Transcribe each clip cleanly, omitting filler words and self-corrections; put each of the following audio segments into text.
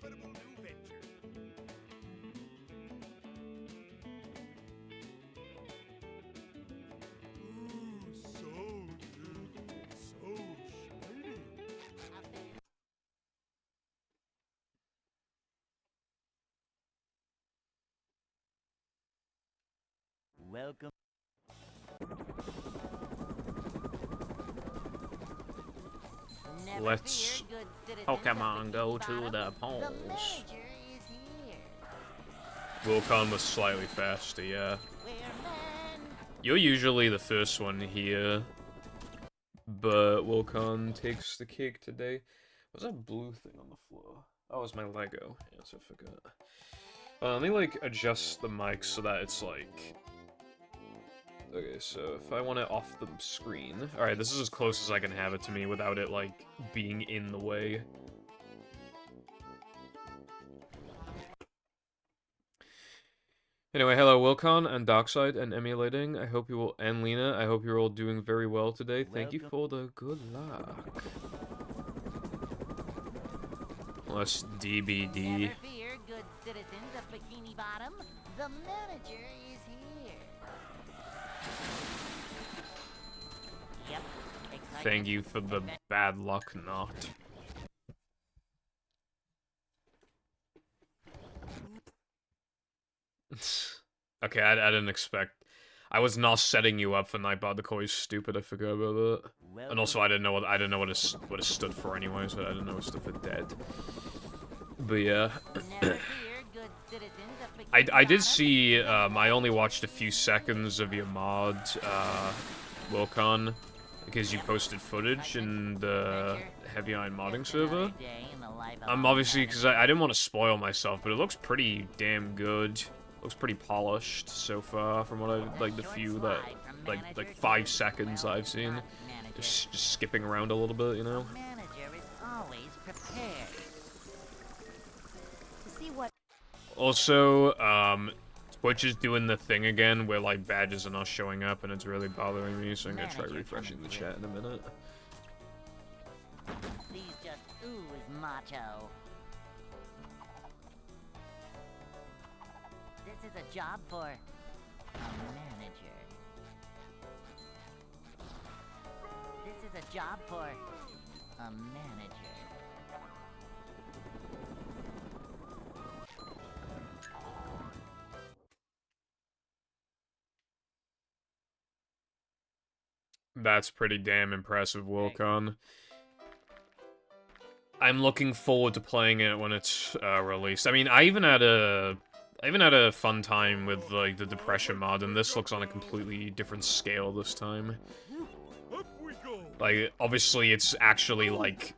profitable new venture. Ooh, so good. So shiny. Welcome. Let's Pokemon go to the polls. Wilcon was slightly faster, yeah. You're usually the first one here, but Wilcon takes the cake today. What's that blue thing on the floor? Oh, it's my Lego. Yes, I forgot. Let me, like, adjust the mic so that it's, like... Okay, so if I want it off the screen... Alright, this is as close as I can have it to me without it, like, being in the way. Anyway, hello Wilcon and Darkside and Emulating. I hope you all, and Lena, I hope you're all doing very well today. Thank you for the good luck. Let's DBD. Never fear, good citizens of Bikini Bottom. The manager is here. Yep. Thank you for the bad luck knot. Okay, I didn't expect. I was not setting you up for Nightbot. The call is stupid. I forgot about that. And also, I didn't know what it stood for anyway, so I didn't know it stood for dead. But yeah. I did see. I only watched a few seconds of your mod, Wilcon, because you posted footage in the Heavy Iron modding server. Obviously, because I didn't want to spoil myself, but it looks pretty damn good. Looks pretty polished so far from what I like the few that like 5 seconds I've seen. Just skipping around a little bit, you know. Also, Twitch is doing the thing again where like badges are not showing up and it's really bothering me, so I'm gonna try refreshing the chat in a minute. These just ooze macho. This is a job for a manager. This is a job for a manager. That's pretty damn impressive, Wilcon. I'm looking forward to playing it when it's released. I mean, I even had a fun time with like the Depression mod, and this looks on a completely different scale this time. Like, obviously, it's actually like,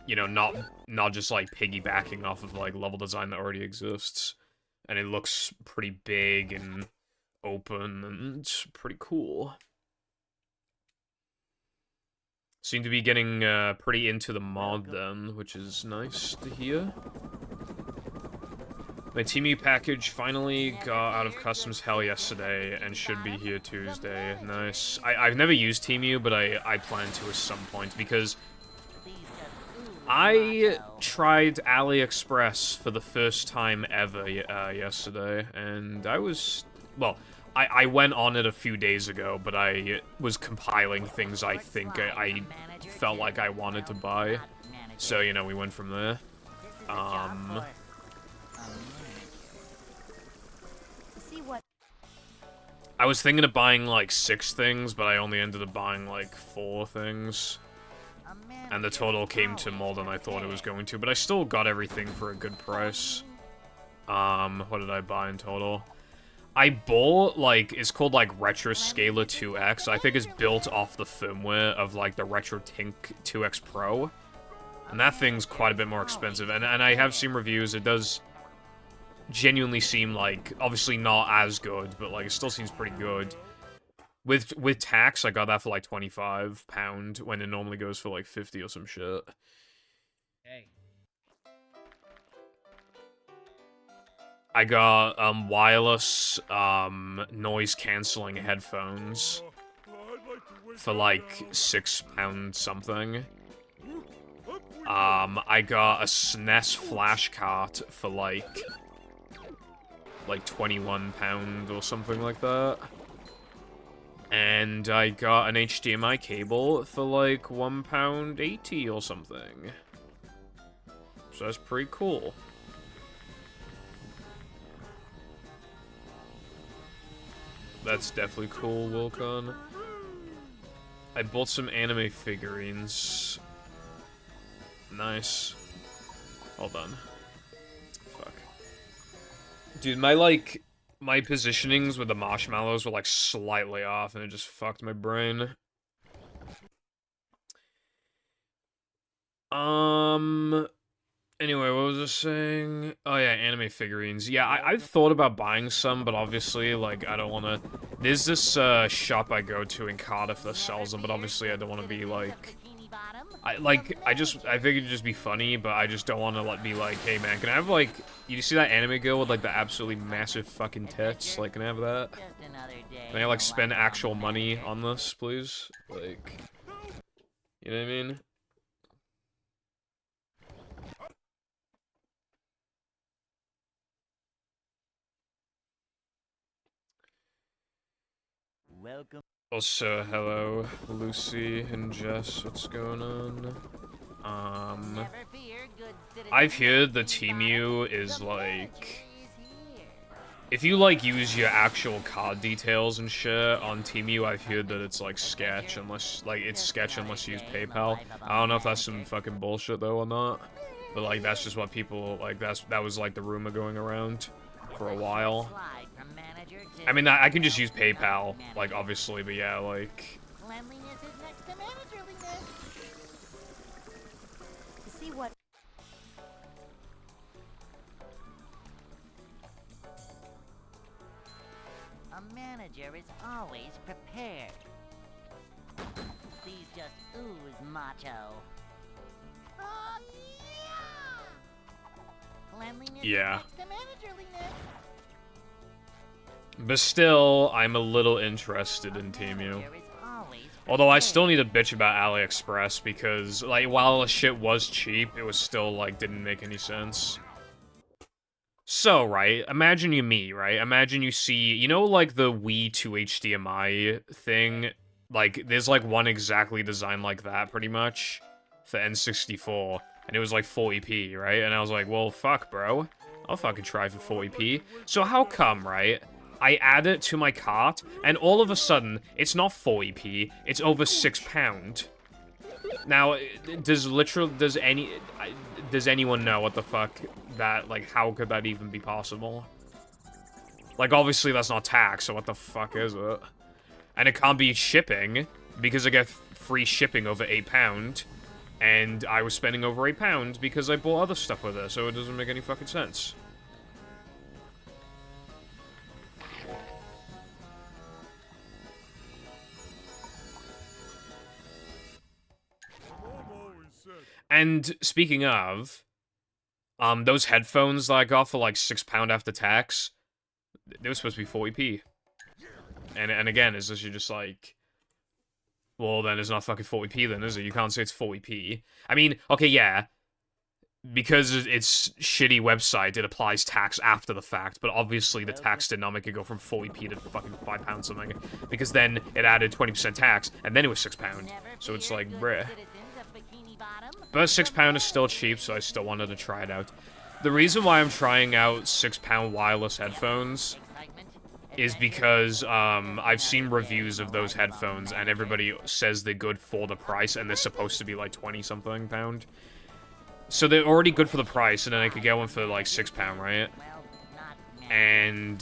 you know, not just like piggybacking off of like level design that already exists, and it looks pretty big and open, and it's pretty cool. Seem to be getting pretty into the mod then, which is nice to hear. My Temu package finally got out of customs hell yesterday and should be here Tuesday. Nice. I've never used Temu, but I plan to at some point because I tried AliExpress for the first time ever yesterday, and I was, well, I went on it a few days ago, but I was compiling things I think I felt like I wanted to buy. So, you know, we went from there. I was thinking of buying like 6 things, but I only ended up buying like 4 things. And the total came to more than I thought it was going to, but I still got everything for a good price. What did I buy in total? I bought, like, it's called, like, Retro Scaler 2X. I think it's built off the firmware of, like, the Retro Tink 2X Pro. And that thing's quite a bit more expensive. And I have seen reviews. It does genuinely seem, like, obviously not as good, but, like, it still seems pretty good. With tax, I got that for, like, £25, when it normally goes for, like, 50 or some shit. Hey. I got, wireless, noise-canceling headphones for, like, £6 something. I got a SNES flash cart for like £21 or something like that. And I got an HDMI cable for like £1.80 or something. So that's pretty cool. That's definitely cool, Wilcon. I bought some anime figurines. Nice. Hold on. Fuck. Dude, my positionings with the marshmallows were, like, slightly off, and it just fucked my brain. Anyway, what was I saying? Oh yeah, anime figurines. Yeah, I've thought about buying some, but obviously, like, I don't want to... There's this, shop I go to in Cardiff that sells them, but obviously I don't want to be, like... I figured it'd just be funny, but I just don't want to, like, be like, hey man, can I have, like... You see that anime girl with, like, the absolutely massive fucking tits? Like, can I have that? Can I, like, spend actual money on this, please? Like... You know what I mean? Welcome. Also, hello, Lucy and Jess, what's going on? I've heard the Temu is, like... If you, like, use your actual card details and shit on Temu, I've heard that it's, like, sketch unless, like, it's sketch unless you use PayPal. I don't know if that's some fucking bullshit, though, or not. But, like, that's just what people, like, that was, like, the rumor going around for a while. I mean, I can just use PayPal, like, obviously, but yeah, like... Cleanliness is next to managerliness. See what... A manager is always prepared. These just ooze macho. Oh, yeah! Cleanliness Yeah. is next to managerliness. But still, I'm a little interested in Temu. Although I still need to bitch about AliExpress because, like, while the shit was cheap, it was still, like, didn't make any sense. So, right, imagine right? Imagine you see, you know, like, the Wii to HDMI thing? Like, there's, like, one exactly designed like that, pretty much, for N64, and it was, like, 40p, right? And I was like, well, fuck, bro. I'll fucking try for 40p. So how come, right? I add it to my cart, and all of a sudden, it's not 40p, it's over £6. Now, does anyone know what the fuck that, like, how could that even be possible? Like, obviously that's not tax, so what the fuck is it? And it can't be shipping, because I get free shipping over £8, and I was spending over £8 because I bought other stuff with it, so it doesn't make any fucking sense. And speaking of, those headphones that I got for like £6 after tax, they were supposed to be 40p. And again, is this you're just like, well then it's not fucking 40p then, is it? You can't say it's 40p. I mean, okay, yeah, because it's shitty website, it applies tax after the fact, but obviously the tax did not make it go from 40p to fucking £5 something, because then it added 20% tax, and then it was £6. So it's like, bruh. But £6 is still cheap, so I still wanted to try it out. The reason why I'm trying out £6 wireless headphones is because I've seen reviews of those headphones, and everybody says they're good for the price, and they're supposed to be like 20-something pound. So they're already good for the price, and then I could get one for like £6, right? And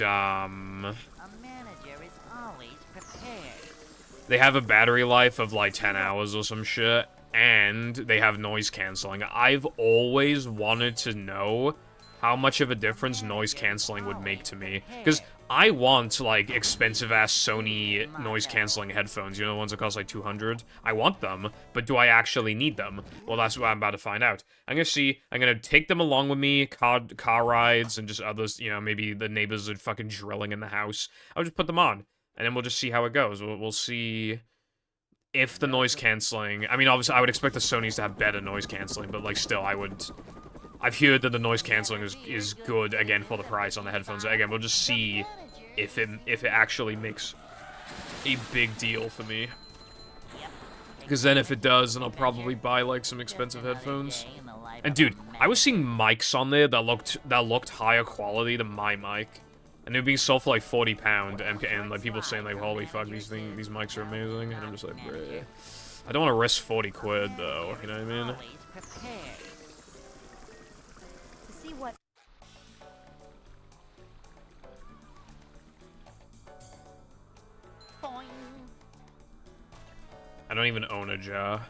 they have a battery life of like 10 hours or some shit. And they have noise canceling. I've always wanted to know how much of a difference noise canceling would make to me. Because I want, like, expensive-ass Sony noise canceling headphones. You know, the ones that cost, like, 200? I want them, but do I actually need them? Well, that's what I'm about to find out. I'm gonna take them along with me, car rides, and just others, you know, maybe the neighbors are fucking drilling in the house. I'll just put them on, and then we'll just see how it goes. We'll see... if the noise cancelling... I mean, obviously, I would expect the Sonys to have better noise cancelling, but, like, still, I've heard that the noise cancelling is good, again, for the price on the headphones. Again, we'll just see if it actually makes a big deal for me. Because then if it does, then I'll probably buy, like, some expensive headphones. And, dude, I was seeing mics on there that looked higher quality than my mic. And they were being sold for, like, £40, and like, people saying, like, holy fuck, these mics are amazing. And I'm just like, bruh. I don't want to risk 40 quid, though, you know what I mean? See what? I don't even own a jar.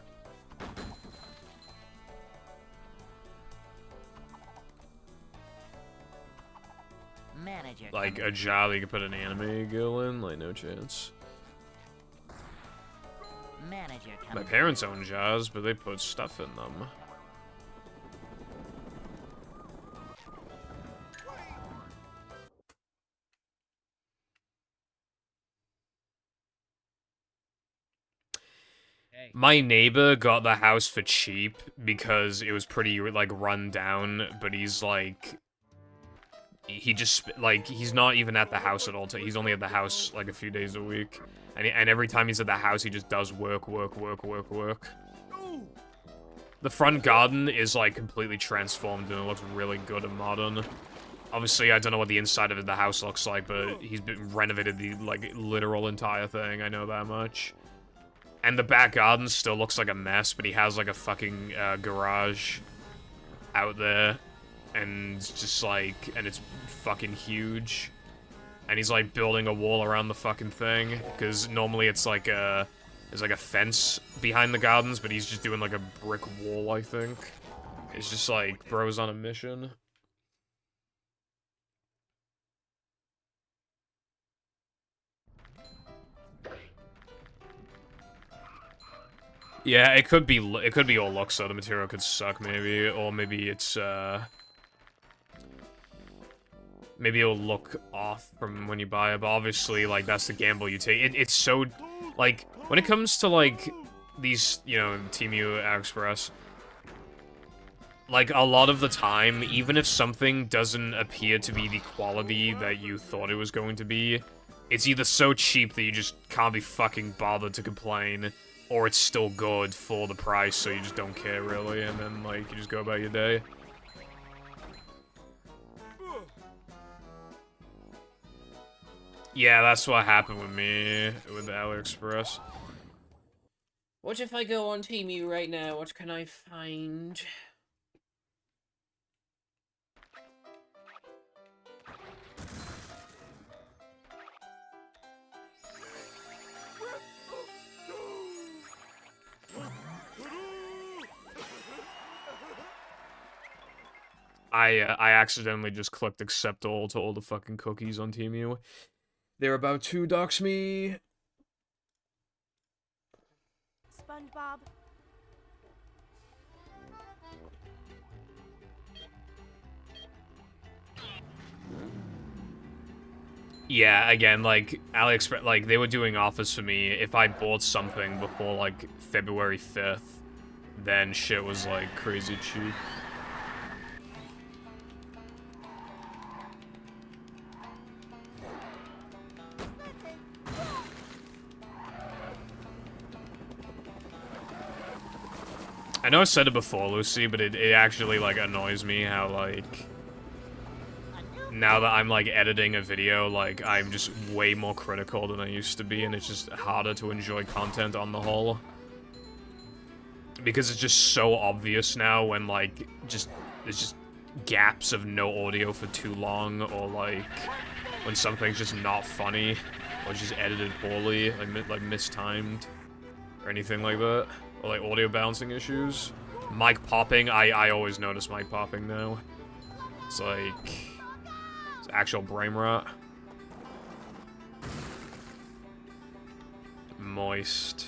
Manager. Like, a jar that you could put an anime girl in? Like, no chance. Manager. My parents own jars, but they put stuff in them. My neighbor got the house for cheap because it was pretty, like, run down, but he's, like... He just, like, he's not even at the house at all. He's only at the house, like, a few days a week. And every time he's at the house, he just does work. The front garden is, like, completely transformed and it looks really good and modern. Obviously, I don't know what the inside of the house looks like, but he's been renovated the, like, literal entire thing. I know that much. And the back garden still looks like a mess, but he has, like, a fucking garage out there. And just, like, and it's fucking huge. And he's, like, building a wall around the fucking thing. Because normally it's, like, there's, like, a fence behind the gardens, but he's just doing, like, a brick wall, I think. It's just, like, bro's on a mission. Yeah, it could be all looks, though. The material could suck, maybe. Or maybe it's, maybe it'll look off from when you buy it, but obviously, like, that's the gamble you take. It's so, like, when it comes to, like, these, you know, Temu, AliExpress, like, a lot of the time, even if something doesn't appear to be the quality that you thought it was going to be, it's either so cheap that you just can't be fucking bothered to complain, or it's still good for the price, so you just don't care, really, and then, like, you just go about your day. Yeah, that's what happened with me, with AliExpress. What if I go on Temu right now? What can I find? I accidentally just clicked accept all to all the fucking cookies on Temu. They're about to dox me. SpongeBob. Yeah, again, like, AliExpress, like, they were doing offers for me. If I bought something before, like, February 5th, then shit was, like, crazy cheap. I know I said it before, Lucy, but it actually, like, annoys me how, like, now that I'm, like, editing a video, like, I'm just way more critical than I used to be, and it's just harder to enjoy content on the whole. Because it's just so obvious now when, like, there's just gaps of no audio for too long, or, like, when something's just not funny, or just edited poorly, like mistimed, or anything like that. Or, like, audio bouncing issues. Mic popping, I always notice mic popping now. It's like... It's actual brain rot. Moist.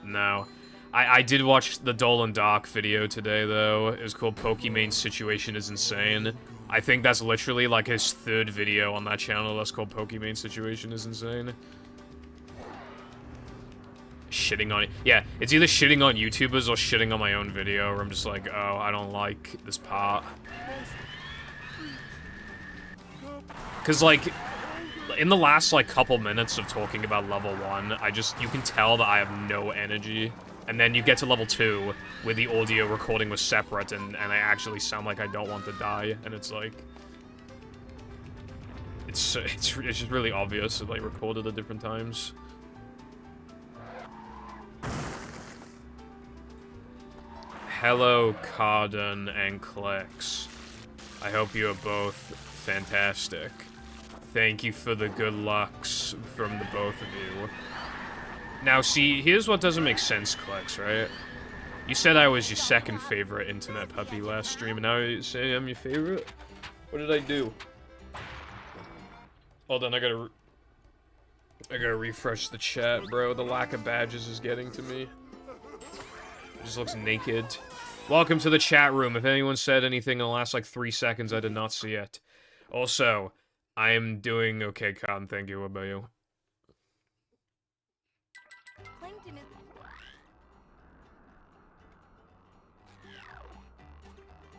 No. I did watch the Dolan Dark video today, though. It was called Pokimane Situation is Insane. I think that's literally, like, his third video on that channel that's called Pokimane Situation is Insane. shitting on it. Yeah, it's either shitting on YouTubers or shitting on my own video, where I'm just like, oh, I don't like this part. Because, like, in the last, like, couple minutes of talking about level 1, you can tell that I have no energy. And then you get to level 2, where the audio recording was separate, and I actually sound like I don't want to die, and it's like... It's just really obvious, like, recorded at different times. Hello, Carden and Clex. I hope you are both fantastic. Thank you for the good lucks from the both of you. Now, see, here's what doesn't make sense, Clex, right? You said I was your second favorite internet puppy last stream, and now you say I'm your favorite? What did I do? Hold on, I gotta refresh the chat, bro. The lack of badges is getting to me. It just looks naked. Welcome to the chat room. If anyone said anything in the last, like, 3 seconds, I did not see it. Also, I am doing okay, Cotton. Thank you. What about you? Plankton is...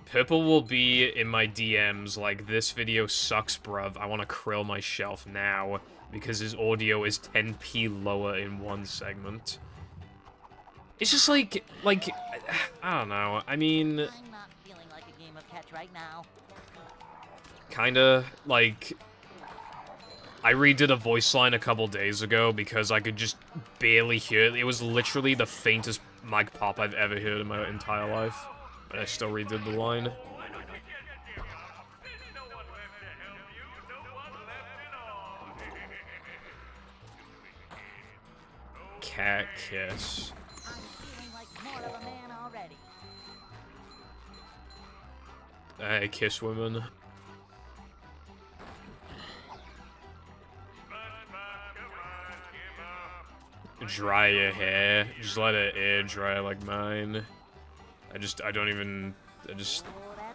Pipple will be in my DMs like, this video sucks, bruv. I want to krill my shelf now, because his audio is 10p lower in one segment. It's just like, I don't know. I mean... I'm not feeling like a game of catch right now. Kinda, like... I redid a voice line a couple days ago because I could just barely hear it. It was literally the faintest mic pop I've ever heard in my entire life. But I still redid the line. Cat kiss. I'm feeling like more of a man already. I kiss women. Dry your hair. Just let it air dry like mine. I just... Oh, that's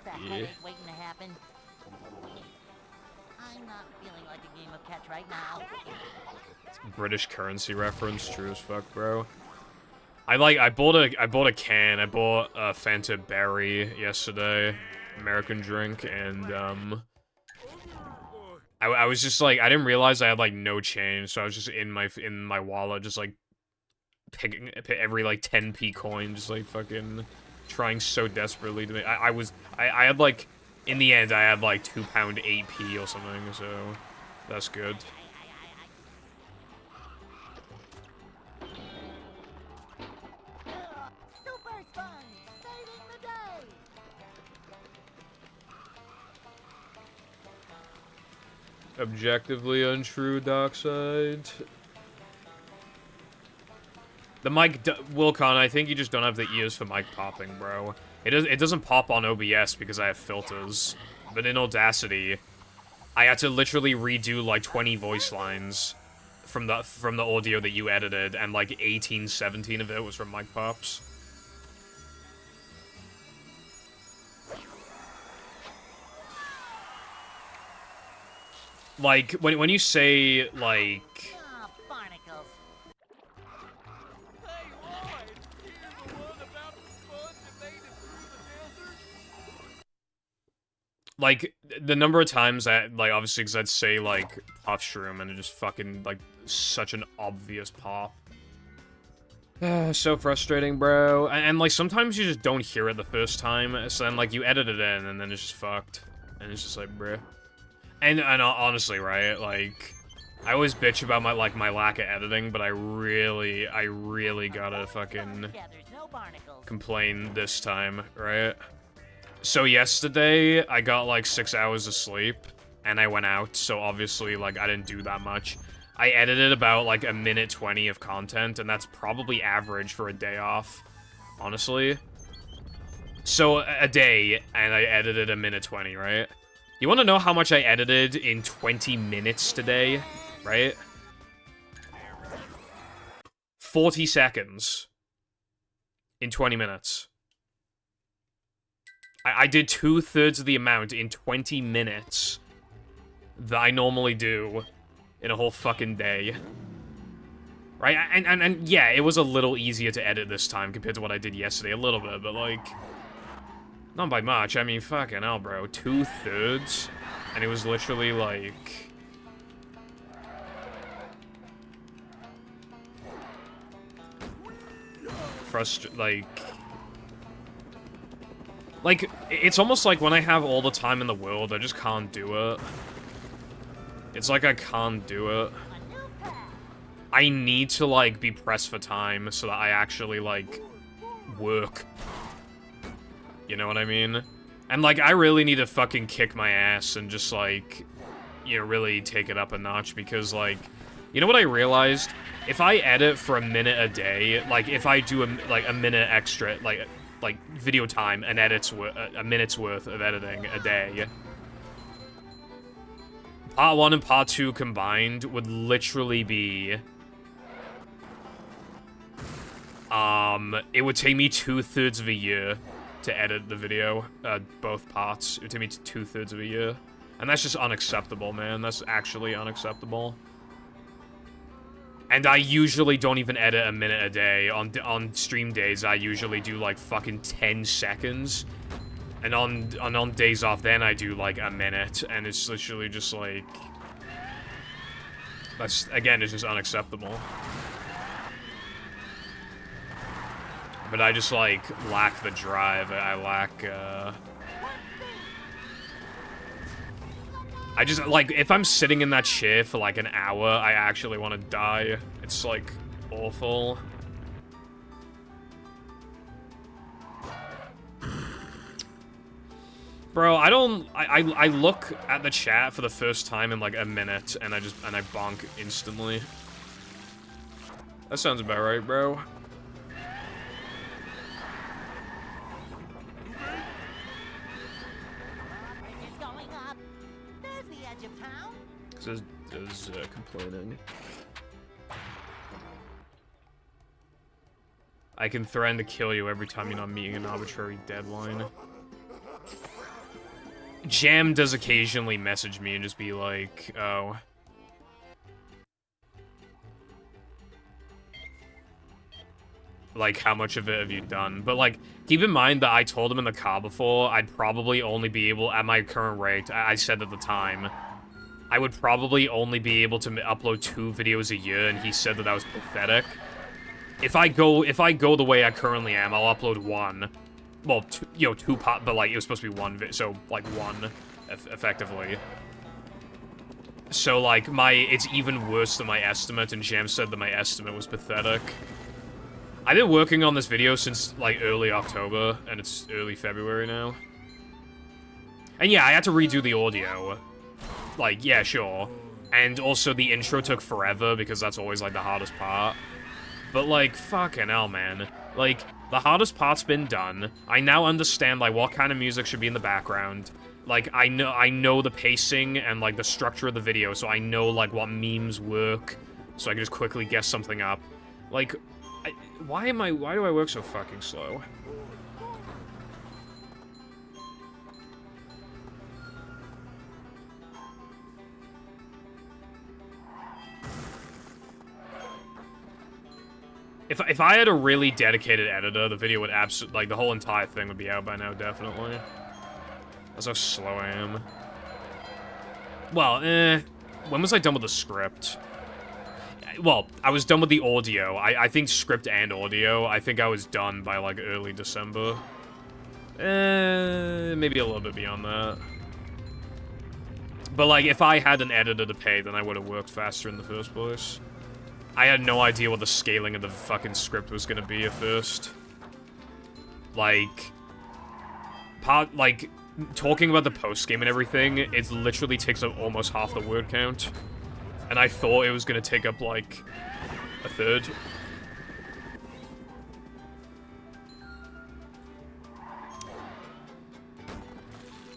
a headache waiting to happen. I'm not feeling like a game of catch right now. British currency reference, true as fuck, bro. I bought a can. I bought a Fanta Berry yesterday, American drink, and I was just like, I didn't realize I had like no change, so I was just in my wallet, just like picking every like 10p coin, just like fucking trying so desperately to make. I had like, in the end I had like £2 8p or something, so that's good. Super Sponge, saving the day. Objectively untrue, Dockside. The mic, Wilcon, I think you just don't have the ears for mic popping, bro. It doesn't pop on OBS because I have filters, but in Audacity, I had to literally redo like 20 voice lines from the audio that you edited, and like 17 of it was from mic pops. Like, when you say, like... Ah, barnacles. Hey, Lloyd! You're the one about the sponge that made it through the desert? Like, the number of times that, like, obviously, because I'd say, like, puff shroom, and it just fucking, like, such an obvious pop. So frustrating, bro. And, like, sometimes you just don't hear it the first time, so then, like, you edit it in, and then it's just fucked. And it's just like, bruh. And honestly, right, like, I always bitch about my lack of editing, but I really gotta fucking complain this time, right? So yesterday, I got like 6 hours of sleep, and I went out, so obviously, like, I didn't do that much. I edited about like 1:20 of content, and that's probably average for a day off, honestly. So a day, and I edited 1:20, right? You want to know how much I edited in 20 minutes today, right? 40 seconds in 20 minutes. I did 2/3 of the amount in 20 minutes that I normally do in a whole fucking day. Right? And yeah, it was a little easier to edit this time compared to what I did yesterday, a little bit, but like, not by much. I mean, fucking hell, bro. 2/3, and it was literally like, like, it's almost like when I have all the time in the world, I just can't do it. It's like I can't do it. I need to, like, be pressed for time so that I actually, like, work. You know what I mean? And, like, I really need to fucking kick my ass and just, like, you know, really take it up a notch because, like, you know what I realized? If I edit for a minute a day, like, if I do, a minute extra, like video time and a minute's worth of editing a day, Part 1 and Part 2 combined would literally be, it would take me 2/3 of a year to edit the video, both parts. It would take me 2/3 of a year. And that's just unacceptable, man. That's actually unacceptable. And I usually don't even edit a minute a day. On stream days, I usually do, like, fucking 10 seconds. And on days off, then I do, like, a minute. And it's literally just, like... That's, again, it's just unacceptable. But I just, like, lack the drive. I lack, I just, like, if I'm sitting in that chair for, like, an hour, I actually want to die. It's, like, awful. Bro, I look at the chat for the first time in, like, a minute, and I bonk instantly. That sounds about right, bro. Is complaining. I can threaten to kill you every time you're not meeting an arbitrary deadline. Jam does occasionally message me and just be like, oh. Like, how much of it have you done? But, like, keep in mind that I told him in the car before I'd probably only be able, at my current rate, I said at the time, I would probably only be able to upload 2 videos a year, and he said that was pathetic. If I go the way I currently am, I'll upload 1. Well, 2 but, like, it was supposed to be 1 so, like, 1, effectively. So, like, it's even worse than my estimate, and Jam said that my estimate was pathetic. I've been working on this video since, like, early October, and it's early February now. And yeah, I had to redo the audio. Like, yeah, sure. And also the intro took forever because that's always, like, the hardest part. But, like, fucking hell, man. Like, the hardest part's been done. I now understand, like, what kind of music should be in the background. Like, I know the pacing and, like, the structure of the video, so I know, like, what memes work. So I can just quickly guess something up. Like, why do I work so fucking slow? If I had a really dedicated editor, the video would absolutely, like, the whole entire thing would be out by now, definitely. That's how slow I am. Well, when was I done with the script? Well, I was done with the audio. I think script and audio, I think I was done by, like, early December. Maybe a little bit beyond that. But, like, if I had an editor to pay, then I would have worked faster in the first place. I had no idea what the scaling of the fucking script was gonna be at first. Like, talking about the post-game and everything, it literally takes up almost half the word count. And I thought it was gonna take up, like, a third.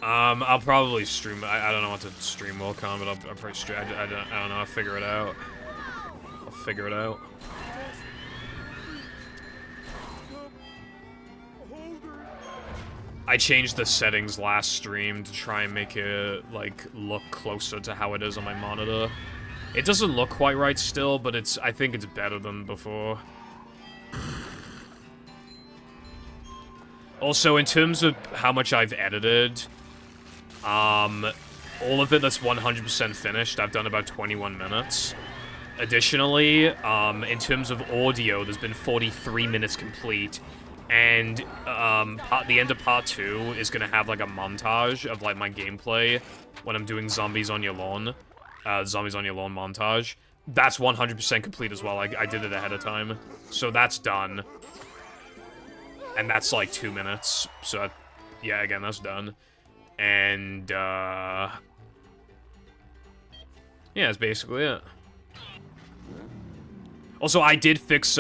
I'll probably stream. I don't know what to stream Wilcon, but I'll probably stream. I don't know. I'll figure it out. Figure it out. I changed the settings last stream to try and make it, like, look closer to how it is on my monitor. It doesn't look quite right still, but I think it's better than before. Also, in terms of how much I've edited, all of it that's 100% finished, I've done about 21 minutes. Additionally, in terms of audio, there's been 43 minutes complete, and the end of part 2 is gonna have like a montage of like my gameplay when I'm doing Zombies on Your Lawn, Zombies on Your Lawn montage. That's 100% complete as well. I did it ahead of time, so that's done. And that's like 2 minutes, so yeah, again, that's done. And, yeah, that's basically it. Also, I did fix,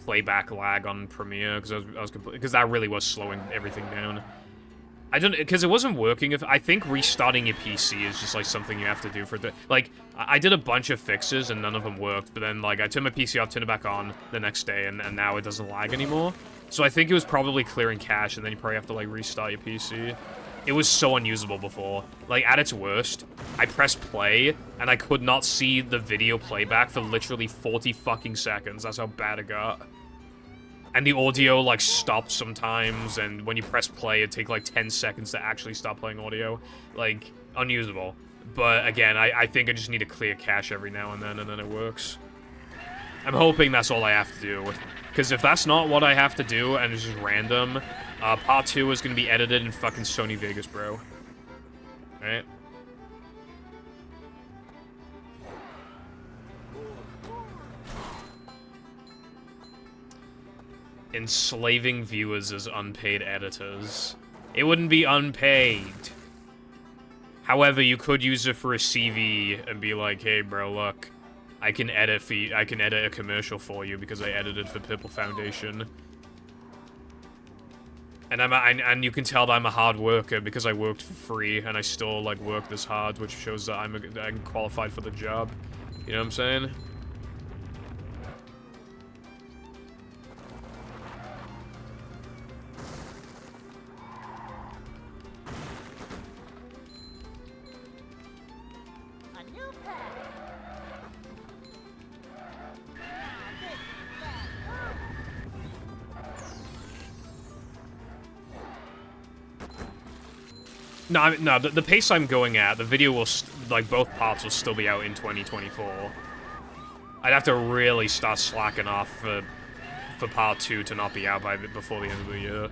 playback lag on Premiere, because that really was slowing everything down. Because it wasn't working. I think restarting your PC is just, like, something you have to do for the, like, I did a bunch of fixes, and none of them worked, but then, like, I turned my PC off, turned it back on the next day, and now it doesn't lag anymore. So I think it was probably clearing cache, and then you probably have to, like, restart your PC. It was so unusable before. Like, at its worst, I pressed play, and I could not see the video playback for literally 40 fucking seconds. That's how bad it got. And the audio, like, stopped sometimes, and when you press play, it'd take, like, 10 seconds to actually stop playing audio. Like, unusable. But, again, I think I just need to clear cache every now and then it works. I'm hoping that's all I have to do. Because if that's not what I have to do, and it's just random, part 2 is gonna be edited in fucking Sony Vegas, bro. Alright? Enslaving viewers as unpaid editors. It wouldn't be unpaid. However, you could use it for a CV and be like, hey bro, look, I can edit a commercial for you because I edited for Pipple Foundation. And and you can tell that I'm a hard worker because I worked for free and I still like work this hard, which shows that I'm qualified for the job. You know what I'm saying? No, the pace I'm going at, the video will, like, both parts will still be out in 2024. I'd have to really start slacking off for part 2 to not be out before the end of the year.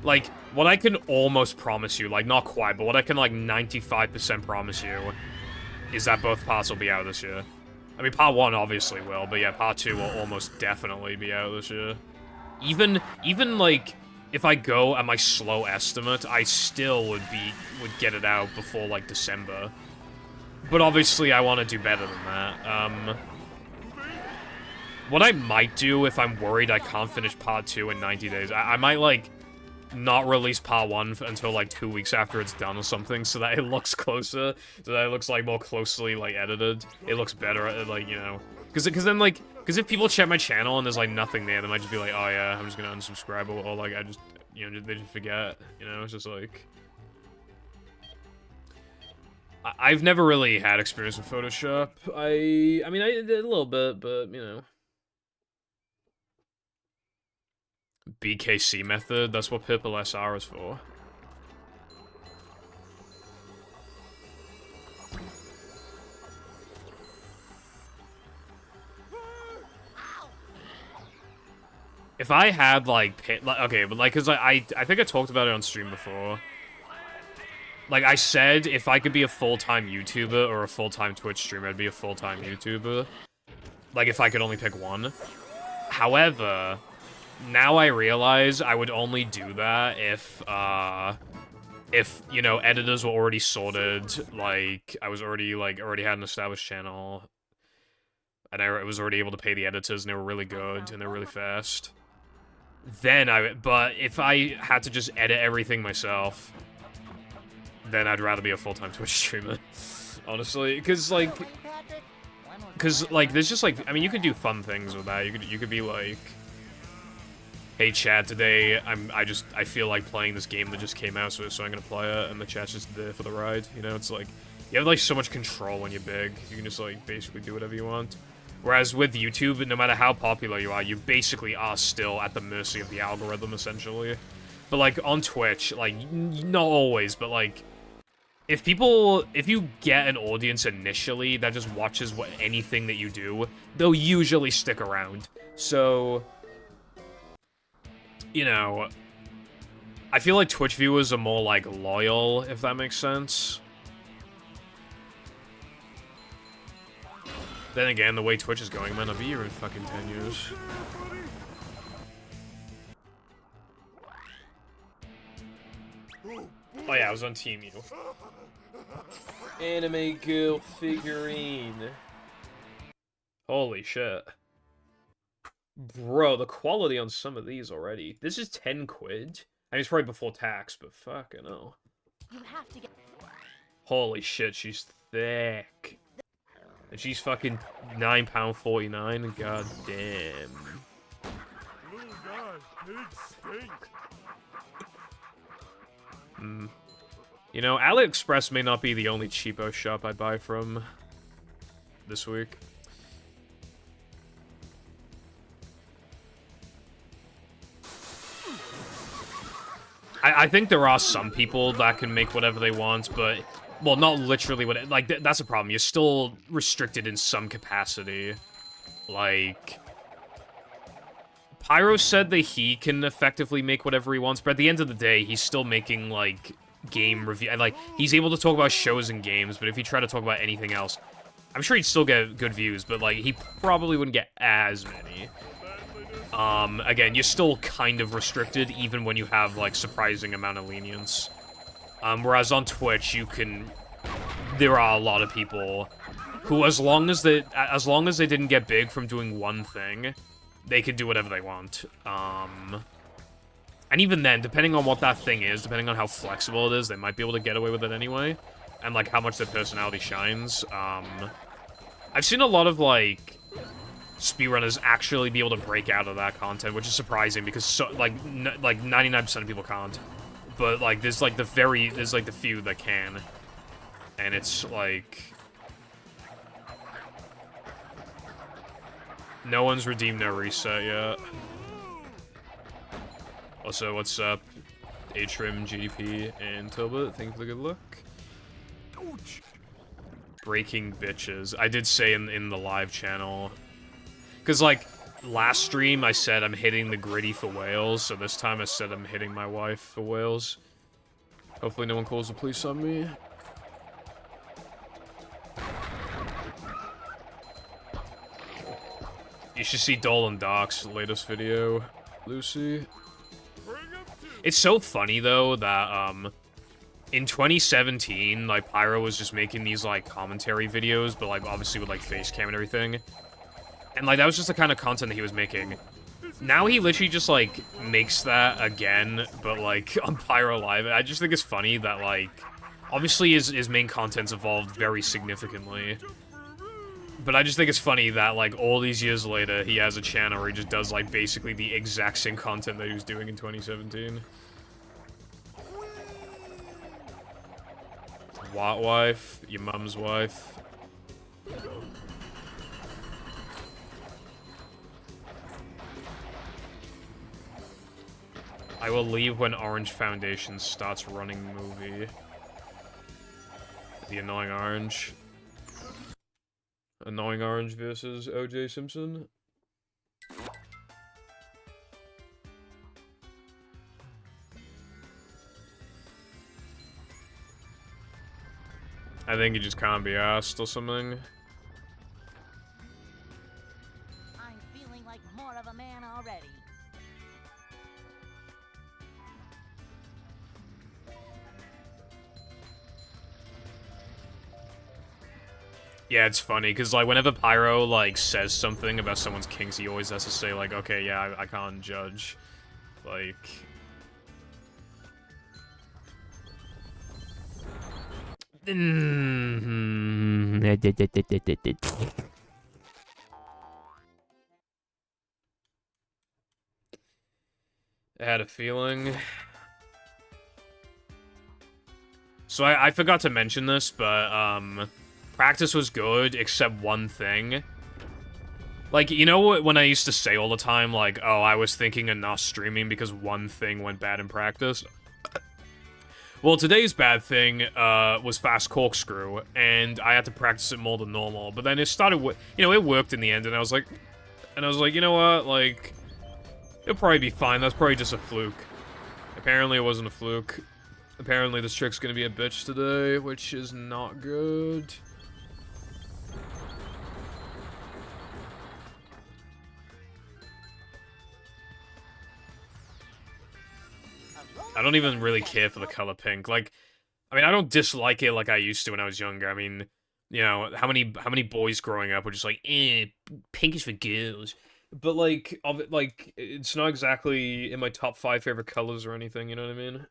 Like, what I can almost promise you, like, not quite, but what I can, like, 95% promise you is that both parts will be out this year. I mean, part 1 obviously will, but yeah, part 2 will almost definitely be out this year. Even, like, if I go at my slow estimate, I still would get it out before, like, December. But obviously, I want to do better than that. What I might do if I'm worried I can't finish part 2 in 90 days, I might, like, not release part 1 until, like, 2 weeks after it's done or something, so that it looks closer, so that it looks, like, more closely, like, edited. It looks better, like, you know. Because then, like, if people check my channel and there's, like, nothing there, they might just be like, oh, yeah, I'm just gonna unsubscribe, or like, I just, you know, they just forget, you know, it's just, like... I've never really had experience with Photoshop. I mean, I did a little bit, but, you know. BKC method, that's what Pipple SR is for. If I had, like, okay, but, like, because I think I talked about it on stream before. Like, I said, if I could be a full-time YouTuber or a full-time Twitch streamer, I'd be a full-time YouTuber. Like, if I could only pick one. However, now I realize I would only do that if, you know, editors were already sorted, like, I was already had an established channel, and I was already able to pay the editors, and they were really good, and they're really fast. Then but if I had to just edit everything myself, then I'd rather be a full-time Twitch streamer, honestly, because, like, there's just, like, I mean, you could do fun things with that. You could be like, hey, chat, today, I feel like playing this game that just came out, so I'm gonna play it, and the chat's just there for the ride, you know? It's like, You have, like, so much control when you're big. You can just, like, basically do whatever you want. Whereas with YouTube, no matter how popular you are, you basically are still at the mercy of the algorithm, essentially. But, like, on Twitch, like, not always, but, like, if you get an audience initially that just watches anything that you do, they'll usually stick around. So, you know, I feel like Twitch viewers are more, like, loyal, if that makes sense. Then again, the way Twitch is going, man, I'll be here in fucking 10 years. Oh yeah, I was on Team U. Anime girl figurine. Holy shit. Bro, the quality on some of these already. This is 10 quid. I mean, it's probably before tax, but fucking hell. You have to get. Holy shit, she's thick. And she's fucking £9.49. God damn. Little guy, pigs stink. You know, AliExpress may not be the only cheapo shop I buy from this week. I think there are some people that can make whatever they want, but... Well, not literally what... Like, that's a problem. You're still restricted in some capacity. Like... Pyro said that he can effectively make whatever he wants, but at the end of the day, he's still making, like, game review. Like, he's able to talk about shows and games, but if he tried to talk about anything else, I'm sure he'd still get good views, but, like, he probably wouldn't get as many. Again, you're still kind of restricted, even when you have, like, surprising amount of lenience. Whereas on Twitch, there are a lot of people who, as long as they didn't get big from doing one thing, they could do whatever they want. And even then, depending on what that thing is, depending on how flexible it is, they might be able to get away with it anyway. And, like, how much their personality shines. I've seen a lot of, like, speedrunners actually be able to break out of that content, which is surprising because, like 99% of people can't. But, like, there's, like, the few that can. And it's, like... No one's redeemed their reset yet. Also, what's up? Atrim, GDP, and Tilbert. Thank you for the good look. Breaking bitches. I did say in the live channel. Because, like, last stream I said I'm hitting the gritty for whales, so this time I said I'm hitting my wife for whales. Hopefully no one calls the police on me. You should see Dolan Doc's latest video, Lucy. It's so funny, though, that, in 2017, like, Pyro was just making these, like, commentary videos, but, like, obviously with, like, face cam and everything. And, like, that was just the kind of content that he was making. Now he literally just, like, makes that again, but, like, on Pyro Live. I just think it's funny that, like, obviously his main content's evolved very significantly. But I just think it's funny that, like, all these years later, he has a channel where he just does, like, basically the exact same content that he was doing in 2017. What wife? Your mum's wife? I will leave when Orange Foundation starts running movie. The Annoying Orange. Annoying Orange versus O.J. Simpson. I think he just can't be asked or something. I'm feeling like more of a man already. Yeah, it's funny, because, like, whenever Pyro, like, says something about someone's kinks, he always has to say, like, okay, yeah, I can't judge. Like... I had a feeling. So I forgot to mention this, but, practice was good, except one thing. Like, you know what, when I used to say all the time, like, oh, I was thinking of not streaming because one thing went bad in practice? Well, today's bad thing, was Fast Corkscrew, and I had to practice it more than normal, but then it started, you know, it worked in the end, and I was like, you know what, like, it'll probably be fine, that's probably just a fluke. Apparently it wasn't a fluke. Apparently this trick's gonna be a bitch today, which is not good. I don't even really care for the color pink. Like, I mean, I don't dislike it like I used to when I was younger. I mean, you know, how many boys growing up were just like, pink is for girls. But like, it's not exactly in my top 5 favorite colors or anything. You know what I mean?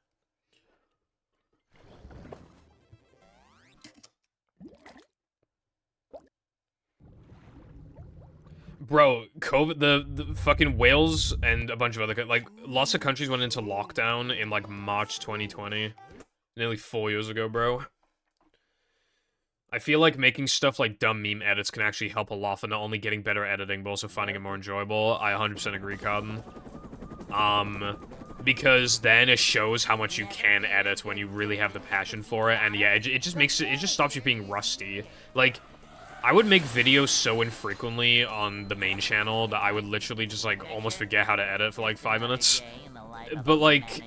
Bro, COVID, the fucking Wales and a bunch of other, like, lots of countries went into lockdown in, like, March 2020. Nearly 4 years ago, bro. I feel like making stuff like dumb meme edits can actually help a lot for not only getting better editing, but also finding it more enjoyable. I 100% agree, Cotton. Because then it shows how much you can edit when you really have the passion for it, and yeah, it just makes it just stops you being rusty. Like, I would make videos so infrequently on the main channel that I would literally just, like, almost forget how to edit for, like, 5 minutes. But, like,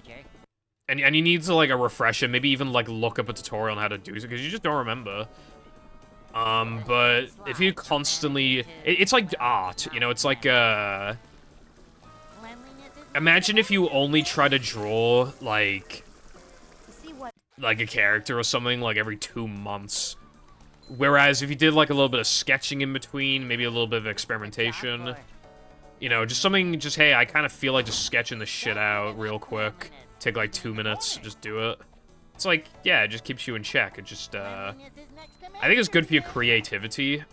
and you need to, like, a refresher, maybe even, like, look up a tutorial on how to do it, because you just don't remember. But if you constantly... It's like art, you know, it's like, imagine if you only try to draw, like a character or something, like, every 2 months. Whereas if you did, like, a little bit of sketching in between, maybe a little bit of experimentation, you know, just something, just, hey, I kind of feel like just sketching the shit out real quick. Take, like, 2 minutes, just do it. It's like, yeah, it just keeps you in check. It just, I think it's good for your creativity. This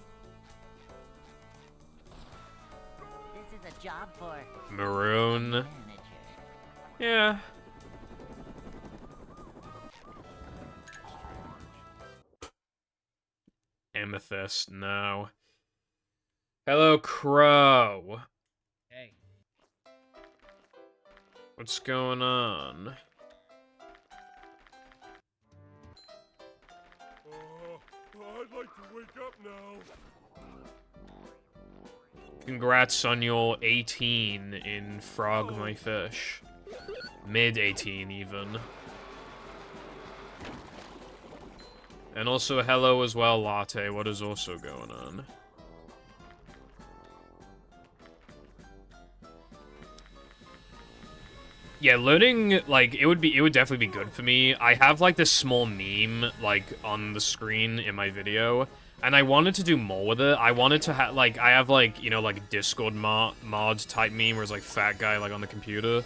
is a job for Maroon. manager. Yeah. Amethyst, no. Hello, Crow. Hey. What's going on? I'd like to wake up now. Congrats on your 18 in Frog My Fish. Mid 18 even. And also hello as well, Latte. What is also going on? Yeah, learning, like, it would definitely be good for me. I have, like, this small meme, like, on the screen in my video, and I wanted to do more with it. I wanted to have, like, I have, like, you know, like, Discord mod type meme where it's, like, fat guy, like, on the computer.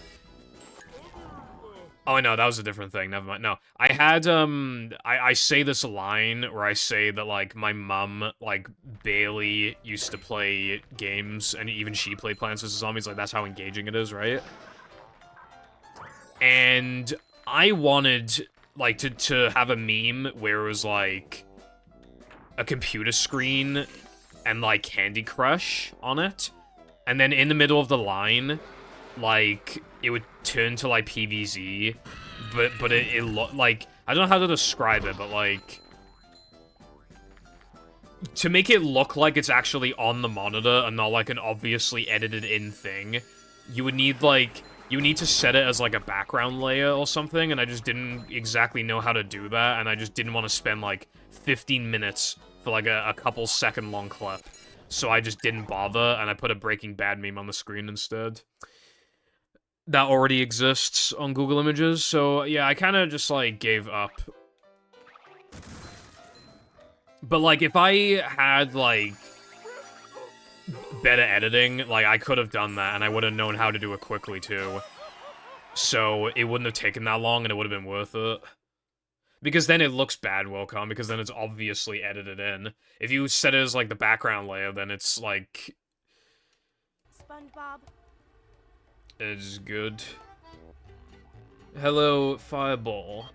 Oh, no, that was a different thing. Never mind. No, I had, I say this line where I say that, like, my mom, like, barely used to play games, and even she played Plants vs. Zombies. Like, that's how engaging it is, right? And I wanted, like, to have a meme where it was, like, a computer screen and, like, Candy Crush on it. And then in the middle of the line, like, it would turn to, like, PVZ. But it like, I don't know how to describe it, but, like, to make it look like it's actually on the monitor and not, like, an obviously edited-in thing, you would need, like... You need to set it as, like, a background layer or something, and I just didn't exactly know how to do that, and I just didn't want to spend, like, 15 minutes for, like, a couple second long clip. So I just didn't bother, and I put a Breaking Bad meme on the screen instead. That already exists on Google Images, so, yeah, I kind of just, like, gave up. But, like, if I had, like... better editing, like, I could have done that, and I would have known how to do it quickly, too. So, it wouldn't have taken that long, and it would have been worth it. Because then it looks bad, Wilcom, because then it's obviously edited in. If you set it as, like, the background layer, then it's, like... SpongeBob. It's good. Hello, Fireball.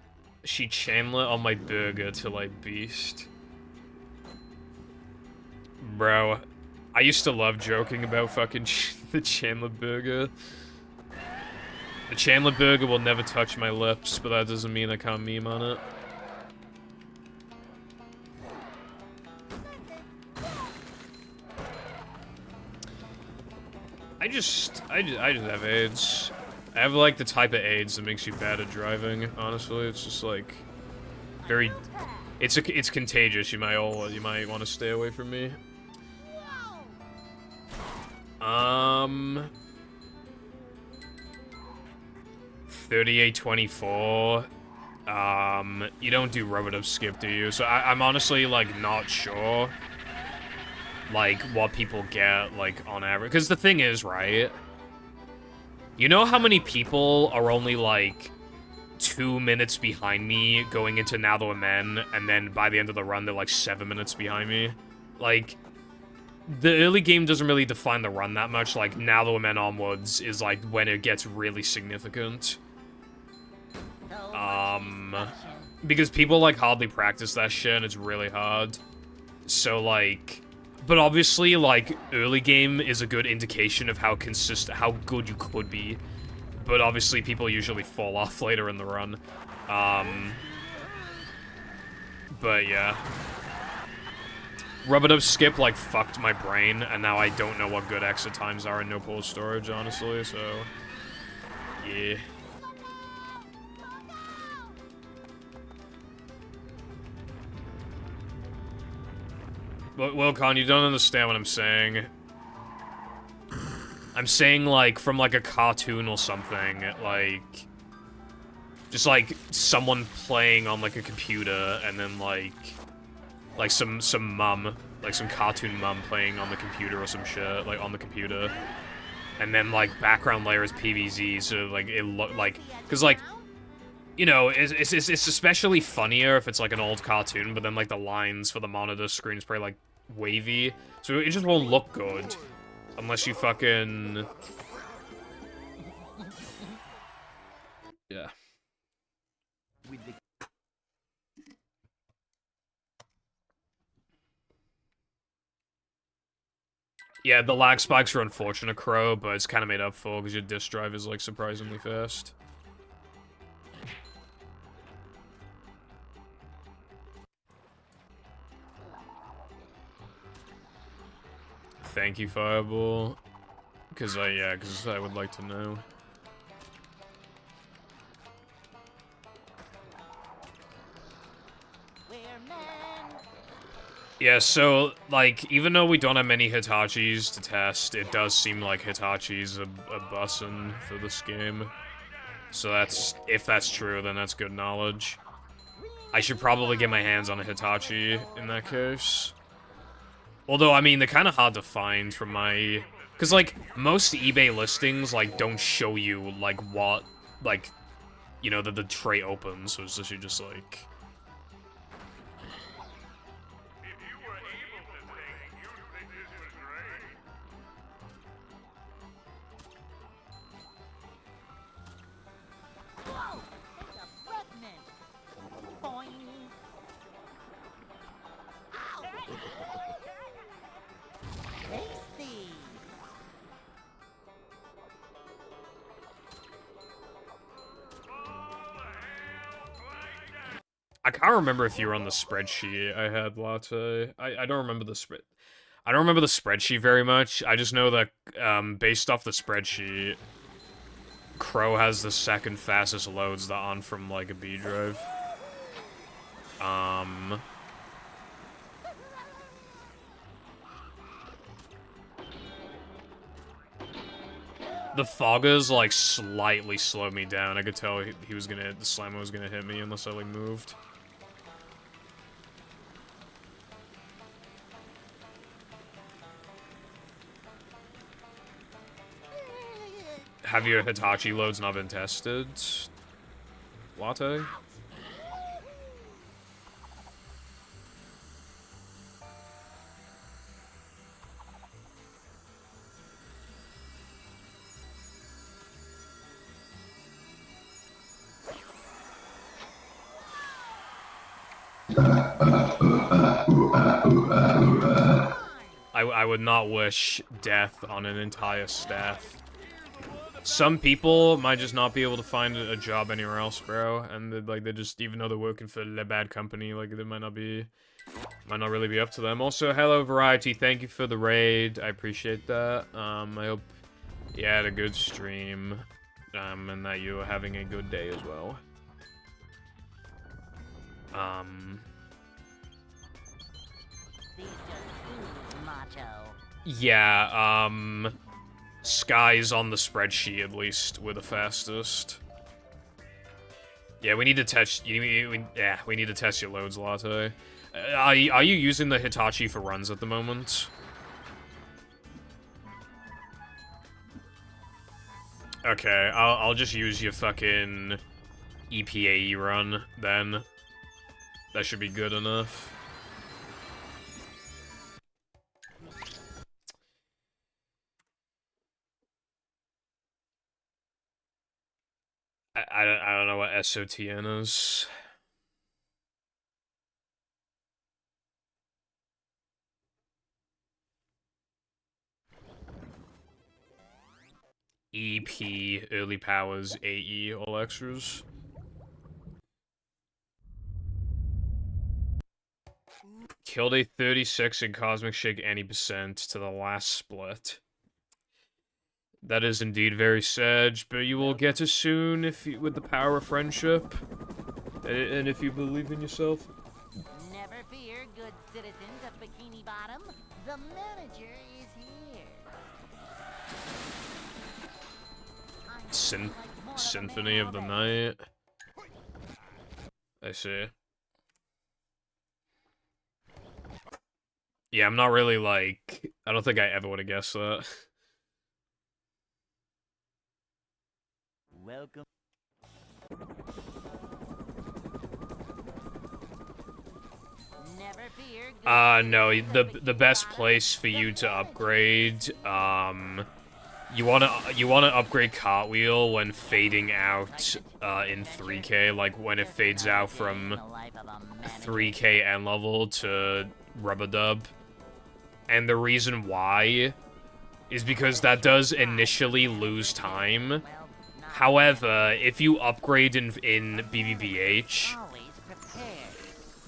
She Chandler on my burger till I beast. Bro, I used to love joking about fucking the Chandler burger. The Chandler burger will never touch my lips, but that doesn't mean I can't meme on it. I just have AIDS. I have like the type of AIDS that makes you bad at driving. Honestly, it's just like very. It's contagious. You might want to stay away from me. 3824. You don't do rub-a-dub skip, do you? So I'm honestly like not sure. Like what people get like on average, because the thing is, right? You know how many people are only like 2 minutes behind me going into Now That We're Men, and then by the end of the run they're like 7 minutes behind me? Like, the early game doesn't really define the run that much. Like, Now That We're Men onwards is like when it gets really significant. Because people like hardly practice that shit and it's really hard. So like, but obviously like early game is a good indication of how good you could be. But obviously people usually fall off later in the run. But yeah. Rub-a-dub skip like fucked my brain, and now I don't know what good exit times are in no pull storage, honestly, so yeah. Wilcon, you don't understand what I'm saying. I'm saying, like, from, like, a cartoon or something, like... Just, like, someone playing on, like, a computer, and then, like some mum, like, some cartoon mum playing on the computer or some shit, like, on the computer. And then, like, background layer is PVZ, so, like, it look like... Because, like... You know, it's especially funnier if it's, like, an old cartoon, but then, like, the lines for the monitor screen is probably, like, wavy. So it just won't look good. Unless you fucking... Yeah. Yeah, the lag spikes are unfortunate, Crow, but it's kind of made up for because your disk drive is, like, surprisingly fast. Thank you, Fireball. Because I would like to know. Yeah, so, like, even though we don't have many Hitachis to test, it does seem like Hitachi's a bussin' for this game. So that's, if that's true, then that's good knowledge. I should probably get my hands on a Hitachi in that case. Although, I mean, they're kind of hard to find from my... Because, like, most eBay listings, like, don't show you, like, what, like, you know, the tray opens, so it's literally just, like... Whoa! Take a breath mint. Boing. Ow! Tasty. I can't remember if you were on the spreadsheet I had, Latte. I don't remember the spread. I don't remember the spreadsheet very much. I just know that, based off the spreadsheet, Crow has the second fastest loads that on from, like, a B drive. The foggers, like, slightly slowed me down. I could tell he was gonna, the slammer was gonna hit me unless I, like, moved. Have your Hitachi loads not been tested, Latte? I would not wish death on an entire staff. Some people might just not be able to find a job anywhere else, bro, and they just, even though they're working for a bad company, like they might not really be up to them. Also, hello Variety, thank you for the raid. I appreciate that. I hope you had a good stream, and that you're having a good day as well. These just ooze macho. Yeah, Sky's on the spreadsheet, at least. We're the fastest. Yeah, we need to test... we need to test your loads, Latte. Are you using the Hitachi for runs at the moment? Okay, I'll just use your fucking EPAE run, then. That should be good enough. I don't know what SOTN is. EP, early powers, AE, all extras. Killed a 36 in Cosmic Shake any percent to the last split. That is indeed very sad, but you will get it soon with the power of friendship. And if you believe in yourself. Never fear, good citizens of Bikini Bottom. The manager is here. Symphony of the Night. I see. Yeah, I'm not really like... I don't think I ever would have guessed that. Welcome. Never fear. No, the best place for you to upgrade, you wanna upgrade Cartwheel when fading out, in 3K, like when it fades out from 3K end level to Rubber Dub. And the reason why is because that does initially lose time. However, if you upgrade in BBBH...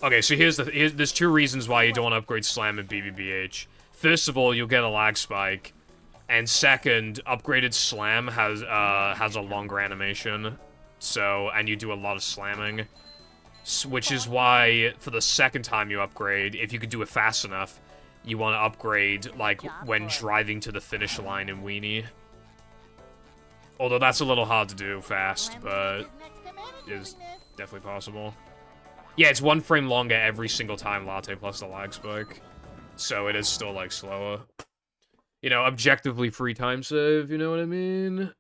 Okay, so there's two reasons why you don't want to upgrade Slam in BBBH. First of all, you'll get a lag spike. And second, upgraded Slam has a longer animation. So, and you do a lot of slamming. Which is why, for the second time you upgrade, if you could do it fast enough, you want to upgrade, like, when driving to the finish line in Weenie. Although that's a little hard to do fast, but is definitely possible. Yeah, it's 1 frame longer every single time Latte plus the lag spike. So it is still, like, slower. You know, objectively free time save, you know what I mean?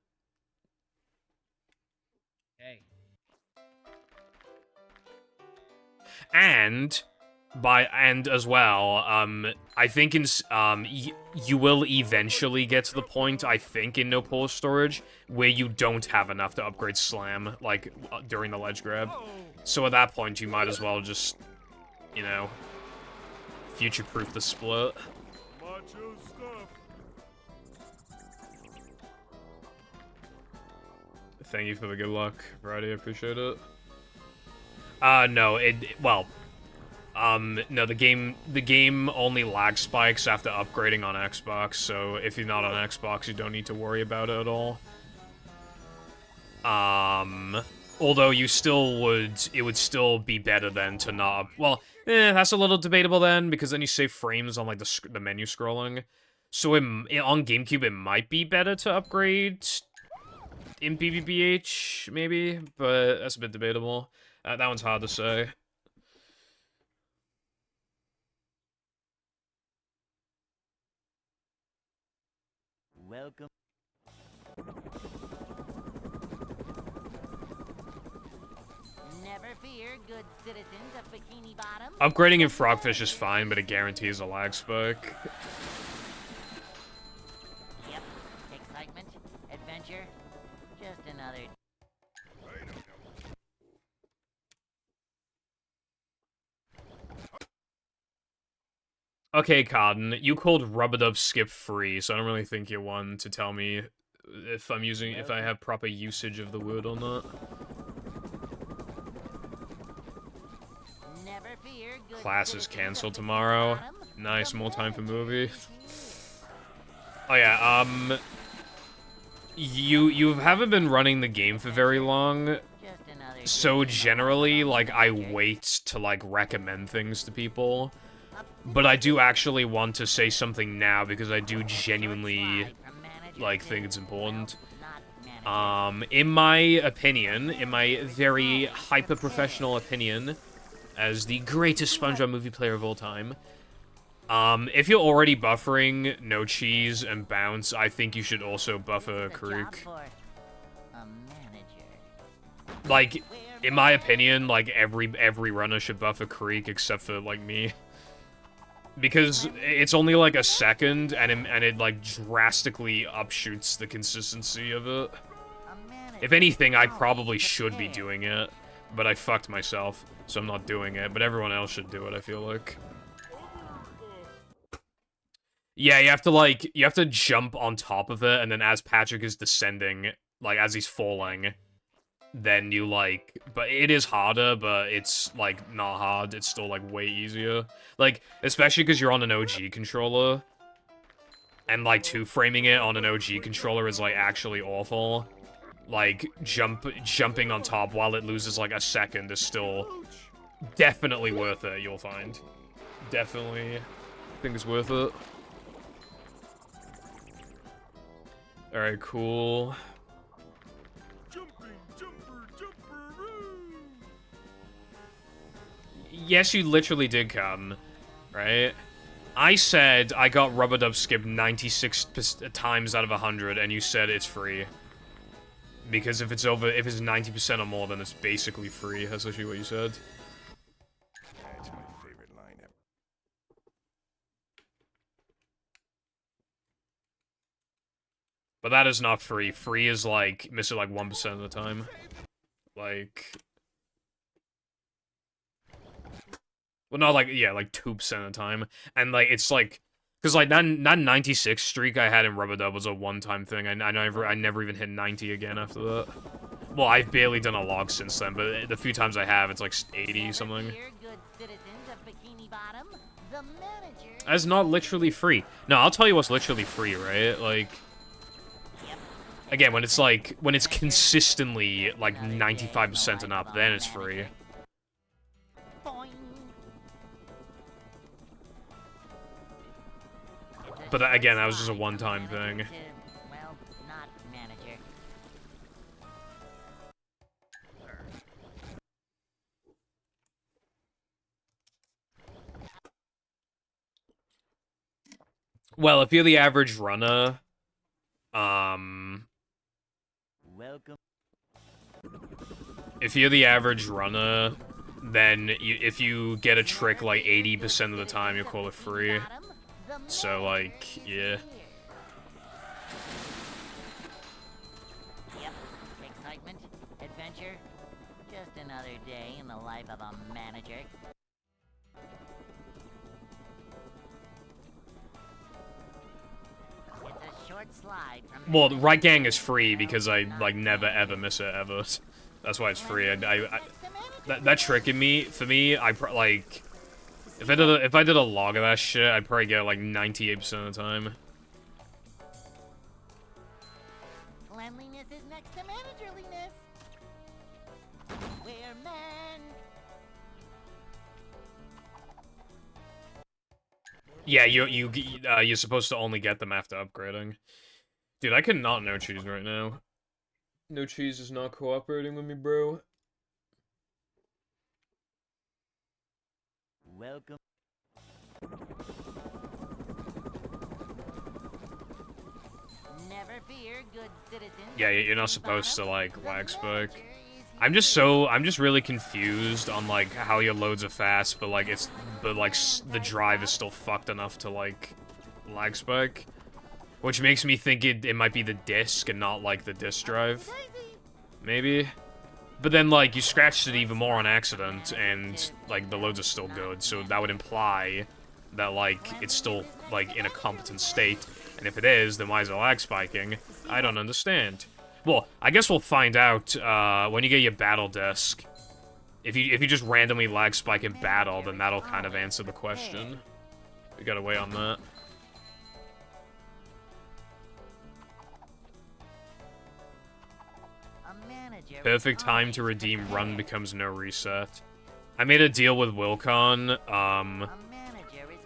Hey. And as well, I think you will eventually get to the point, I think, in No Polar Storage, where you don't have enough to upgrade Slam, like, during the ledge grab. So at that point, you might as well just, you know, future-proof the split. Macho stuff. Thank you for the good luck, Brady, I appreciate it. No, no, the game only lag spikes after upgrading on Xbox, so if you're not on Xbox, you don't need to worry about it at all. Although it would still be better than to not, well, that's a little debatable then, because then you save frames on, like, the menu scrolling. So on GameCube, it might be better to upgrade in BBBH, maybe, but that's a bit debatable. That one's hard to say. Welcome. Never fear, good citizens of Bikini Bottom. Upgrading in Frogfish is fine, but it guarantees a lag spike. Yep. Excitement, adventure, just another. Okay, Cotton, you called Rub-a-Dub Skip free, so I don't really think you're one to tell me if if I have proper usage of the word or not. Never fear, good Class is citizens canceled of tomorrow. Bikini Bottom. Nice, The more time for movie. manager is Oh yeah, you haven't been running the game for very long, here. Just another so day in the generally, life like, of a I manager. wait to, like, recommend things to people. A But I do actually want to say something now, because I do short genuinely, slide from manager like, to, think it's important. well, not manager. In my opinion, in my very hyper-professional opinion, as the greatest SpongeBob movie player of all time, if you're already buffering No Cheese and Bounce, I think you should also buffer This is a job Karuk. for a manager. Like, in my opinion, like, every runner should buffer Karuk except for, like, me. Because it's only, like, a second, and it, like, drastically upshoots the consistency of it. A manager If anything, I always probably should be prepared. doing it, but I fucked myself, so I'm not doing it, but everyone else should do it, I feel like. Yeah, you have to jump on top of it, and then as Patrick is descending, like, as he's falling, then you, like... But it is harder, but it's, like, not hard. It's still, like, way easier. Like, especially because you're on an OG controller, and, like, two-framing it on an OG controller is, like, actually awful. Like, jumping on top while it loses, like, a second is still definitely worth it, you'll find. Definitely think it's worth it. Alright, cool. Jumping, jumper, jumperoo. Yes, you literally did come, right? I said I got Rub-a-Dub skipped 96 times out of 100, and you said it's free. Because if it's 90% or more, then it's basically free. That's actually what you said. That's my favorite line ever. But that is not free. Free is like, miss it like 1% of the time. Like... Well, not like, yeah, like 2% of the time. And like, it's like... Because like, that 96 streak I had in Rub-a-Dub was a one-time thing. I never even hit 90 again after that. Well, I've barely done a log since then, but the few times I have, it's like 80 something. Never fear, good citizens of Bikini Bottom. The manager That's not literally free. No, I'll tell you what's literally free, right? Like... Again, when it's like, when it's consistently like 95% and up, then it's free. Boing. But that, again, that was just a one-time thing. Well, not manager. Well, if you're the average runner, Welcome. if you're the average runner, then if you get a trick like 80% of the time, you'll call it free. So, like, yeah. Yep. Excitement, adventure, just another day in the life of a manager. It's a short slide from Well, Right Gang is free because I, like, never ever miss it, ever. That's why it's free. That trick in me, for me, like... If I did a log of that shit, I'd probably get like 98% of the time. Cleanliness is next to managerliness. We're men. Yeah, you're supposed to only get them after upgrading. Dude, I cannot No Cheese right now. No Cheese is not cooperating with me, bro. Welcome. Never fear, good citizens. Yeah, you're not supposed to, like, lag spike. I'm just really confused on, like, how your loads are fast, but, like, the drive is still fucked enough to, like, lag spike. Which makes me think it might be the disc and not, like, the disc drive. Maybe. But then, like, you scratched it even more on accident, and, like, the loads are still good, so that would imply that, like, it's still, like, in a competent state. And if it is, then why is it lag spiking? I don't understand. Well, I guess we'll find out, when you get your battle disc. If you just randomly lag spike in battle, then that'll kind of answer the question. We gotta wait on that. Perfect time to redeem run becomes no reset. I made a deal with Wilcon,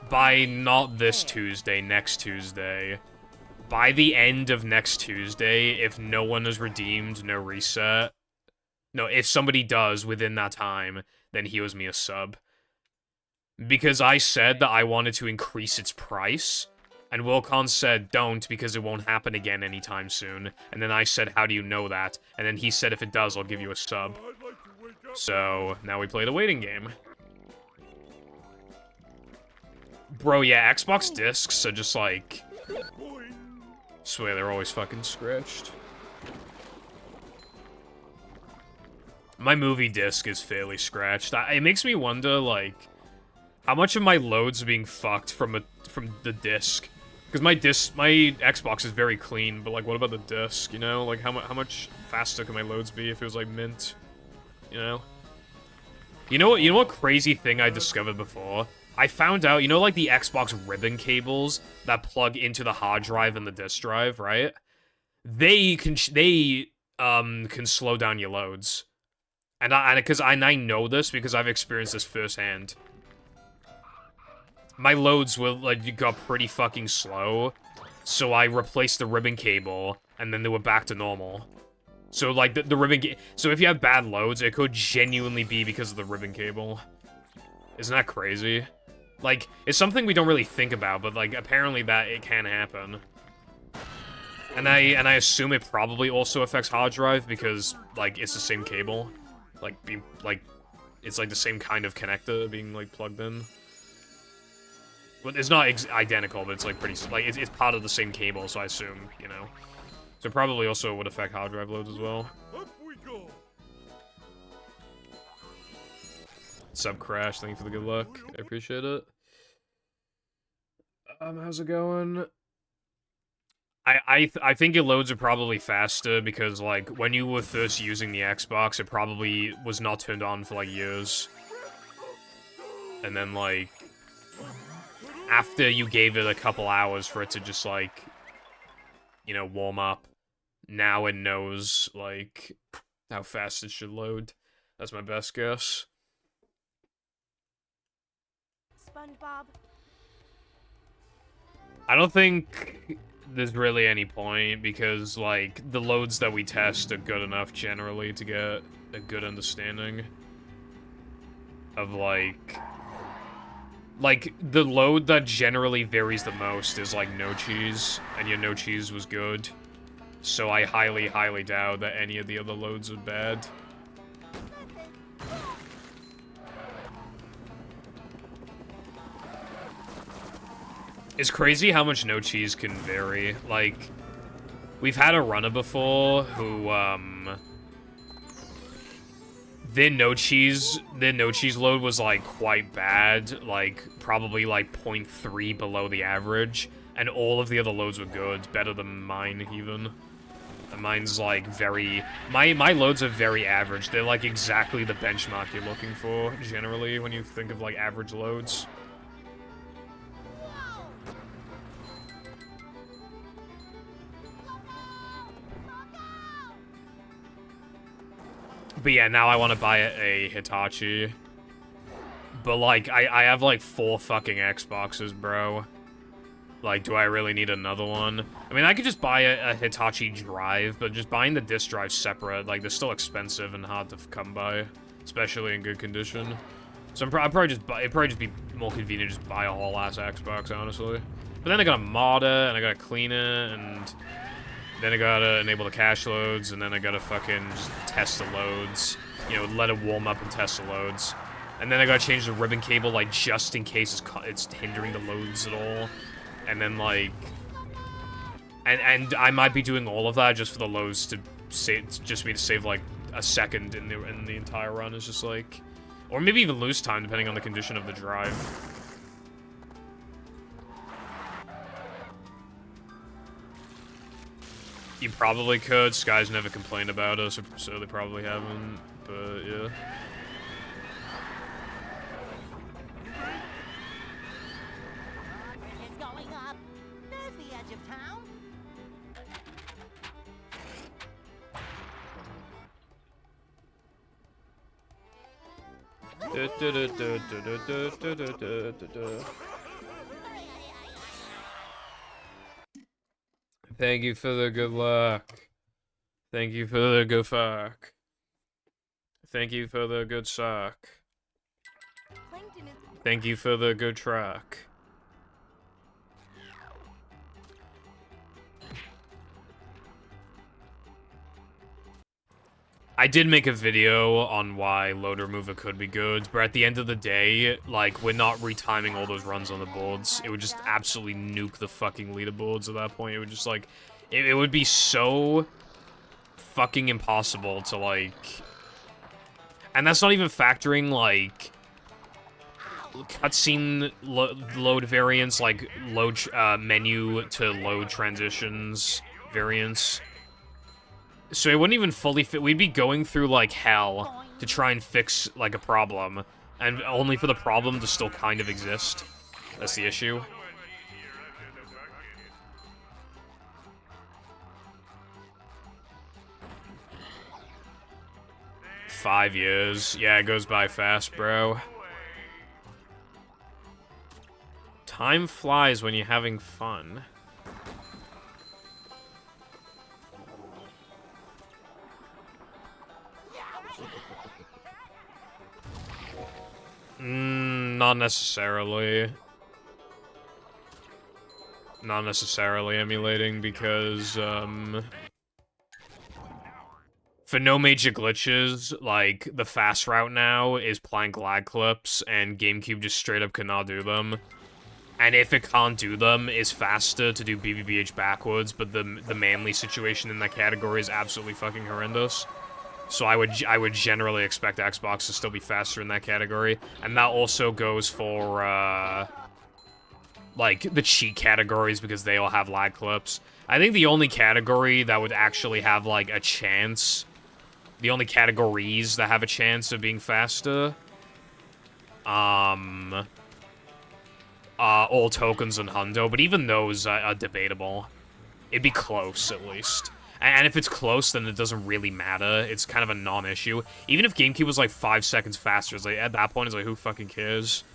by not this Tuesday, next Tuesday. By the end of next Tuesday, if no one is redeemed, no reset. No, if somebody does within that time, then he owes me a sub. Because I said that I wanted to increase its price, and Wilcon said, don't, because it won't happen again anytime soon. And then I said, how do you know that? And then he said, if it does, I'll give you a sub. So, now we play the waiting game. Bro, yeah, Xbox discs are just like... swear, they're always fucking scratched. My movie disc is fairly scratched. It makes me wonder, like, how much of my loads are being fucked from the disc. Because my Xbox is very clean, but, like, what about the disc, you know? Like, how much faster can my loads be if it was, like, mint? You know? You know what crazy thing I discovered before? I found out, you know, like, the Xbox ribbon cables that plug into the hard drive and the disk drive, right? They can slow down your loads. And I know this because I've experienced this firsthand. My loads got pretty fucking slow, so I replaced the ribbon cable, and then they were back to normal. So, like, the ribbon so if you have bad loads, it could genuinely be because of the ribbon cable. Isn't that crazy? Like, it's something we don't really think about, but, like, apparently it can happen. And I assume it probably also affects hard drive, because, like, it's the same cable. It's, like, the same kind of connector being, like, plugged in. Well, it's not identical, but it's, like, pretty... Like, it's part of the same cable, so I assume, you know. So it probably also would affect hard drive loads as well. Up we go. Sub Crash, thank you for the good luck. I appreciate it. How's it going? I think your loads are probably faster because, like, when you were first using the Xbox, it probably was not turned on for, like, years. And then, like, after you gave it a couple hours for it to just, like, you know, warm up, now it knows, like, how fast it should load. That's my best guess. SpongeBob. I don't think there's really any point, because, like, the loads that we test are good enough generally to get a good understanding of, like, the load that generally varies the most is, like, no cheese, and your no cheese was good. So I highly, highly doubt that any of the other loads are bad. It's crazy how much no cheese can vary. Like, we've had a runner before who, their no cheese load was, like, quite bad. Like, probably, like, 0.3 below the average. And all of the other loads were good. Better than mine, even. And mine's, like, very... My loads are very average. They're, like, exactly the benchmark you're looking for, generally, when you think of, like, average loads. But yeah, now I want to buy a Hitachi. But, like, I have, like, 4 fucking Xboxes, bro. Like, do I really need another one? I mean, I could just buy a Hitachi drive, but just buying the disc drive separate, like, they're still expensive and hard to come by. Especially in good condition. So it'd probably just be more convenient to just buy a whole ass Xbox, honestly. But then I gotta mod it, and I gotta clean it, and... then I gotta enable the cache loads, and then I gotta fucking just test the loads. You know, let it warm up and test the loads. And then I gotta change the ribbon cable, like, just in case it's hindering the loads at all. And then, like... And I might be doing all of that just for the loads to save, just me to save, like, a second in the entire run. It's just, like... Or maybe even lose time, depending on the condition of the drive. You probably could. Sky's never complained about us, so they probably haven't. But yeah. It's going up. There's the edge of town. Thank you for the good luck. Thank you for the good fuck. Thank you for the good sock. Plankton is Thank you for the good truck. I did make a video on why load remover could be good, but at the end of the day, like, we're not retiming all those runs on the boards. It would just absolutely nuke the fucking leaderboards at that point. It would just, like, it would be so fucking impossible to, like... And that's not even factoring, like, cutscene load variants, like, load menu to load transitions variants. So it wouldn't even fully fit. We'd be going through, like, hell to try and fix, like, a problem. And only for the problem to still kind of exist. That's the issue. $5 years. Yeah, it goes by fast, bro. Time flies when you're having fun. Not necessarily. Not necessarily emulating because, for no major glitches, like, the fast route now is plank lag clips, and GameCube just straight up cannot do them. And if it can't do them, it's faster to do BBBH backwards, but the manly situation in that category is absolutely fucking horrendous. So I would generally expect Xbox to still be faster in that category. And that also goes for, like, the cheat categories, because they all have lag clips. I think the only category that would actually have, like, a chance... The only categories that have a chance of being faster... all tokens and hundo, but even those are debatable. It'd be close, at least. And if it's close, then it doesn't really matter. It's kind of a non-issue. Even if GameCube was, like, 5 seconds faster, it's like, at that point, it's like, who fucking cares?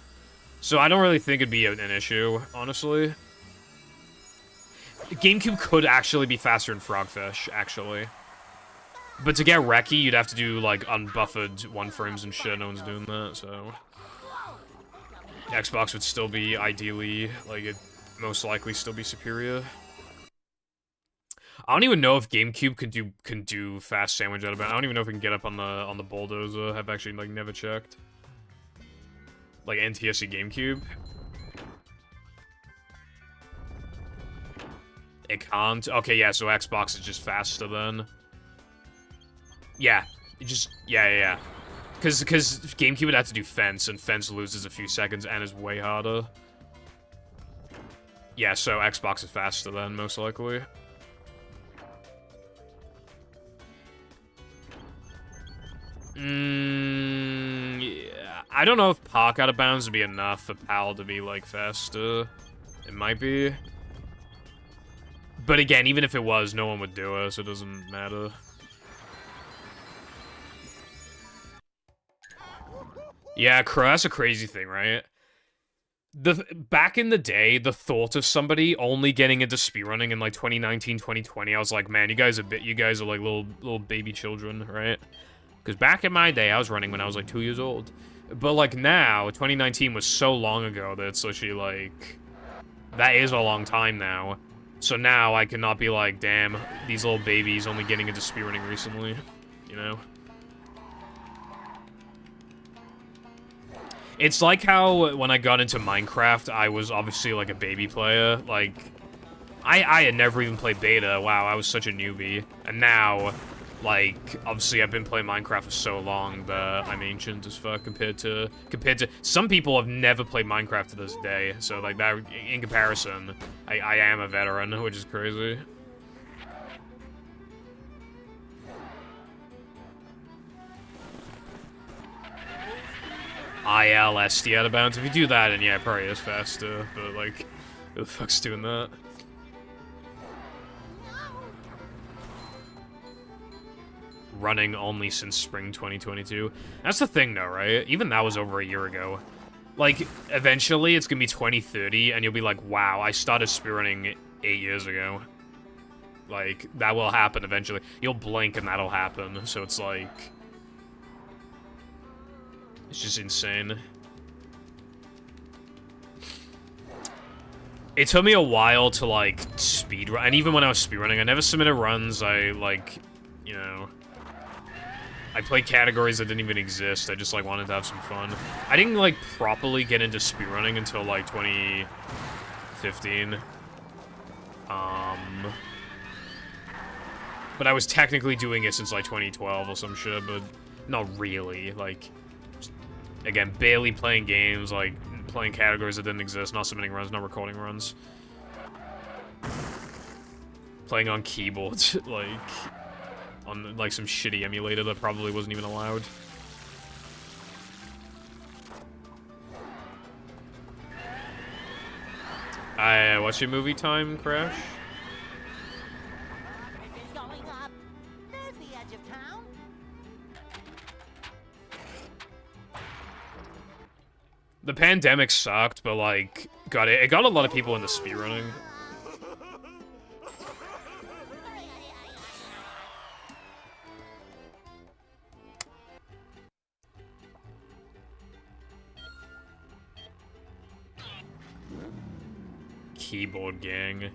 So I don't really think it'd be an issue, honestly. GameCube could actually be faster in Frogfish, actually. But to get Reki, you'd have to do, like, unbuffered 1 frames and shit. No one's doing that, so... Xbox would still be, ideally, like, it'd most likely still be superior. I don't even know if GameCube can do fast sandwich out of bounds. I don't even know if it can get up on the bulldozer. I've actually, like, never checked. Like, NTSC GameCube. It can't? Okay, yeah, so Xbox is just faster then. Yeah. Yeah. Because GameCube would have to do Fence, and Fence loses a few seconds and is way harder. Yeah, so Xbox is faster then, most likely. Yeah. I don't know if Park out of bounds would be enough for PAL to be, like, faster. It might be. But again, even if it was, no one would do it, so it doesn't matter. Yeah, that's a crazy thing, right? Back in the day, the thought of somebody only getting into speedrunning in, like, 2019, 2020, I was like, man, you guys are like little baby children, right? Because back in my day, I was running when I was, like, 2 years old. But, like, now, 2019 was so long ago that it's literally, like... That is a long time now. So now I cannot be like, damn, these little babies only getting into speedrunning recently, you know? It's like how, when I got into Minecraft, I was obviously, like, a baby player. Like, I had never even played beta. Wow, I was such a newbie. And now... Like, obviously I've been playing Minecraft for so long that I'm ancient as fuck compared to some people have never played Minecraft to this day. So, like, that, in comparison, I am a veteran, which is crazy. ILSD out of bounds. If you do that, and yeah, it probably is faster, but like, who the fuck's doing that? Running only since spring 2022. That's the thing though, right? Even that was over a year ago. Like, eventually it's gonna be 2030, and you'll be like, wow, I started speedrunning 8 years ago. Like, that will happen eventually. You'll blink and that'll happen, so it's like... It's just insane. It took me a while to, like, speedrun, and even when I was speedrunning, I never submitted runs, I, like, you know... I played categories that didn't even exist, I just, like, wanted to have some fun. I didn't, like, properly get into speedrunning until, like, 2015. But I was technically doing it since, like, 2012 or some shit, but not really, like... Again, barely playing games, like, playing categories that didn't exist, not submitting runs, not recording runs. Playing on keyboards, like, on, like, some shitty emulator that probably wasn't even allowed. What's your movie time, Crash? Bridges going up. There's the edge of town. The pandemic sucked, but, like, it got a lot of people into speedrunning. Keyboard gang.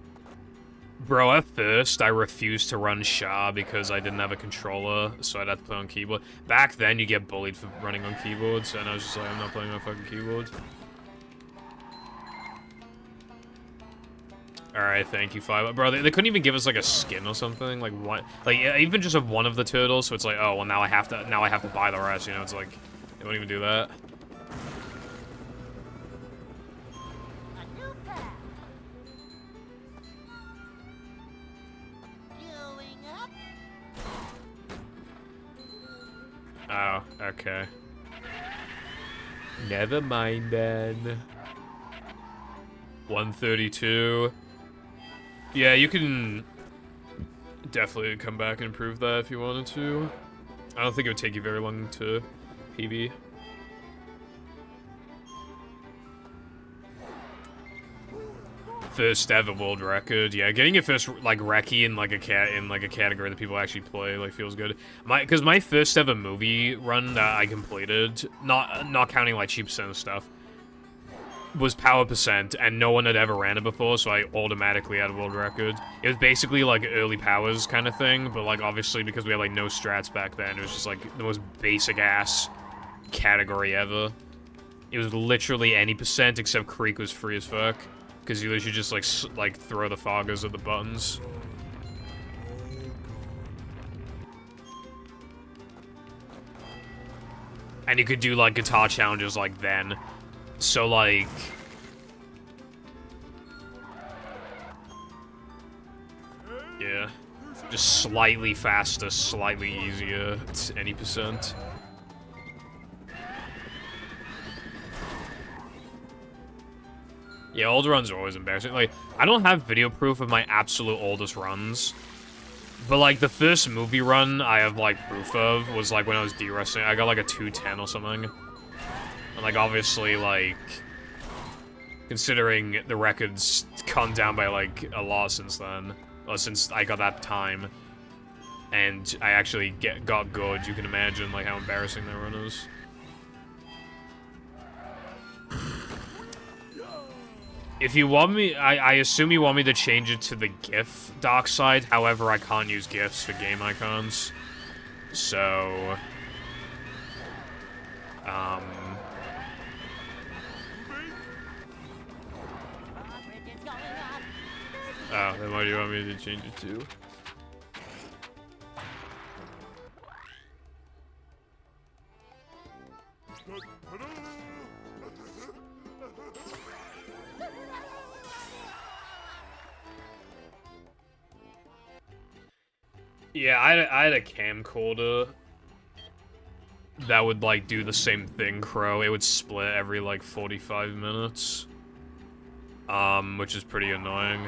Bro, at first, I refused to run Sha because I didn't have a controller, so I'd have to play on keyboard. Back then, you get bullied for running on keyboards, and I was just like, I'm not playing on fucking keyboard. Alright, thank you, 5. Bro, they couldn't even give us, like, a skin or something, like, what? Like, even just of one of the turtles, so it's like, oh, well, now I have to buy the rest, you know? It's like, they won't even do that. A new path. Going up. Oh, okay. Never mind, then. 132. Yeah, you can definitely come back and improve that if you wanted to. I don't think it would take you very long to PB. First ever world record. Yeah, getting your first like recce in like a category that people actually play like feels good. Because my first ever movie run that I completed, not counting like cheap center stuff, was power percent, and no one had ever ran it before, so I automatically had a world record. It was basically like early powers kind of thing, but like obviously because we had like no strats back then, it was just like the most basic ass category ever. It was literally any percent except Creek was free as fuck, because you literally just like throw the foggers at the buttons. And you could do like guitar challenges like then. So, like... Yeah. Just slightly faster, slightly easier. It's any percent. Yeah, old runs are always embarrassing. Like, I don't have video proof of my absolute oldest runs. But, like, the first movie run I have, like, proof of was, like, when I was D-Wrestling. I got, like, a 210 or something. And, like, obviously, like, considering the record's gone down by, like, a lot since then, or since I got that time, and I actually got good, you can imagine, like, how embarrassing that run is. If you want me, I assume you want me to change it to the GIF dock side, however, I can't use GIFs for game icons, so, oh, then why do you want me to change it to? Yeah, I had a camcorder that would, like, do the same thing, Crow. It would split every, like, 45 minutes. Which is pretty annoying.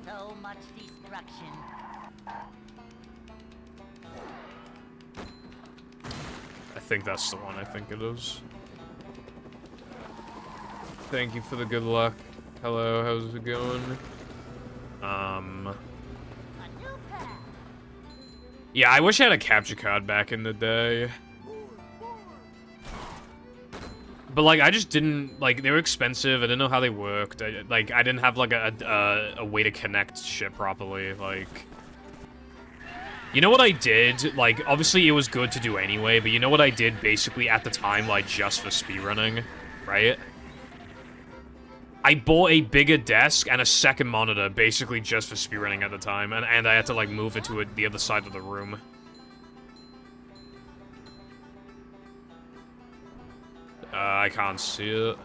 So much destruction. I think that's the one. I think it is. Thank you for the good luck. Hello, how's it going? A new path. Yeah, I wish I had a capture card back in the day. But, like, I just didn't, like, they were expensive. I didn't know how they worked. I didn't have, like, a way to connect shit properly. Like, you know what I did? Like, obviously it was good to do anyway, but you know what I did basically at the time, like, just for speedrunning, right? I bought a bigger desk and a second monitor, basically just for speedrunning at the time, and I had to, like, move it to the other side of the room. I can't see it.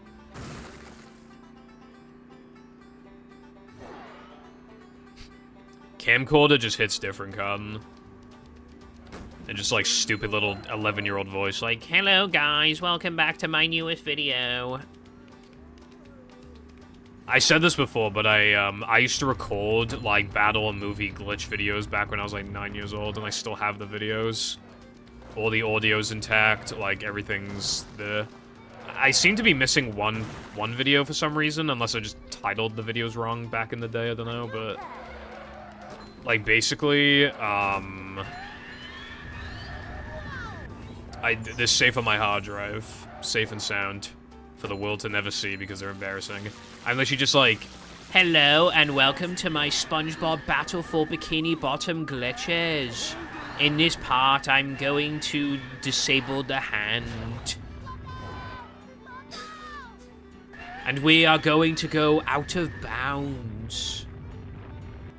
Camcorder just hits different, Cotton. And just, like, stupid little 11-year-old voice, like, "Hello, guys, welcome back to my newest video." I said this before, but I used to record, like, battle and movie glitch videos back when I was, like, 9 years old, and I still have the videos. All the audio's intact, like, everything's there. I seem to be missing one video for some reason, unless I just titled the videos wrong back in the day, I don't know, but... Like, basically, they're safe on my hard drive. Safe and sound. For the world to never see, because they're embarrassing. Unless you just, like... "Hello, and welcome to my SpongeBob Battle for Bikini Bottom glitches. In this part, I'm going to disable the hand. And we are going to go out of bounds."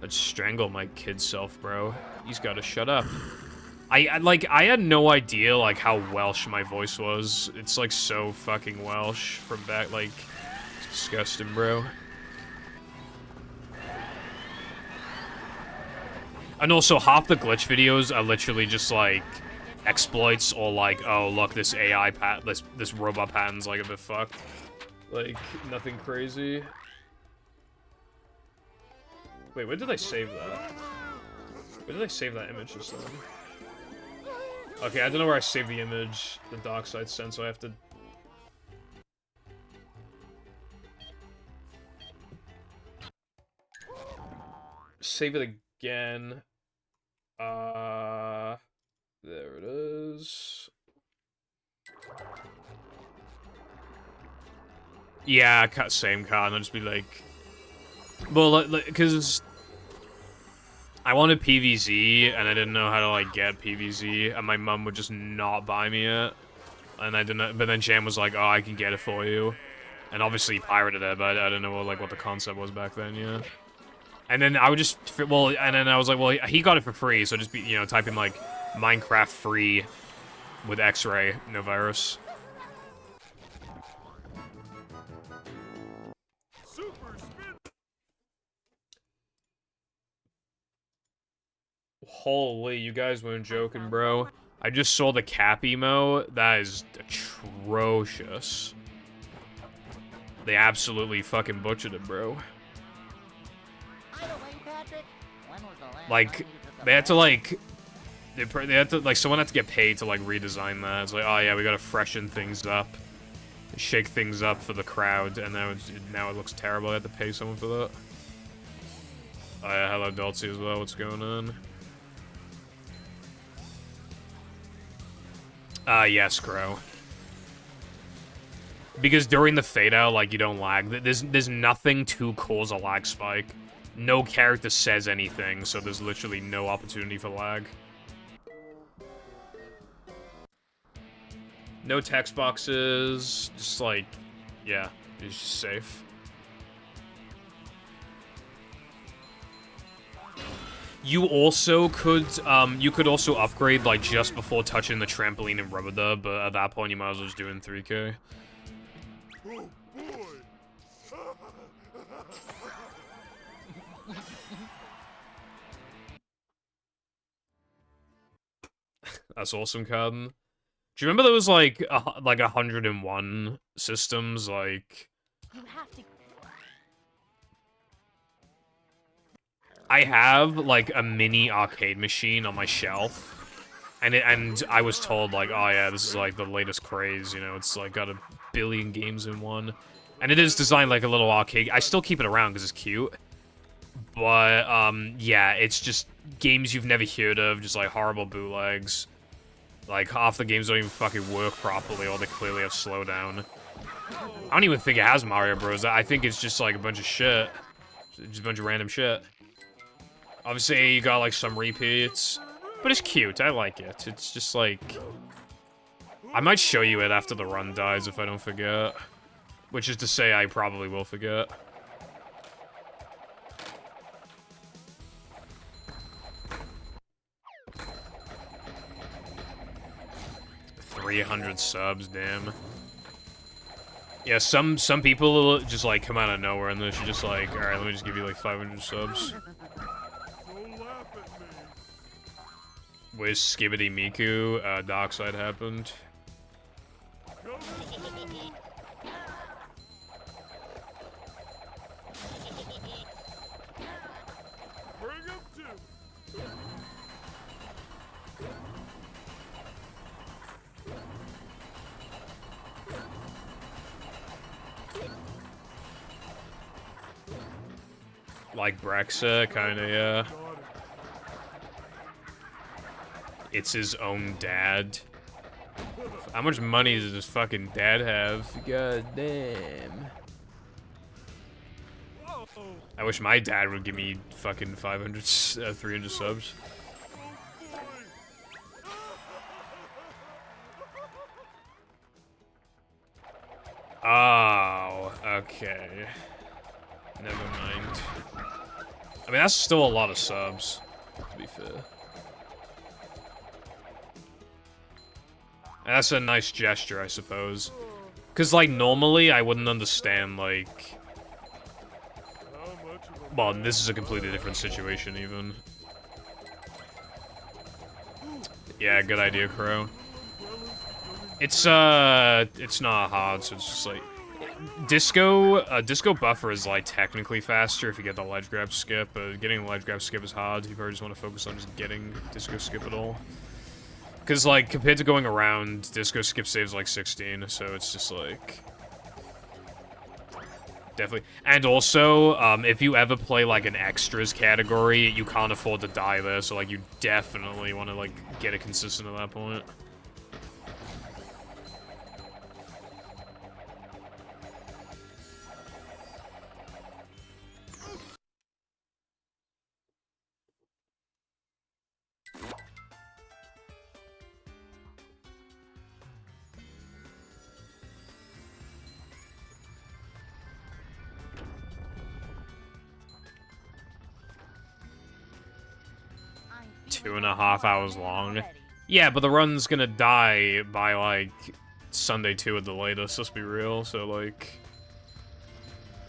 Let's strangle my kid self, bro. He's gotta shut up. I had no idea, like, how Welsh my voice was. It's, like, so fucking Welsh from back, like, it's disgusting, bro. And also, half the glitch videos are literally just, like, exploits or, like, oh, look, this AI this robot pattern's, like, a bit fucked. Like, nothing crazy. Wait, where did I save that? Where did I save that image just then? Okay, I don't know where I saved the image the dark side sent, so I have to... Save it again. There it is. Yeah, same card, I'll just be like... Well, because... I wanted PVZ, and I didn't know how to, like, get PVZ, and my mom would just not buy me it. And I didn't, but then Jam was like, "Oh, I can get it for you." And obviously he pirated it, but I don't know what the concept was back then, yeah. And then I would just, well, and then I was like, well, he got it for free, so just be, you know, type in, like, Minecraft free with X-ray, no virus. Holy, you guys weren't joking, bro. I just saw the cap emo. That is atrocious. They absolutely fucking butchered it, bro. Like, they had to, like... They had to, like, someone had to get paid to, like, redesign that. It's like, oh yeah, we gotta freshen things up. Shake things up for the crowd, and now it looks terrible. I had to pay someone for that. Oh yeah, hello Dulcie as well, what's going on? Yes, Crow. Because during the fade out, like, you don't lag. There's nothing to cause a lag spike. No character says anything, so there's literally no opportunity for lag. No text boxes, just like, yeah, it's just safe. You also could, you could also upgrade, like, just before touching the trampoline and rubber dub, but at that point you might as well just do it in 3K. Oh, boy. That's awesome, Carden. Do you remember there was like 101 systems? Like, You have to. I have like a mini arcade machine on my shelf. And I was told, like, oh yeah, this is like the latest craze, you know, it's like got 1 billion games in one. And it is designed like a little arcade. I still keep it around because it's cute. But, yeah, it's just games you've never heard of, just like horrible bootlegs. Like, half the games don't even fucking work properly, or they clearly have slowdown. I don't even think it has Mario Bros. I think it's just like a bunch of shit. Just a bunch of random shit. Obviously, you got like some repeats. But it's cute, I like it. It's just like... I might show you it after the run dies if I don't forget. Which is to say, I probably will forget. $300 subs, damn. Yeah, some people just like come out of nowhere and they're just like, alright, let me just give you like 500 subs. Where's Skibidi Miku? Darkside happened. Bring him to. Like Brexa, kinda, yeah. It's his own dad. How much money does his fucking dad have? God damn. I wish my dad would give me fucking 300 subs. Oh, okay. Never mind. I mean, that's still a lot of subs, to be fair. And that's a nice gesture, I suppose. Because, like, normally I wouldn't understand, like... Well, this is a completely different situation, even. Yeah, good idea, Crow. It's not hard, so it's just, like... Disco buffer is, like, technically faster if you get the ledge grab skip, but getting the ledge grab skip is hard if you probably just want to focus on just getting disco skip at all. Because, like, compared to going around, disco skip saves, like, 16, so it's just, like... Definitely. And also, if you ever play, like, an extras category, you can't afford to die there, so, like, you definitely want to, like, get it consistent at that point. I'm 2.5 hours long. Yeah, but the run's gonna die by, like, Sunday 2 at the latest, let's be real, so, like...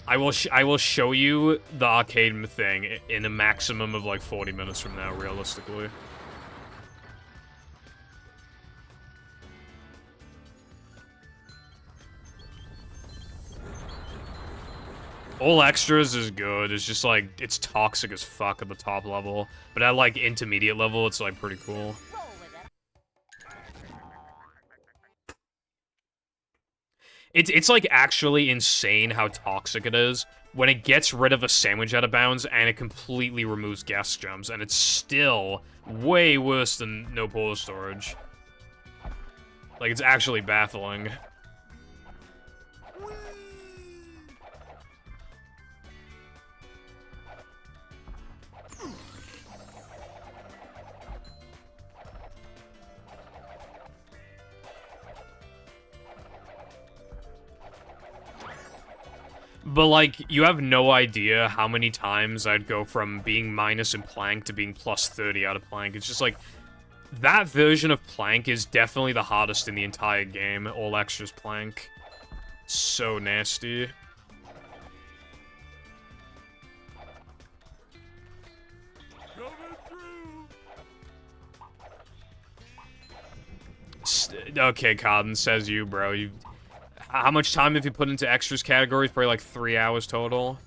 I will show you the arcade thing in a maximum of, like, 40 minutes from now, realistically. All extras is good, it's just, like, it's toxic as fuck at the top level. But at, like, intermediate level, it's, like, pretty cool. It's like, actually insane how toxic it is when it gets rid of a sandwich out of bounds and it completely removes gas jumps, and it's still way worse than no polar storage. Like, it's actually baffling. But, like, you have no idea how many times I'd go from being minus in Plank to being plus 30 out of Plank. It's just, like, that version of Plank is definitely the hardest in the entire game. All extras Plank. So nasty. Okay, Cotton, says you, bro. How much time have you put into extras categories? Probably like 3 hours total.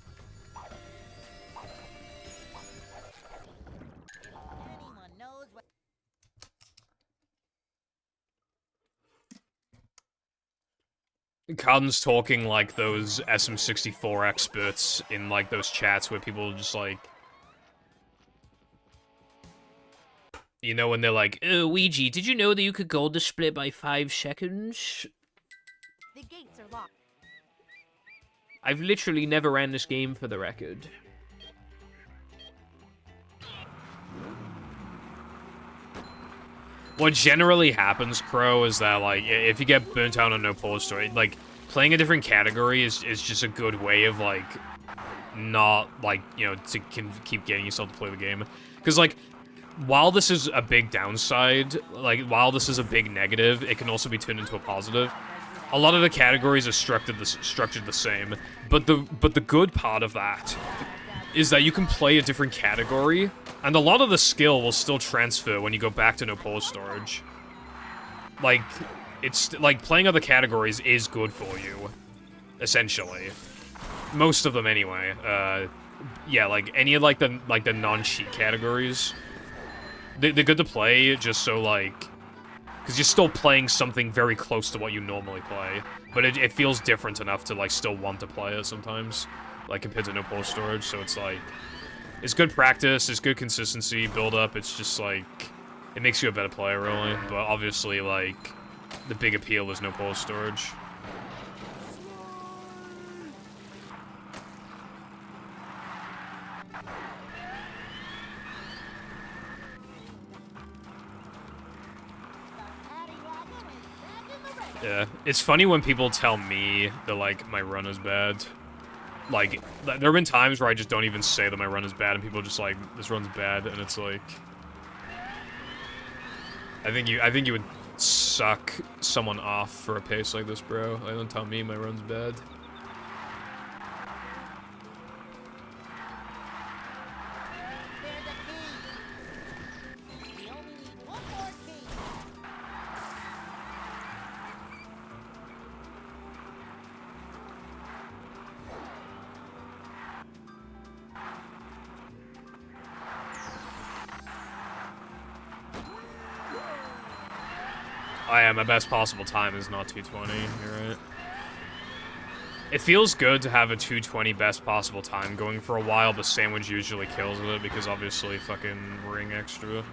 Anyone knows what... Cotton's talking like those SM64 experts in like those chats where people just like... You know, when they're like, oh, Ouija, did you know that you could gold the split by 5 seconds? The gates are locked. I've literally never ran this game, for the record. What generally happens, Crow, is that, like, if you get burnt out on no pause story, like, playing a different category is just a good way of, like, not, like, you know, to keep getting yourself to play the game. Because, like, while this is a big downside, like, while this is a big negative, it can also be turned into a positive. A lot of the categories are structured the same, but the good part of that is that you can play a different category, and a lot of the skill will still transfer when you go back to no pause storage. Like, it's like playing other categories is good for you, essentially. Most of them, anyway. Yeah, like any of like the non-cheat categories, they're good to play just so like. Because you're still playing something very close to what you normally play. But it feels different enough to, like, still want to play it sometimes. Like, compared to no pause storage, so it's, like... It's good practice, it's good consistency, build-up, it's just, like... It makes you a better player, really. But obviously, like... The big appeal is no pause storage. Yeah, it's funny when people tell me that, like, my run is bad. Like, there have been times where I just don't even say that my run is bad, and people are just like, this run's bad, and it's like... I think you would suck someone off for a pace like this, bro. Like, don't tell me my run's bad. There's a key. We only need one more key. My best possible time is not 220, you're right. It feels good to have a 220 best possible time going for a while, but Sandwich usually kills it because obviously fucking ring extra.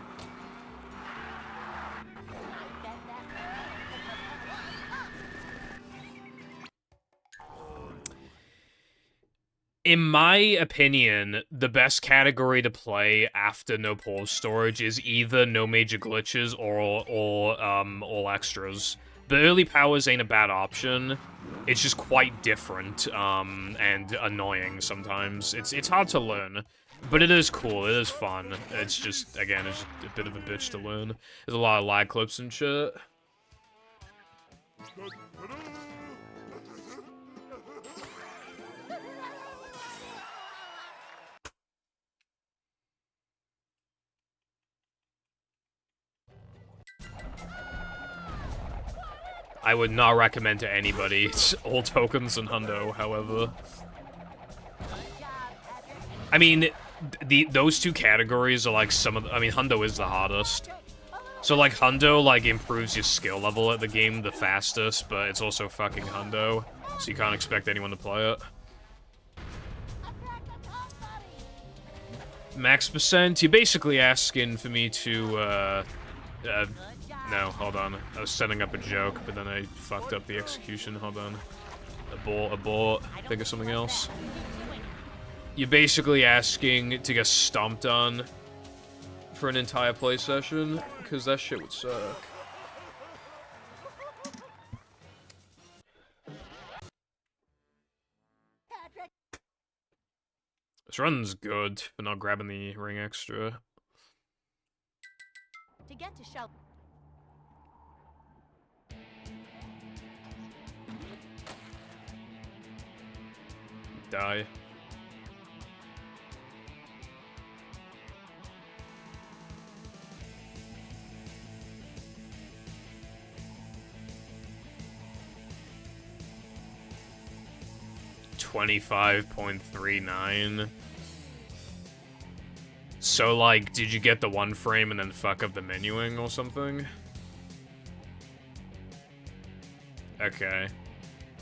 In my opinion, the best category to play after no pause storage is either no major glitches or all extras. The early powers ain't a bad option. It's just quite different, and annoying sometimes. It's hard to learn, but it is cool. It is fun. It's just, again, it's just a bit of a bitch to learn. There's a lot of lag clips and shit. I would not recommend to anybody. It's all tokens and hundo, however. I mean, those two categories are like some of the, I mean, hundo is the hardest. So like hundo like improves your skill level at the game the fastest, but it's also fucking hundo, so you can't expect anyone to play it. Max percent, you're basically asking for me to, no, hold on. I was setting up a joke, but then I fucked up the execution. Hold on. Abort. Think of something else. You're basically asking to get stomped on for an entire play session, because that shit would suck. This run's good, but not grabbing the ring extra. To get to shelter. Die. 25.39. So, like, did you get the one frame and then fuck up the menuing or something? Okay.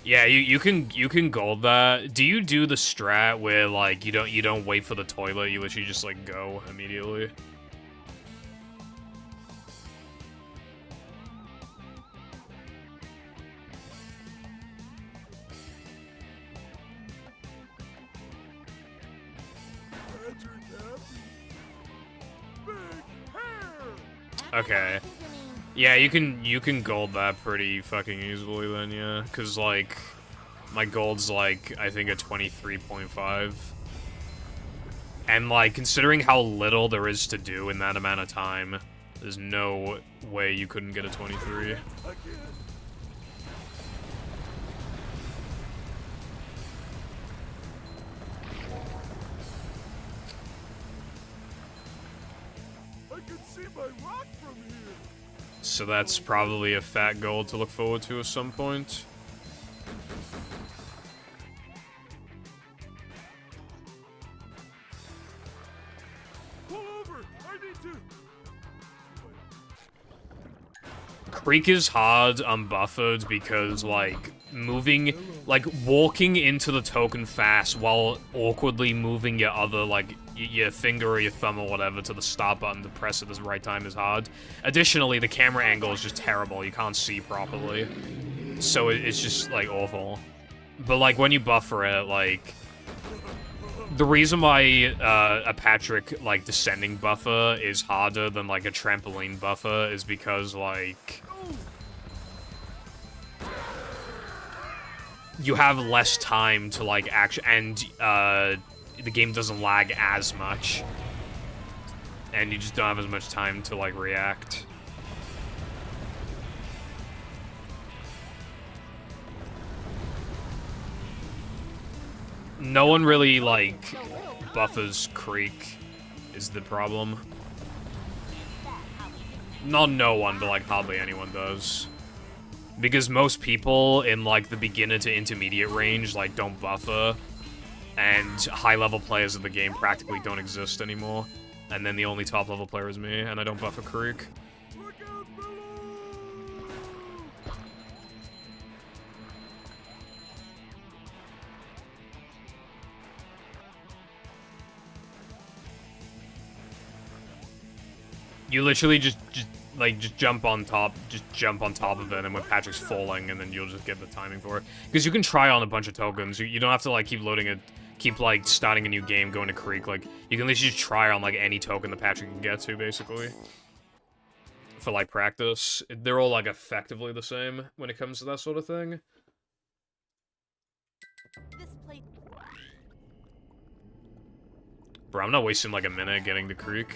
Yeah, you can gold that. Do you do the strat where like you don't wait for the toilet, you literally just like go immediately? Okay. Yeah, you can gold that pretty fucking easily then, yeah. Cause like my gold's like I think a 23.5. And like considering how little there is to do in that amount of time, there's no way you couldn't get a 23. So that's probably a fat goal to look forward to at some point. Pull over! I need to. Creek is hard unbuffered because, like, walking into the token fast while awkwardly moving your other, like, your finger or your thumb or whatever to the start button to press at the right time is hard. Additionally, the camera angle is just terrible. You can't see properly. So it's just, like, awful. But, like, when you buffer it, like... The reason why a Patrick, like, descending buffer is harder than, like, a trampoline buffer is because, like... You have less time to, like, and, the game doesn't lag as much. And you just don't have as much time to, like, react. No one really, like, buffers Creek is the problem. Not no one, but, like, hardly anyone does. Because most people in, like, the beginner to intermediate range, like, don't buffer. And high-level players of the game practically don't exist anymore. And then the only top-level player is me, and I don't buffer Creek. You literally just jump on top of it, and when Patrick's falling, and then you'll just get the timing for it. Because you can try on a bunch of tokens. You don't have to, like, keep loading it, like, starting a new game, going to Creek. Like, you can literally just try on, like, any token that Patrick can get to, basically. For, like, practice. They're all, like, effectively the same when it comes to that sort of thing. This plate. Bro, I'm not wasting, like, a minute getting to Creek.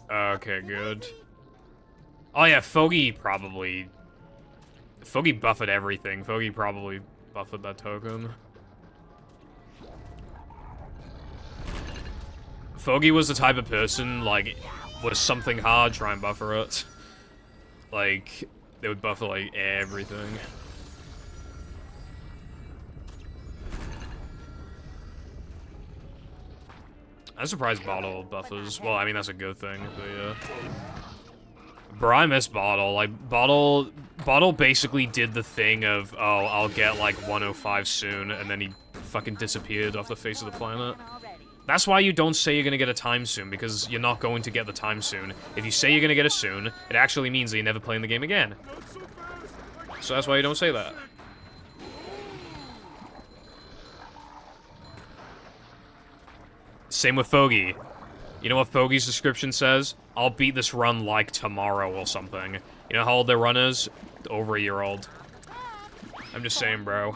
Okay, good. Oh yeah, Foggy buffered everything. Foggy probably buffered that token. Foggy was the type of person, like, was something hard, try and buffer it. Like, they would buffer, like, everything. I'm surprised Bottle buffers. Well, I mean, that's a good thing, but yeah. Bro, I miss Bottle. Like, Bottle basically did the thing of, oh, I'll get, like, 105 soon, and then he fucking disappeared off the face of the planet. That's why you don't say you're gonna get a time soon, because you're not going to get the time soon. If you say you're gonna get it soon, it actually means that you're never playing the game again. So that's why you don't say that. Same with Foggy. You know what Foggy's description says? I'll beat this run like tomorrow or something. You know how old their run is? Over a year old. I'm just saying, bro.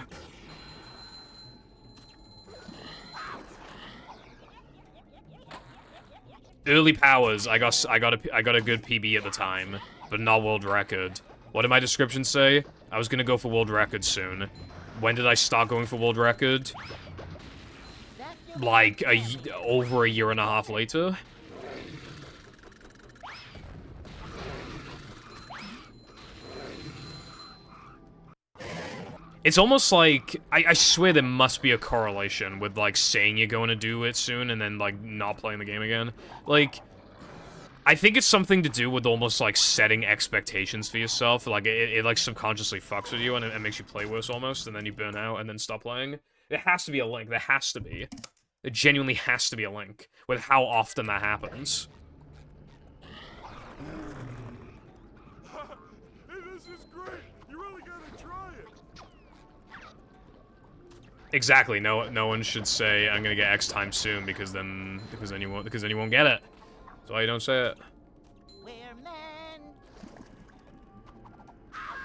Early powers. I got a good PB at the time, but not world record. What did my description say? I was gonna go for world record soon. When did I start going for world record? Like over a year and a half later. It's almost like, I swear there must be a correlation with, like, saying you're going to do it soon and then, like, not playing the game again. Like, I think it's something to do with almost, like, setting expectations for yourself. Like, it like, subconsciously fucks with you and it makes you play worse almost, and then you burn out and then stop playing. There has to be a link. There has to be. There genuinely has to be a link with how often that happens. This is great. You really gotta try it. Exactly. No one should say I'm gonna get X time soon because then you won't get it. That's why you don't say it. We're men. Ow!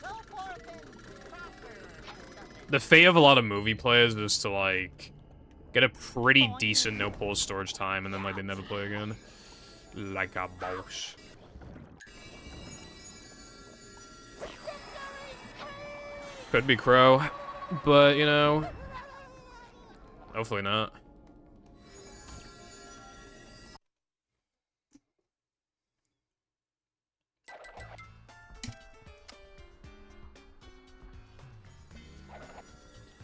Go forth and prosper. The fate of a lot of movie players is to, like, get a pretty decent no-pause storage time, and then, like, they never play again. Like a boss. Could be Crow, but, you know, hopefully not.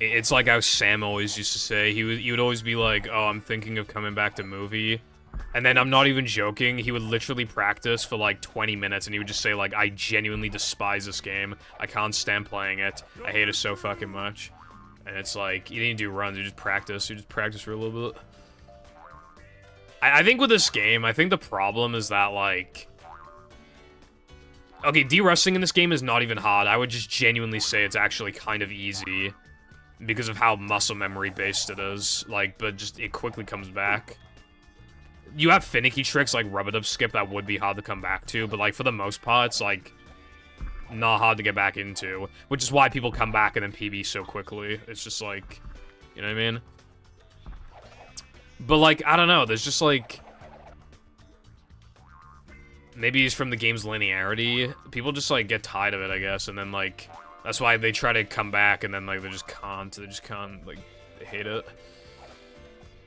It's like how Sam always used to say. He would always be like, "Oh, I'm thinking of coming back to movie," and then I'm not even joking. He would literally practice for like 20 minutes, and he would just say like, "I genuinely despise this game. I can't stand playing it. I hate it so fucking much." And it's like, you didn't do runs. You just practice. You just practice for a little bit. I think with this game, I think the problem is that like, okay, de-rusting in this game is not even hard. I would just genuinely say it's actually kind of easy. Because of how muscle memory based it is, like, but just, it quickly comes back. You have finicky tricks like rub-a-dub skip that would be hard to come back to, but like, for the most part, it's like, not hard to get back into. Which is why people come back and then PB so quickly. It's just like, you know what I mean? But like, I don't know, there's just like, maybe it's from the game's linearity. People just like, get tired of it, I guess, and then like, that's why they try to come back, and then, like, they just can't, like, they hate it.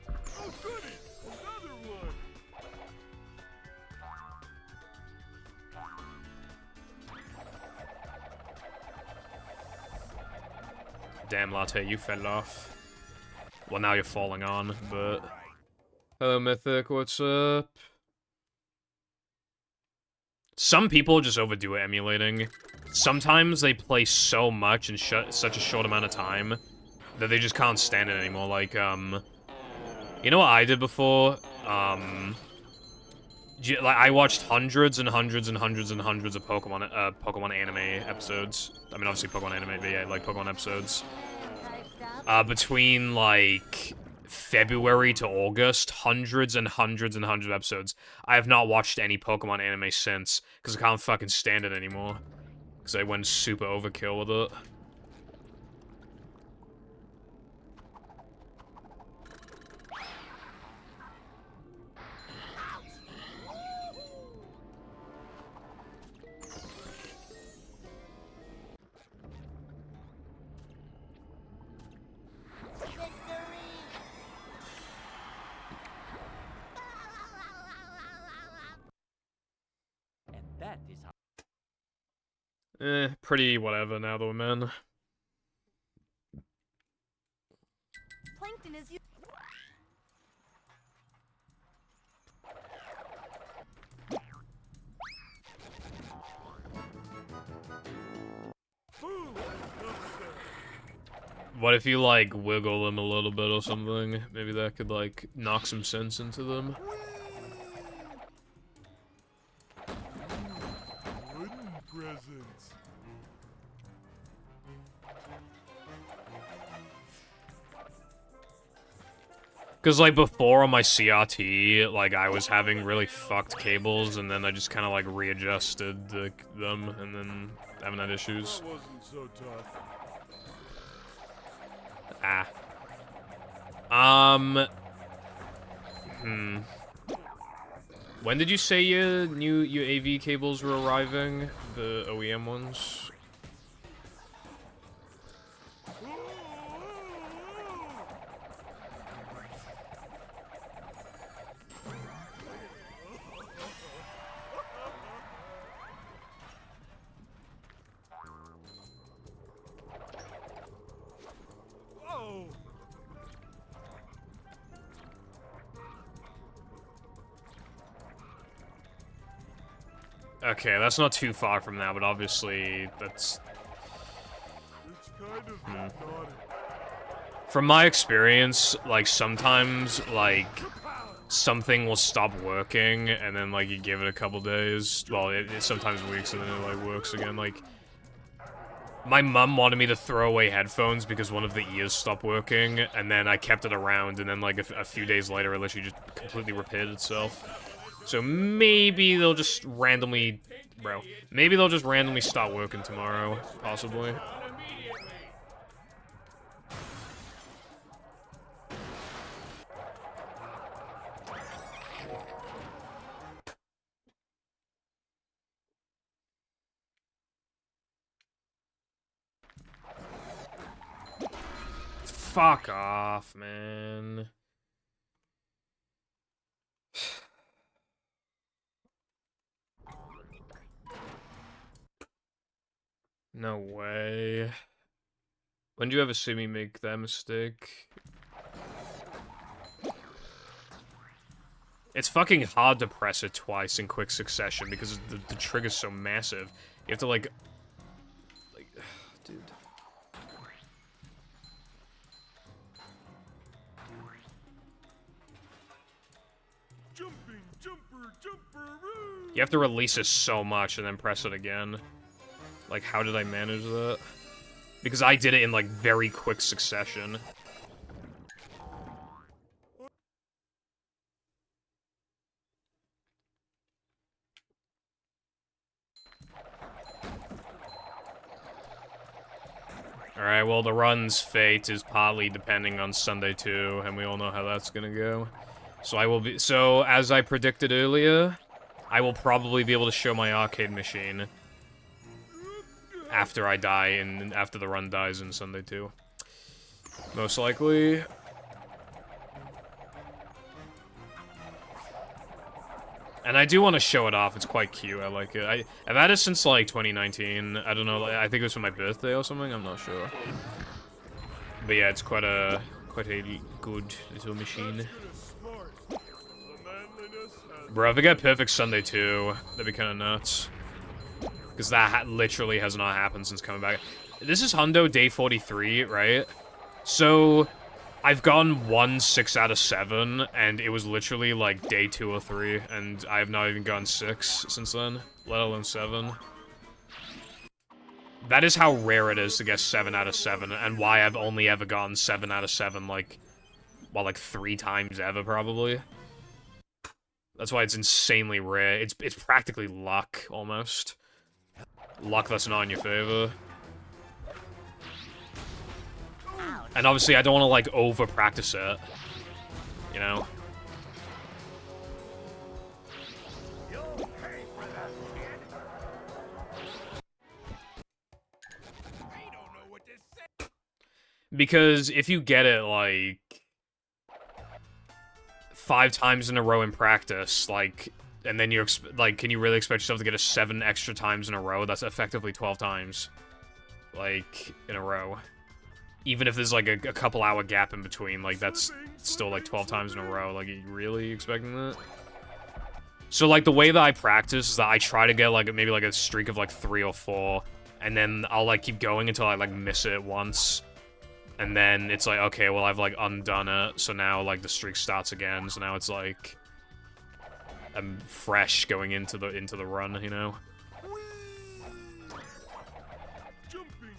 Oh, goody! Another one! Damn, Latte, you fell off. Well, now you're falling on, but... Hello, Mythic, what's up? Some people just overdo it emulating. Sometimes they play so much in such a short amount of time that they just can't stand it anymore. Like, you know what I did before? Like, I watched hundreds and hundreds and hundreds and hundreds of Pokemon anime episodes. I mean, obviously Pokemon anime, but yeah, like Pokemon episodes. Between, like, February to August, hundreds and hundreds and hundreds of episodes. I have not watched any Pokemon anime since, because I can't fucking stand it anymore. Because I went super overkill with it. And that is how... Pretty whatever now though, man. Plankton is you. What if you, like, wiggle them a little bit or something? Maybe that could, like, knock some sense into them. Wooden presents. Because, like, before on my CRT, like, I was having really fucked cables, and then I just kind of, like, readjusted them, and then haven't had issues. That wasn't so tough. When did you say your AV cables were arriving? The OEM ones? Okay, that's not too far from now, but obviously that's... From my experience, like, sometimes, like, something will stop working, and then, like, you give it a couple days. Well, it sometimes weeks, and then it, like, works again. Like, my mum wanted me to throw away headphones because one of the ears stopped working, and then I kept it around, and then, like, a few days later, it literally just completely repaired itself. So maybe they'll just randomly... Bro. Maybe they'll just randomly stop working tomorrow, possibly. Fuck off, man. No way. When do you ever see me make that mistake? It's fucking hard to press it twice in quick succession because the trigger's so massive. You have to, like, dude. You have to release it so much and then press it again. Like, how did I manage that? Because I did it in, like, very quick succession. Alright, well, the run's fate is partly depending on Sunday too, and we all know how that's gonna go. So as I predicted earlier, I will probably be able to show my arcade machine after I die and after the run dies in Sunday 2. Most likely. And I do want to show it off. It's quite cute. I like it. I've had it since, like, 2019. I don't know. I think it was for my birthday or something. I'm not sure. But yeah, it's quite a good little machine. Bro, if I get perfect Sunday 2, that'd be kind of nuts. Because that literally has not happened since coming back. This is Hundo day 43, right? So, I've gotten 1 6 out of 7, and it was literally like day 2 or 3, and I have not even gotten 6 since then, let alone 7. That is how rare it is to get 7 out of 7, and why I've only ever gotten 7 out of 7, like, well, like 3 times ever, probably. That's why it's insanely rare. It's practically luck, almost. Luck that's not in your favor. And obviously, I don't want to, like, over-practice it. You know? Because if you get it, like, 5 times in a row in practice, like, and then you're, like, can you really expect yourself to get it 7 extra times in a row? That's effectively 12 times. Like, in a row. Even if there's, like, a couple hour gap in between, like, that's still, like, 12 times in a row. Like, are you really expecting that? So, like, the way that I practice is that I try to get, like, maybe, like, a streak of, like, 3 or 4, and then I'll, like, keep going until I, like, miss it once. And then it's like, okay, well, I've, like, undone it, so now, like, the streak starts again, so now it's, like, I'm fresh going into the run, you know?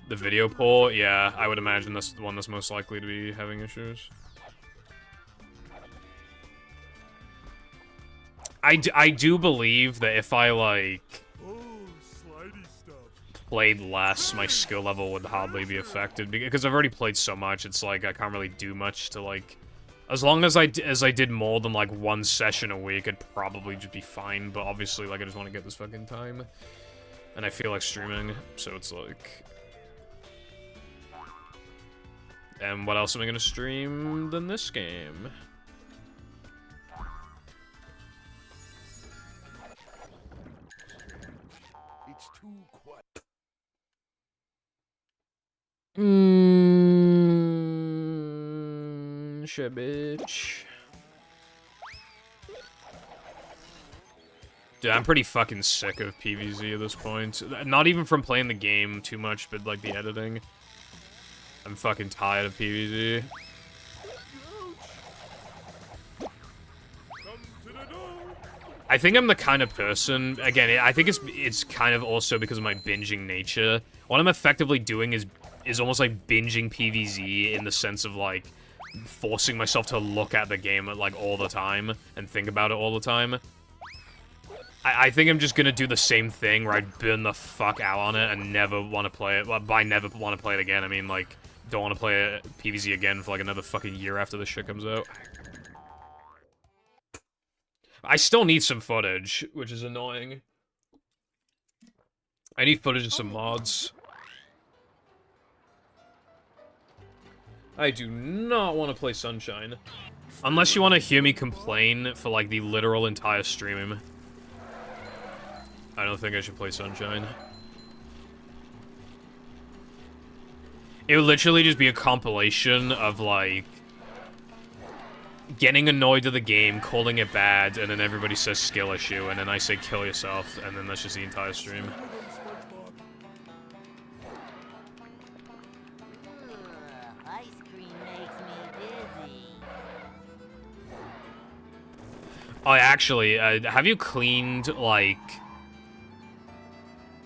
The video port, yeah, I would imagine that's the one that's most likely to be having issues. I do believe that if I, like... played less, my skill level would hardly be affected. Because I've already played so much, it's like, I can't really do much to, like... As long as I did more than, like, 1 session a week, I'd probably just be fine. But obviously, like, I just want to get this fucking time. And I feel like streaming, so it's like... And what else am I gonna stream than this game? It's too quiet. Shit, bitch. Dude, I'm pretty fucking sick of PvZ at this point. Not even from playing the game too much, but like the editing. I'm fucking tired of PvZ. I think I'm the kind of person, again, I think it's kind of also because of my binging nature. What I'm effectively doing is almost like binging PvZ in the sense of like forcing myself to look at the game like all the time and think about it all the time. I think I'm just gonna do the same thing where I burn the fuck out on it and never want to play it. Well, by never want to play it again, I mean like don't want to play PvZ again for like another fucking year after this shit comes out. I still need some footage, which is annoying. I need footage of some mods. I do not want to play Sunshine. Unless you want to hear me complain for, like, the literal entire stream. I don't think I should play Sunshine. It would literally just be a compilation of, like... getting annoyed with the game, calling it bad, and then everybody says skill issue, and then I say kill yourself, and then that's just the entire stream. Ice cream makes me dizzy. Oh, actually, have you cleaned, like...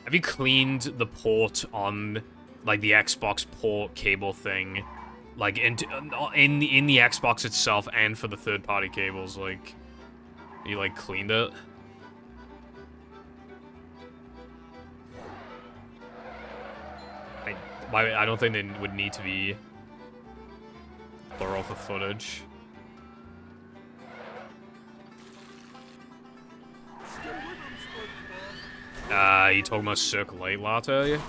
Have you cleaned the port on, like, the Xbox port cable thing? Like, in the Xbox itself and for the third-party cables, like... You, like, cleaned it? I don't think they would need to be plural for footage. You talking about Circulate Latte?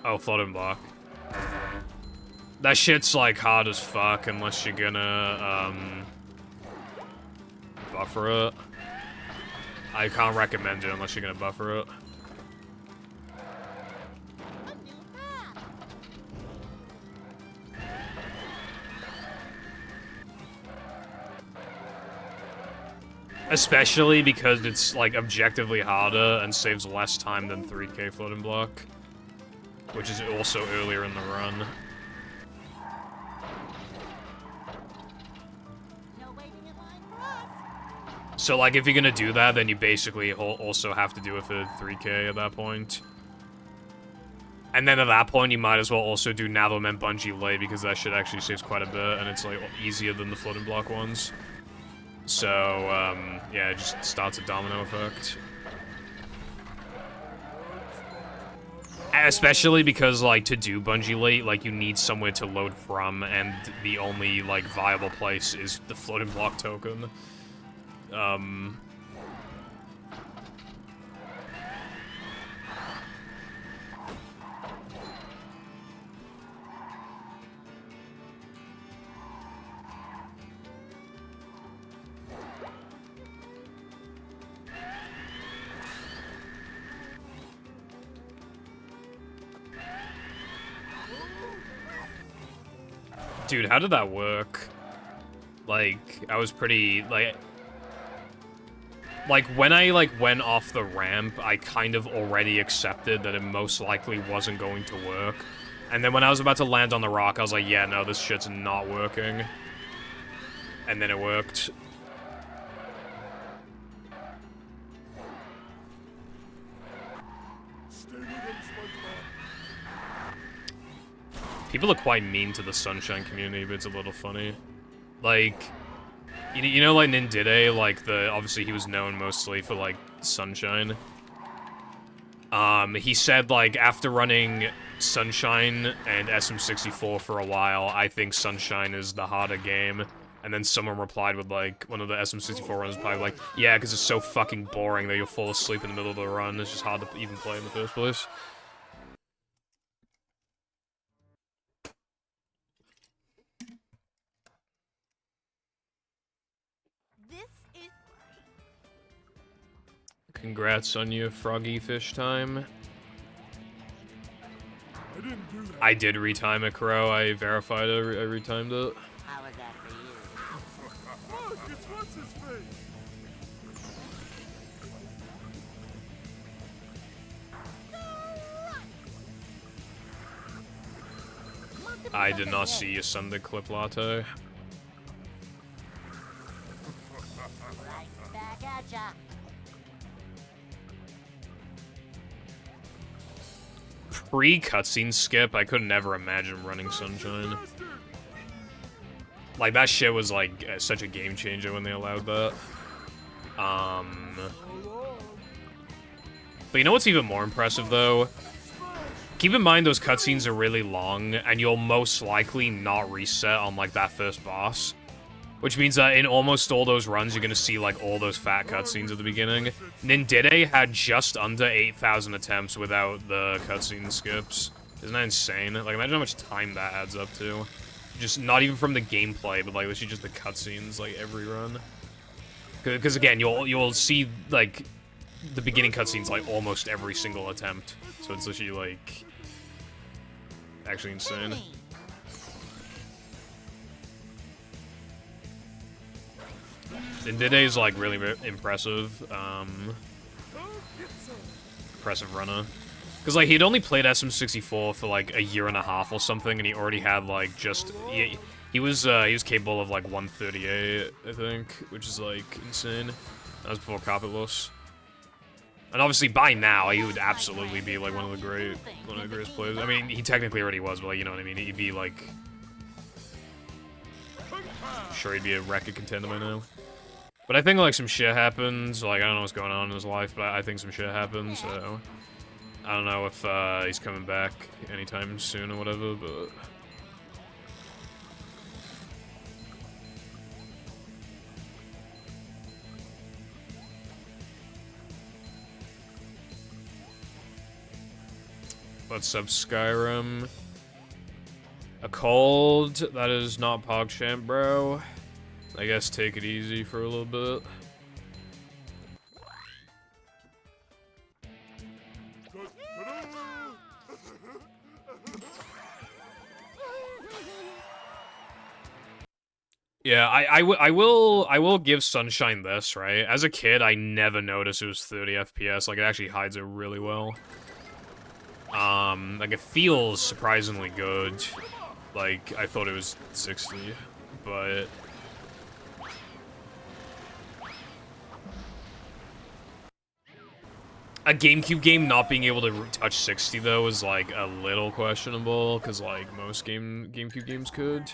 Oh, Floating Block. That shit's, like, hard as fuck unless you're gonna, buffer it. I can't recommend it unless you're gonna buffer it. Especially because it's, like, objectively harder and saves less time than 3K Floating Block. Which is also earlier in the run. No waiting in line for us. So, like, if you're gonna do that, then you basically also have to do it for 3K at that point. And then at that point, you might as well also do Now That Meant Bungie Late, because that shit actually saves quite a bit, and it's, like, easier than the Floating Block ones. So, yeah, it just starts a domino effect. Especially because, like, to do Bungie Late, like, you need somewhere to load from, and the only, like, viable place is the Floating Block token. Dude, how did that work? Like, I was pretty, like, when I, like, went off the ramp, I kind of already accepted that it most likely wasn't going to work. And then when I was about to land on the rock, I was like, yeah, no, this shit's not working. And then it worked. People are quite mean to the Sunshine community, but it's a little funny. Like, You know, like Nindide, like obviously he was known mostly for like Sunshine. He said like after running Sunshine and SM64 for a while, I think Sunshine is the harder game. And then someone replied with like one of the SM64 runs, probably like, yeah, because it's so fucking boring that you'll fall asleep in the middle of the run. It's just hard to even play in the first place. Congrats on your froggy fish time. I did retime it, Crow. I verified it. I retimed it. How was that for you? Look, it's what's his face? I did not see your Sunday clip latte. Right back at ya. Pre-cutscene skip, I could never imagine running Sunshine. Like, that shit was, like, such a game changer when they allowed that. But you know what's even more impressive, though? Keep in mind those cutscenes are really long, and you'll most likely not reset on, like, that first boss. Which means that in almost all those runs, you're gonna see, like, all those fat cutscenes at the beginning. Nindide had just under 8,000 attempts without the cutscene skips. Isn't that insane? Like, imagine how much time that adds up to. Just not even from the gameplay, but, like, literally just the cutscenes, like, every run. Because, again, you'll see, like, the beginning cutscenes, like, almost every single attempt. So it's literally, like, actually insane. Nindide is like really impressive, impressive runner. Cause like he'd only played SM64 for like a year and a half or something, and he already had like just he was capable of like 138, I think, which is like insane. That was before Carpet Loss. And obviously by now he would absolutely be like one of the greatest players. I mean, he technically already was, but like, you know what I mean. He'd be like, sure, he'd be a record contender by now. But I think, like, some shit happens. Like, I don't know what's going on in his life, but I think some shit happens, so... I don't know if, he's coming back anytime soon or whatever, but... What's up, Skyrim? A cold? That is not PogChamp, bro. I guess take it easy for a little bit. Yeah, I will give Sunshine this, right? As a kid, I never noticed it was 30 FPS. Like, it actually hides it really well. Like, it feels surprisingly good. Like, I thought it was 60, but... A GameCube game not being able to touch 60, though, is, like, a little questionable, because, like, most GameCube games could.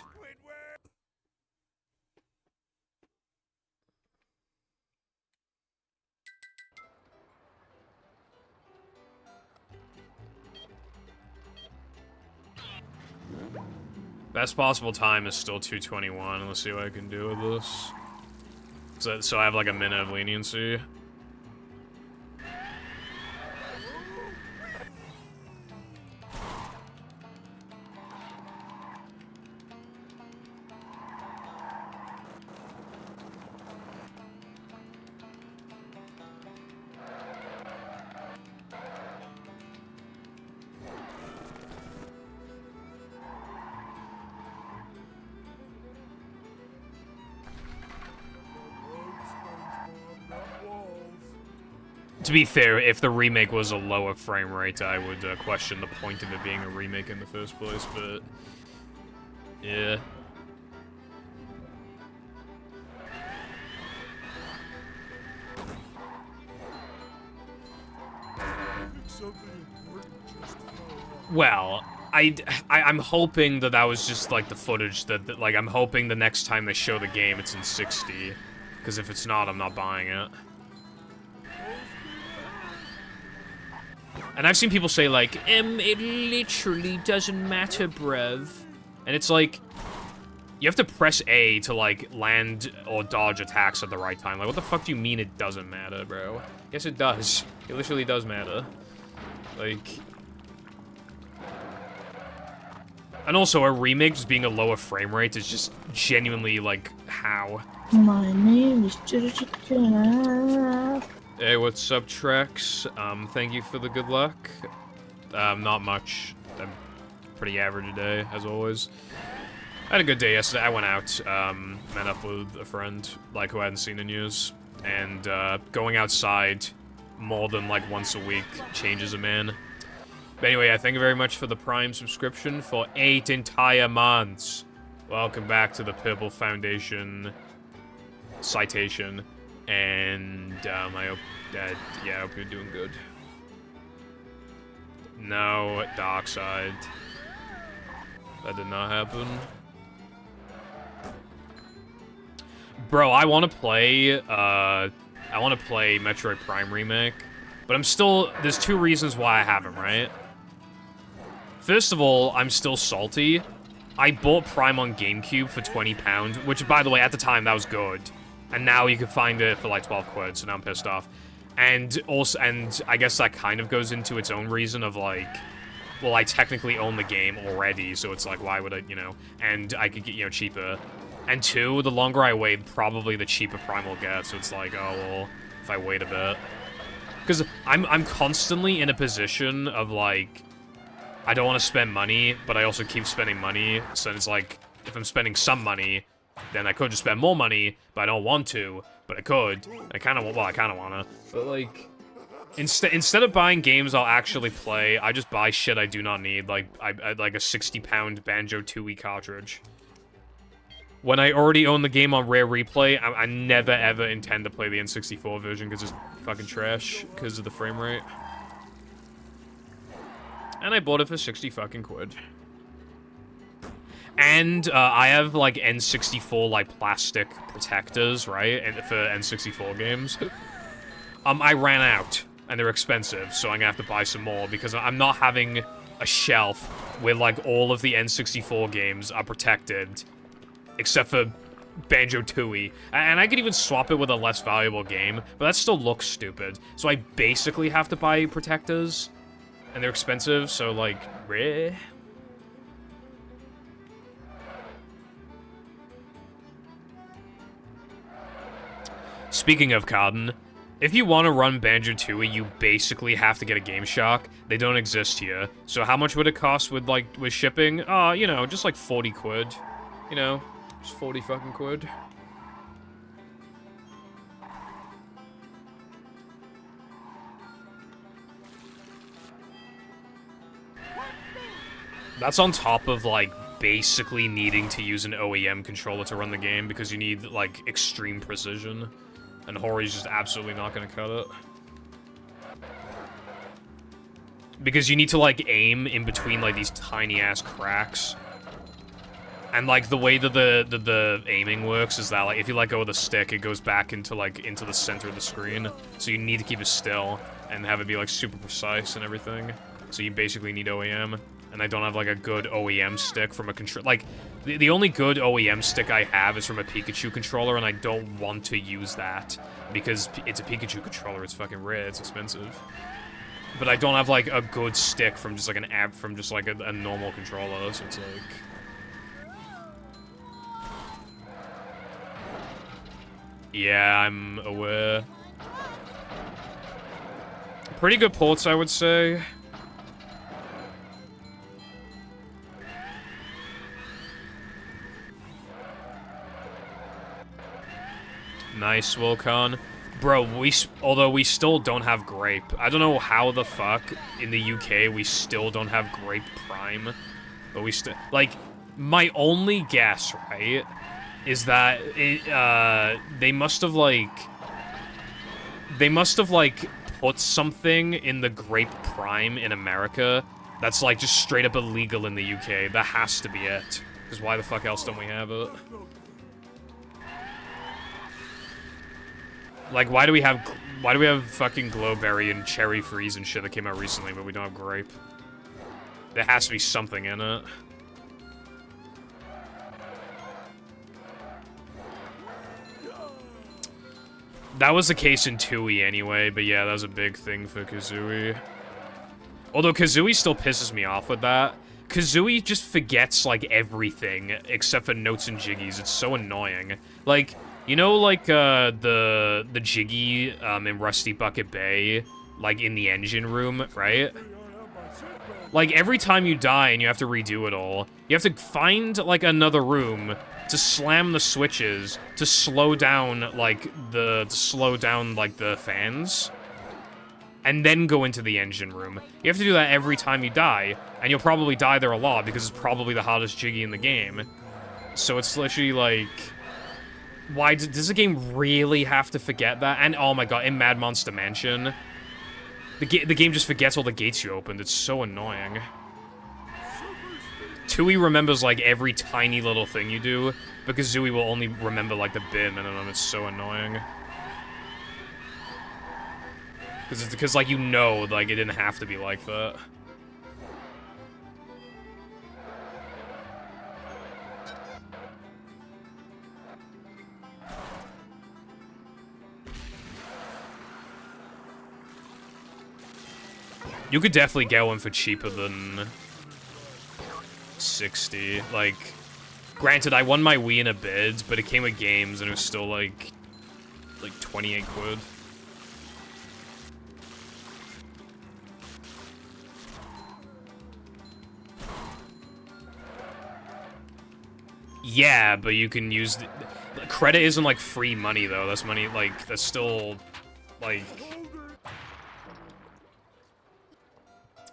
Best possible time is still 2:21. Let's see what I can do with this. So I have, like, a minute of leniency. To be fair, if the remake was a lower frame rate, I would question the point of it being a remake in the first place, but... yeah. Well, I'm hoping that was just, like, the footage that, like, I'm hoping the next time they show the game, it's in 60. Because if it's not, I'm not buying it. And I've seen people say, like, it literally doesn't matter, bruv. And it's like, you have to press A to, like, land or dodge attacks at the right time. Like, what the fuck do you mean it doesn't matter, bro? Yes, it does. It literally does matter. Like... And also, a remake just being a lower frame rate is just genuinely, like, how? My name is... Hey, what's up, Trex? Thank you for the good luck. Not much. I'm pretty average today, as always. I had a good day yesterday. I went out, met up with a friend, like, who I hadn't seen in years. And, going outside more than, like, once a week changes a man. But anyway, thank you very much for the Prime subscription for 8 entire months. Welcome back to the Purple Foundation citation. And, I hope that, yeah, I hope you're doing good. No, Darkseid. That did not happen. Bro, I want to play Metroid Prime Remake. But I'm still, there's 2 reasons why I haven't, right? First of all, I'm still salty. I bought Prime on GameCube for £20, which, by the way, at the time, that was good. And now you can find it for, like, 12 quid, so now I'm pissed off. And also, and I guess that kind of goes into its own reason of, like, well, I technically own the game already, so it's like, why would I, you know, and I could get, you know, cheaper. And 2, the longer I wait, probably the cheaper Prime will get, so it's like, oh, well, if I wait a bit. Because I'm constantly in a position of, like, I don't want to spend money, but I also keep spending money, so it's like, if I'm spending some money, then I could just spend more money, but I don't want to, but I could. I kind of, well, I kind of want to, but, like, instead of buying games I'll actually play, I just buy shit I do not need, like, like a 60-pound Banjo-Tooie cartridge. When I already own the game on Rare Replay, I never ever intend to play the N64 version because it's fucking trash because of the frame rate. And I bought it for 60 fucking quid. And I have like N64 like plastic protectors, right? And for N64 games. I ran out and they're expensive, so I'm gonna have to buy some more because I'm not having a shelf where like all of the N64 games are protected. Except for Banjo-Tooie. And I could even swap it with a less valuable game, but that still looks stupid. So I basically have to buy protectors, and they're expensive, so, like, reh. Speaking of Cotton, if you want to run Banjo-Tooie, you basically have to get a Game Shock. They don't exist here. So how much would it cost with, like, with shipping? You know, just like 40 quid. You know? Just 40 fucking quid. That's on top of, like, basically needing to use an OEM controller to run the game because you need, like, extreme precision. And Hori's just absolutely not gonna cut it. Because you need to, like, aim in between, like, these tiny-ass cracks. And, like, the way that the aiming works is that, like, if you let go of the stick, it goes back into, like, into the center of the screen. So you need to keep it still and have it be, like, super precise and everything. So you basically need OEM. And I don't have, like, a good OEM stick from a control... Like, the only good OEM stick I have is from a Pikachu controller, and I don't want to use that. Because it's a Pikachu controller, it's fucking rare, it's expensive. But I don't have, like, a good stick from just, like, an app from just, like, a normal controller, so it's, like... Yeah, I'm aware. Pretty good ports, I would say. Nice, Wilcon. Bro, although we still don't have Grape. I don't know how the fuck in the UK we still don't have Grape Prime. But we still... Like, my only guess, right, is that they must have, like, put something in the Grape Prime in America That's like just straight up illegal in the UK. That has to be it. Because why the fuck else don't we have it? Like, why do we have fucking Glowberry and Cherry Freeze and shit that came out recently, but we don't have Grape? There has to be something in it. That was the case in Tui anyway, but yeah, that was a big thing for Kazooie. Although Kazooie still pisses me off with that. Kazooie just forgets, like, everything except for notes and jiggies. It's so annoying. Like, you know, like, the Jiggy, in Rusty Bucket Bay, like, in the engine room, right? Like, every time you die and you have to redo it all, you have to find, like, another room to slam the switches to slow down, like, the fans. And then go into the engine room. You have to do that every time you die, and you'll probably die there a lot because it's probably the hottest Jiggy in the game. So it's literally like, why does the game really have to forget that? And oh my god, in Mad Monster Mansion, the game just forgets all the gates you opened. It's so annoying. Tui remembers like every tiny little thing you do, but Kazooie will only remember like the bare minimum. It's so annoying. Because, like, you know, like, it didn't have to be like that. You could definitely get one for cheaper than 60. Like, granted, I won my Wii in a bid, but it came with games, and it was still, like 28 quid. Yeah, but you can use the credit isn't like free money though. That's money like that's still like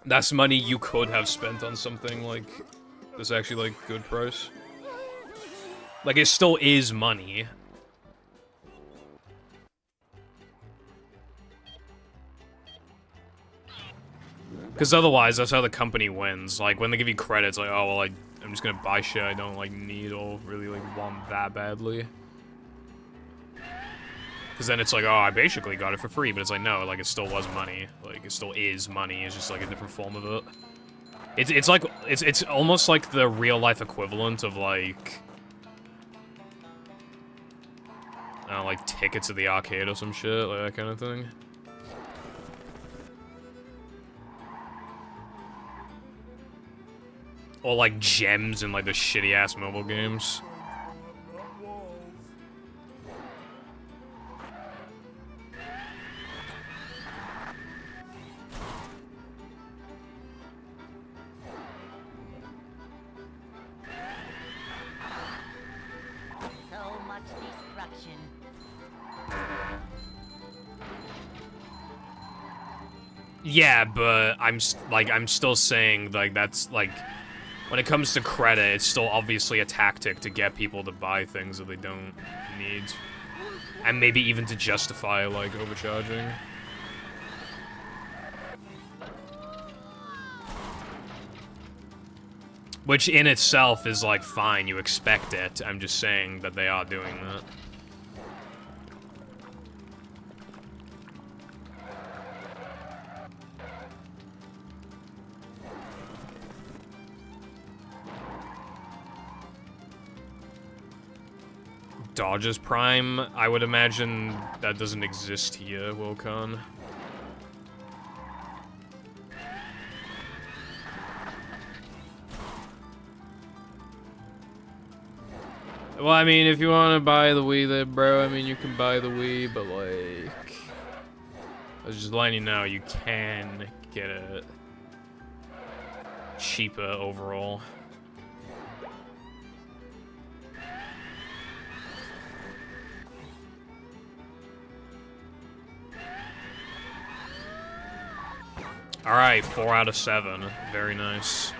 that's money you could have spent on something like that's actually like good price. Like it still is money. Because otherwise, that's how the company wins. Like, when they give you credits, like, oh, well, I'm just gonna buy shit I don't, like, need or really, like, want that badly. Because then it's like, oh, I basically got it for free, but it's like, no, like, it still was money. Like, it still is money, it's just, like, a different form of it. It's like, it's almost like the real-life equivalent of, like... I don't know, like, tickets at the arcade or some shit, like, that kind of thing. Or, like, gems in, like, the shitty-ass mobile games. So much destruction. Yeah, but I'm still saying, like, that's, like... When it comes to credit, it's still obviously a tactic to get people to buy things that they don't need. And maybe even to justify, like, overcharging. Which in itself is, like, fine, you expect it. I'm just saying that they are doing that. Dodge's Prime, I would imagine that doesn't exist here, Wilcon. Well, I mean, if you want to buy the Wii there, bro, I mean, you can buy the Wii, but, like... I was just letting you know, you can get it cheaper overall. Alright, 4 out of 7. Very nice.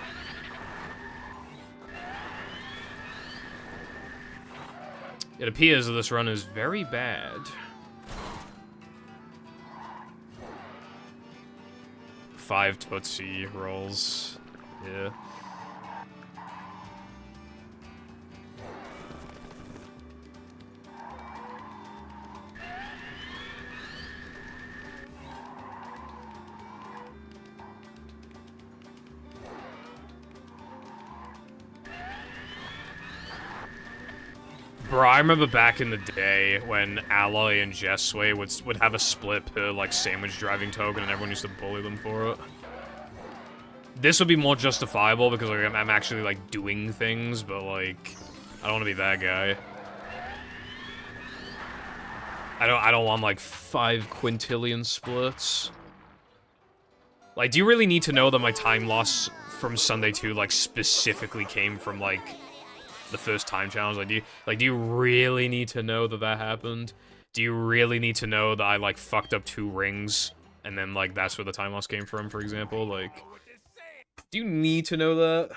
It appears that this run is very bad. 5 Tootsie rolls. Yeah. Bro, I remember back in the day when Alloy and Jesway would have a split per, like, sandwich driving token and everyone used to bully them for it. This would be more justifiable because, like, I'm actually, like, doing things, but, like, I don't want to be that guy. I don't want, like, 5 quintillion splits. Like, do you really need to know that my time loss from Sunday 2, like, specifically came from, like, the first time challenge? Like, do you really need to know that that happened? Do you really need to know that I, like, fucked up 2 rings, and then, like, that's where the time loss came from, for example? Like, do you need to know that?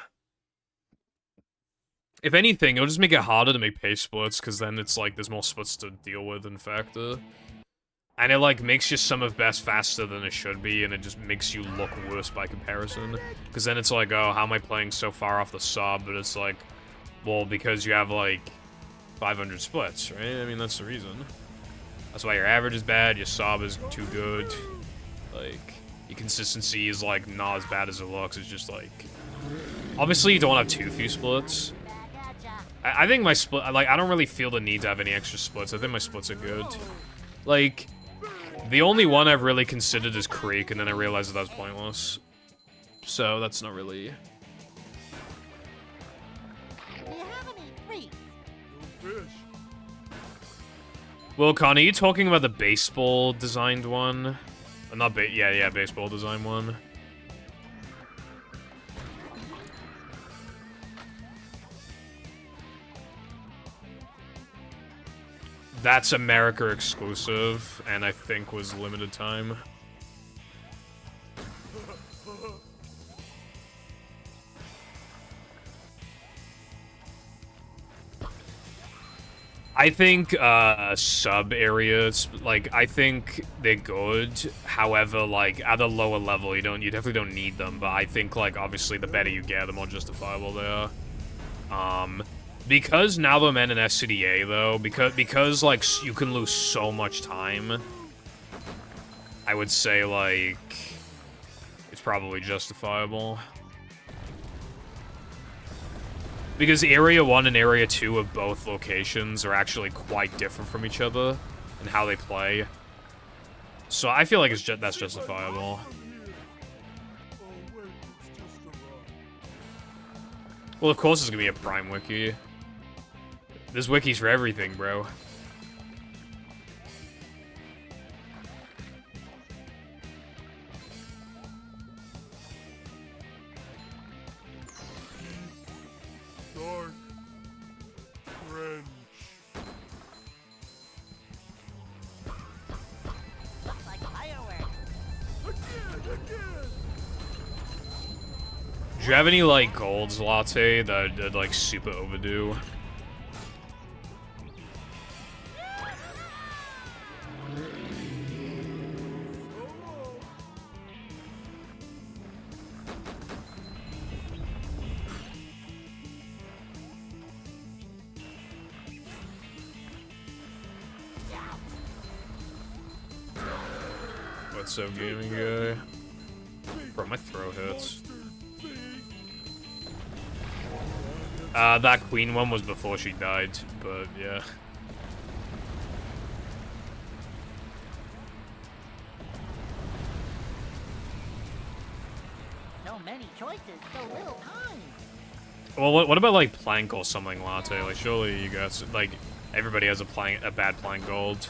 If anything, it'll just make it harder to make pace splits, because then it's, like, there's more splits to deal with in Factor. And it, like, makes your sum of best faster than it should be, and it just makes you look worse by comparison. Because then it's like, oh, how am I playing so far off the sub? But it's like, well, because you have, like, 500 splits, right? I mean, that's the reason. That's why your average is bad, your sub is too good. Like, your consistency is, like, not as bad as it looks. It's just, like... Obviously, you don't have too few splits. I think my split... Like, I don't really feel the need to have any extra splits. I think my splits are good. Like, the only one I've really considered is Creek, and then I realized that was pointless. So, that's not really... Well, Con, are you talking about the baseball designed one? Not yeah, baseball design one. That's America exclusive, and I think was limited time. I think, sub areas, like, I think they're good. However, like, at a lower level, you definitely don't need them, but I think, like, obviously, the better you get, the more justifiable they are. Because now I'm in an SCDA, though, because, like, you can lose so much time, I would say, like, it's probably justifiable. Because Area 1 and Area 2 of both locations are actually quite different from each other in how they play. So I feel like that's justifiable. Well, of course there's gonna be a Prime Wiki. There's wikis for everything, bro. Dark French. Looks like fireworks. Again. Do you have any, like, golds latte that are, like, super overdue? What's up, gaming guy? Bro, my throat hurts. That queen one was before she died, but yeah. So many choices, so little time. Well, what about, like, plank or something latte? Like, surely you guys, like, everybody has a bad plank gold.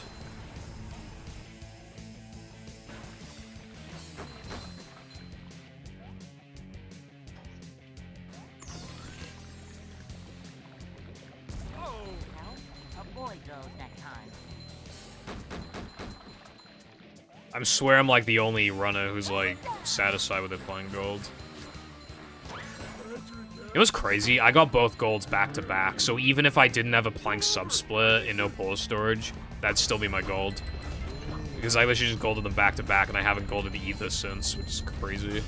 Avoid those next time. I swear I'm, like, the only runner who's, like, satisfied with their plank gold. It was crazy. I got both golds back to back, so even if I didn't have a plank sub split in no pause storage, that'd still be my gold. Because I literally just golded them back to back, and I haven't golded either since, which is crazy.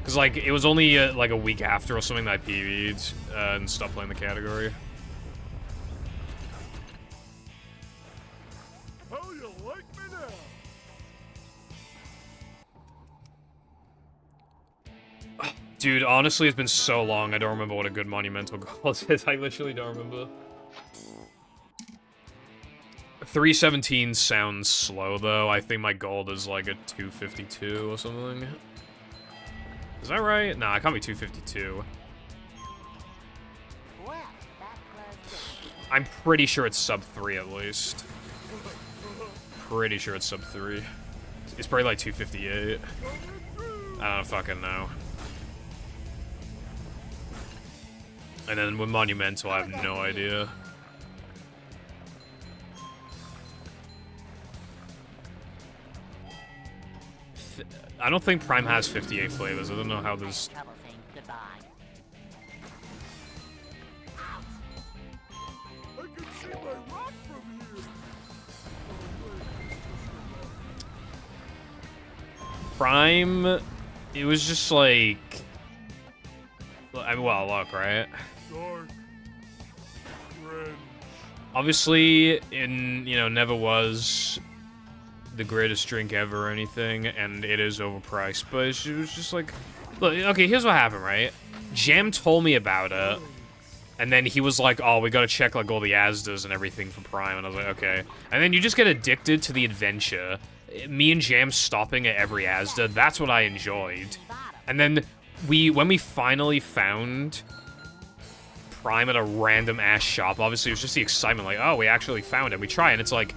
Because, like, it was only, like, a week after or something that I PvE'd, and stopped playing the category. How you like me now? Dude, honestly, it's been so long, I don't remember what a good monumental goal is. I literally don't remember. 317 sounds slow, though. I think my gold is, like, a 252 or something. Is that right? Nah, it can't be 252. Well, that was I'm pretty sure it's sub 3 at least. Pretty sure it's sub 3. It's probably like 258. I don't fucking know. And then with Monumental, I have no idea. I don't think Prime has 58 flavors. I don't know how this... trouble saying goodbye. I can see my rock from here. Prime... It was just like... I mean, well, look, right? Dark. Cringe. Obviously, never was the greatest drink ever or anything, and it is overpriced, but it was just like... Look, okay, here's what happened, right? Jam told me about it, and then he was like, oh, we gotta check, like, all the Asdas and everything for Prime, and I was like, okay. And then you just get addicted to the adventure. Me and Jam stopping at every Asda, that's what I enjoyed. And then when we finally found Prime at a random ass shop, obviously it was just the excitement, like, oh, we actually found it. We try, and it's like,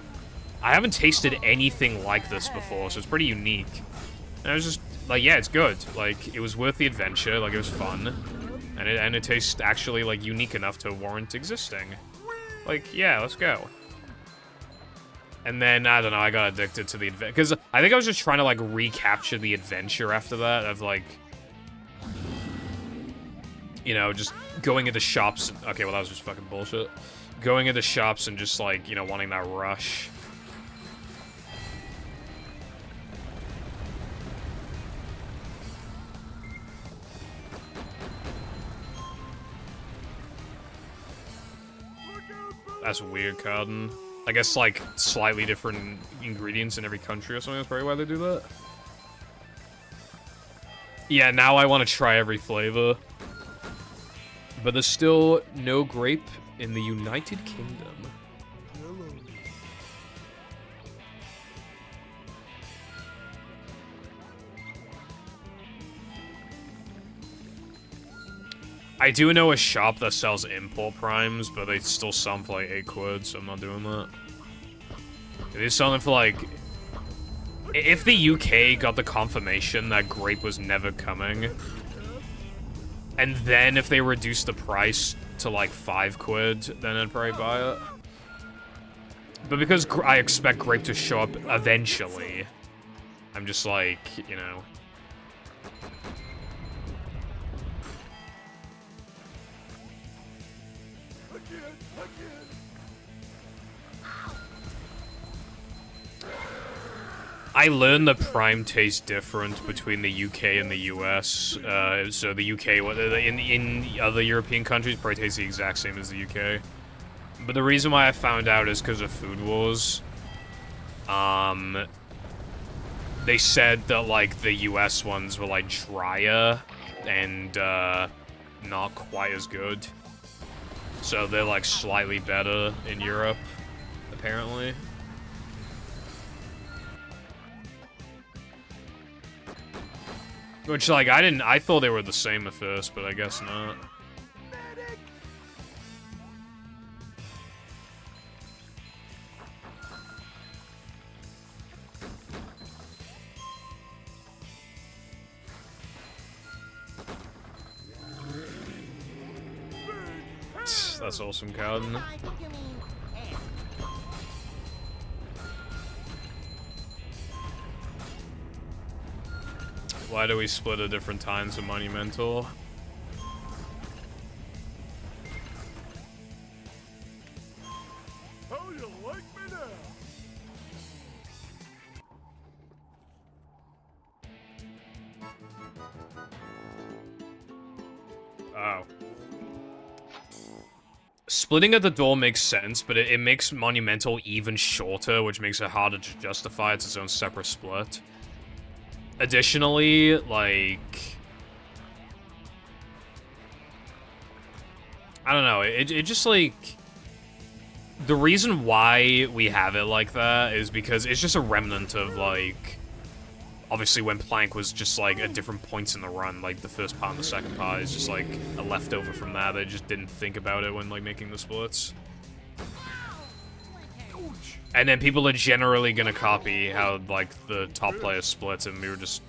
I haven't tasted anything like this before, so it's pretty unique. And I was just like, yeah, it's good. Like, it was worth the adventure, like, it was fun. And it tastes actually, like, unique enough to warrant existing. Like, yeah, let's go. And then, I don't know, I got addicted to the adventure. Because I think I was just trying to, like, recapture the adventure after that, of, like... You know, just going into shops... Okay, well, that was just fucking bullshit. Going into shops and just, like, you know, wanting that rush. That's weird, Carden. I guess, like, slightly different ingredients in every country or something. That's probably why they do that. Yeah, now I want to try every flavor. But there's still no grape in the United Kingdom. I do know a shop that sells import primes, but they still sell them for like 8 quid, so I'm not doing that. They sell them for like... If the UK got the confirmation that grape was never coming, and then if they reduced the price to like 5 quid, then I'd probably buy it. But because I expect grape to show up eventually, I'm just like, you know... I learned that Prime tastes different between the UK and the US. So the UK, in other European countries, probably tastes the exact same as the UK. But the reason why I found out is because of Food Wars. They said that, like, the US ones were, like, drier and, not quite as good. So they're, like, slightly better in Europe, apparently. Which, like, I thought they were the same at first, but I guess not. That's awesome, Cowden. Why do we split at different times of Monumental? How you like me now? Oh. Splitting at the door makes sense, but it makes Monumental even shorter, which makes it harder to justify its own separate split. Additionally, like... I don't know, it just, like... The reason why we have it like that is because it's just a remnant of, like... Obviously, when Plank was just, like, at different points in the run, like, the first part and the second part is just, like, a leftover from that. They just didn't think about it when, like, making the splits. And then people are generally gonna copy how, like, the top players splits, and we were just...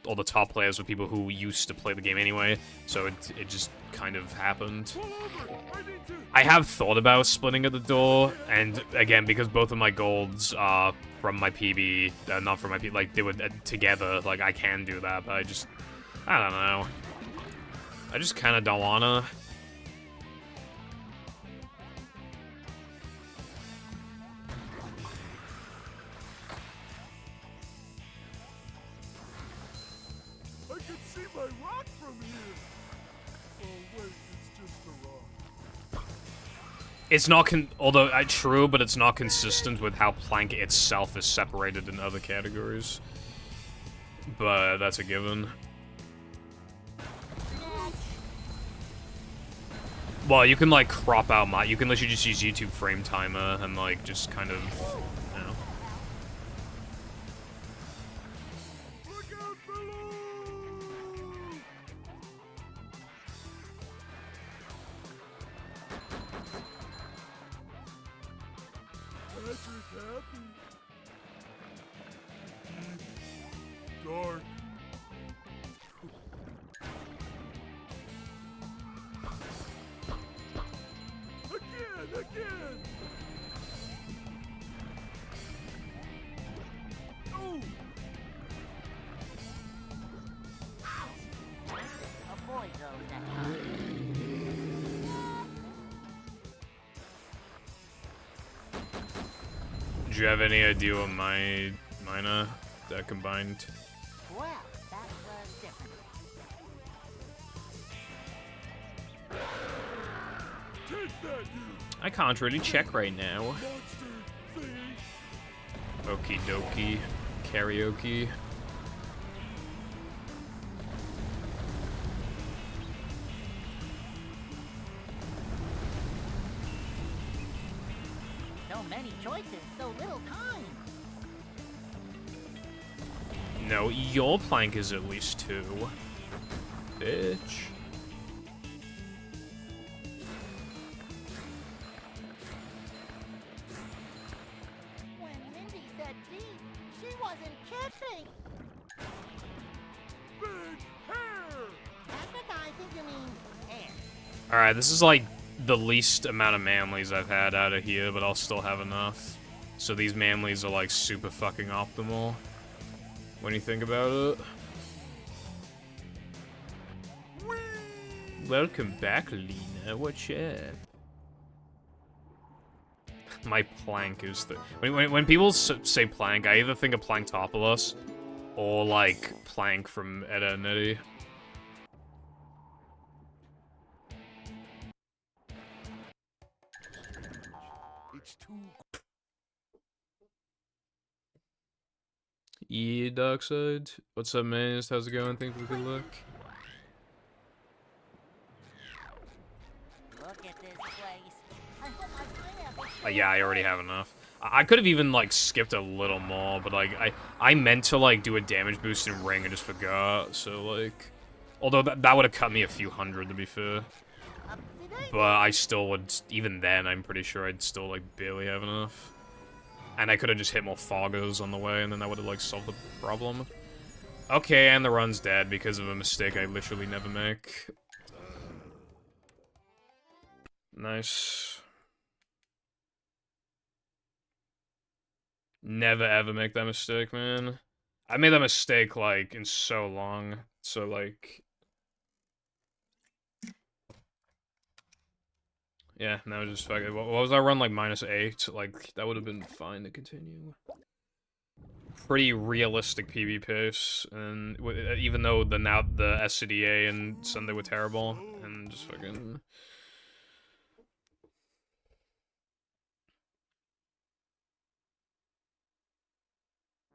All the top players were people who used to play the game anyway, so it just kind of happened. I have thought about splitting at the door, and again, because both of my golds are from my PB, not from my PB, like, they were together, like, I can do that, but I don't know. I just kind of don't wanna. I can see my rock from here. Oh wait, it's just a rock. It's not although true, but it's not consistent with how Plank itself is separated in other categories. But that's a given. Well, you can like crop out you can literally just use YouTube frame timer and like just kind of, you know. Look out below! Patrick happy. Dark. Again! Oh! A boy goes that time. Do you have any idea what Mina that combined? Well, that was different. Take that, you I can't really check right now. monster thing! Okie dokie. Karaoke. So many choices, so little time. No, your Plank is at least 2. Bitch. When Mindy said deep, she wasn't kidding. Big hair! Patrick, I think you mean hair. Alright, this is like the least amount of manlies I've had out of here, but I'll still have enough. So these manlies are like super fucking optimal when you think about it. Whee! Welcome back, Lena. What's up? My Plank is the... When people say Plank, I either think of Planktopolis or like Plank from Etta and Eddie. It's too... Yeah, Darkside. What's up, man? How's it going? Think we could look? Look at this place. I hope my pineapple. Yeah, I already have enough. I could have even, like, skipped a little more, but, like, I meant to, like, do a damage boost in Ring and just forgot, so, like... Although that would have cut me a few hundred, to be fair. But I still would... Even then, I'm pretty sure I'd still, like, barely have enough. And I could have just hit more Foggers on the way, and then that would have, like, solved the problem. Okay, and the run's dead because of a mistake I literally never make. Nice. Never ever make that mistake, man. I made that mistake, like, in so long. So, like... Yeah, now just fuck it. What was I run, like, -8? Like, that would have been fine to continue. Pretty realistic PB pace, and even though the SCDA and Sunday were terrible, and just fucking...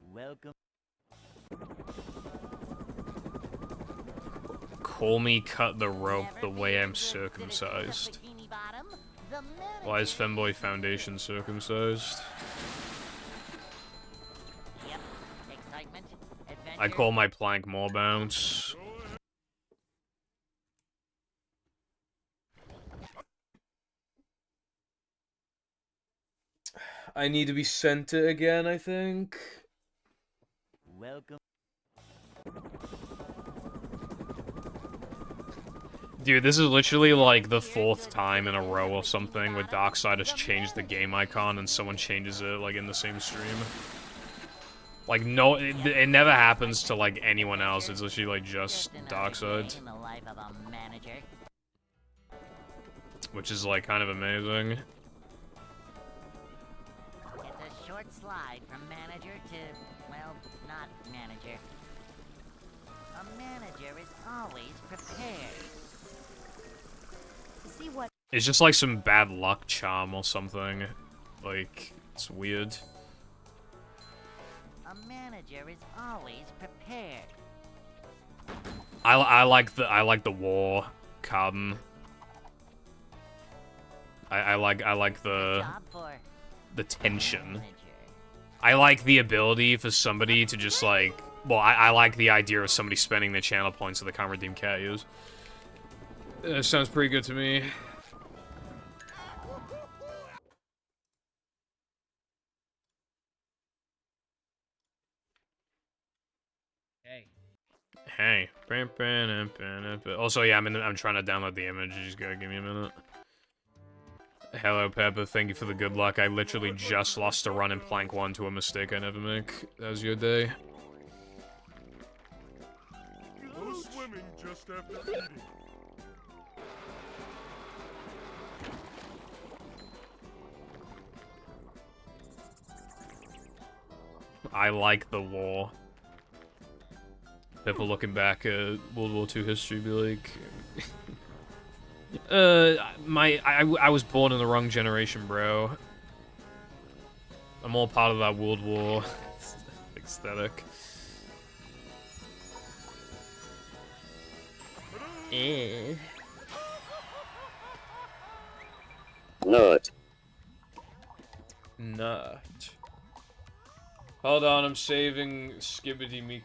Welcome. Call me cut the rope the way I'm circumcised. Why is Femboy Foundation circumcised? Yep. Excitement, adventure. I call my plank more bounce. I need to be sent it again, I think. Welcome. Dude, this is literally like the 4th time in a row or something where Darkseid has changed the game icon and someone changes it like in the same stream. Like, no, it never happens to like anyone else. It's literally like just Darkseid. Which is like kind of amazing. It's a short slide from manager to, well, not manager. A manager is always prepared. See what? It's just like some bad luck charm or something. Like, it's weird. A manager is always prepared. I like the war carbon. I like the Job for tension. manager. I like the ability for somebody to just like, well, I like the idea of somebody spending their channel points so they can't redeem cat use. Sounds pretty good to me. Hey. Also, yeah, I'm trying to download the image. You just gotta give me a minute. Hello, Peppa. Thank you for the good luck. I literally just lost a run in Plank 1 to a mistake I never make. That was your day. No swimming just after eating. I like the war. People looking back at World War II history be like... I was born in the wrong generation, bro. I'm all part of that World War aesthetic. Nut. Nut. Hold on, I'm saving Skibbity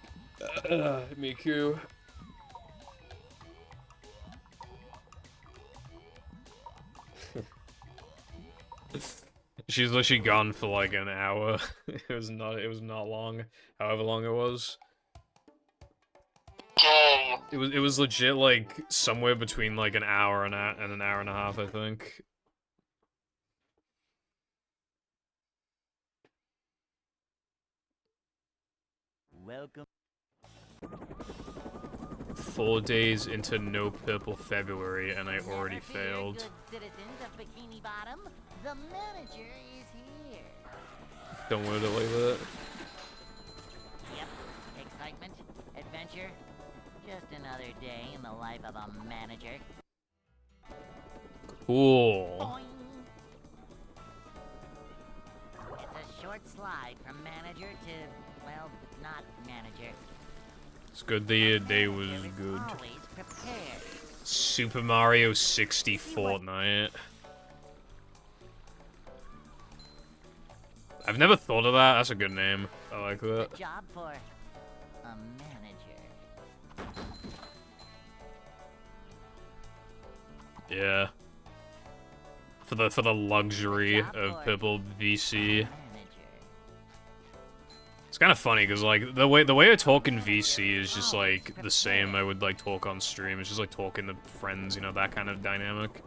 Miku. She's literally gone for like an hour. It was not long. However long it was. It was legit like somewhere between like an hour and an hour and a half, I think. Welcome. 4 days into no purple February and I already Never fear, failed. good citizens of Bikini Bottom. The manager is here. Don't word it like that. Yep. Excitement, adventure. Just another day in the life of a manager. Cool. Boing. It's a short slide from manager to, well, not manager. It's good the day was good. Always prepared. Super Mario 60 Fortnite. I've never thought of that. That's a good name. I like that. A job for a manager. Yeah. For the luxury Job of for purple VC. manager. It's kind of funny because like the way I talk in VC is just like the same I would like talk on stream. It's just like talking to friends, you know, that kind of dynamic.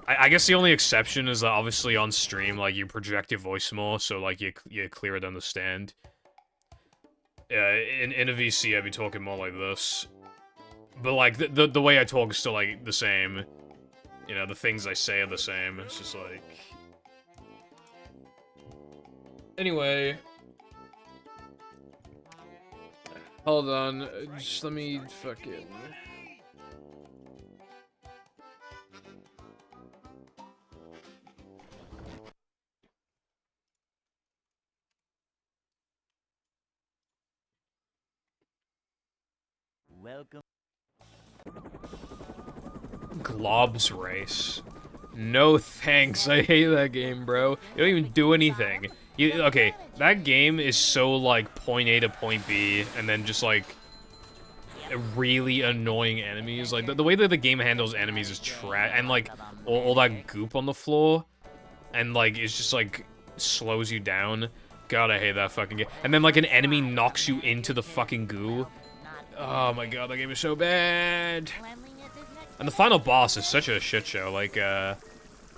I guess the only exception is that obviously on stream, like, you project your voice more, so, like, you're clearer to understand. Yeah, in a VC, I'd be talking more like this. But, like, the way I talk is still, like, the same. You know, the things I say are the same. It's just, like... Anyway... Hold on, just let me fucking... welcome. Globs Race. No thanks. I hate that game, bro. You don't even do anything. Okay, that game is so like point A to point B, and then just like really annoying enemies. Like the way that the game handles enemies is trash, and like all that goop on the floor, and like it's just like slows you down. God, I hate that fucking game. And then like an enemy knocks you into the fucking goo. Oh my god, that game is so bad. And the final boss is such a shit show. Like,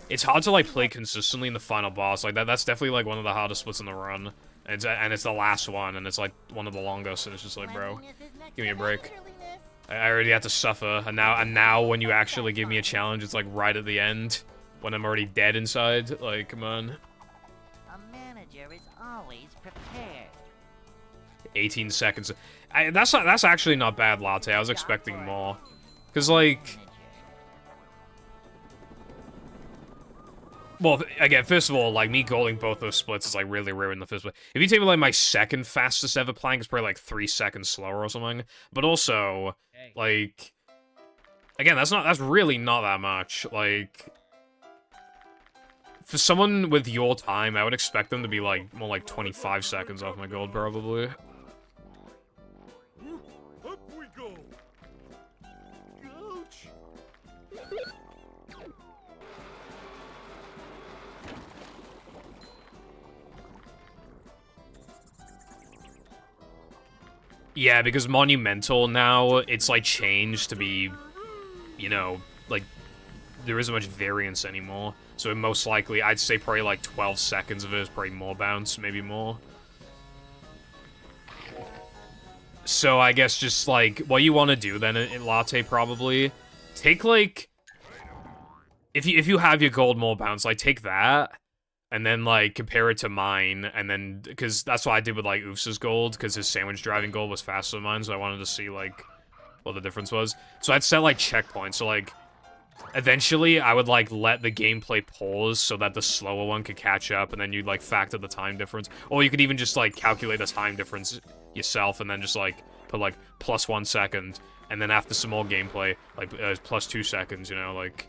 it's hard to like play consistently in the final boss. Like that's definitely like one of the hardest splits in the run. And it's the last one, and it's like one of the longest. And it's just like, bro, give me a break. I already had to suffer, and now when you actually give me a challenge, it's like right at the end when I'm already dead inside. Like, come on. A manager is always prepared. 18 seconds. That's actually not bad, Latte. I was expecting more, cause like. Well, again, first of all, like, me goaling both those splits is, like, really rare in the first place. If you take me, like, my second fastest ever plank, it's probably, like, 3 seconds slower or something. But also, like... Again, that's really not that much. Like... For someone with your time, I would expect them to be, like, more like 25 seconds off my gold, probably. Up we go. Ouch. Yeah, because Monumental now, it's, like, changed to be, you know, like, there isn't much variance anymore. So most likely, I'd say probably, like, 12 seconds of it is probably more bounce, maybe more. So I guess just, like, what you want to do then in Latte, probably, take, like, if you have your gold more bounce, like, take that, and then, like, compare it to mine, and then, because that's what I did with, like, Oof's gold, because his sandwich driving gold was faster than mine, so I wanted to see, like, what the difference was. So I'd set, like, checkpoints, so, like, eventually I would, like, let the gameplay pause so that the slower one could catch up, and then you'd, like, factor the time difference. Or you could even just, like, calculate the time difference yourself, and then just, like, put, like, plus 1 second, and then after some more gameplay, like, plus 2 seconds, you know, like...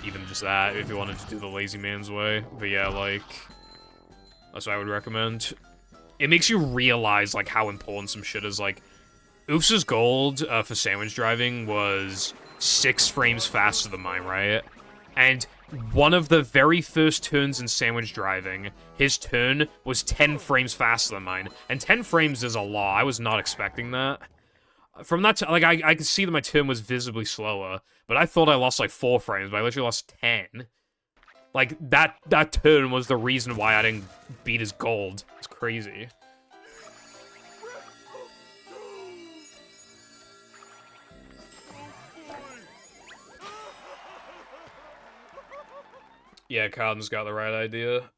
Even just that, if you wanted to do the lazy man's way. But yeah, like... That's what I would recommend. It makes you realize, like, how important some shit is. Like, Oof's gold for sandwich driving was 6 frames faster than mine, right? And one of the very first turns in sandwich driving, his turn was 10 frames faster than mine. And 10 frames is a lot. I was not expecting that. From that, like, I could see that my turn was visibly slower, but I thought I lost, like, 4 frames, but I literally lost 10. Like, that turn was the reason why I didn't beat his gold. It's crazy. Yeah, Carden's got the right idea.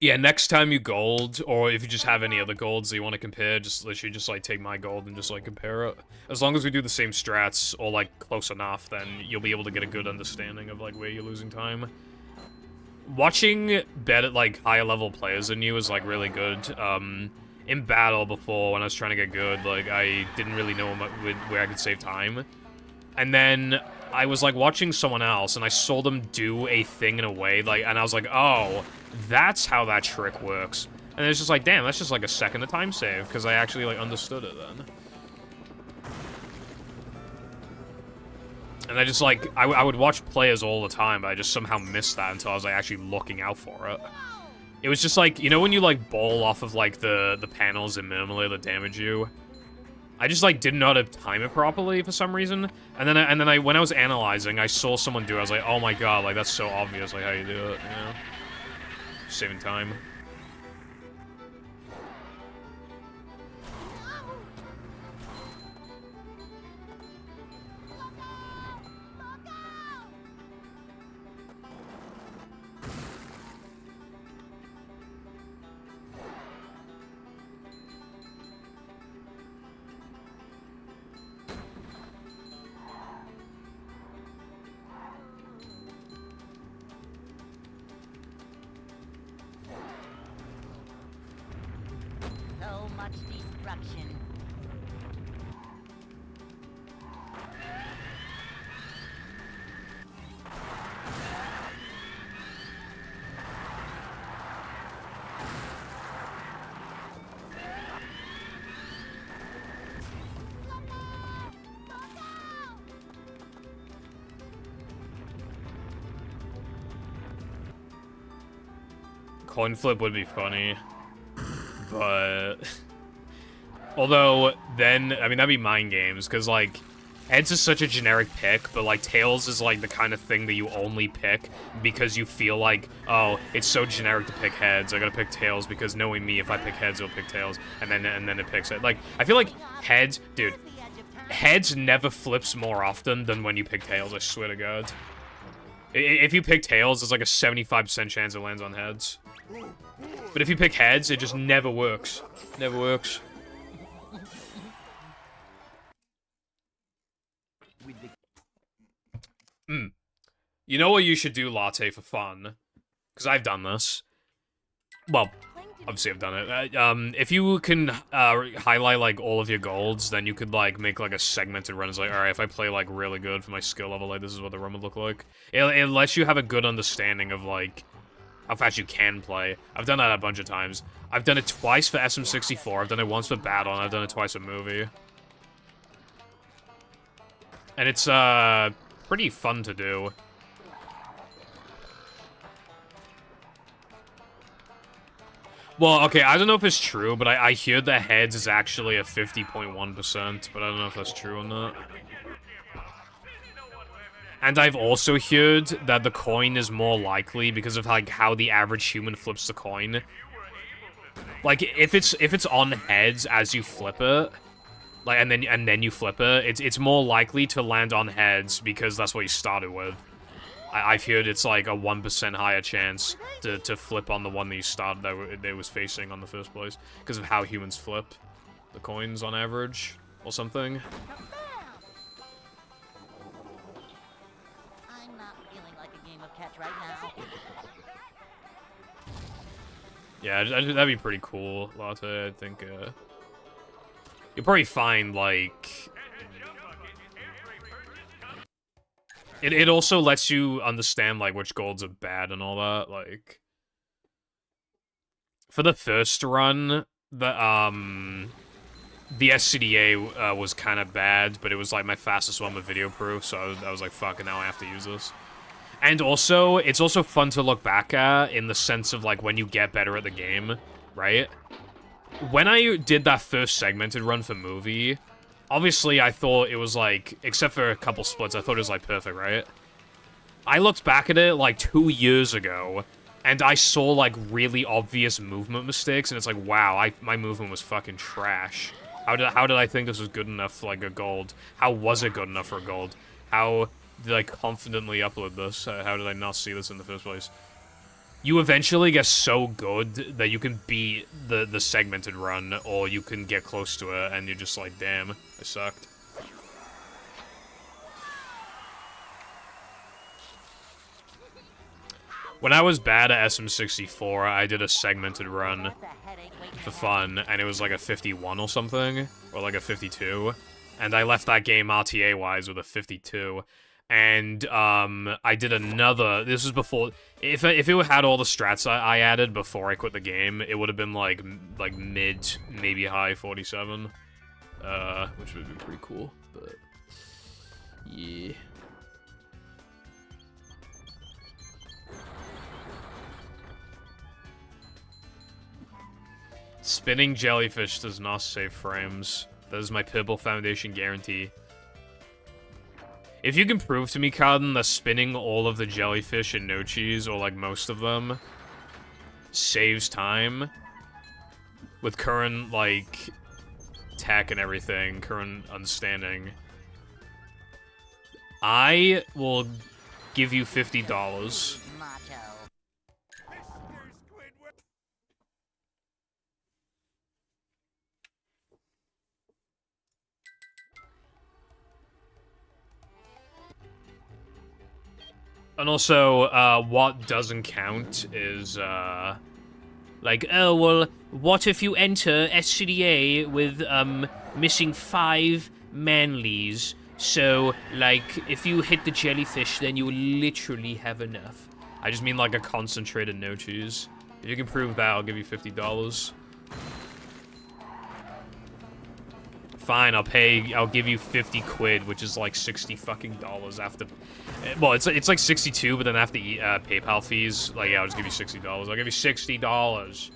Yeah, next time you gold, or if you just have any other golds that you want to compare, just literally just, like, take my gold and just, like, compare it. As long as we do the same strats, or, like, close enough, then you'll be able to get a good understanding of, like, where you're losing time. Watching better, like, higher level players than you is, like, really good. In battle before, when I was trying to get good, like, I didn't really know where I could save time. And then I was, like, watching someone else, and I saw them do a thing in a way, like, and I was like, oh, that's how that trick works. And it's just like, damn, that's just, like, a second of time save, because I actually, like, understood it then. And I just, like, I would watch players all the time, but I just somehow missed that until I was, like, actually looking out for it. It was just, like, you know when you, like, bowl off of, like, the panels in Minimally that damage you? I just, like, didn't know how to time it properly for some reason. And then when I was analyzing, I saw someone do it. I was like, oh my god, like, that's so obvious, like, how you do it, you know? Saving time. much destruction. Coin flip would be funny, but although then I mean that'd be mind games because like heads is such a generic pick, but like tails is like the kind of thing that you only pick because you feel like, oh, it's so generic to pick heads. I gotta pick tails because knowing me, if I pick heads, it'll pick tails, and then it picks it. Like I feel like heads, dude, heads never flips more often than when you pick tails. I swear to God. If you pick tails, there's like a 75% chance it lands on heads. But if you pick heads, it just never works. Never works. You know what you should do, Latte, for fun? Because I've done this. Well, obviously I've done it. If you can highlight, like, all of your golds, then you could, like, make, like, a segmented run. It's like, alright, if I play, like, really good for my skill level, like, this is what the run would look like. It lets you have a good understanding of, like, how fast you can play. I've done that a bunch of times. I've done it twice for SM64, I've done it once for Battle, and I've done it twice for Movie. And it's, pretty fun to do. Well, okay, I don't know if it's true, but I hear that heads is actually a 50.1%, but I don't know if that's true or not. And I've also heard that the coin is more likely because of like how the average human flips the coin. Like if it's on heads as you flip it, like and then you flip it, it's more likely to land on heads because that's what you started with. I've heard it's like a 1% higher chance to flip on the one that you started that they was facing on the first place because of how humans flip the coins on average or something. I'm not feeling like a game of catch right now. Yeah, that'd be pretty cool, Latte. I think you'll probably find like. It also lets you understand, like, which golds are bad and all that, like... For the first run, the SCDA was kind of bad, but it was, like, my fastest one with video proof, so I was like, fuck, and now I have to use this. And also, it's also fun to look back at in the sense of, like, when you get better at the game, right? When I did that first segmented run for Movie... Obviously, I thought it was, like, except for a couple splits, I thought it was, like, perfect, right? I looked back at it, like, 2 years ago, and I saw, like, really obvious movement mistakes, and it's like, wow, my movement was fucking trash. How did I think this was good enough for, like, a gold? How was it good enough for a gold? How did I confidently upload this? How did I not see this in the first place? You eventually get so good that you can beat the segmented run, or you can get close to it, and you're just like, damn, I sucked. When I was bad at SM64, I did a segmented run for fun, and it was like a 51 or something, or like a 52, and I left that game RTA-wise with a 52. And, I did another, this was before, if it had all the strats I added before I quit the game, it would have been, like mid, maybe high 47, which would be pretty cool, but, yeah. Spinning jellyfish does not save frames. That is my Pibble Foundation guarantee. If you can prove to me, Carden, that spinning all of the jellyfish in No Cheese, or like most of them, saves time, with current, like, tech and everything, current understanding, I will give you $50. Macho. And also, what doesn't count is, like, oh, well, what if you enter SCDA with, missing 5 manlies? So, like, if you hit the jellyfish, then you will literally have enough. I just mean like a concentrated no cheese. If you can prove that, I'll give you $50. Fine, I'll give you 50 quid, which is like 60 fucking dollars after, well, it's like 62, but then after PayPal fees, like, yeah, I'll just give you $60. I'll give you $60.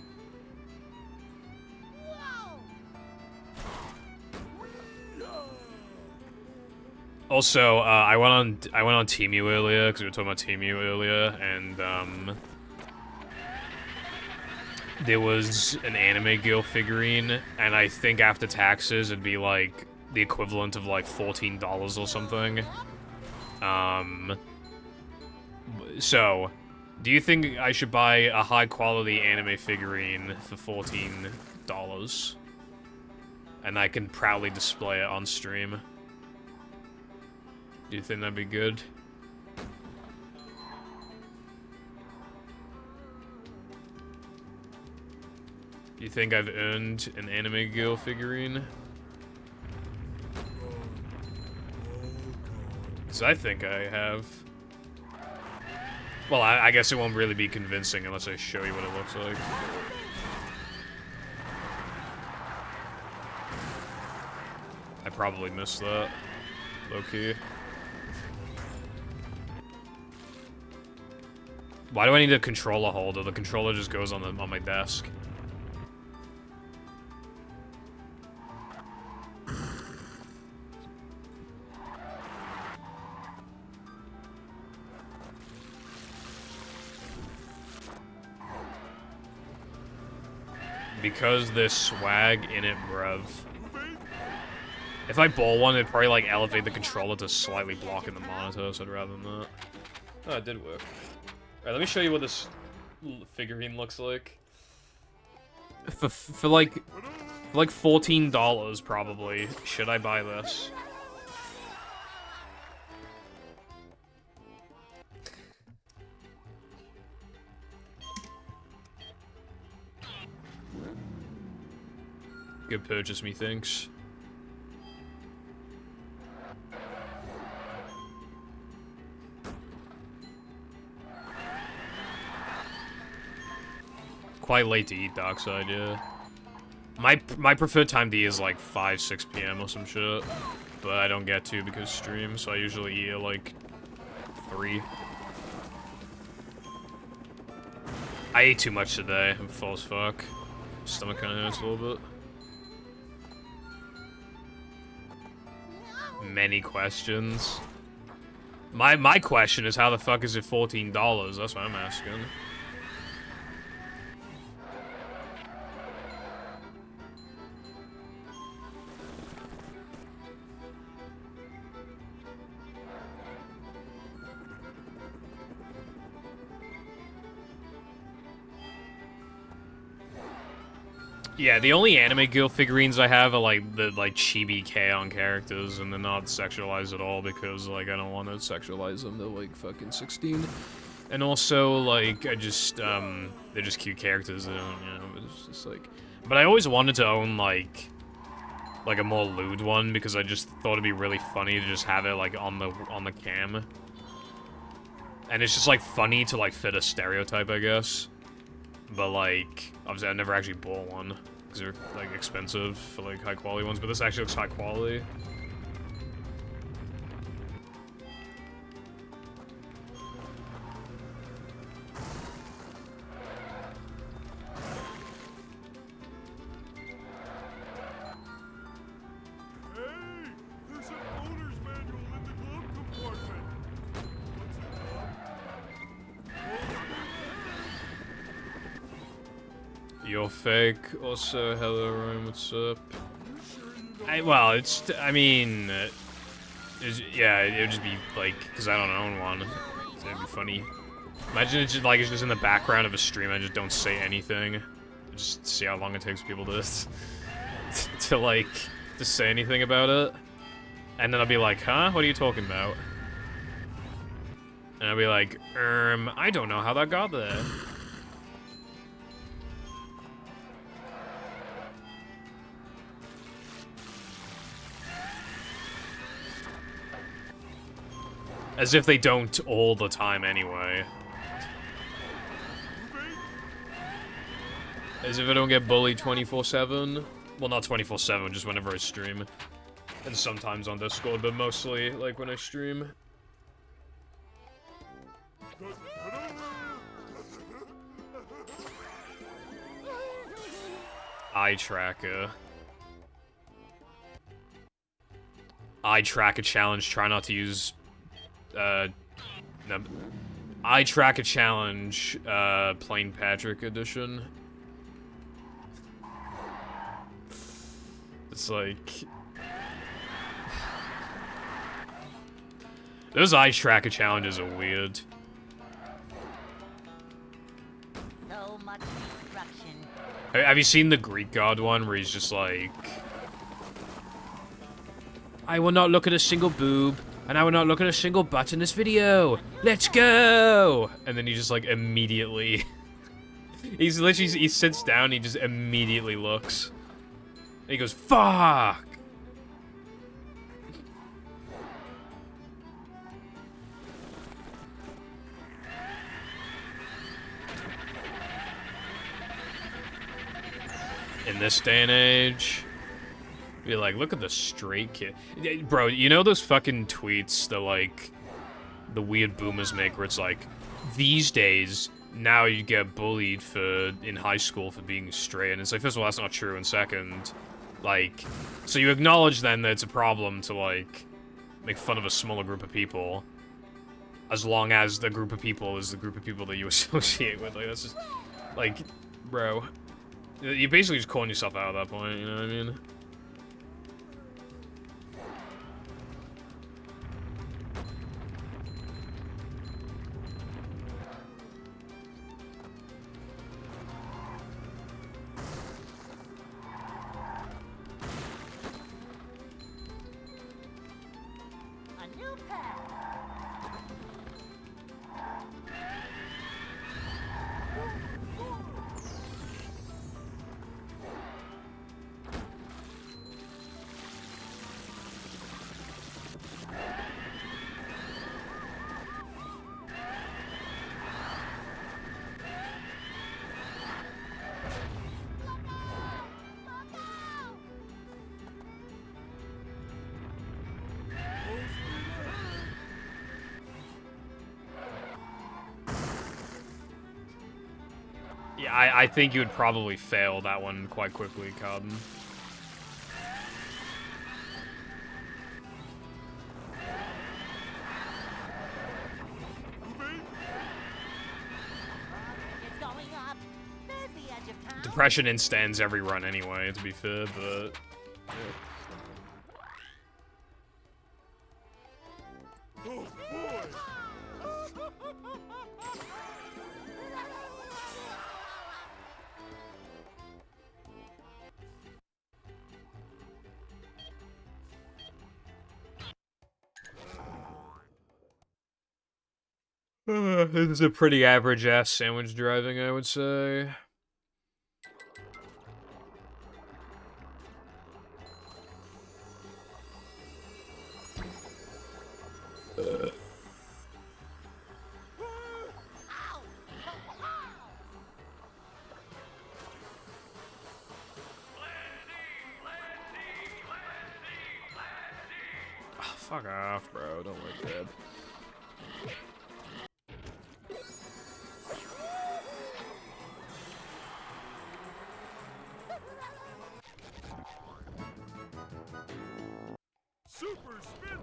Also, I went on Temu earlier, because we were talking about Temu earlier, and, there was an Anime Girl figurine, and I think after taxes, it'd be, like, the equivalent of, like, $14 or something. So, do you think I should buy a high-quality anime figurine for $14? And I can proudly display it on stream? Do you think that'd be good? Do you think I've earned an Anime Girl figurine? Because I think I have. Well, I guess it won't really be convincing unless I show you what it looks like. I probably missed that. Low-key. Why do I need a controller holder? The controller just goes on my desk. Because there's swag in it, bruv. If I bought one, it'd probably, like, elevate the controller to slightly blocking the monitor, so I'd rather than that. Oh, it did work. Alright, let me show you what this figurine looks like. For like $14, probably, should I buy this? Good purchase, methinks. Quite late to eat, Darkside, yeah. My preferred time to eat is like 5, 6 p.m. or some shit. But I don't get to because stream, so I usually eat at like 3. I ate too much today. I'm full as fuck. Stomach kinda hurts a little bit. Many questions. My question is how the fuck is it $14? That's what I'm asking. Yeah, the only Anime Girl figurines I have are like the chibi K-On characters, and they're not sexualized at all because like I don't want to sexualize them. They're like fucking 16, and also like I just they're just cute characters. They don't, you know, it's just like. But I always wanted to own like a more lewd one because I just thought it'd be really funny to just have it like on the cam, and it's just like funny to like fit a stereotype, I guess. But, like, obviously I never actually bought one, because they're, like, expensive for, like, high-quality ones, but this actually looks high-quality. Hey, there's an owner's manual in the glove compartment. You're fake. Also, hello, Ryan, what's up? Well, it's, I mean, yeah, it would just be, like, because I don't own one. It'd be funny. Imagine it's just, like, it's just in the background of a stream, I just don't say anything. Just see how long it takes people to like, to say anything about it. And then I'll be like, huh? What are you talking about? And I'll be like, I don't know how that got there. As if they don't all the time anyway. As if I don't get bullied 24/7. Well, not 24/7, just whenever I stream. And sometimes on Discord, but mostly, like, when I stream. Eye tracker. Eye tracker challenge. Try not to use. No. Eye tracker challenge. Plain Patrick edition. It's like. Those eye tracker challenges are weird. So much destruction. Have you seen the Greek god one where he's just like, I will not look at a single boob, and I will not look at a single butt in this video. Let's go! And then he just like immediately, he's literally, he sits down, he just immediately looks. And he goes, fuck! In this day and age, be like, look at the straight kid. Bro, you know those fucking tweets that, like, the weird boomers make where it's like, these days, now you get bullied in high school for being straight. And it's like, first of all, that's not true. And second, like, so you acknowledge then that it's a problem to, like, make fun of a smaller group of people, as long as the group of people is the group of people that you associate with. Like, that's just, like, bro. You're basically just calling yourself out at that point, you know what I mean? A new pet. Yeah, I think you would probably fail that one quite quickly, Cotton. It's going up. There's the edge of town. Depression instands every run anyway, to be fair, but... Oh boy! This is a pretty average-ass sandwich driving, I would say. Oh, fuck off, bro. Don't like that. Super spin!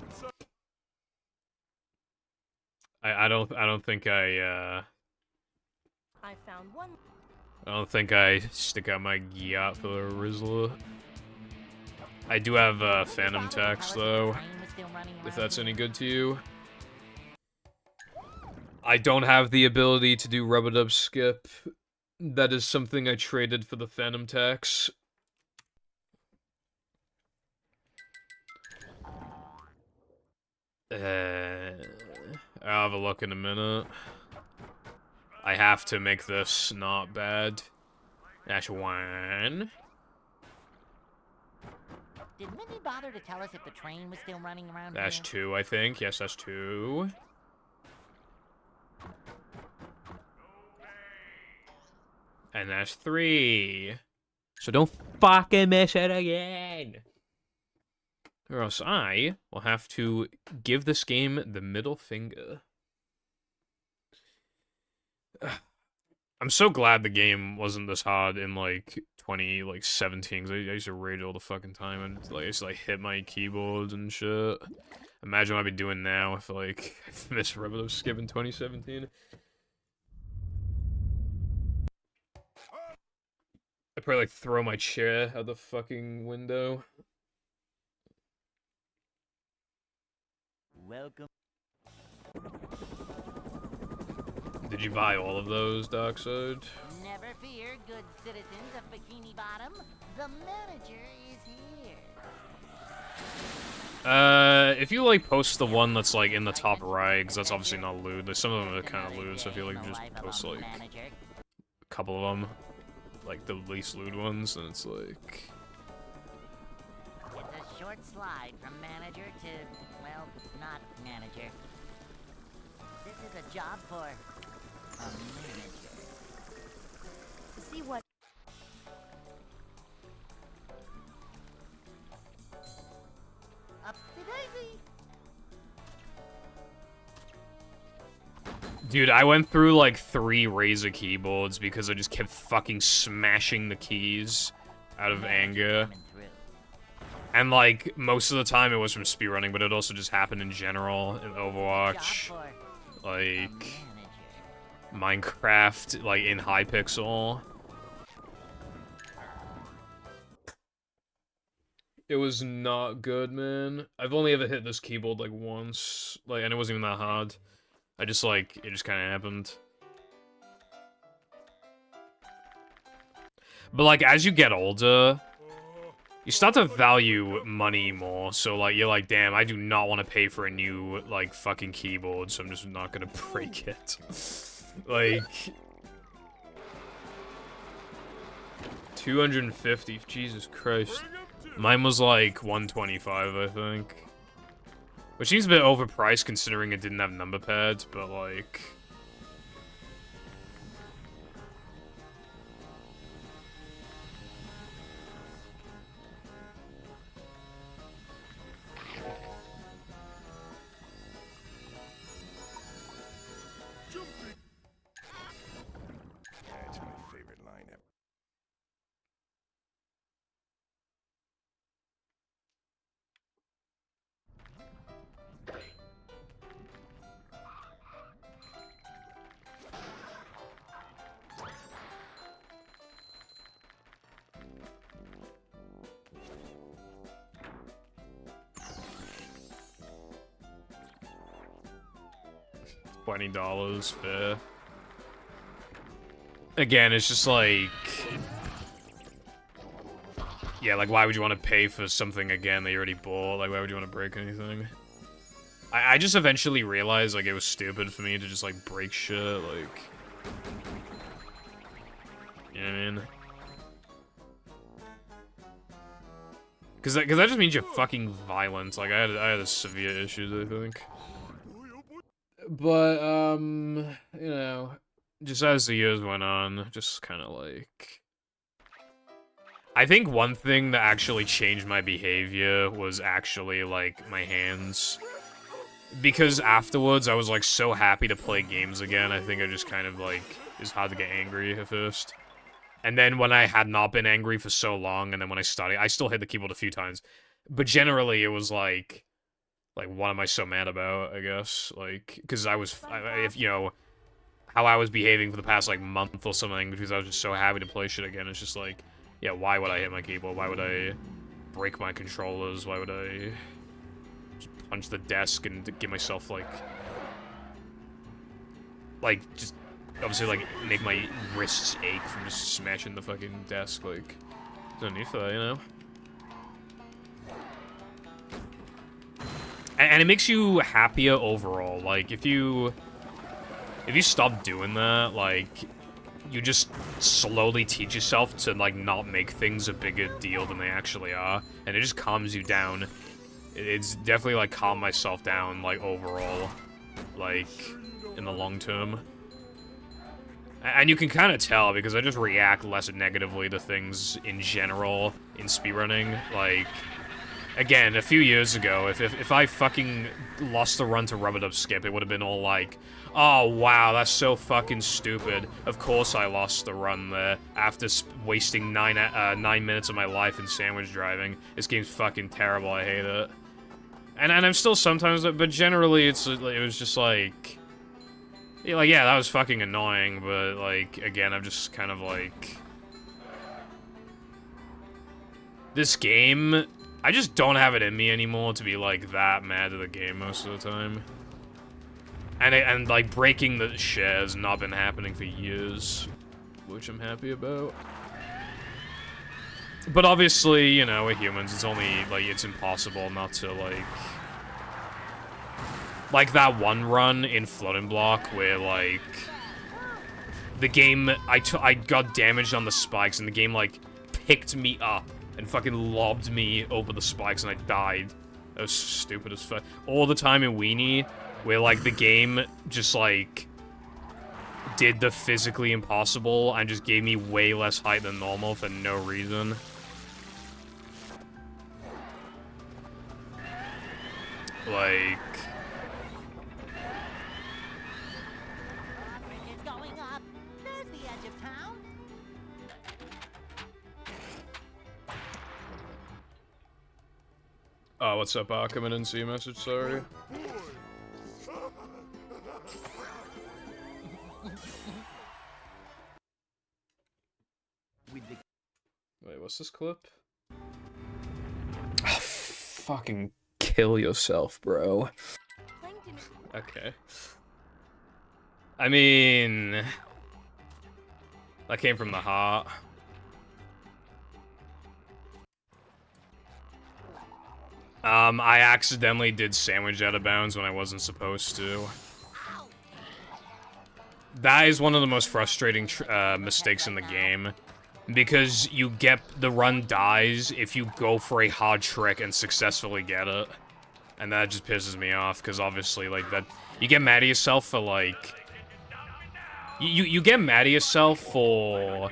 I don't think I found one. I don't think I stick out my yacht for the Rizzler. I do have Phantom Tax though, if that's any good to you. I don't have the ability to do Rub-a-Dub Skip. That is something I traded for the Phantom Tax. I'll have a look in a minute. I have to make this not bad. That's one. Did Minnie bother to tell us if the train was still running around That's here? two, I think. Yes, that's two. And that's 3. So don't fucking miss it again. Or else I will have to give this game the middle finger. I'm so glad the game wasn't this hard in, like, 2017, because I used to rage all the fucking time, and, like, I used to, like, hit my keyboards and shit. Imagine what I'd be doing now if, like, I missed Revenant Skip in 2017. I'd probably, like, throw my chair out the fucking window. Welcome. Did you buy all of those, Darkside? Never fear, good citizens of Bikini Bottom. The manager is here. If you, like, post the one that's, like, in the top right, because that's obviously not loot. There's some of them that kind of loot, so I feel like you just post, like, a couple of them. Like, the least loot ones, and it's, like... It's a short slide from manager to, well, not manager. This is a job for a manager. See what? Up to daisy. Dude, I went through, like, 3 Razer keyboards because I just kept fucking smashing the keys out of anger. And, like, most of the time it was from speedrunning, but it also just happened in general in Overwatch. Like, Minecraft, like, in Hypixel. It was not good, man. I've only ever hit this keyboard, like, once. Like, and it wasn't even that hard. I just, like, it just kind of happened. But, like, as you get older, you start to value money more. So, like, you're like, damn, I do not want to pay for a new, like, fucking keyboard, so I'm just not gonna break it. Like... 250, Jesus Christ. Mine was, like, 125, I think. Which seems a bit overpriced considering it didn't have number pads, but like... That's my favorite line ever. $20 fair. Again, it's just like... Yeah, like, why would you want to pay for something again that you already bought? Like, why would you want to break anything? I just eventually realized, like, it was stupid for me to just, like, break shit, like... You know what I mean? Cause that just means you're fucking violent. Like, I had a severe issues, I think. But, you know, just as the years went on, just kind of like... I think one thing that actually changed my behavior was actually, like, my hands. Because afterwards, I was, like, so happy to play games again, I think I just kind of, like, it's hard to get angry at first. And then when I had not been angry for so long, and then when I started, I still hit the keyboard a few times. But generally, it was, like, what am I so mad about, I guess? Like, because if, you know, how I was behaving for the past, like, month or something, because I was just so happy to play shit again, it's just like, yeah, why would I hit my keyboard? Why would I break my controllers? Why would I just punch the desk and give myself, like, just, obviously, like, make my wrists ache from just smashing the fucking desk, like, there's no need for that, you know? And it makes you happier overall. Like, if you stop doing that, like, you just slowly teach yourself to, like, not make things a bigger deal than they actually are. And it just calms you down. It's definitely, like, calmed myself down, like, overall. Like, in the long term. And you can kind of tell because I just react less negatively to things in general in speedrunning. Like, again, a few years ago, if I fucking lost the run to Rub-a-Dub Skip, it would have been all like, oh wow, that's so fucking stupid. Of course I lost the run there after wasting 9 minutes of my life in sandwich driving. This game's fucking terrible, I hate it. And I'm still sometimes, but generally it was just like... yeah, that was fucking annoying, but, like, again, I'm just kind of, like... This game, I just don't have it in me anymore to be, like, that mad at the game most of the time. And like, breaking the shit has not been happening for years, which I'm happy about. But obviously, you know, with humans, it's only, like, it's impossible not to, like that one run in Floating Block where, like, the game, I got damaged on the spikes and the game, like, picked me up and fucking lobbed me over the spikes and I died. That was stupid as fuck. All the time in Weenie, where, like, the game just, like, did the physically impossible and just gave me way less height than normal for no reason. Like... It's going up. There's the edge of town. Oh, what's up, Arkham? I didn't see your message, sorry. Wait, what's this clip? Oh, fucking kill yourself, bro. Okay. I mean... that came from the heart. I accidentally did sandwich out of bounds when I wasn't supposed to. That is one of the most frustrating mistakes in the game. Because you get, the run dies if you go for a hard trick and successfully get it. And that just pisses me off, because obviously, like, that, you get mad at yourself for, like, you get mad at yourself for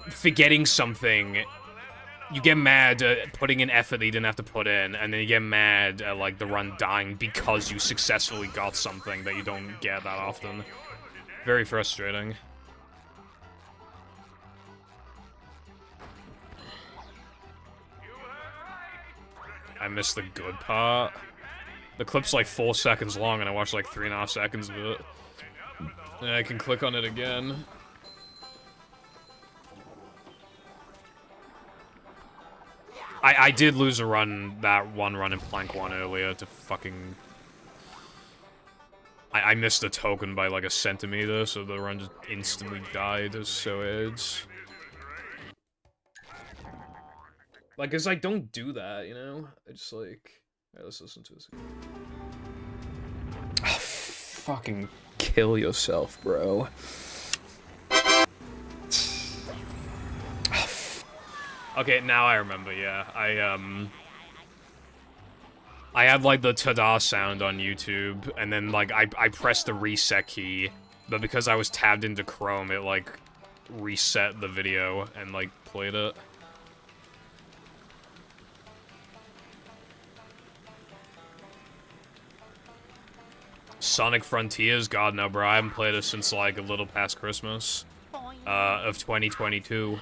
forgetting something. You get mad at putting in effort that you didn't have to put in, and then you get mad at, like, the run dying because you successfully got something that you don't get that often. Very frustrating. I missed the good part. The clip's like 4 seconds long, and I watched like 3.5 seconds of it. And I can click on it again. I did lose a run, that one run in Plank 1 earlier to fucking... I missed a token by like a centimeter, so the run just instantly died, as so is. Like, cause I don't do that, you know? I just like... Alright, let's listen to this again. Oh, fucking kill yourself, bro. Okay, now I remember, yeah. I had, like, the ta-da sound on YouTube, and then, like, I pressed the reset key, but because I was tabbed into Chrome, it, like, reset the video and, like, played it. Sonic Frontiers? God, no, bro. I haven't played it since, like, a little past Christmas. Of 2022.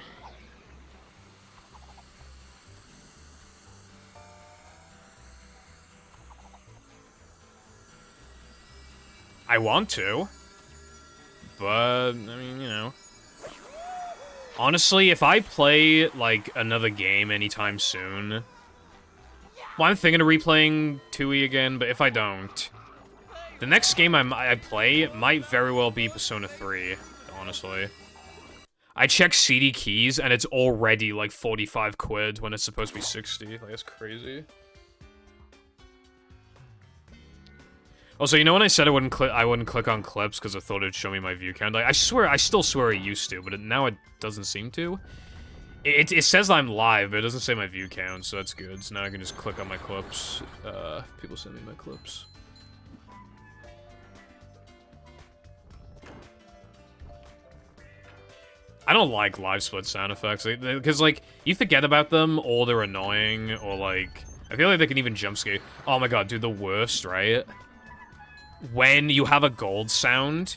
I want to. But, I mean, you know. Honestly, if I play, like, another game anytime soon... Well, I'm thinking of replaying 2E again, but if I don't... The next game I play might very well be Persona 3, honestly. I checked CD keys, and it's already, like, 45 quid when it's supposed to be 60. Like, that's crazy. Also, you know when I said I wouldn't click on clips because I thought it'd show me my view count? Like, I still swear it used to, but now it doesn't seem to. It says I'm live, but it doesn't say my view count, so that's good. So now I can just click on my clips. People send me my clips. I don't like live split sound effects, because, like, you forget about them, or they're annoying, or, like, I feel like they can even jump scare. Oh my god, dude, the worst, right? When you have a gold sound,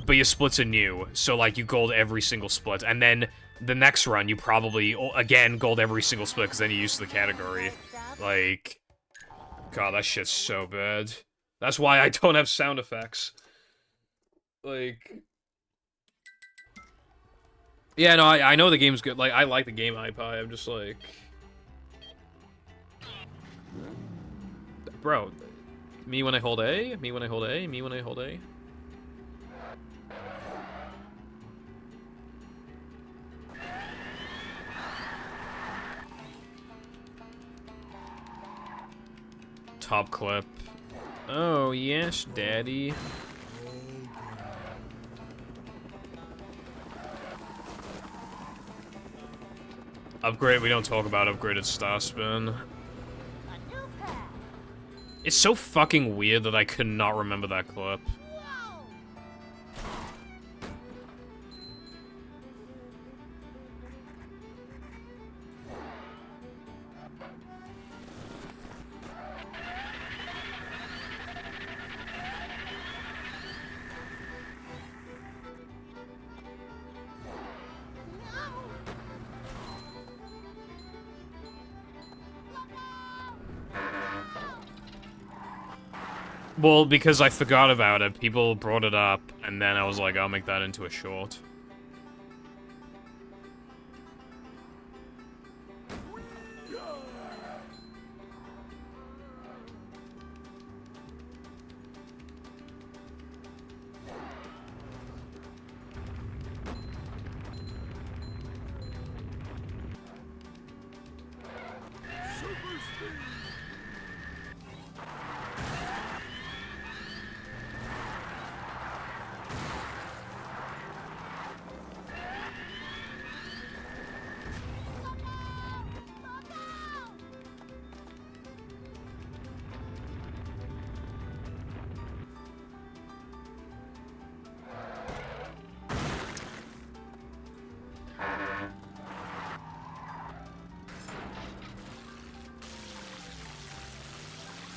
but your splits are new, so, like, you gold every single split, and then the next run, you probably, again, gold every single split, because then you're used to the category. Like, god, that shit's so bad. That's why I don't have sound effects. Like... Yeah, no, I know the game's good. Like, I like the game iPie. I'm just like... Bro, me when I hold A, me when I hold A, me when I hold A. Top clip. Oh, yes, daddy. Upgrade, we don't talk about upgraded star spin. It's so fucking weird that I could not remember that clip. Well, because I forgot about it, people brought it up, and then I was like, I'll make that into a short.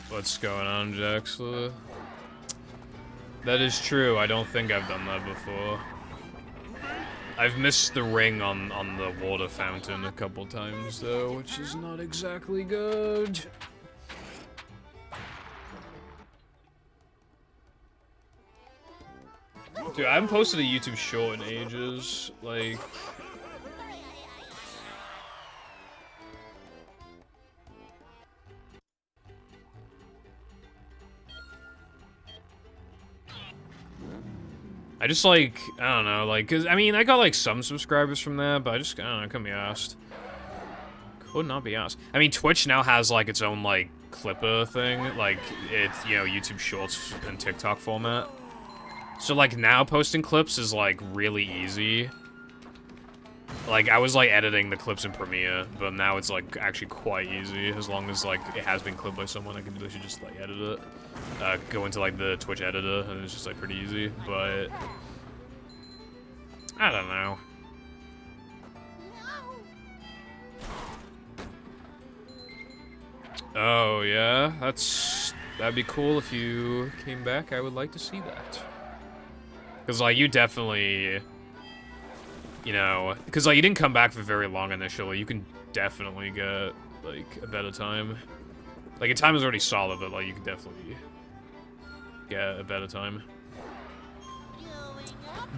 What's going on, Jaxla? That is true, I don't think I've done that before. I've missed the ring on the water fountain a couple times, though, which is not exactly good. Dude, I haven't posted a YouTube short in ages, like... I just, like, I don't know, like, cause, I mean, I got, like, some subscribers from that, but I just, I don't know, couldn't be asked. Could not be asked. I mean, Twitch now has, like, its own, like, clipper thing, like, it's, you know, YouTube Shorts and TikTok format. So, like, now posting clips is, like, really easy. Like, I was, like, editing the clips in Premiere, but now it's, like, actually quite easy, as long as, like, it has been clipped by someone, I can literally just, like, edit it. Go into, like, the Twitch editor, and it's just, like, pretty easy, but... I don't know. Oh, yeah? That'd be cool if you came back, I would like to see that. Because, like, you definitely... You know, because, like, you didn't come back for very long initially, you can definitely get, like, a better time. Like, your time is already solid, but, like, you can definitely get a better time.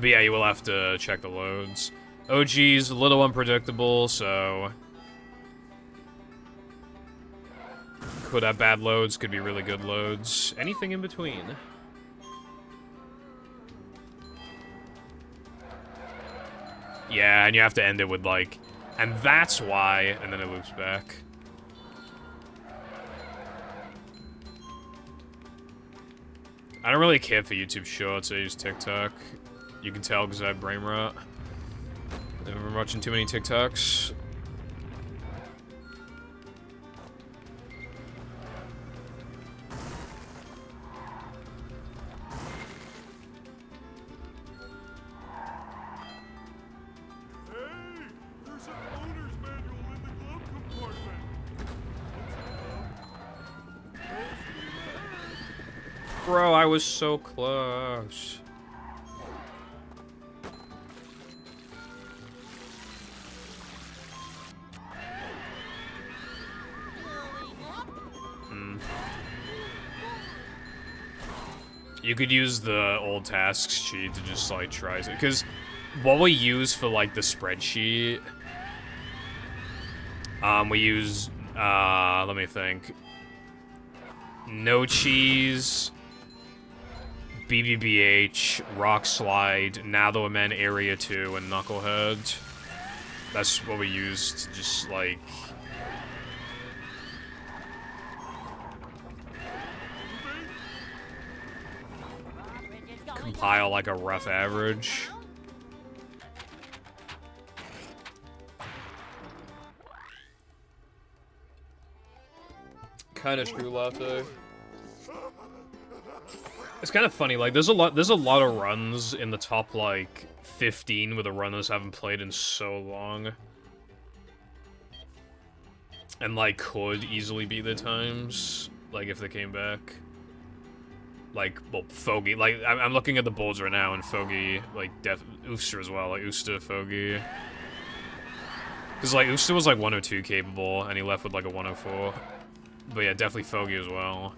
But yeah, you will have to check the loads. OG's a little unpredictable, so... Could have bad loads, could be really good loads. Anything in between. Yeah, and you have to end it with, like... And that's why, and then it loops back. I don't really care for YouTube Shorts, I use TikTok. You can tell because I have brain rot. I've been watching too many TikToks. Bro, I was so close. You could use the old tasks cheat to just, like, try it. Because what we use for, like, the spreadsheet... we use, let me think. No Cheese, BBBH, Rock Slide, Natho Men Area 2, and Knucklehead. That's what we used to just, like... compile, like, a rough average. Kinda true, Latte. It's kind of funny, like, there's a lot of runs in the top, like, 15 where the runners haven't played in so long. And, like, could easily be their times, like, if they came back. Like, well, Foggy, like, I'm looking at the boards right now, and Foggy, like, Ooster as well, like, Ooster, Foggy. Because, like, Ooster was, like, 102 capable, and he left with, like, a 104. But yeah, definitely Foggy as well.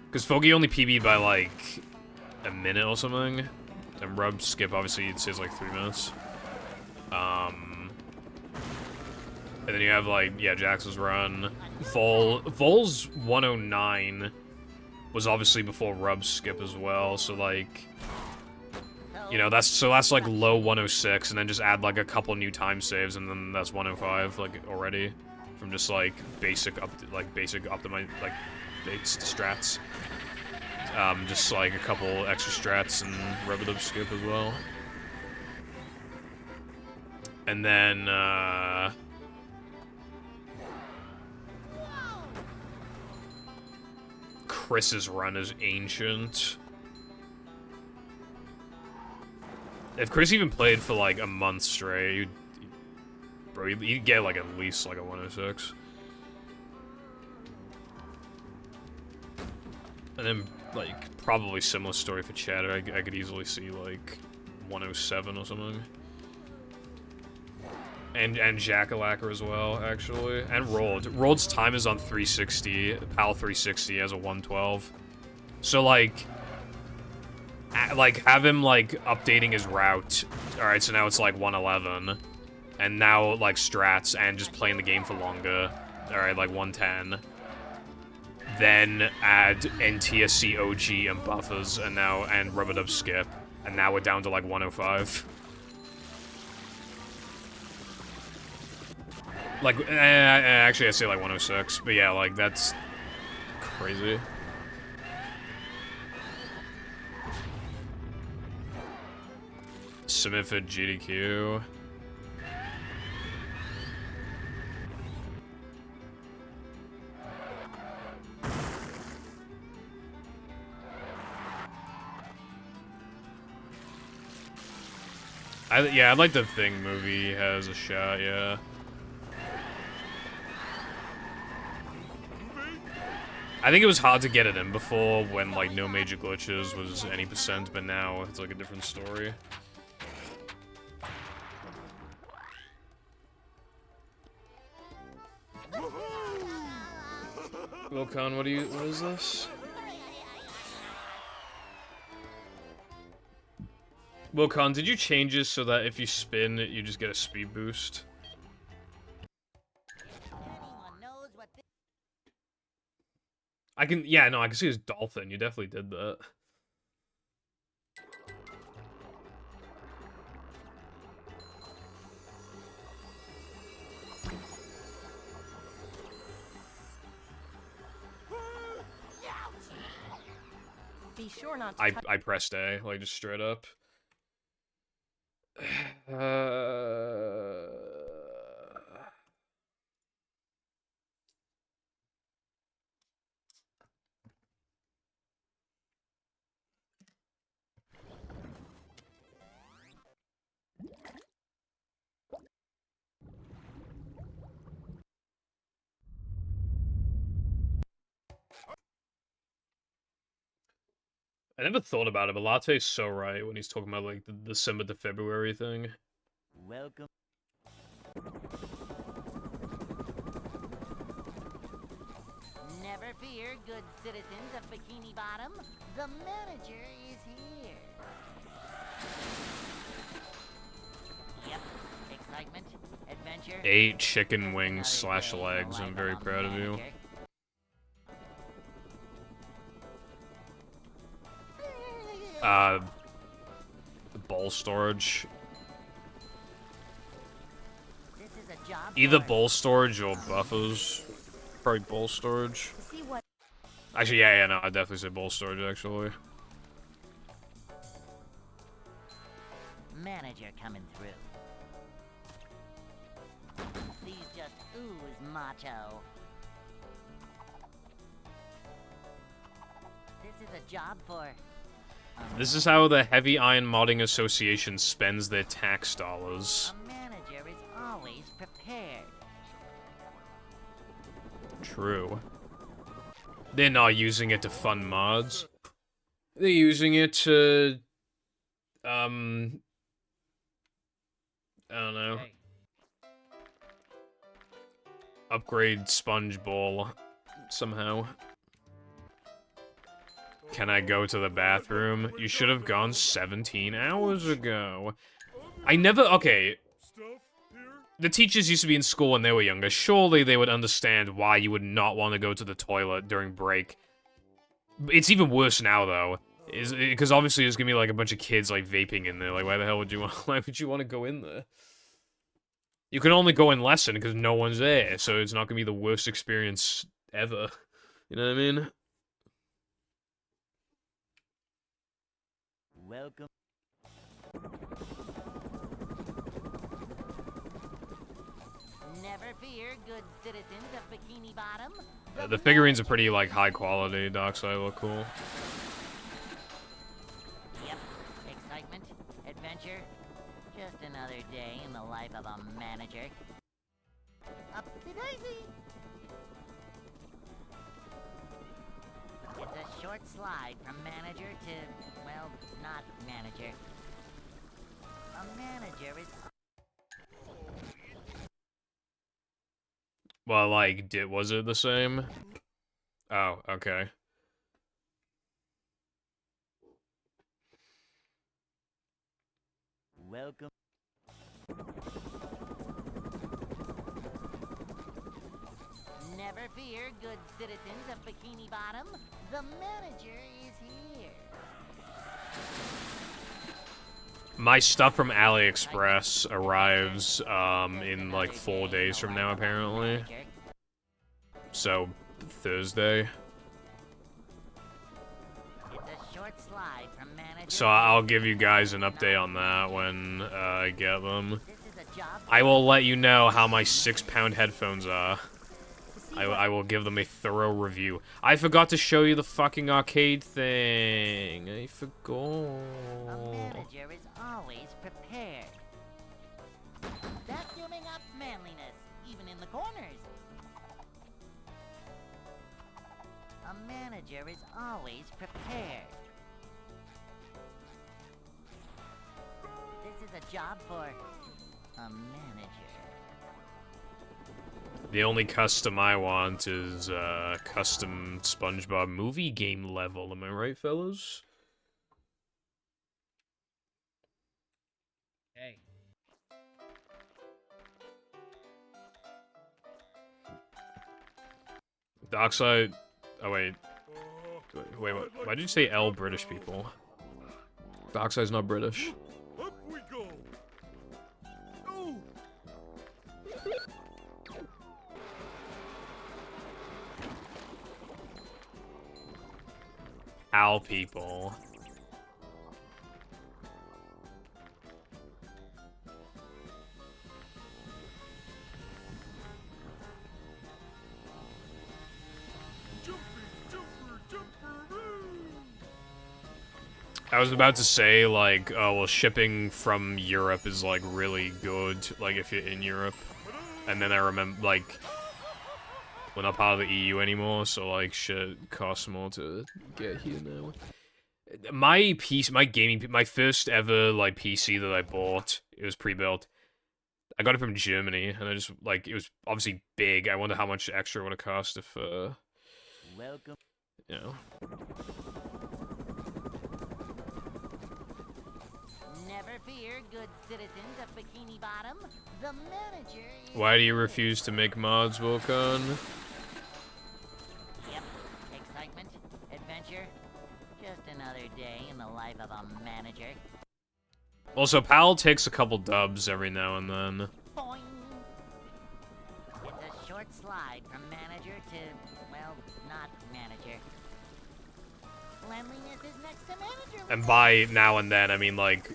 Because Foggy only PB'd by, like, a minute or something. And Rub Skip, obviously, it says, like, 3 minutes. And then you have, like, yeah, Jax's run. Vol's 109 was obviously before Rub Skip as well, so, like... You know, that's like, low 106, and then just add, like, a couple new time saves, and then that's 105, like, already. From just, like, basic optimize, like, strats. Just, like, a couple extra strats and Rub Skip as well. And then, Chris's run is ancient. If Chris even played for, like, a month straight, bro, you'd get, like, at least, like, a 106. And then, like, probably similar story for Chatter. I could easily see, like, 107 or something. And Jackalacka as well, actually. And Rold. Rold's time is on 360. PAL 360 has a 112. So, like, have him, like, updating his route. Alright, so now it's, like, 111. And now, like, strats and just playing the game for longer. Alright, like, 110. Then add NTSC OG and buffers, and Rub-a-Dub Skip. And now we're down to, like, 105. Like, actually, I'd say, like, 106. But yeah, like, that's crazy. Submit for GDQ. Yeah, I'd like the Thing movie has a shot, yeah. I think it was hard to get it in before when, like, no major glitches was any %, but now it's, like, a different story. Wilcon, what is this? Wilcon, did you change this so that if you spin, you just get a speed boost? I can see his dolphin. You definitely did that. Be sure not to I pressed A, like, just straight up. I never thought about it, but Latte's so right when he's talking about, like, the December to February thing. Welcome. Never fear, good citizens of Bikini Bottom. The manager is here. Yep. Excitement, adventure. 8 chicken Just wings another / day in the legs. life I'm very of a proud of you. manager. Bowl storage. This is a job Either for- bowl storage or buffers. Probably bowl storage. To see what Actually, yeah, no, I'd definitely say bowl storage, actually. Manager coming through. These just ooze macho. This is a job for... This is how the Heavy Iron Modding Association spends their tax dollars. A manager is always prepared. True. They're not using it to fund mods. They're using it to... I don't know. Upgrade Sponge Ball somehow. Can I go to the bathroom? You should have gone 17 hours ago. I never... Okay, Stuff here? the teachers used to be in school when they were younger. Surely they would understand why you would not want to go to the toilet during break. It's even worse now, though. Because obviously there's gonna be, like, a bunch of kids, like, vaping in there. Like, why the hell would you want... Why would you want to go in there? You can only go in lesson because no one's there, so it's not gonna be the worst experience ever. You know what I mean? Welcome. Never fear, good citizens of Bikini Bottom. The figurines are pretty, like, high quality. Dockside look cool. Yep. Excitement, adventure. Just another day in the life of a manager. Upsy daisy. It's a short slide from manager to, well, not manager. A manager is... Well, like, was it the same? Oh, okay. Welcome. Never fear, good citizens of Bikini Bottom. The manager is here. My stuff from AliExpress arrives, in, like, 4 days from now, apparently. So, Thursday. It's a short slide from manager. So I'll give you guys an update on that when, I get them. This is a job. I will let you know how my 6-pound headphones are. to see I will give them a thorough review. I forgot to show you the fucking arcade thing. I A forgot. manager is always prepared. Vacuuming up manliness, even in the corners. A manager is always prepared. This is a job for a manager. The only custom I want is custom SpongeBob movie game level. Am I right, fellas? Hey. Dockside. Oh wait, wait. I'd What? like Why did you to say ride L up British your- people? Dockside's not British. Up we go. Oh, Al people. jumpy, jumper, woo! I was about to say, like, oh, well, shipping from Europe is, like, really good, like, if you're in Europe. And then I remember, like, we're not part of the EU anymore, so, like, shit costs more to get here now. My my first ever, like, PC that I bought, it was pre-built. I got it from Germany, and I just, like, it was obviously big. I wonder how much extra it would have cost if, Welcome. you know. Never fear, good citizens of Bikini Bottom. The manager is... Why do you refuse to make mods, Volcon? Yep. Excitement, adventure. Just another day in the life of a manager. Also, Pal takes a couple dubs every now and then. Boing. It's a short slide from manager to, well, not manager. Cleanliness is next to manager. And by now and then, I mean, like,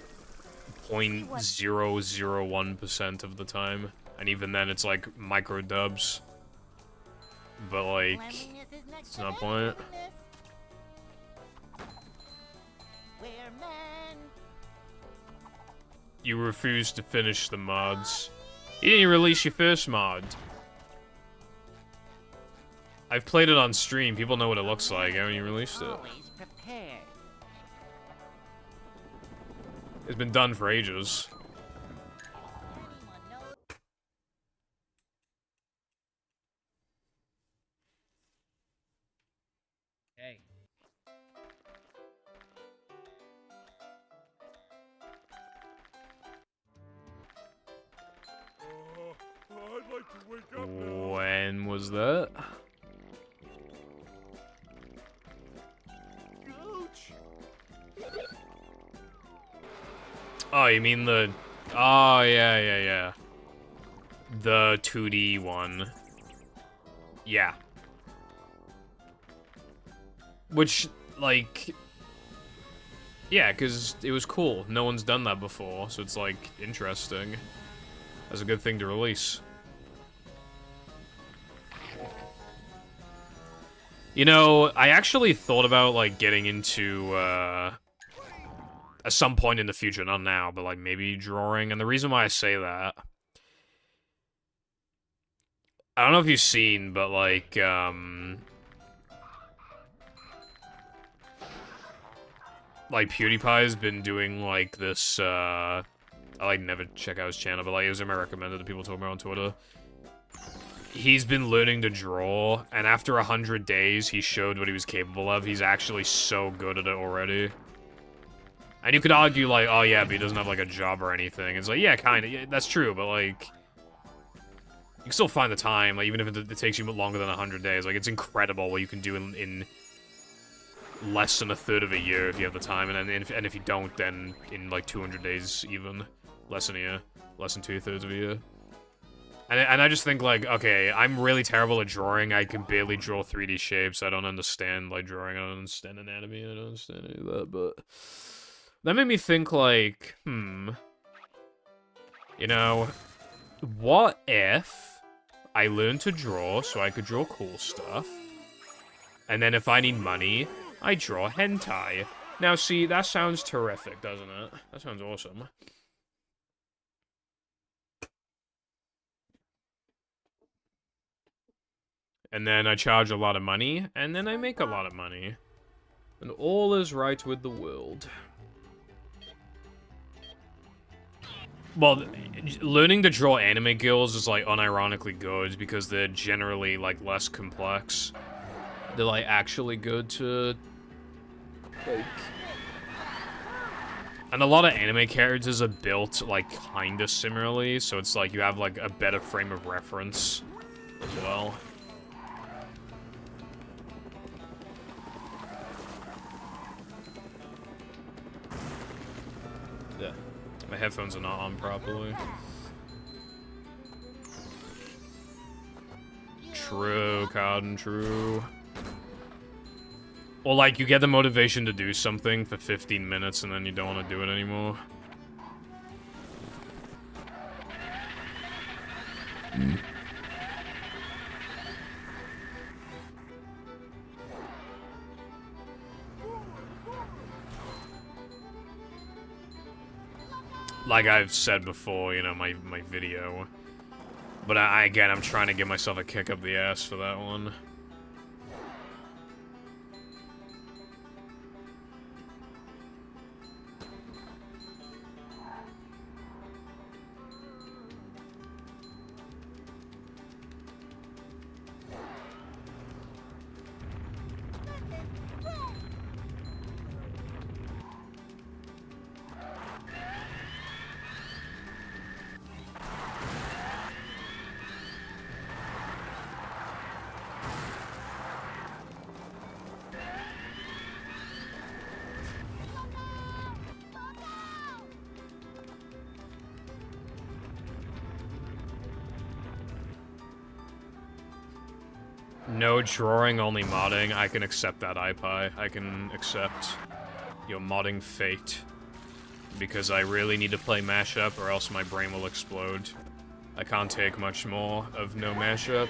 0.001% of the time. And even then, it's, like, micro dubs. But, like, Cleanliness is next it's to not point. manager. We're men. You refuse to finish the mods. You didn't release your first mod. I've played it on stream. People know what it looks like. Haven't you released it? Always prepared. It's been done for ages. Anyone knows? Hey. I'd like to wake up now. When was that? Gooch! Oh, you mean the... Oh, yeah. The 2D one. Yeah. Which, like... Yeah, because it was cool. No one's done that before, so it's, like, interesting. That's a good thing to release. You know, I actually thought about, like, getting into, at some point in the future, not now, but, like, maybe drawing. And the reason why I say that... I don't know if you've seen, but, like, like, PewDiePie's been doing, like, this, I, like, never check out his channel, but, like, it was my recommended that people told me on Twitter. He's been learning to draw, and after 100 days, he showed what he was capable of. He's actually so good at it already. And you could argue, like, oh, yeah, but he doesn't have, like, a job or anything. It's like, yeah, kind of, yeah, that's true, but, like... You can still find the time, like, even if it takes you longer than 100 days. Like, it's incredible what you can do in less than a third of a year if you have the time, and if you don't, then in, like, 200 days even. Less than a year. Less than 2/3 of a year. And I just think, like, okay, I'm really terrible at drawing. I can barely draw 3D shapes. I don't understand, like, drawing. I don't understand anatomy. I don't understand any of that, but... That made me think, like, You know, what if I learned to draw so I could draw cool stuff, and then if I need money, I draw hentai? Now, see, that sounds terrific, doesn't it? That sounds awesome. And then I charge a lot of money, and then I make a lot of money. And all is right with the world. Well, learning to draw anime girls is, like, unironically good, because they're generally, like, less complex. They're, like, actually good to, like... And a lot of anime characters are built, like, kinda similarly, so it's like you have, like, a better frame of reference as well. Yeah. My headphones are not on properly. True, Cotton, true. Or, like, you get the motivation to do something for 15 minutes and then you don't want to do it anymore. Like I've said before, you know, my video. But again, I'm trying to give myself a kick up the ass for that one. No drawing, only modding. I can accept that, iPie. I can accept your modding fate. Because I really need to play mashup or else my brain will explode. I can't take much more of no mashup.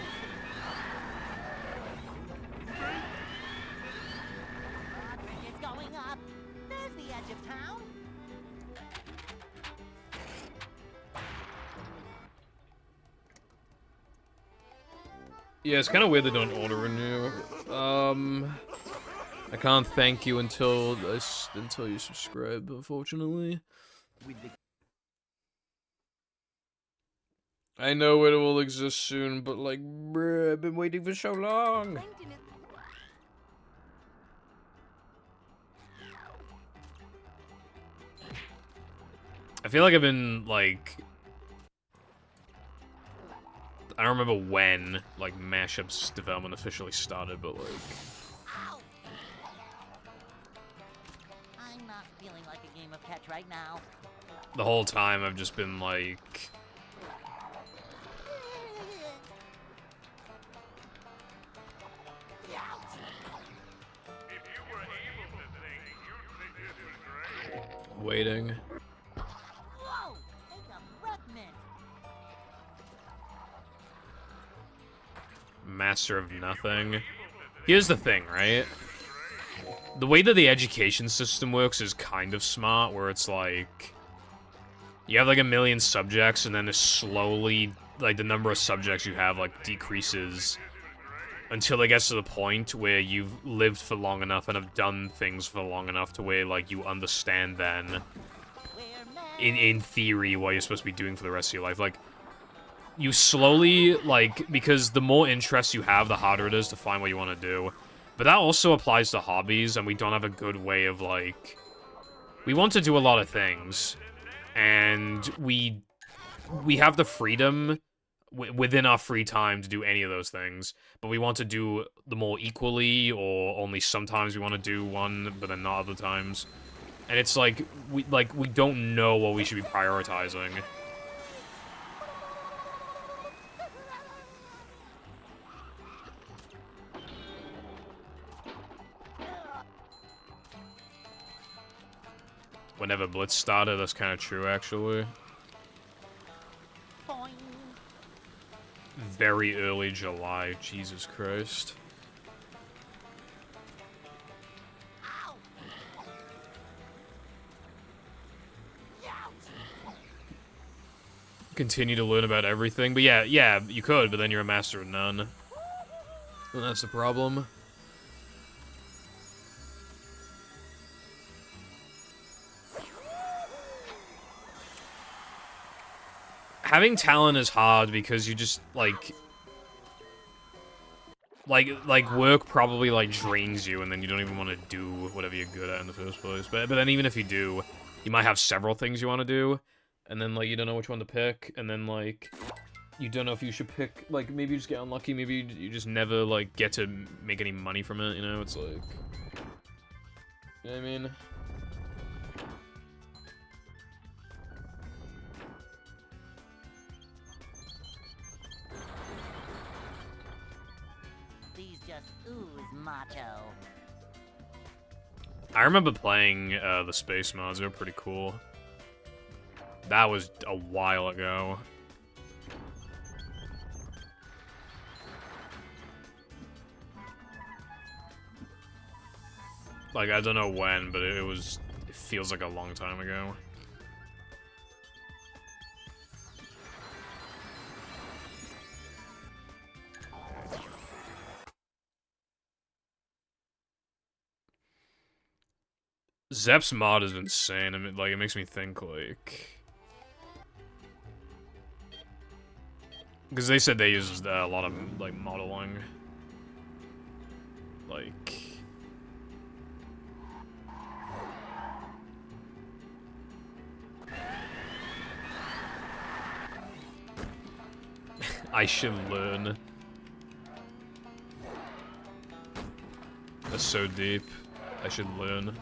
It's going up. There's the edge of town. Yeah, it's kind of weird they don't auto renew. I can't thank you until you subscribe, unfortunately. I know it will exist soon, but like, bruh, I've been waiting for so long. LinkedIn is I feel like I've been like, I don't remember when like Mashup's development officially started, but like. Ow! I'm not feeling like a game of catch right now. The whole time I've just been like... waiting. Whoa! Take a breath, mint. Master of nothing. Here's the thing, right? The way that the education system works is kind of smart, where it's like... You have like 1 million subjects, and then it slowly, like, the number of subjects you have, like, decreases until it gets to the point where you've lived for long enough and have done things for long enough to where, like, you understand then, in theory, what you're supposed to be doing for the rest of your life. Like, you slowly, like, because the more interest you have, the harder it is to find what you want to do. But that also applies to hobbies, and we don't have a good way of, like... We want to do a lot of things, and we have the freedom within our free time to do any of those things, but we want to do them all equally, or only sometimes we want to do one, but then not other times. And it's like, we don't know what we should be prioritizing. Whenever Blitz started, that's kind of true, actually. Boing. Very early July, Jesus Christ. Ow! Continue to learn about everything, but yeah, you could, but then you're a master of none. And that's the problem. Having talent is hard because you just, like, work probably, like, drains you, and then you don't even want to do whatever you're good at in the first place. But then even if you do, you might have several things you want to do, and then, like, you don't know which one to pick, and then, like, you don't know if you should pick, like, maybe you just get unlucky, maybe you just never, like, get to make any money from it, you know? It's like... You know what I mean? These just ooze macho. I remember playing the space mods. They were pretty cool. That was a while ago. Like, I don't know when, but it feels like a long time ago. Zep's mod is insane. I mean, like, it makes me think, like... Because they said they used a lot of, like, modeling. Like... I should learn. That's so deep. I should learn.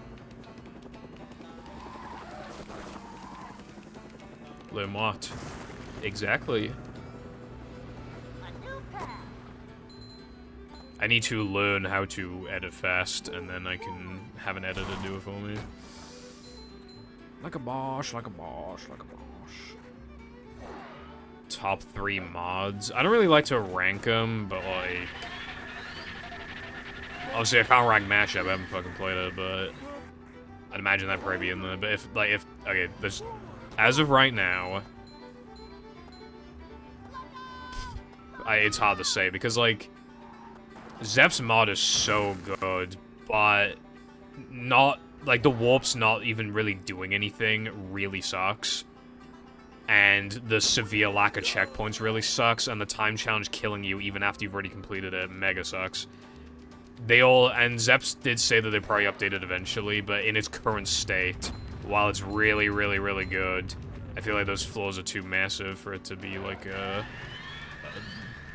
Learn what? Exactly. A new path. I need to learn how to edit fast, and then I can have an editor do it for me. Like a boss, like a boss, like a boss. Top 3 mods. I don't really like to rank them, but like... Obviously, I can't rank Mashup. I haven't fucking played it, but... I'd imagine that'd probably be in there. But if... Okay, there's... As of right now... it's hard to say, because, like... Zep's mod is so good, but... Not... Like, the warp's not even really doing anything really sucks. And the severe lack of checkpoints really sucks, and the time challenge killing you even after you've already completed it mega sucks. And Zeps did say that they probably update it eventually, but in its current state, while it's really, really, really good, I feel like those floors are too massive for it to be like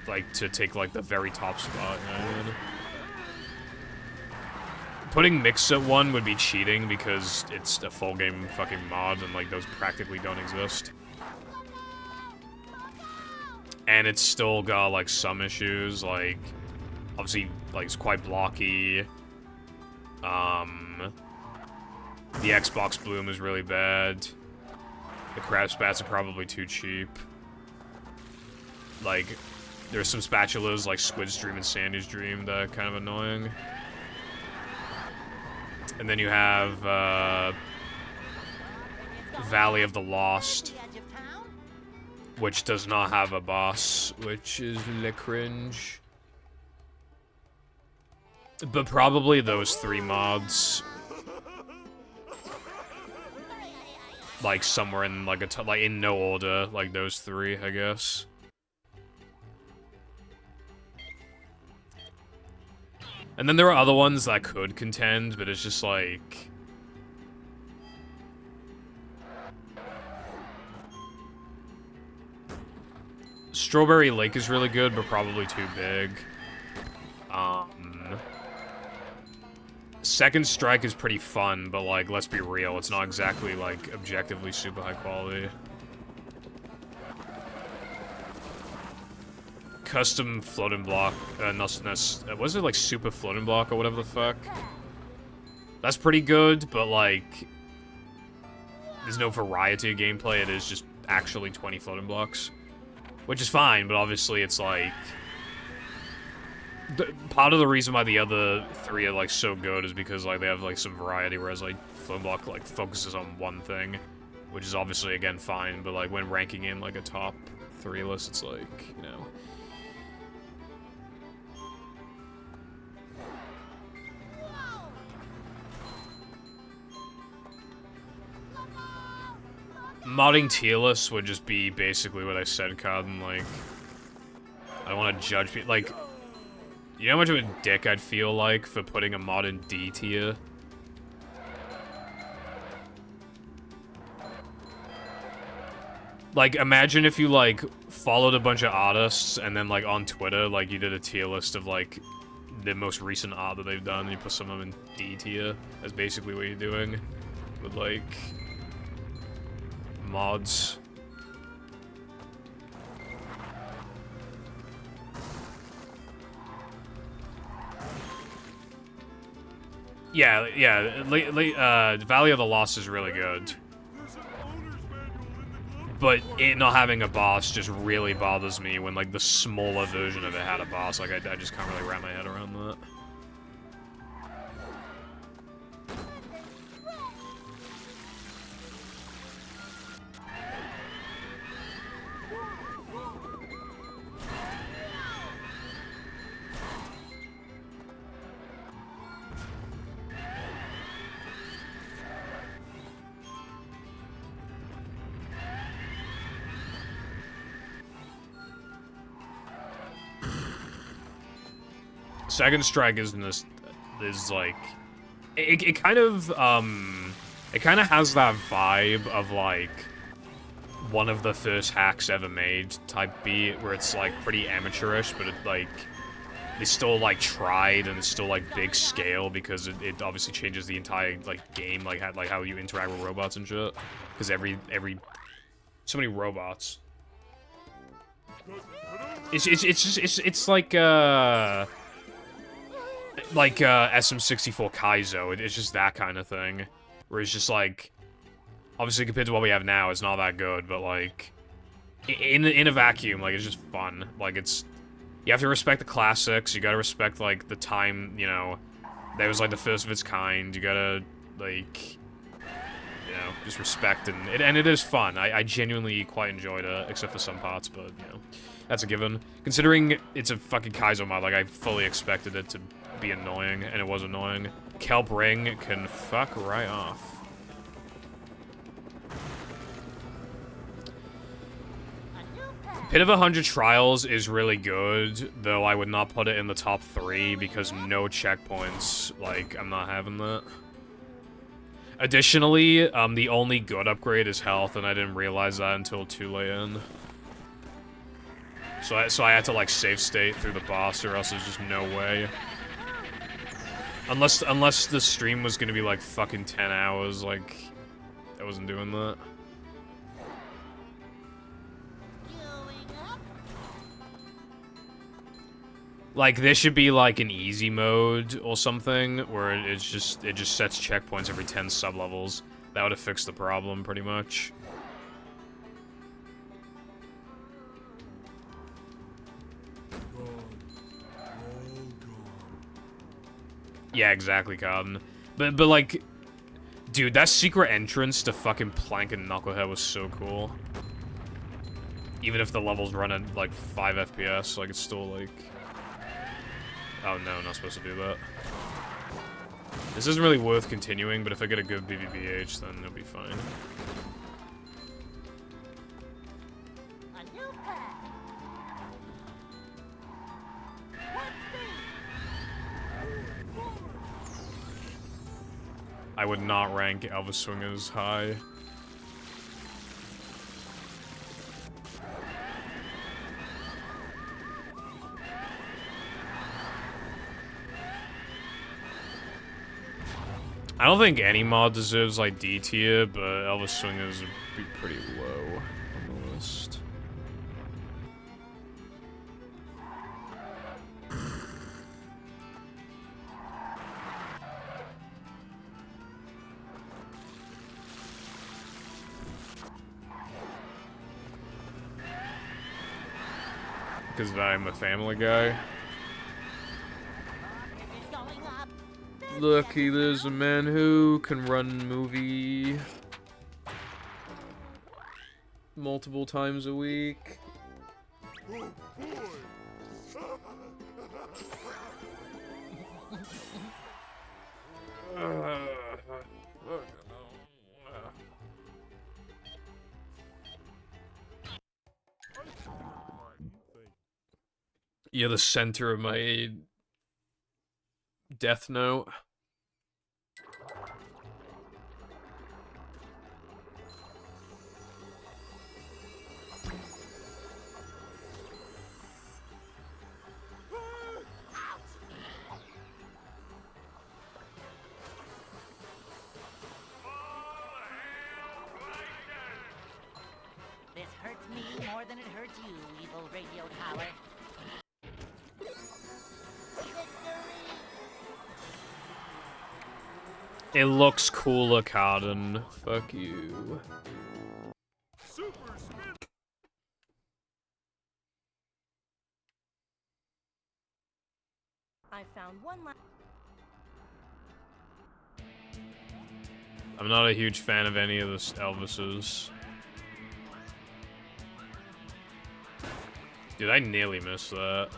like to take like the very top spot, you know what I mean? Putting Mix at 1 would be cheating because it's a full game fucking mod and like those practically don't exist. And it's still got like some issues, like obviously like it's quite blocky. The Xbox Bloom is really bad. The crab spats are probably too cheap. Like there's some spatulas like Squid's Dream and Sandy's Dream that are kind of annoying. And then you have Valley of the Lost, which does not have a boss, which is le cringe. But probably those 3 mods, like somewhere in like like in no order, like those 3, I guess. And then there are other ones that could contend, but it's just like... Strawberry Lake is really good, but probably too big. Second Strike is pretty fun, but like, let's be real, it's not exactly like objectively super high quality. Custom floating block, was it like super floating block or whatever the fuck? That's pretty good, but like, there's no variety of gameplay, it is just actually 20 floating blocks. Which is fine, but obviously it's like... part of the reason why the other 3 are like so good is because like they have like some variety, whereas like floating block like focuses on one thing. Which is obviously, again, fine, but like when ranking in like a top 3 list, it's like, you know... Modding tier lists would just be basically what I said, Cotton, like... I don't want to judge people, like... You know how much of a dick I'd feel like for putting a mod in D tier? Like, imagine if you, like, followed a bunch of artists, and then, like, on Twitter, like, you did a tier list of, like, the most recent art that they've done, and you put some of them in D tier. That's basically what you're doing. With, like... mods. Yeah, Valley of the Lost is really good. But it not having a boss just really bothers me when, like, the smaller version of it had a boss. Like, I just can't really wrap my head around that. Second Strike is like it kind of has that vibe of like one of the first hacks ever made type beat where it's like pretty amateurish, but it like they still like tried and it's still like big scale because it obviously changes the entire like game, like how you interact with robots and shit, because every so many robots. It's like like SM64 Kaizo. It's just that kind of thing, where it's just like, obviously compared to what we have now, it's not that good, but like, in a vacuum, like it's just fun. Like it's, you have to respect the classics. You gotta respect like the time, you know, that was like the first of its kind. You gotta like, you know, just respect and it is fun. I genuinely quite enjoyed it, except for some parts, but you know, that's a given. Considering it's a fucking Kaizo mod, like I fully expected it to be annoying, and it was annoying. Kelp Ring can fuck right off. Pit of 100 Trials is really good, though I would not put it in the top 3 because no checkpoints. Like, I'm not having that. Additionally, the only good upgrade is health, and I didn't realize that until too late in. So I had to, like, save state through the boss, or else there's just no way. Unless the stream was gonna be, like, fucking 10 hours, like, I wasn't doing that. Like, there should be, like, an easy mode or something, where it just sets checkpoints every 10 sub-levels. That would have fixed the problem, pretty much. Yeah, exactly, Cotton. But like, dude, that secret entrance to fucking Plank and Knucklehead was so cool. Even if the levels run at, like, 5 FPS, like, it's still, like... Oh no, not supposed to do that. This isn't really worth continuing, but if I get a good BBBH, then it'll be fine. I would not rank Elvis Swingers high. I don't think any mod deserves, like, D tier, but Elvis Swingers would be pretty low on the list. Because I'm a Family Guy. Lucky there's a man who can run movie multiple times a week. Oh boy! You're the center of my Death Note. This hurts me more than it hurts you, evil radio tower. It looks cooler, Cardin. Fuck you. Super spin! I found one last. I'm not a huge fan of any of the Elvises. Dude, I nearly missed that.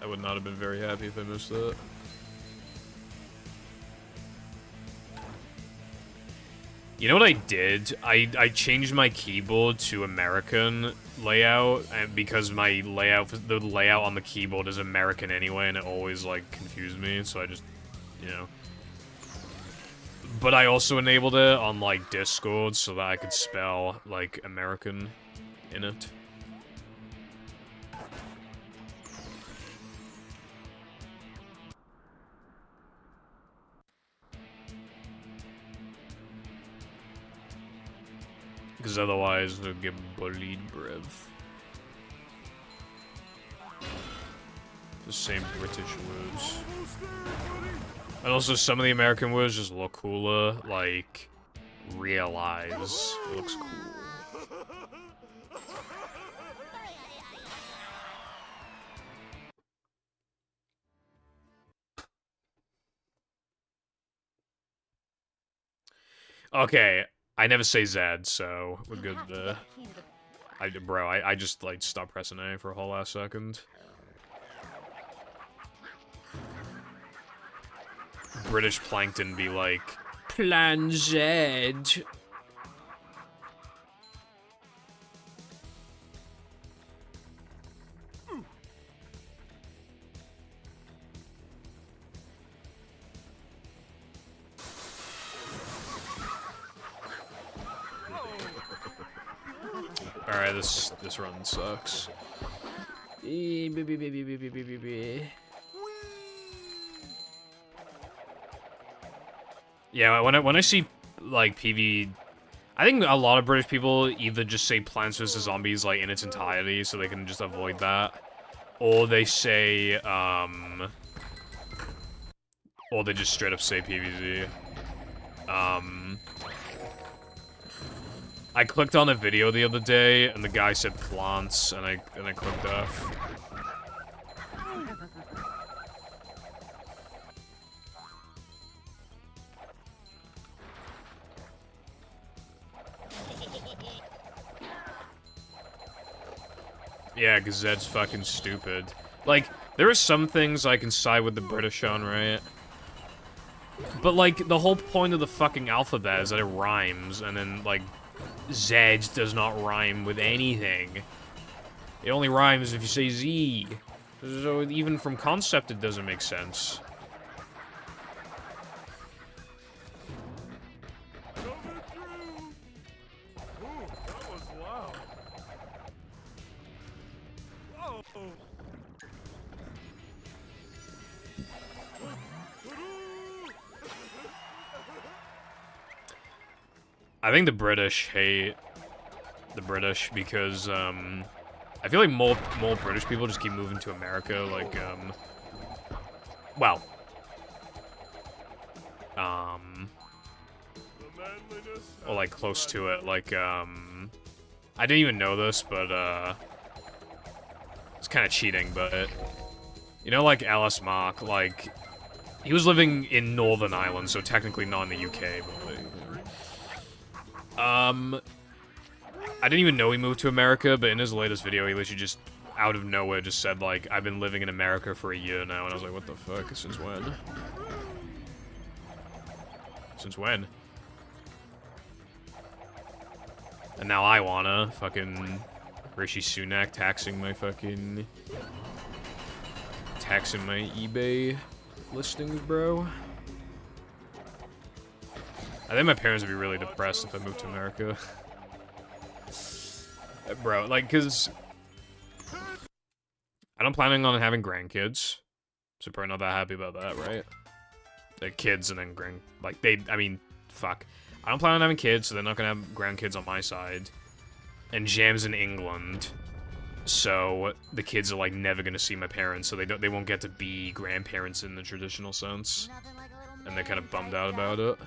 I would not have been very happy if I missed that. You know what I did? I changed my keyboard to American layout, and because my layout, the layout on the keyboard is American anyway, and it always, like, confused me, so I just, you know. But I also enabled it on, like, Discord so that I could spell, like, American in it. Because otherwise, they'll get bullied, bruv. The same British words. Almost there, buddy! And also, some of the American words just look cooler, like, realize. It looks cool. Okay, I never say Zed, so we're good. I just, like, stopped pressing A for a whole last second. British Plankton be like, Plan Z. Alright, this run sucks. Yeah, when I see, like, PV... I think a lot of British people either just say Plants vs. Zombies, like, in its entirety, so they can just avoid that. Or they say, or they just straight up say PvZ. I clicked on a video the other day, and the guy said plants, and I clicked F. Yeah, because Zed's fucking stupid. Like, there are some things I can side with the British on, right? But, like, the whole point of the fucking alphabet is that it rhymes, and then, like, Z does not rhyme with anything. It only rhymes if you say Z. So even from concept, it doesn't make sense. Coming through. Ooh, that was loud. Whoa. I think the British hate the British because, I feel like more British people just keep moving to America, like, well, or, like, close to it, like, I didn't even know this, but, it's kind of cheating, but, you know, like, Alice Mark, like, he was living in Northern Ireland, so technically not in the UK, but, like, I didn't even know he moved to America, but in his latest video, he literally just, out of nowhere, just said, like, I've been living in America for a year now, and I was like, what the fuck? Since when? Since when? And now I wanna, fucking Rishi Sunak taxing my eBay listings, bro. I think my parents would be really depressed if I moved to America. Bro, like, cause I don't planning on having grandkids, so probably not that happy about that, right? Like, kids and then I mean, fuck. I don't plan on having kids, so they're not gonna have grandkids on my side. And Jam's in England, so the kids are, like, never gonna see my parents, so they won't get to be grandparents in the traditional sense. And they're kind of bummed out about it.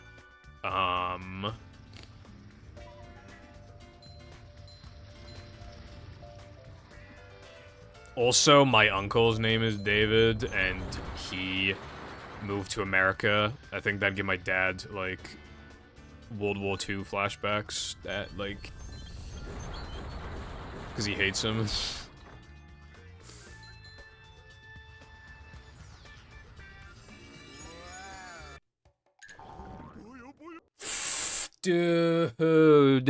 Also, my uncle's name is David, and he moved to America. I think that'd give my dad, like, World War II flashbacks, that, like, because he hates him. Dude.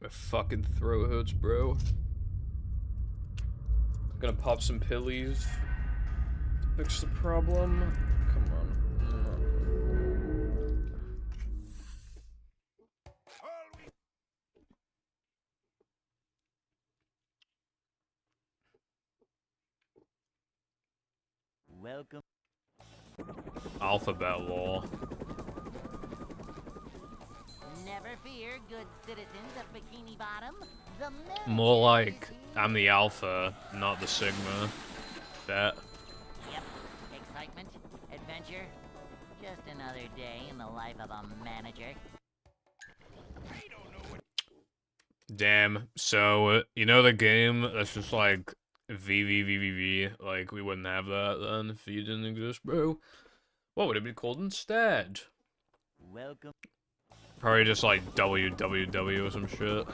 My fucking throat hurts, bro. Gonna pop some pillies. Fix the problem. Come on. Welcome. Alphabet law. Never fear, good citizens of Bikini Bottom. The manager More like, is I'm the alpha, not the sigma. Bet. Yep. Excitement, adventure. Just another day in the life of a manager. Damn. So, you know the game that's just like VVVVV? Like, we wouldn't have that then if you didn't exist, bro. What would it be called instead? Welcome. Probably just like WWW or some shit.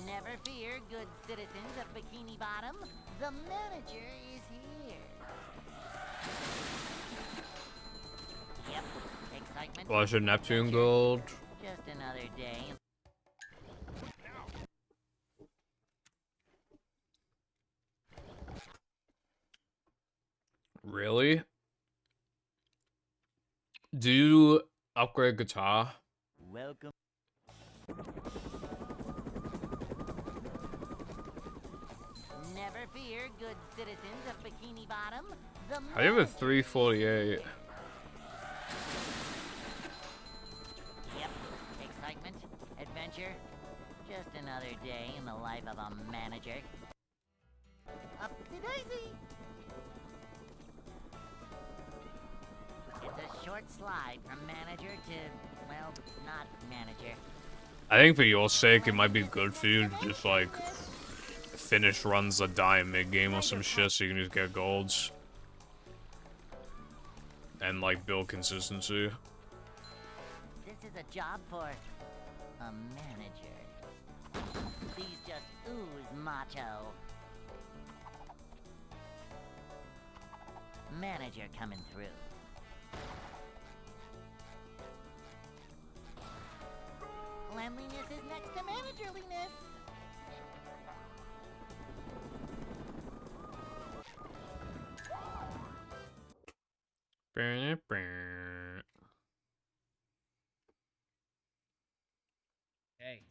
Never fear, good citizens of Bikini Bottom. The manager is here. Yep. Excitement. Flash of Neptune adventure. Gold. Just another day. Really? Do you upgrade guitar? Welcome. Never fear, good citizens of Bikini Bottom. The I have a manager 348. is here. Yep. Excitement, adventure. Just another day in the life of a manager. Up to daisy. It's a short slide from manager to, well, not manager. I think for your sake, it might be good for you to just like finish runs that die mid-game or some shit so you can just get golds. And like build consistency. This is a job for a manager. These just ooze macho. Manager coming through. Cleanliness is next to managerliness. Hey.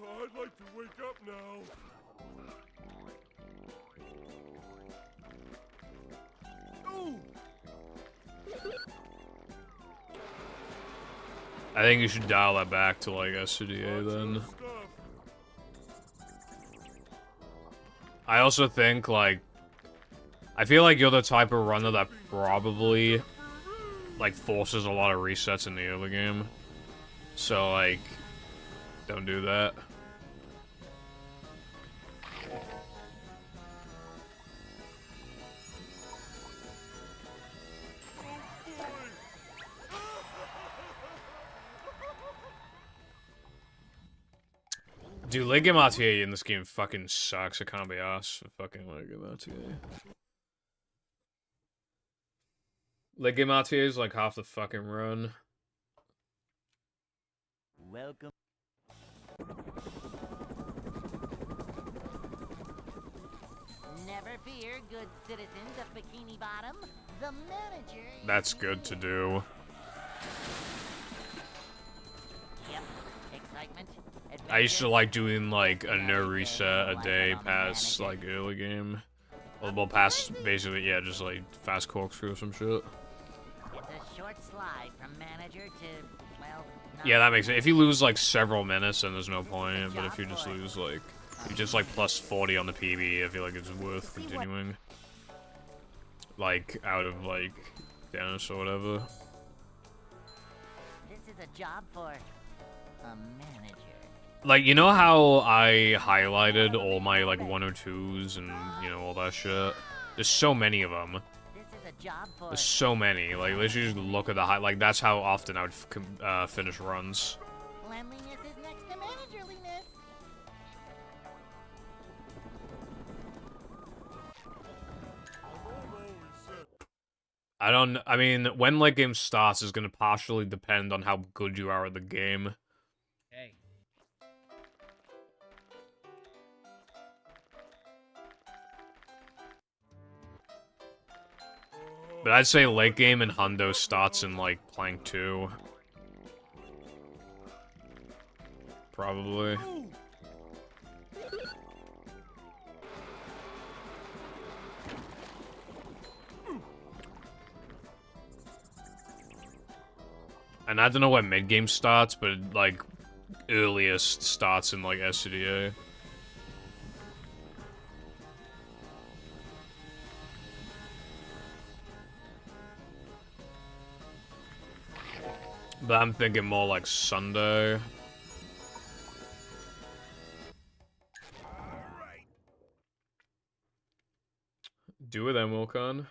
I'd like to wake up now. Ooh! I think you should dial that back to like SCDA then. Stuff. I also think like I feel like you're the type of runner that probably like forces a lot of resets in the early game. So like don't do that. Dude, Lege Matier in this game fucking sucks. I can't be arsed for fucking Lege Matier. Lege Matier is like half the fucking run. Welcome. Never fear, good citizens of Bikini Bottom. The manager is That's good to do. Yep. Excitement. I used to adventure. like doing like a no reset a day past like early game. Well, past basically, yeah, just like fast corkscrew or some shit. It's a short slide from manager to, well, not Yeah, that makes it. If you lose like several minutes, then there's no point. But if you just lose like, you just like plus 40 on the PB, I feel like it's worth continuing. Like out of like Dennis or whatever. This is a job for a manager. Like, you know how I highlighted all my like 102s and you know all that shit? There's so many of them. This is a job for There's so many. Like, let's just look at the high. Like, that's how often I would finish runs. cleanliness is next to managerliness. I've always said I mean, when late game starts is gonna partially depend on how good you are at the game. Hey. But I'd say late game in Hundo starts in like Plank 2. probably. And I don't know when mid-game starts, but, like, earliest starts in, like, SCDA. But I'm thinking more like Sunday. Do it then, Wilcon.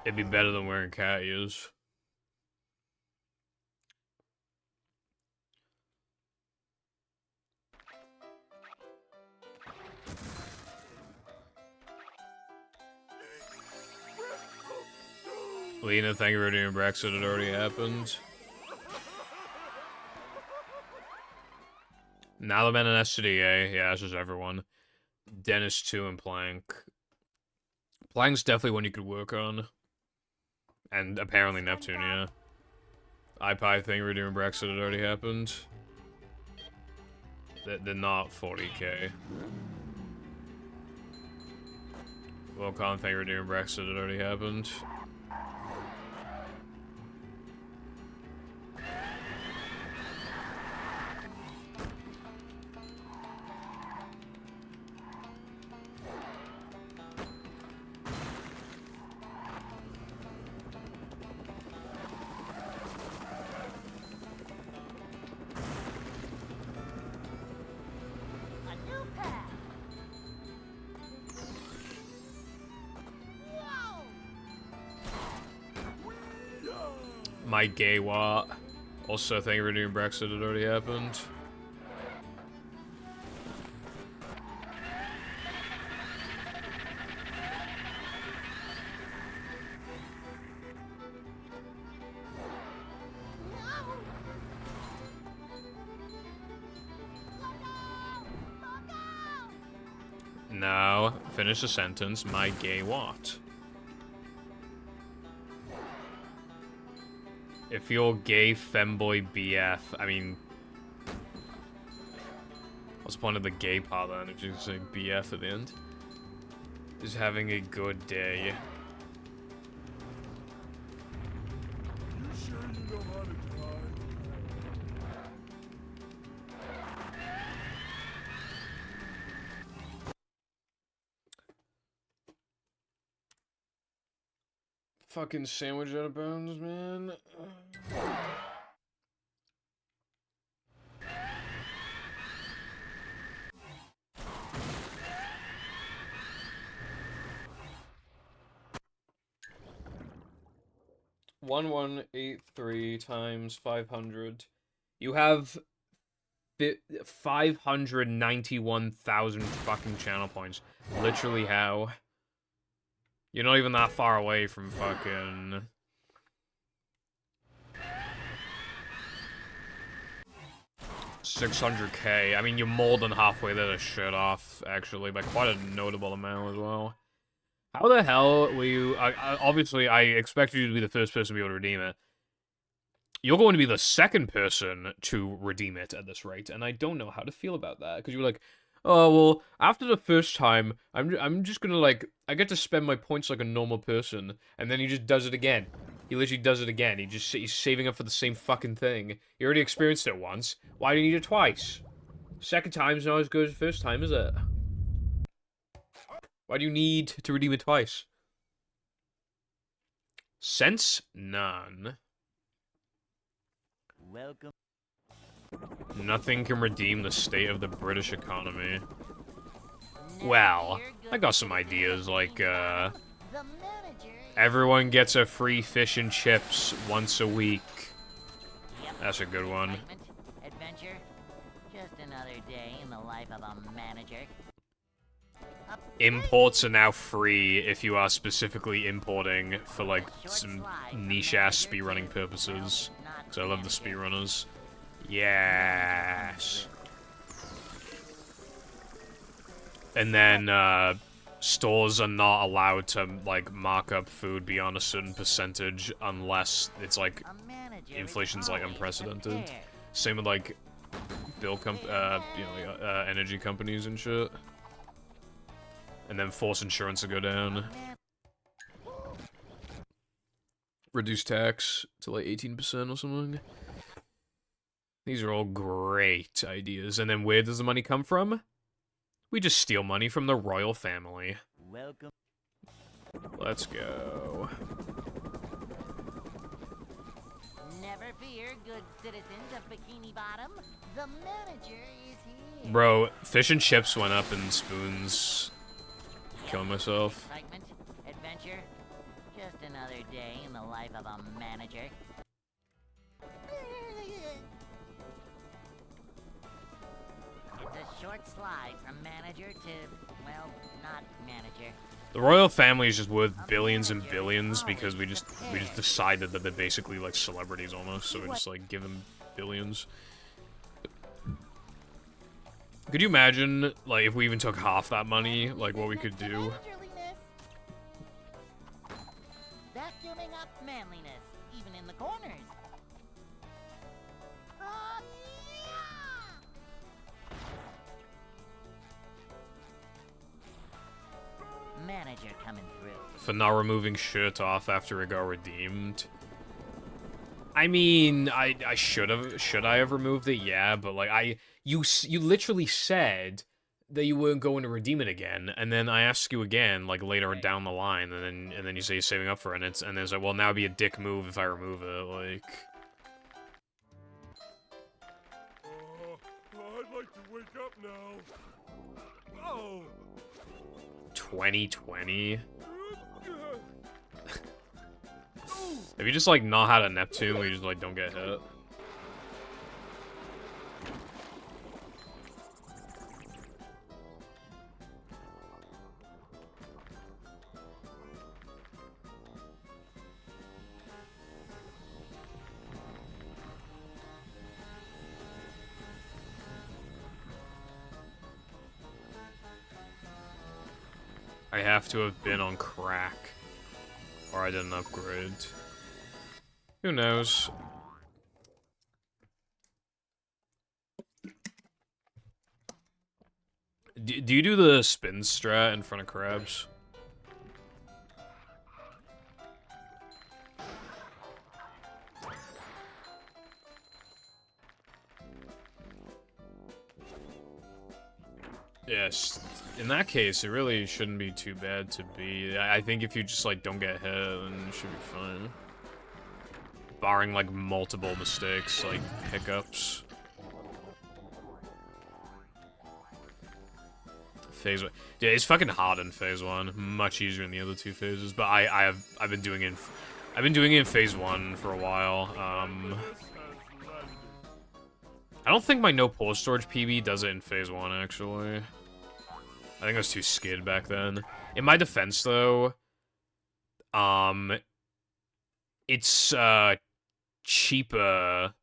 It'd be better than wearing cat ears. Lena, thank you for doing Brexit. It already happened. Now the men in SCDA. Yeah, this is everyone. Dennis 2 and Plank. Plank's definitely one you could work on. And apparently Neptune, yeah. iPie thing we're doing Brexit, it already happened. They're not 40k. Wilcon thing we're doing Brexit, it already happened. My gay what? Also, thank you for doing Brexit, it already happened. Now, finish the sentence. My gay what? If you're gay femboy BF, I mean... What's the point of the gay part then, if you're saying BF at the end? Is having a good day. You sure you know how to drive? Fucking sandwich out of bounds, man. 1183 times 500. You have 591,000 fucking channel points. Literally how? You're not even that far away from fucking... $600k. I mean, you're more than halfway there to shit off, actually, by quite a notable amount as well. How the hell were you... obviously, I expected you to be the first person to be able to redeem it. You're going to be the second person to redeem it at this rate, and I don't know how to feel about that, because you were like, oh, well, after the first time, I'm just gonna, like, I get to spend my points like a normal person, and then he just does it again. He literally does it again. He's saving up for the same fucking thing. You already experienced it once. Why do you need it twice? Second time's not as good as the first time, is it? Why do you need to redeem it twice? Sense? None. Welcome. Nothing can redeem the state of the British economy. Well, I got some ideas, like, everyone gets a free fish and chips once a week. That's a good one. Adventure. Just another day in the life of a manager. Imports are now free if you are specifically importing for, like, some niche-ass speedrunning purposes. Because I love the speedrunners. Yes. And then, stores are not allowed to, like, mark up food beyond a certain percentage unless it's, like, inflation's, like, unprecedented. Same with, like, energy companies and shit. And then force insurance to go down. Reduce tax to, like, 18% or something. These are all great ideas. And then where does the money come from? We just steal money from the royal family. Welcome. Let's go. Never fear, good citizens of Bikini Bottom. The manager is here. Bro, fish and chips went up in spoons. Killing myself. Excitement, adventure. Just another day in the life of a manager. It's a short slide from manager to, well, not manager. The royal family is just worth billions and billions because we just decided that they're basically like celebrities almost, so we just like give them billions. Could you imagine, like, if we even took half that money, like, what we could do? Vacuuming up manliness, even in the corners. Oh, yeah! Manager coming through. For not removing shirt off after it got redeemed. I mean, I should I have removed it? Yeah, but like you literally said that you weren't going to redeem it again, and then I asked you again like later down the line, and then you say you're saving up for it, and then it's like, well, now it'd be a dick move if I remove it, like. I'd like to wake up now. Oh. 2020. If you just like not had a Neptune, we just like don't get hit. I have to have been on crack, or I didn't upgrade. Who knows? Do you do the spin strat in front of crabs? Yes. In that case, it really shouldn't be too bad to be. I think if you just, like, don't get hit, then it should be fine. Barring, like, multiple mistakes, like, hiccups. Phase 1. Yeah, it's fucking hard in Phase 1. Much easier in the other two phases. But I've been doing it in Phase 1 for a while. I don't think my no pore storage PB does it in Phase 1, actually. I think I was too skid back then. In my defense, though, it's, cheaper.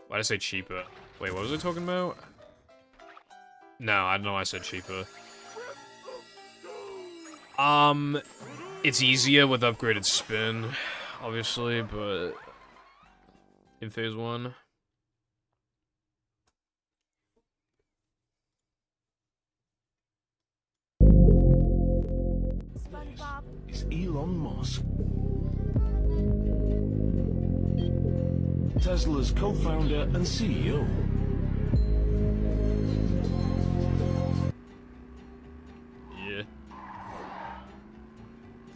Why did I say cheaper? Wait, what was I talking about? No, I don't know why I said cheaper. It's easier with upgraded spin, obviously, but in Phase 1. Is Elon Musk. Tesla's co-founder and CEO. Yeah.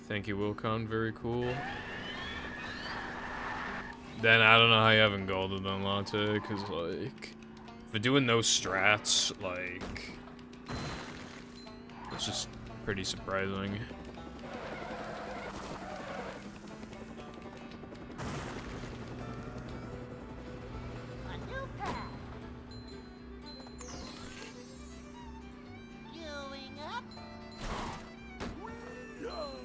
Thank you, Wilcon. Very cool. Then I don't know how you haven't golded then, Latte, because, like, if we're doing those strats, like, it's just pretty surprising. A new path. Going up. Wee-yah!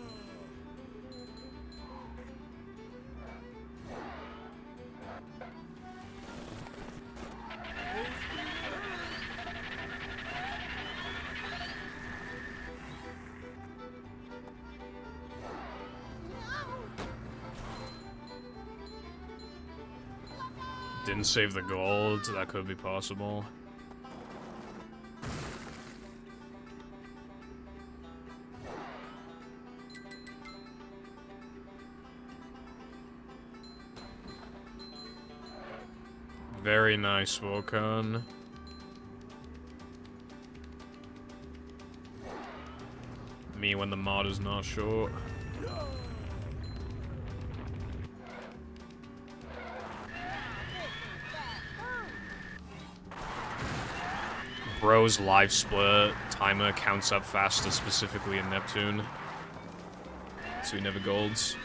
Didn't save the gold, that could be possible. Very nice, Wokon. Me when the mod is not short. Bro's live split timer counts up faster, specifically in Neptune. So he never golds.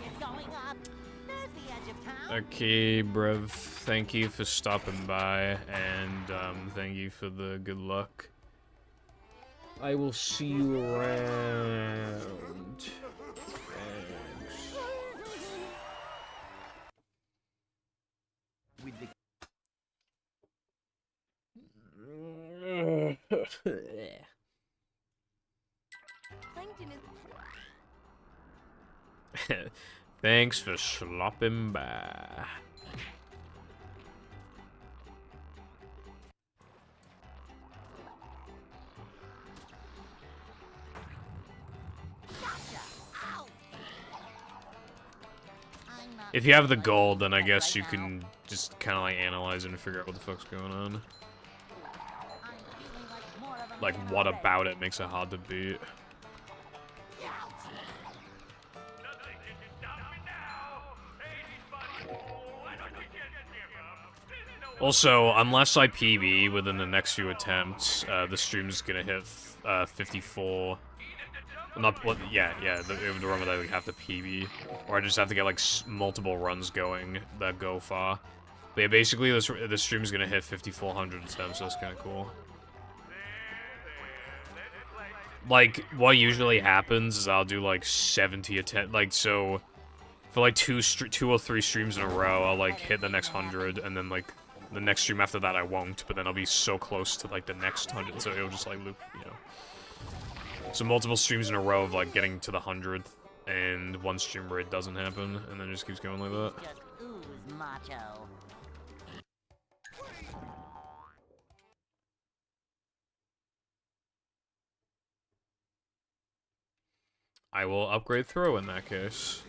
It's going up. There's the edge of town. Okay, bruv. Thank you for stopping by, and thank you for the good luck. I will see you around. Thanks. Plankton is. Thanks for slopping by. If you have the gold, then I guess you can just kind of like analyze it and figure out what the fuck's going on. Like, what about it makes it hard to beat? Also, unless I PB within the next few attempts, the stream's gonna hit 54. Not what? Yeah, the run where I like, have to PB, or I just have to get like multiple runs going that go far. But yeah, basically the stream's gonna hit 5,400 attempts, so that's kind of cool. Like, what usually happens is I'll do like 70 attempts, like so. For like two or three streams in a row, I'll like hit the next 100, and then like the next stream after that I won't. But then I'll be so close to like the next 100, so it'll just like loop, you know. So multiple streams in a row of like getting to the 100th, and one stream where it doesn't happen, and then it just keeps going like that. Just ooze macho. I will upgrade throw in that case.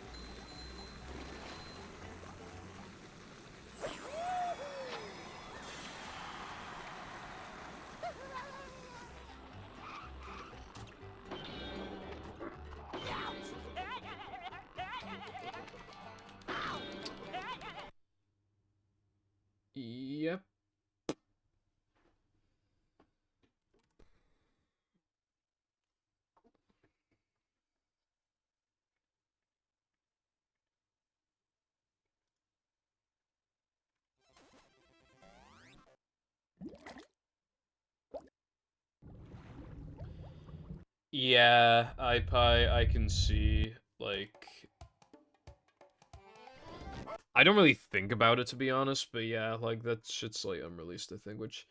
Yep. Yeah, I can see, like... I don't really think about it, to be honest, but yeah, like, that shit's, like, unreleased, I think, which...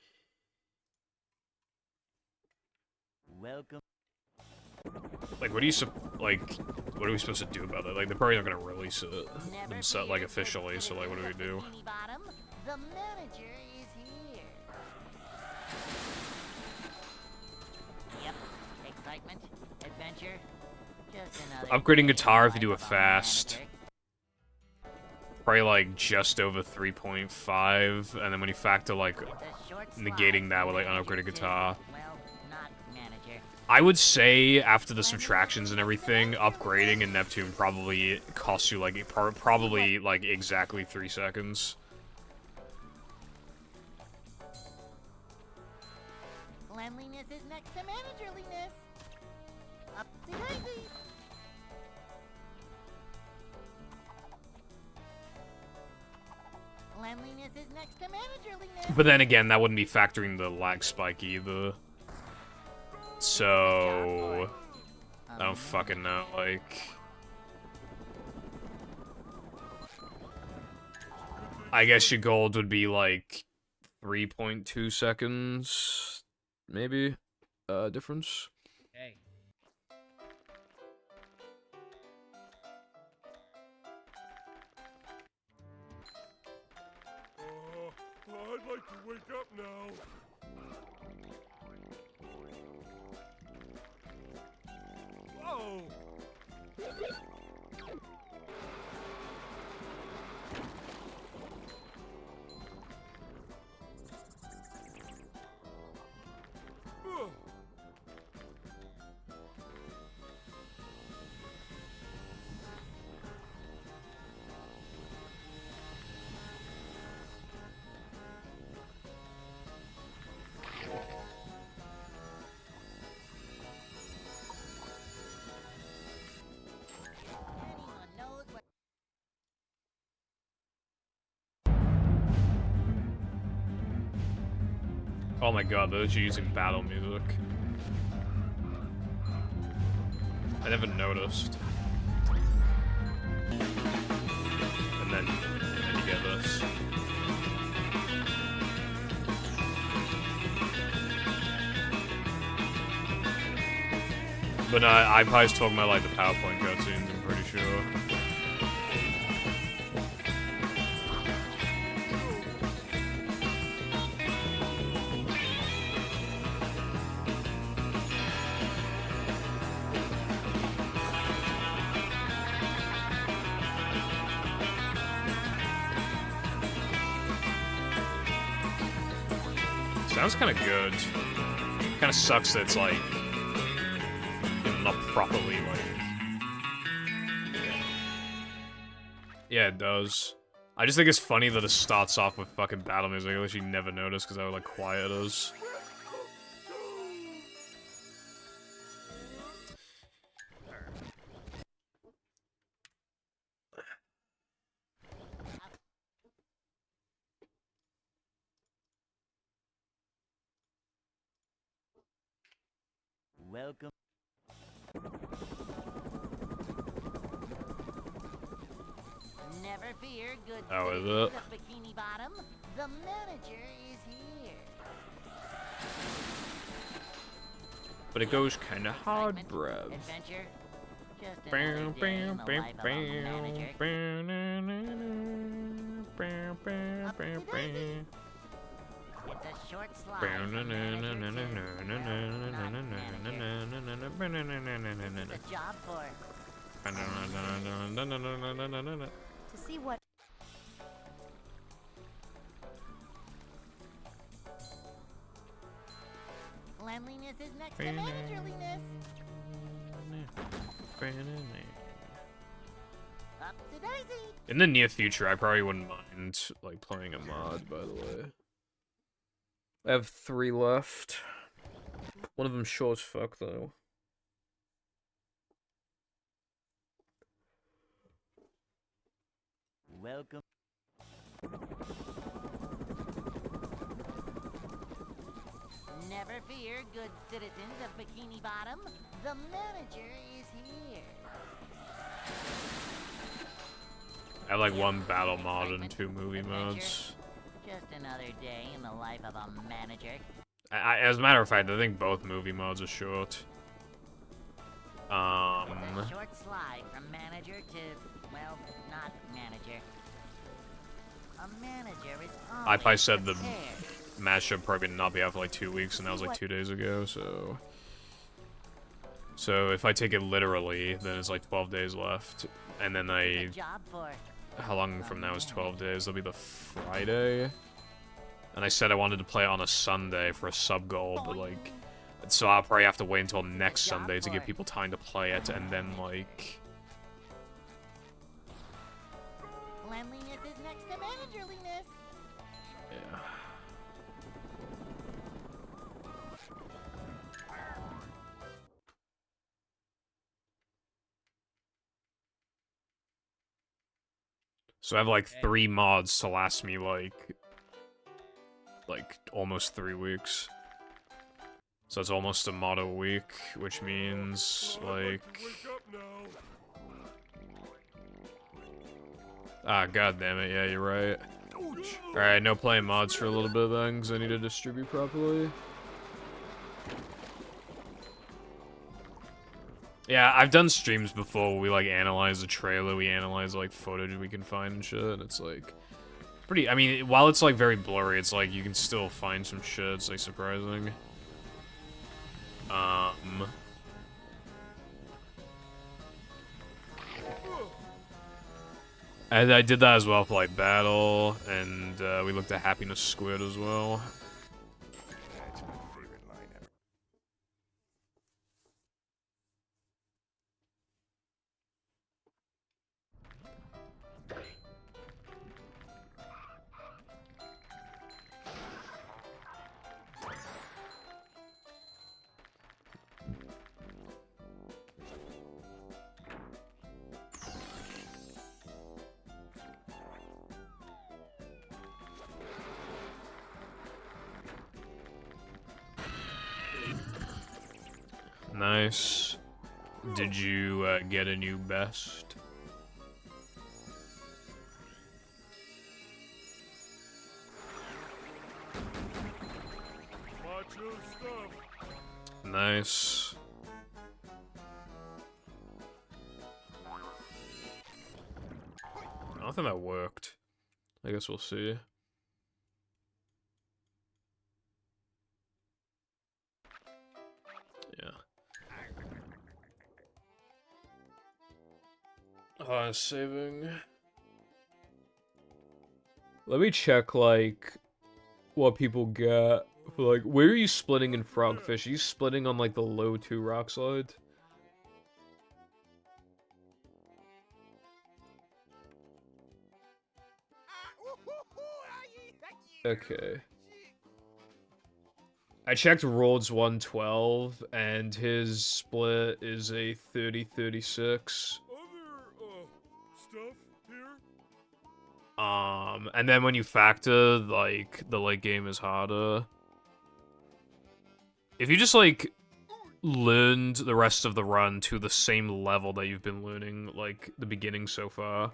Welcome. Like, what do you like? What are we supposed to do about it? Like, they're probably not gonna release it themselves, like, officially. So, like, what do we do? Bikini Bottom, the manager is here. Yep, excitement, adventure, just another Upgrading day in guitar the if you do life it of a fast. manager. Probably like just over 3.5, and then when you factor like It's a short negating slide that to with like manager unupgraded too. guitar. Well, not manager. I would say after the subtractions and everything, upgrading in Neptune probably costs you like probably like exactly 3 seconds. Cleanliness is next to managerliness. Up to daisy. Cleanliness is next to managerliness. But then again, that wouldn't be factoring the lag spike either. So I don't fucking know, like I guess your gold would be like 3.2 seconds, maybe, difference. Hey. I'd like to wake up now. Whoa! Ugh. Anyone knows what Oh my god, those are using battle music. I never noticed. And then you get this. But iPie's talking about like the PowerPoint cutscenes, I'm pretty sure. Sounds kind of good. Kind of sucks that it's like not properly like. Yeah, it does. I just think it's funny that it starts off with fucking battle music. I literally never noticed because how like quiet it is. welcome. Never fear, good Oh, is citizens it? of Bikini Bottom. The manager is here. But it goes kind of hard, Excitement, bruv. Adventure. Just another day in the life of a manager. It's a short slide from manager to not manager. It's a job for To see what cleanliness is next to managerliness. Up to daisy. In the near future, I probably wouldn't mind like playing a mod. By the way, I have 3 left. One of them short as fuck though. Welcome. Never fear, good citizens of Bikini Bottom. The manager is here. I have like 1 battle mod and Excitement, 2 movie adventure. mods. Just another day in the life of a manager. As a matter of fact, I think both movie mods are short. A short slide from manager to, well, not manager. A manager is I probably always said the prepared. match should probably not be out for like 2 weeks, and that was like 2 days ago, so... So if I take it literally, then it's like 12 days left. And then A job for how long from now is 12 days? That'll be the Friday. And I said I wanted to play on a Sunday for a sub goal, but like... So I'll probably have to wait until next Sunday to give people time to play it, and then like... cleanliness is next to managerliness. Yeah. So I have like 3 mods to last me like almost 3 weeks. So it's almost a mod a week, which means like Wake up now. god damn it, yeah, you're right. Alright, no playing mods for a little bit then, because I need to distribute properly. Yeah, I've done streams before where we like analyze the trailer, we analyze like footage we can find and shit, and it's like pretty, I mean, while it's like very blurry, it's like you can still find some shit, it's like surprising. And I did that as well for like Battle, and we looked at Happiness Squid as well. That's my favorite line ever. Nice. Did you get a new best? Macho stuff. Nice. I don't think that worked. I guess we'll see. Yeah. Saving. Let me check, like, what people get. For, like, where are you splitting in Frogfish? Are you splitting on, like, the low 2 rock slide? Okay. I checked Rhodes 112, and his split is a 30-36. Other, stuff here? And then when you factor, like, the late game is harder. If you just, like, learned the rest of the run to the same level that you've been learning, like, the beginning so far,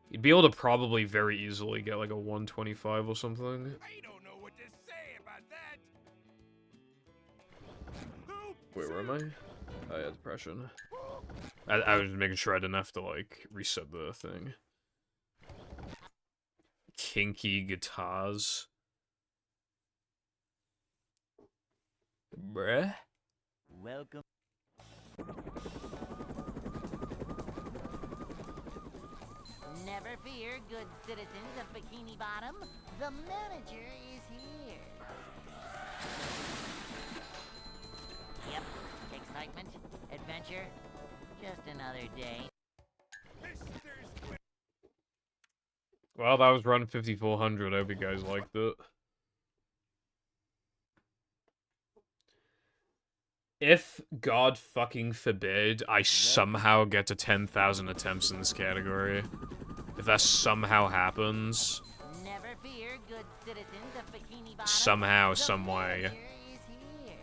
you'd be able to probably very easily get, like, a 125 or something. I don't know what to say about that. Help! Wait, where am I? Oh, yeah, depression. I was making sure I didn't have to, like, reset the thing. Kinky guitars. Bruh. Welcome. Never fear, good citizens of Bikini Bottom. The manager is here. Yep, excitement, adventure, just another day. Well, that was run 5400. I hope you guys liked it. If, God fucking forbid, I somehow get to 10,000 attempts in this category, if that somehow happens, Never fear, good citizens of Bikini Bottom. somehow, The some way, manager is here.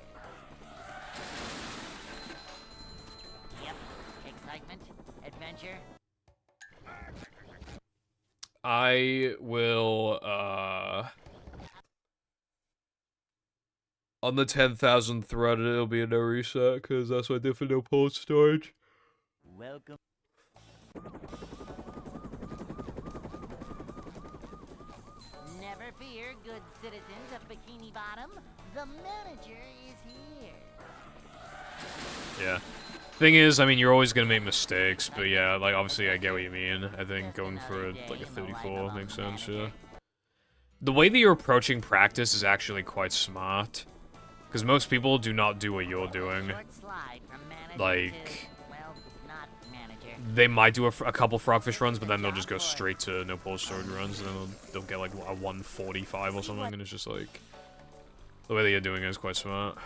Yep, excitement, adventure. I will, On the 10,000th thread, it'll be a no reset, because that's what I did for no port storage. Welcome. Never fear, good citizens of Bikini Bottom. The manager is here. Yeah. Thing is, I mean, you're always gonna make mistakes, but yeah, like, obviously I get what you mean. I think going for, like, a 34 makes sense, yeah. The way that you're approaching practice is actually quite smart. Because most people do not do what you're doing. Like, they might do a couple Frogfish runs, but then they'll just go straight to no port storage runs, and then they'll get, like, a 145 or something, and it's just, like... The way that you're doing it is quite smart.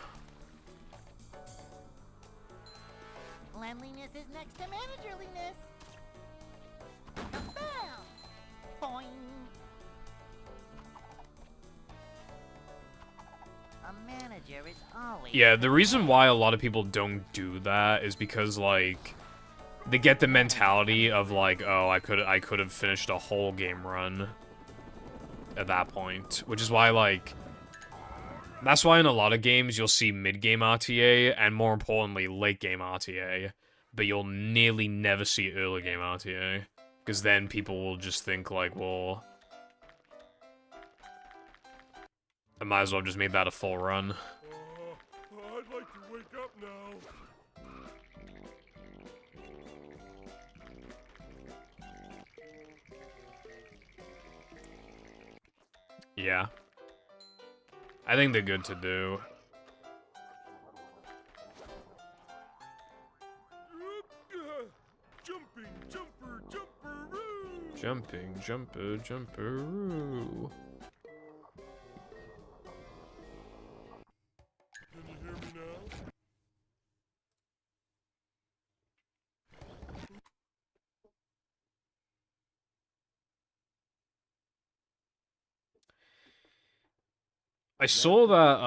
Cleanliness is next to managerliness. Bam! Boing! A manager is always... Yeah, the reason why a lot of people don't do that is because, like, they get the mentality of, like, oh, I could have finished a whole game run at that point, which is why, like, that's why in a lot of games you'll see mid-game RTA, and more importantly, late-game RTA, but you'll nearly never see early-game RTA, because then people will just think, like, well, I might as well have just made that a full run. I'd like to wake up now. Yeah. I think they're good to do. Jumping, jumper, jumperoo! Jumping, jumper, jumperoo. Can you hear me now? I saw that,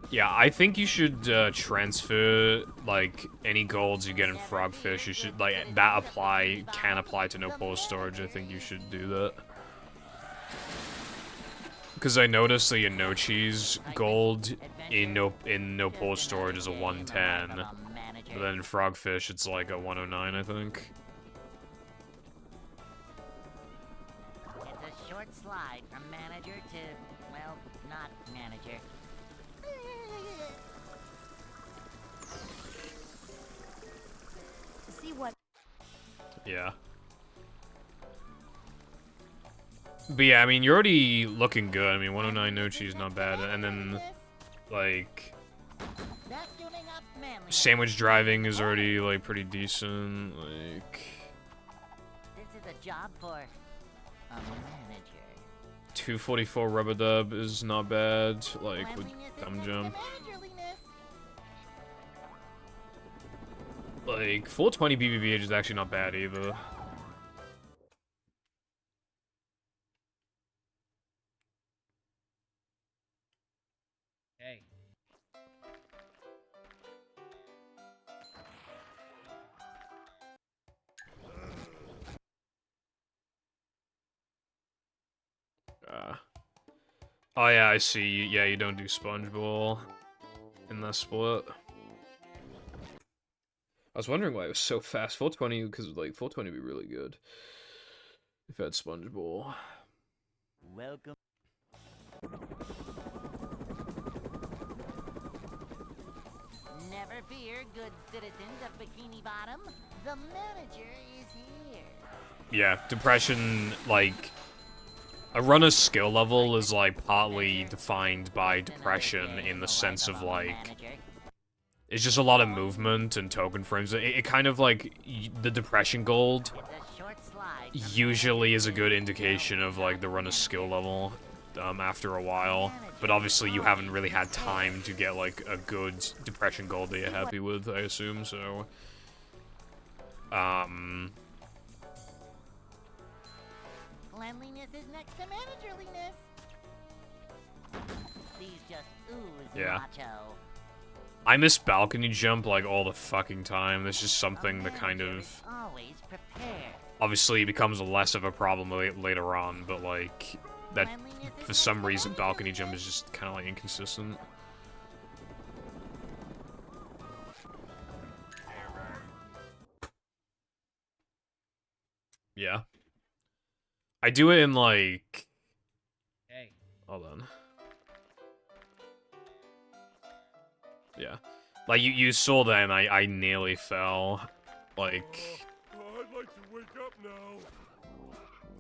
yeah, I think you should, transfer, like, any golds you get in Frogfish. You should, like, can apply to no port storage. I think you should do that. Because I noticed the Inochi's gold in no port storage is a 110. But then in Frogfish, it's like a 109, I think. It's a short slide from manager to, well, not manager. To see what Yeah. But yeah, I mean, you're already looking good. I mean, 109 Nochi is not bad. And then, like, sandwich driving is already, like, pretty decent. Like, This is a job for a manager. 244 rubber dub is not bad. Like, with thumb jump. Like, 420 BBBH is actually not bad either. Hey. Oh yeah, I see. Yeah, you don't do Sponge Ball in that split. I was wondering why it was so fast. 420, because, like, 420 would be really good if it had Sponge Ball. Welcome. Never fear, good citizens of Bikini Bottom. The manager is here. Yeah, depression, like, a runner's skill level is, like, partly defined by depression in the sense of, like, it's just a lot of movement and token frames. It kind of, like, the depression gold usually is a good indication of, like, the runner's skill level after a while. But obviously you haven't really had time to get, like, a good depression gold that you're happy with, I assume, so... Cleanliness is next to managerliness. These just ooze Yeah. macho. I miss balcony jump, like, all the fucking time. That's just something that kind of... Always prepared. Obviously, it becomes less of a problem later on, but, like, that, for some reason, balcony jump is just kind of, like, inconsistent. I do it in, like... Hey. Hold on. Yeah. Like, you saw that and I nearly fell. Like... I'd like to wake up now.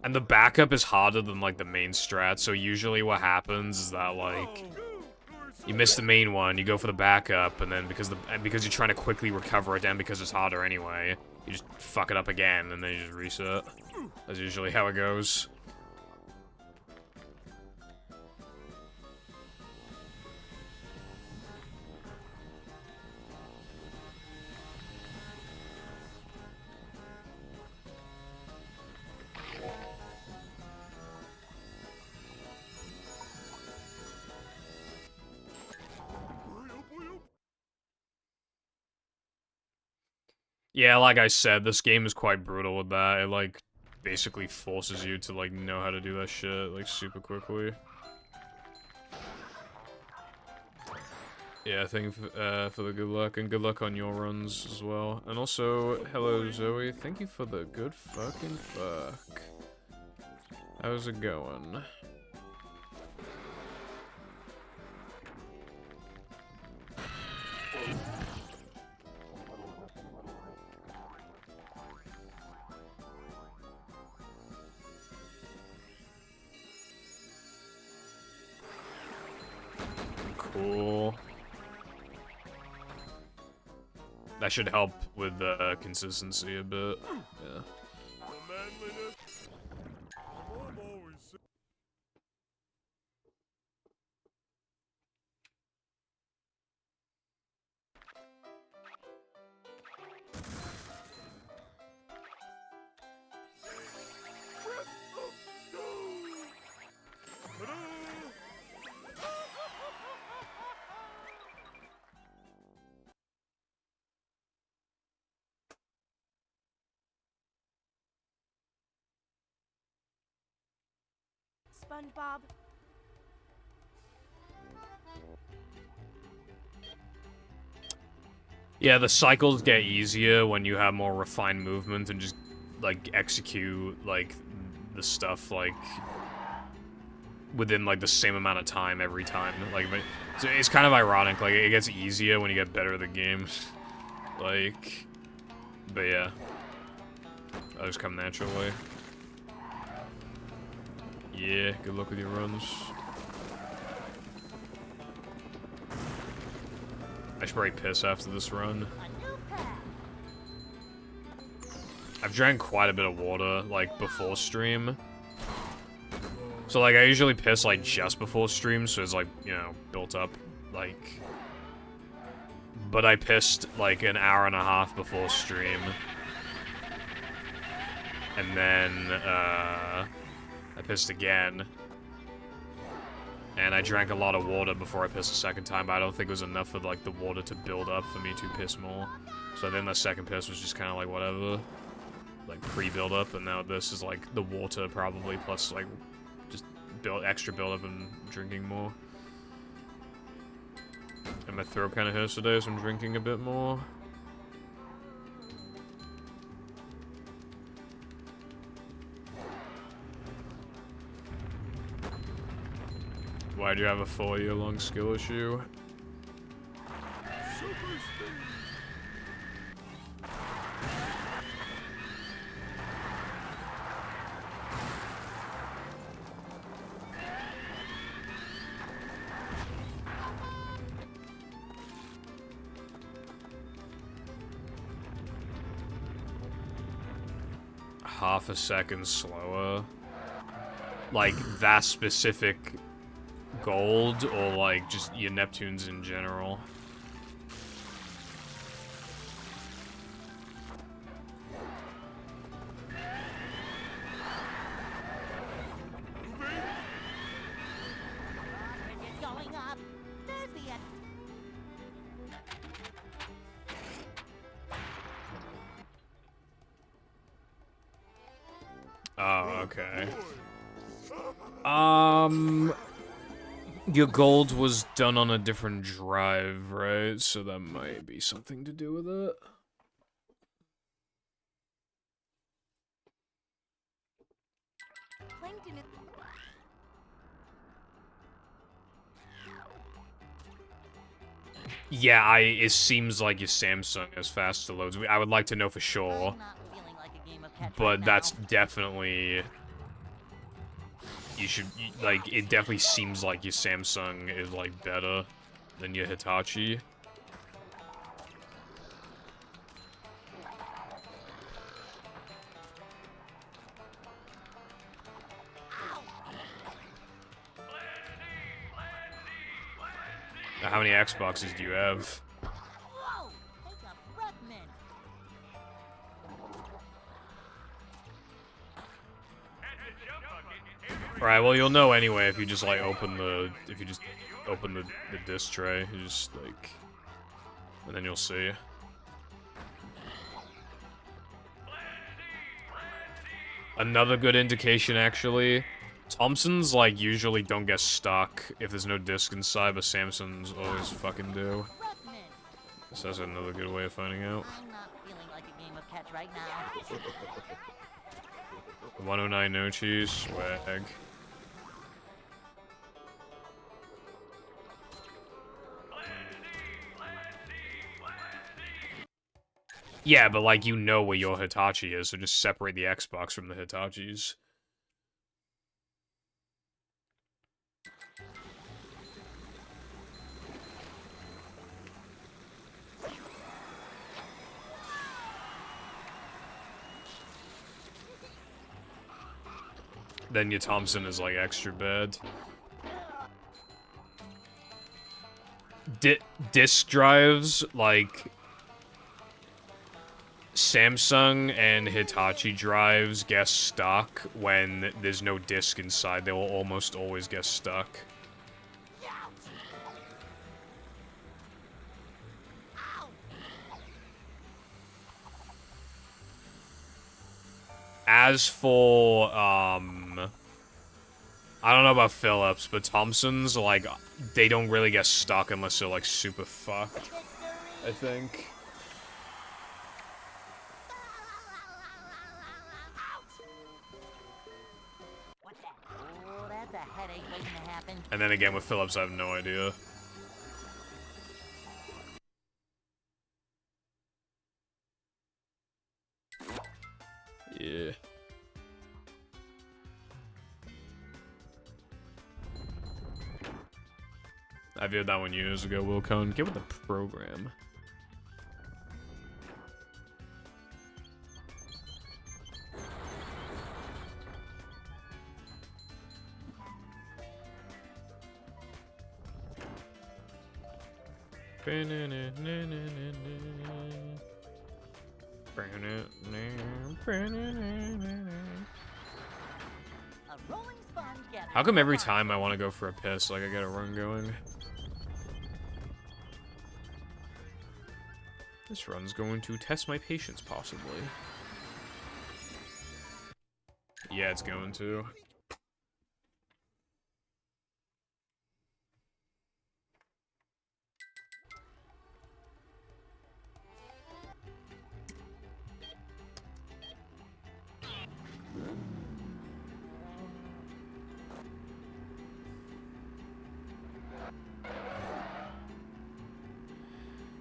And the backup is harder than, like, the main strat, so usually what happens is that, like... You miss the main one, you go for the backup, and then because you're trying to quickly recover it, then because it's harder anyway, you just fuck it up again, and then you just reset. That's usually how it goes. Yeah, like I said, this game is quite brutal with that. It, like, basically forces you to, like, know how to do that shit, like, super quickly. Yeah, thank you for the good luck, and good luck on your runs as well. And also, hello Zoe, thank you for the good fucking fuck. How's it going? Cool. That should help with the consistency a bit. Yeah. The manliness. Mom always said. SpongeBob. Yeah, the cycles get easier when you have more refined movement and just, like, execute, like, the stuff, like, within, like, the same amount of time every time. Like, so it's kind of ironic, like, it gets easier when you get better at the game. Like, but yeah. That'll just come naturally. Yeah, good luck with your runs. I should probably piss after this run. I've drank quite a bit of water, like, before stream. So, like, I usually piss, like, just before stream, so it's, like, you know, built up, like... But I pissed, like, an hour and a half before stream. And then, I pissed again. And I drank a lot of water before I pissed a second time, but I don't think it was enough for, like, the water to build up for me to piss more. So then the second piss was just kind of like, whatever. Like, pre-build up, and now this is, like, the water probably, plus, like, just extra build up and drinking more. And my throat kind of hurts today, so I'm drinking a bit more. Why do you have a 4-year-long skill issue? Super speed. Half a second slower? Like, that specific gold, or like, just your Neptunes in general? It's going up. There's the end. Oh, okay. Your gold was done on a different drive, right? So that might be something to do with it. Yeah, it seems like your Samsung has faster loads. I would like to know for sure, I'm not feeling like a game of catch but right that's now. definitely... like, it definitely seems like your Samsung is, like, better than your Hitachi. Now, how many Xboxes do you have? Whoa! Take a breath mint. Right, well, you'll know anyway if you just, like, open the disc tray. You just, like... And then you'll see. Another good indication, actually. Thompsons, like, usually don't get stuck if there's no disc inside, but Samsung's always fucking do. Breath mint. So that's another good way of finding out. I'm not feeling like a game of catch right now. 109 no cheese, swag. Yeah, but like you know where your Hitachi is, so just separate the Xbox from the Hitachis. Then your Thompson is like extra bad. Disk drives, like Samsung and Hitachi drives get stuck when there's no disc inside. They will almost always get stuck. As for, I don't know about Philips, but Thompsons, like, they don't really get stuck unless they're, like, super fucked, I think. What the? Oh, that's a headache waiting to happen. And then again, with Philips, I have no idea. Yeah. I viewed that one years ago, Wilcone. Get with the program. A rolling sponge gathers How come every water. time I want to go for a piss, like I get a run going? This run's going to test my patience, possibly. Yeah, it's going to.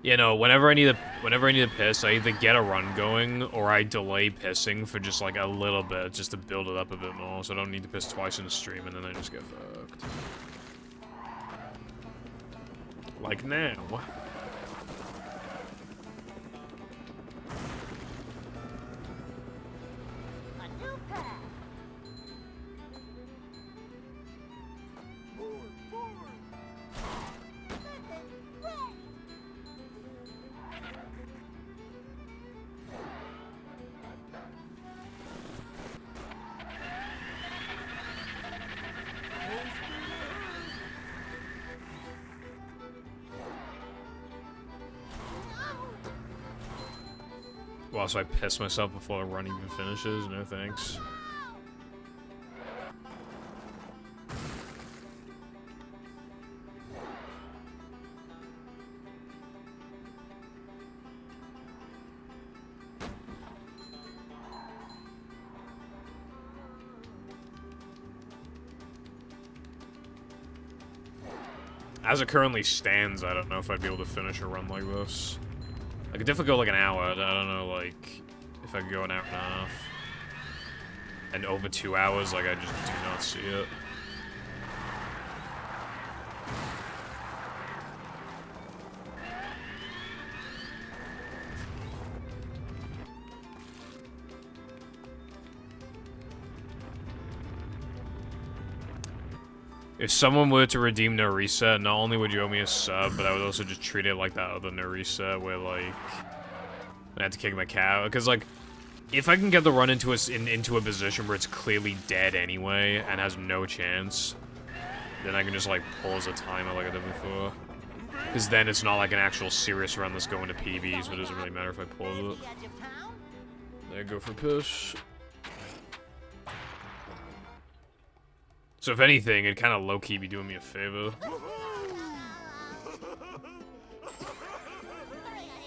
You know, whenever I need to piss, I either get a run going or I delay pissing for just like a little bit, just to build it up a bit more, so I don't need to piss twice in a stream and then I just get fucked. Like now. A new path. Forward, forward! Listen, right. Well, so I piss myself before the run even finishes? No thanks. As it currently stands, I don't know if I'd be able to finish a run like this. I could definitely go like an hour. I don't know, like, if I could go an hour and a half. And over 2 hours, like, I just do not see it. If someone were to redeem No Reset, not only would you owe me a sub, but I would also just treat it like that other No Reset where, like, I had to kick my cat. Because, like, if I can get the run into a position where it's clearly dead anyway and has no chance, then I can just, like, pause a timer like I did before. Because then it's not like an actual serious run that's going to PBs, but it doesn't really matter if I pause it. There I go for push. So if anything, it'd kind of low-key be doing me a favor.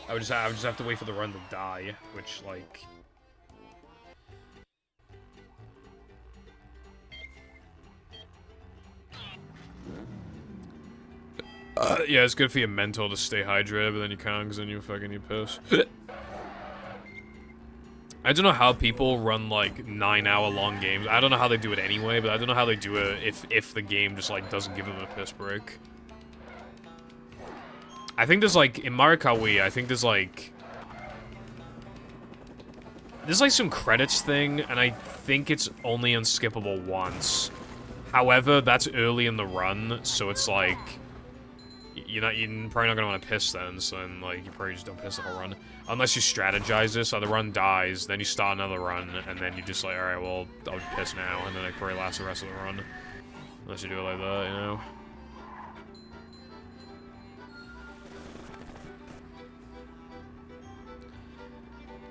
I would just have to wait for the run to die, which, like... yeah, it's good for your mental to stay hydrated, but then you can't, because then you piss. I don't know how people run, like, 9-hour-long games. I don't know how they do it anyway, but I don't know how they do it if the game just, like, doesn't give them a piss break. I think there's, like, in Mario Kart Wii, I think there's, like... There's, like, some credits thing, and I think it's only unskippable once. However, that's early in the run, so it's, like... You're probably not gonna want to piss then, so then, like, you probably just don't piss the whole run. Unless you strategize this, so the run dies, then you start another run, and then you just like, alright, well, I'll piss now, and then it probably lasts the rest of the run. Unless you do it like that, you know?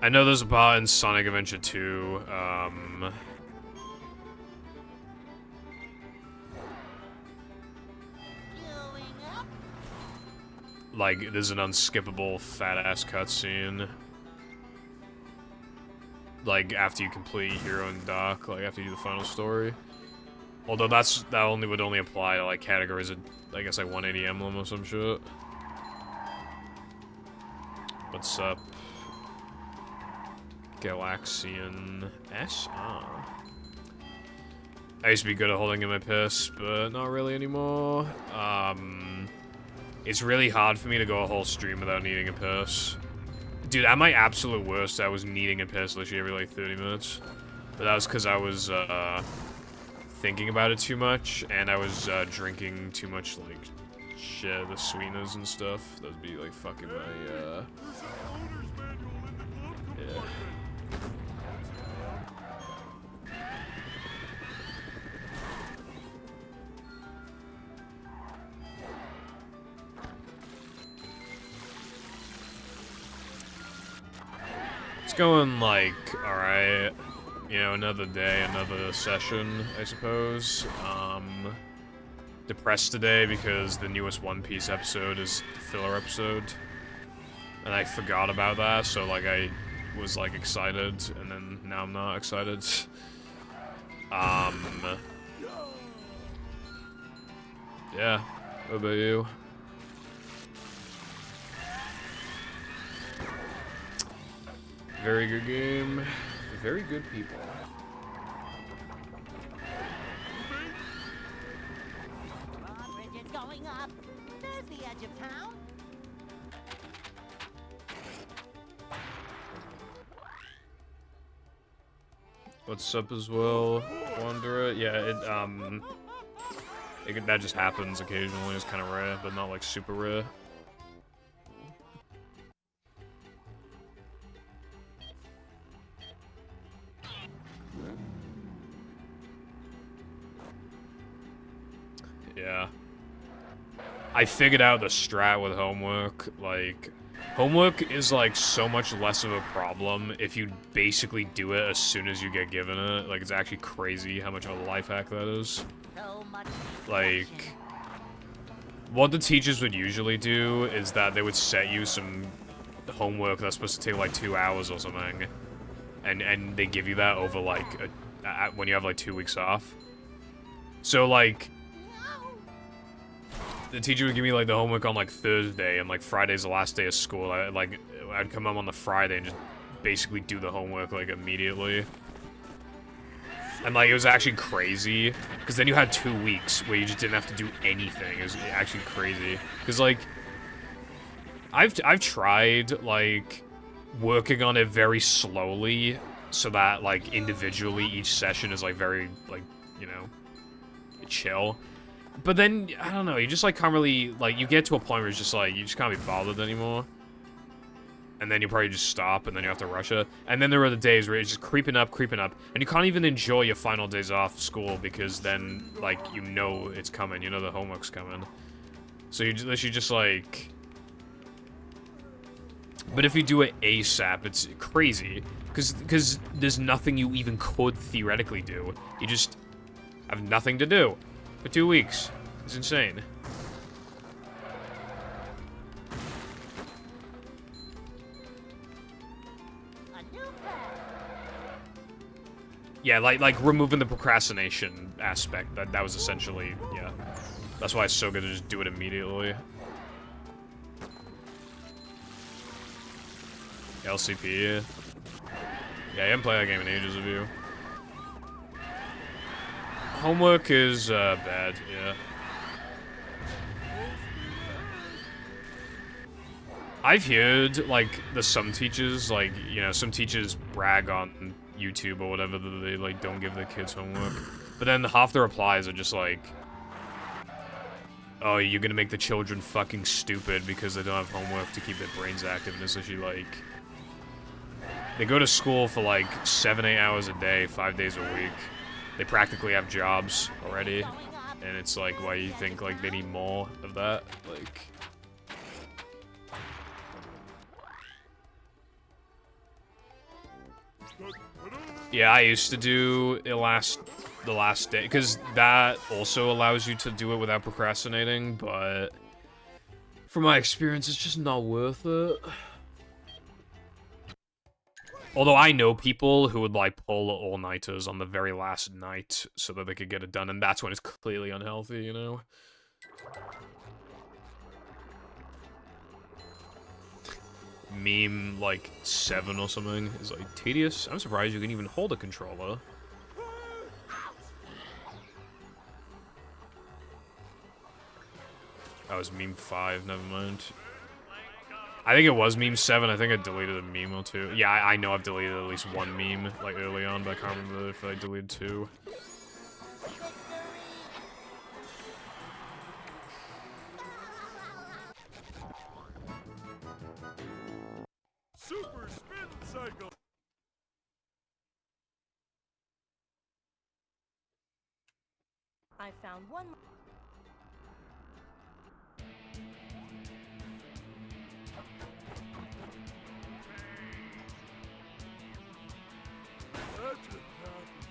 I know there's a part in Sonic Adventure 2, like, there's an unskippable fat-ass cutscene. Like, after you complete Hero and Doc, like, after you do the final story. Although that would only apply to, like, categories of, I guess, like, 180 Emblem or some shit. What's up? Galaxian S? Ah. I used to be good at holding in my piss, but not really anymore. It's really hard for me to go a whole stream without needing a piss. Dude, at my absolute worst, I was needing a piss literally every, like, 30 minutes. But that was because I was, thinking about it too much, and I was, drinking too much, like, shit, the sweeteners and stuff. That would be, like, fucking my, yeah. It's going, like, alright. You know, another day, another session, I suppose. Depressed today because the newest One Piece episode is the filler episode. And I forgot about that, so, like, I was, like, excited, and then now I'm not excited. Yeah. What about you? Very good game. Very good people. Bridge is going up. There's the edge of town. What's up as well, Wanderer? Yeah, that just happens occasionally. It's kind of rare, but not like super rare. Yeah. I figured out the strat with homework. Like, homework is, like, so much less of a problem if you basically do it as soon as you get given it. Like, it's actually crazy how much of a life hack that is. So much Like, what the teachers would usually do is that they would set you some homework that's supposed to take, like, 2 hours or something. And they give you that over, like, when you have, like, 2 weeks off. So, like... the teacher would give me like the homework on like Thursday, and like Friday's the last day of school. I'd come home on the Friday and just basically do the homework like immediately. And like it was actually crazy, because then you had 2 weeks where you just didn't have to do anything. It was actually crazy, because like I've tried like working on it very slowly, so that like individually each session is like very like, you know, chill. But then I don't know, you just like can't really like, you get to a point where it's just like you just can't be bothered anymore. And then you probably just stop, and then you have to rush it. And then there are the days where it's just creeping up, and you can't even enjoy your final days off school, because then, like, you know it's coming, you know the homework's coming. So you just like... But if you do it ASAP, it's crazy, because there's nothing you even could theoretically do. You just have nothing to do for 2 weeks. It's insane. Yeah, like removing the procrastination aspect. That was essentially, yeah. That's why it's so good to just do it immediately. LCP. Yeah, I haven't played that game in ages of you. Homework is bad, yeah. I've heard, like, some teachers, like, you know, some teachers brag on YouTube or whatever that they, like, don't give their kids homework. But then half the replies are just like, oh, you're gonna make the children fucking stupid because they don't have homework to keep their brains active. And it's actually like, they go to school for like 7-8 hours a day, 5 days a week. They practically have jobs already. And it's like, why do you think like they need more of that? Like... Yeah, I used to do the last day, because that also allows you to do it without procrastinating, but from my experience, it's just not worth it. Although I know people who would, like, pull all-nighters on the very last night so that they could get it done, and that's when it's clearly unhealthy, you know? Meme, like, 7 or something is, like, tedious. I'm surprised you can even hold a controller. That was meme 5, never mind. I think it was meme 7, I think I deleted a meme or 2. Yeah, I know I've deleted at least 1 meme, like, early on, but I can't remember if I deleted 2. Super spin cycle. I found one. That just happened.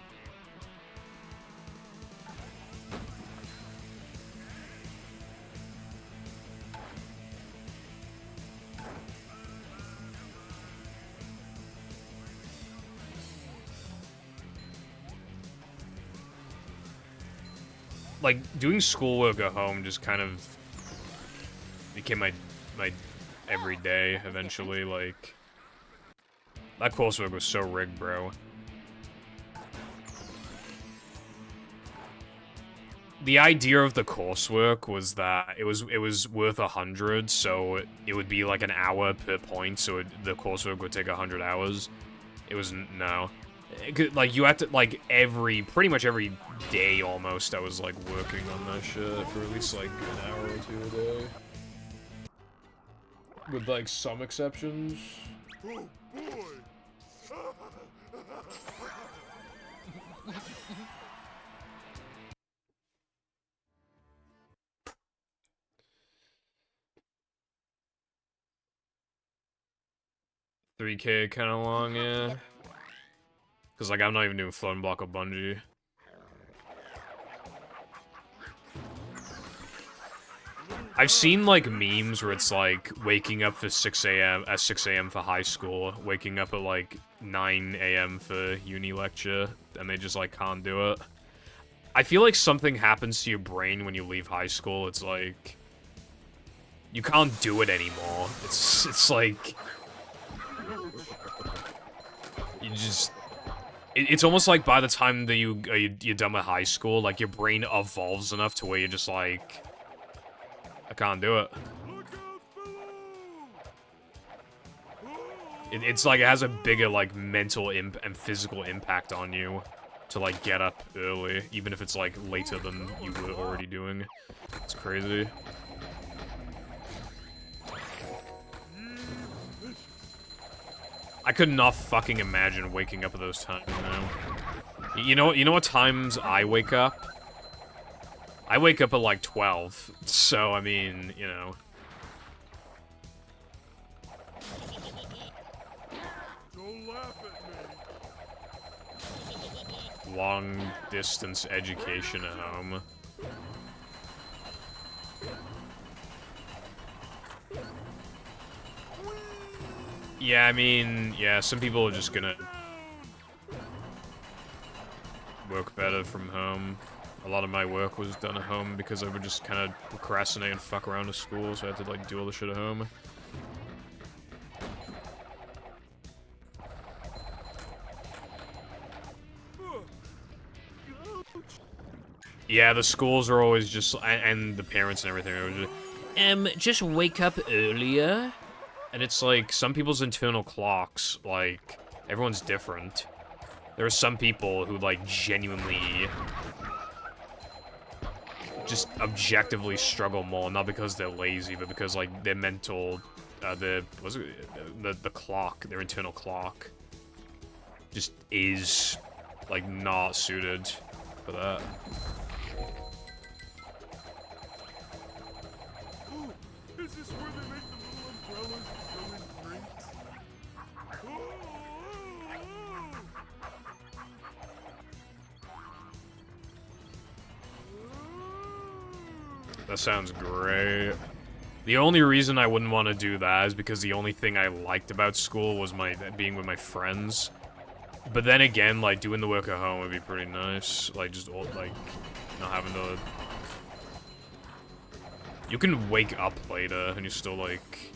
Like, doing schoolwork at home just kind of became my everyday eventually. Like, that coursework was so rigged, bro. The idea of the coursework was that it was worth 100, so it would be like an hour per point, so the coursework would take 100 hours. It was, no. Like, you had to, like, pretty much every day almost, I was, like, working on that shit for at least, like, an hour or 2 a day. With, like, some exceptions. Oh boy. 3K kind of long, yeah. Because, like, I'm not even doing Floating Block or Bungie. I've seen, like, memes where it's, like, waking up for 6 a.m. for high school, waking up at, like, 9 a.m. for uni lecture, and they just, like, can't do it. I feel like something happens to your brain when you leave high school. It's, like, you can't do it anymore. It's like you just. It's almost like by the time that you're done with high school, like your brain evolves enough to where you're just like, I can't do it. It's like it has a bigger like mental and physical impact on you to like get up early, even if it's like later than you were already doing. It's crazy. I could not fucking imagine waking up at those times now. You know what times I wake up? I wake up at like 12, so I mean, you know. Don't laugh at me. Long distance education at home. Yeah, I mean, yeah, some people are just gonna work better from home. A lot of my work was done at home because I would just kind of procrastinate and fuck around at school, so I had to, like, do all the shit at home. Yeah, the schools are always just, and the parents and everything are just wake up earlier. And it's like, some people's internal clocks, like, everyone's different. There are some people who, like, genuinely just objectively struggle more, not because they're lazy, but because, like, their mental, the clock, their internal clock, just is, like, not suited for that. Ooh, is this where they make the little umbrellas to go in drinks? That sounds great. The only reason I wouldn't want to do that is because the only thing I liked about school was being with my friends. But then again, like, doing the work at home would be pretty nice. Like, just, like, not having to... You can wake up later, and you're still, like...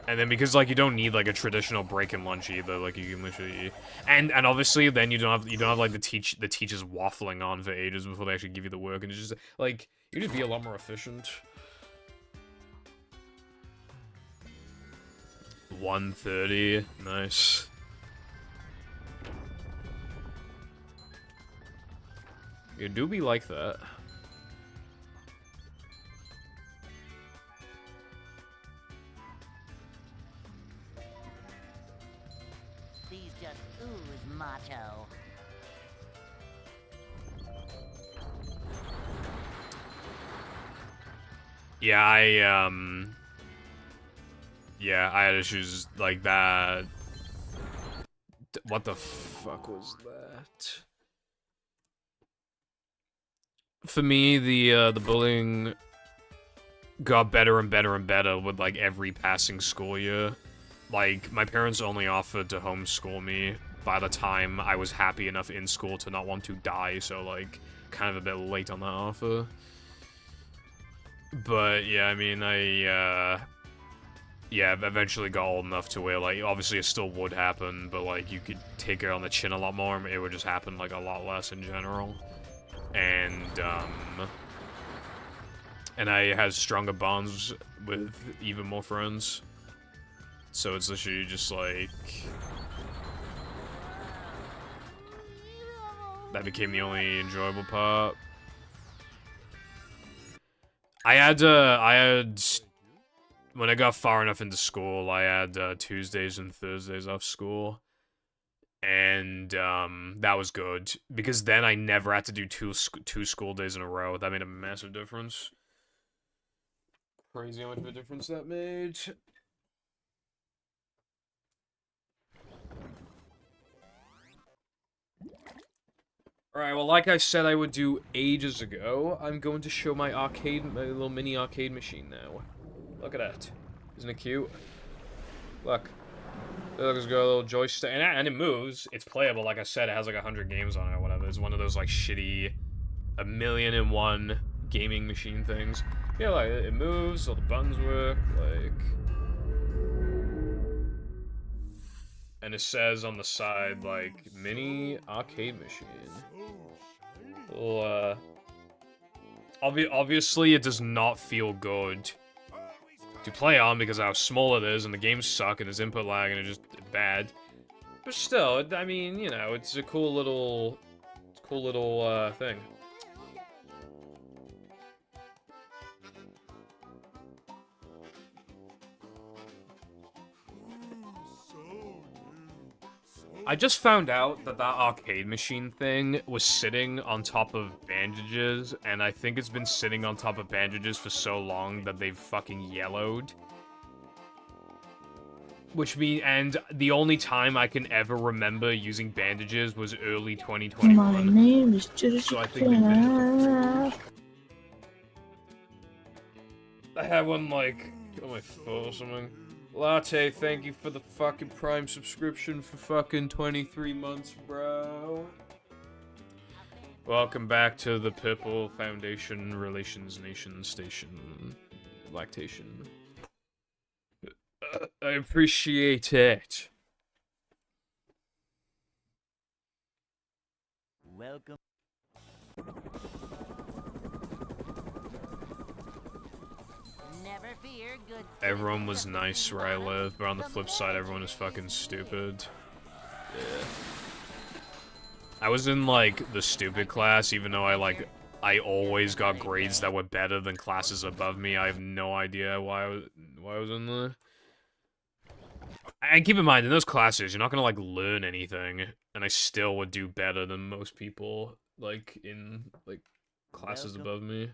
And then because, like, you don't need, like, a traditional break and lunch either, like, you can literally... And obviously, then you don't have, like, the teachers waffling on for ages before they actually give you the work, and it's just, like, you just be a lot more efficient. 1:30, nice. You do be like that. These just ooze macho. Yeah, yeah, I had issues like that. What the fuck was that? For me, the bullying got better and better and better with, like, every passing school year. Like, my parents only offered to homeschool me by the time I was happy enough in school to not want to die, so, like, kind of a bit late on that offer. But, yeah, I mean, yeah, eventually got old enough to where, like, obviously it still would happen, but, like, you could take it on the chin a lot more, and it would just happen, like, a lot less in general. And I had stronger bonds with even more friends. So it's literally just, like... That became the only enjoyable part. I had, when I got far enough into school, I had, Tuesdays and Thursdays off school. And, that was good. Because then I never had to do two school days in a row. That made a massive difference. Crazy how much of a difference that made. Alright, well, like I said I would do ages ago, I'm going to show my little mini arcade machine now. Look at that. Isn't it cute? Look. Look, it's got a little joystick, and it moves. It's playable, like I said, it has like 100 games on it or whatever. It's one of those, like, shitty 1,000,001 gaming machine things. Yeah, like, it moves, all the buttons work, like... And it says on the side, like, mini arcade machine. Well, obviously it does not feel good to play on because of how small it is, and the games suck, and there's input lag, and it's just bad. But still, I mean, you know, it's a cool little thing. I just found out that arcade machine thing was sitting on top of bandages, and I think it's been sitting on top of bandages for so long that they've fucking yellowed. Which means, and the only time I can ever remember using bandages was early 2021. My name is So I think they've been... I had one, like, on my foot or something. Latte, thank you for the fucking Prime subscription for fucking 23 months, bro. Welcome back to the Purple Foundation Relations Nation Station. Lactation. I appreciate it. Welcome. Never fear, good Everyone was nice where I live, but on the flip side, everyone is fucking stupid. Yeah. I was in, like, the stupid class, even though I always got grades that were better than classes above me. I have no idea why I was in there. And keep in mind, in those classes, you're not gonna, like, learn anything, and I still would do better than most people, like, in, like, classes above me.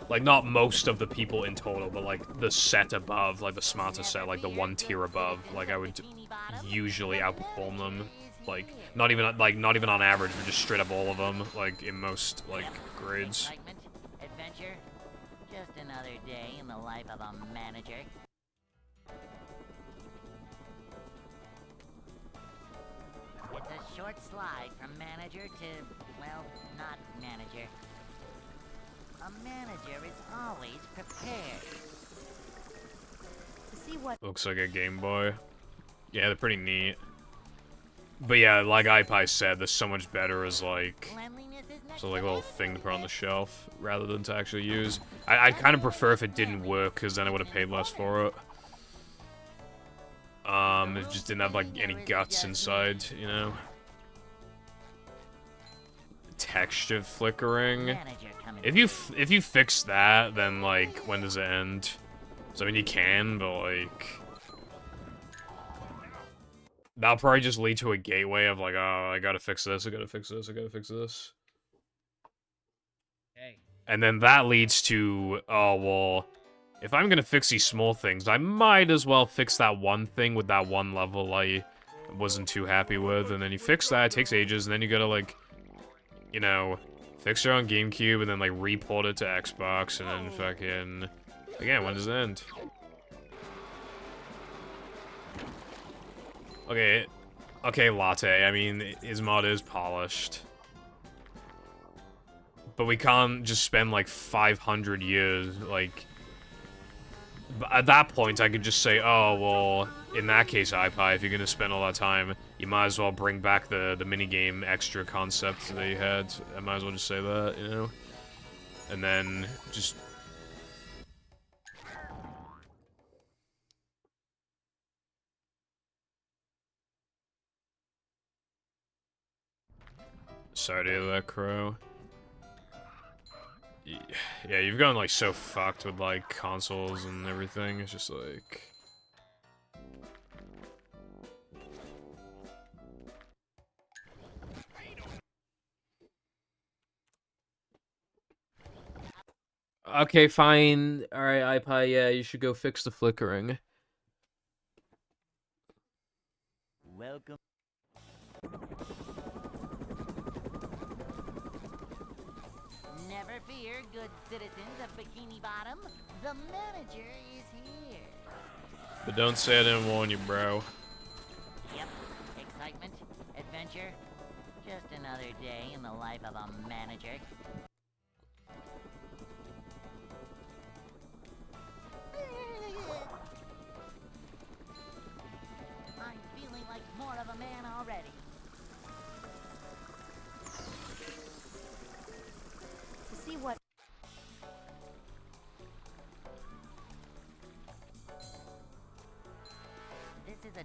Like, not most of the people in total, but, like, the set above, like, the smarter set, like, the one tier above, like, I would usually outperform them. Like, not even on average, but just straight up all of them, like, in most, like, grades. Adventure, just another day in the life of a manager. It's a short slide from manager to, well, not manager. A manager is always prepared. To see what Looks like a Game Boy. Yeah, they're pretty neat. But yeah, like iPie said, there's so much better as, like... So, like, a little thing to put on the shelf, rather than to actually use. I'd kind of prefer if it didn't work, because then I would have paid less for it. It just didn't have, like, any guts inside, you know? Texture flickering. If you fix that, then, like, when does it end? So, I mean, you can, but, like... That'll probably just lead to a gateway of, like, oh, I gotta fix this, I gotta fix this, I gotta fix this. Hey. And then that leads to, oh, well, if I'm gonna fix these small things, I might as well fix that one thing with that one level I wasn't too happy with, and then you fix that, it takes ages, and then you gotta, like, you know, fix it on GameCube, and then, like, report it to Xbox, and then fucking... Again, when does it end? Okay, Latte, I mean, his mod is polished. But we can't just spend, like, 500 years, like... At that point, I could just say, oh, well, in that case, iPie, if you're gonna spend all that time, you might as well bring back the minigame extra concept that you had. I might as well just say that, you know? And then, just... Sorry to hear that, Crow. Yeah, you've gotten, like, so fucked with, like, consoles and everything. It's just, like... Okay, fine. Alright, iPie, yeah, you should go fix the flickering. Welcome. Never fear, good citizens of Bikini Bottom. The manager is here. But don't say I didn't warn you, bro. Yep. Excitement, adventure, just another day in the life of a manager.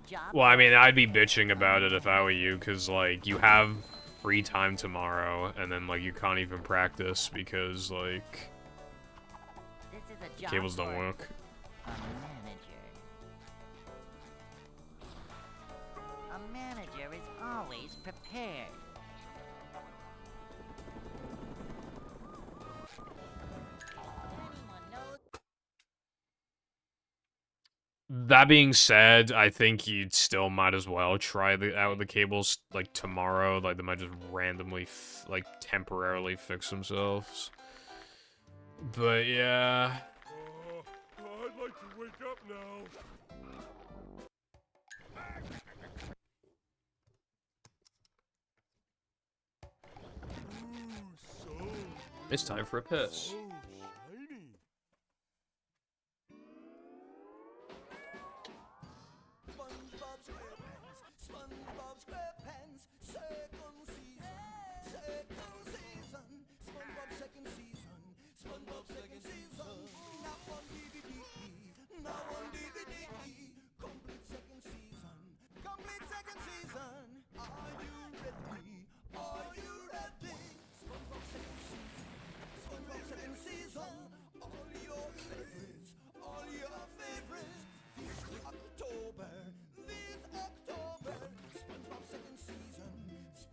job. Well, I mean, I'd be bitching about it if I were you, because, like, you have free time tomorrow, and then, like, you can't even practice because, like, This is a job cables don't for work. a manager. A manager is always prepared. Anyone knows? That being said, I think you still might as well try out the cables, like, tomorrow. Like, they might just randomly, like, temporarily fix themselves. But, yeah. I'd like to wake up now. Ooh, so It's time for a piss. shiny. SpongeBob SquarePants, SpongeBob SquarePants, second season, SpongeBob second season, SpongeBob second season, now on DVD, complete second season, are you ready, SpongeBob second season, all your favorites, this October,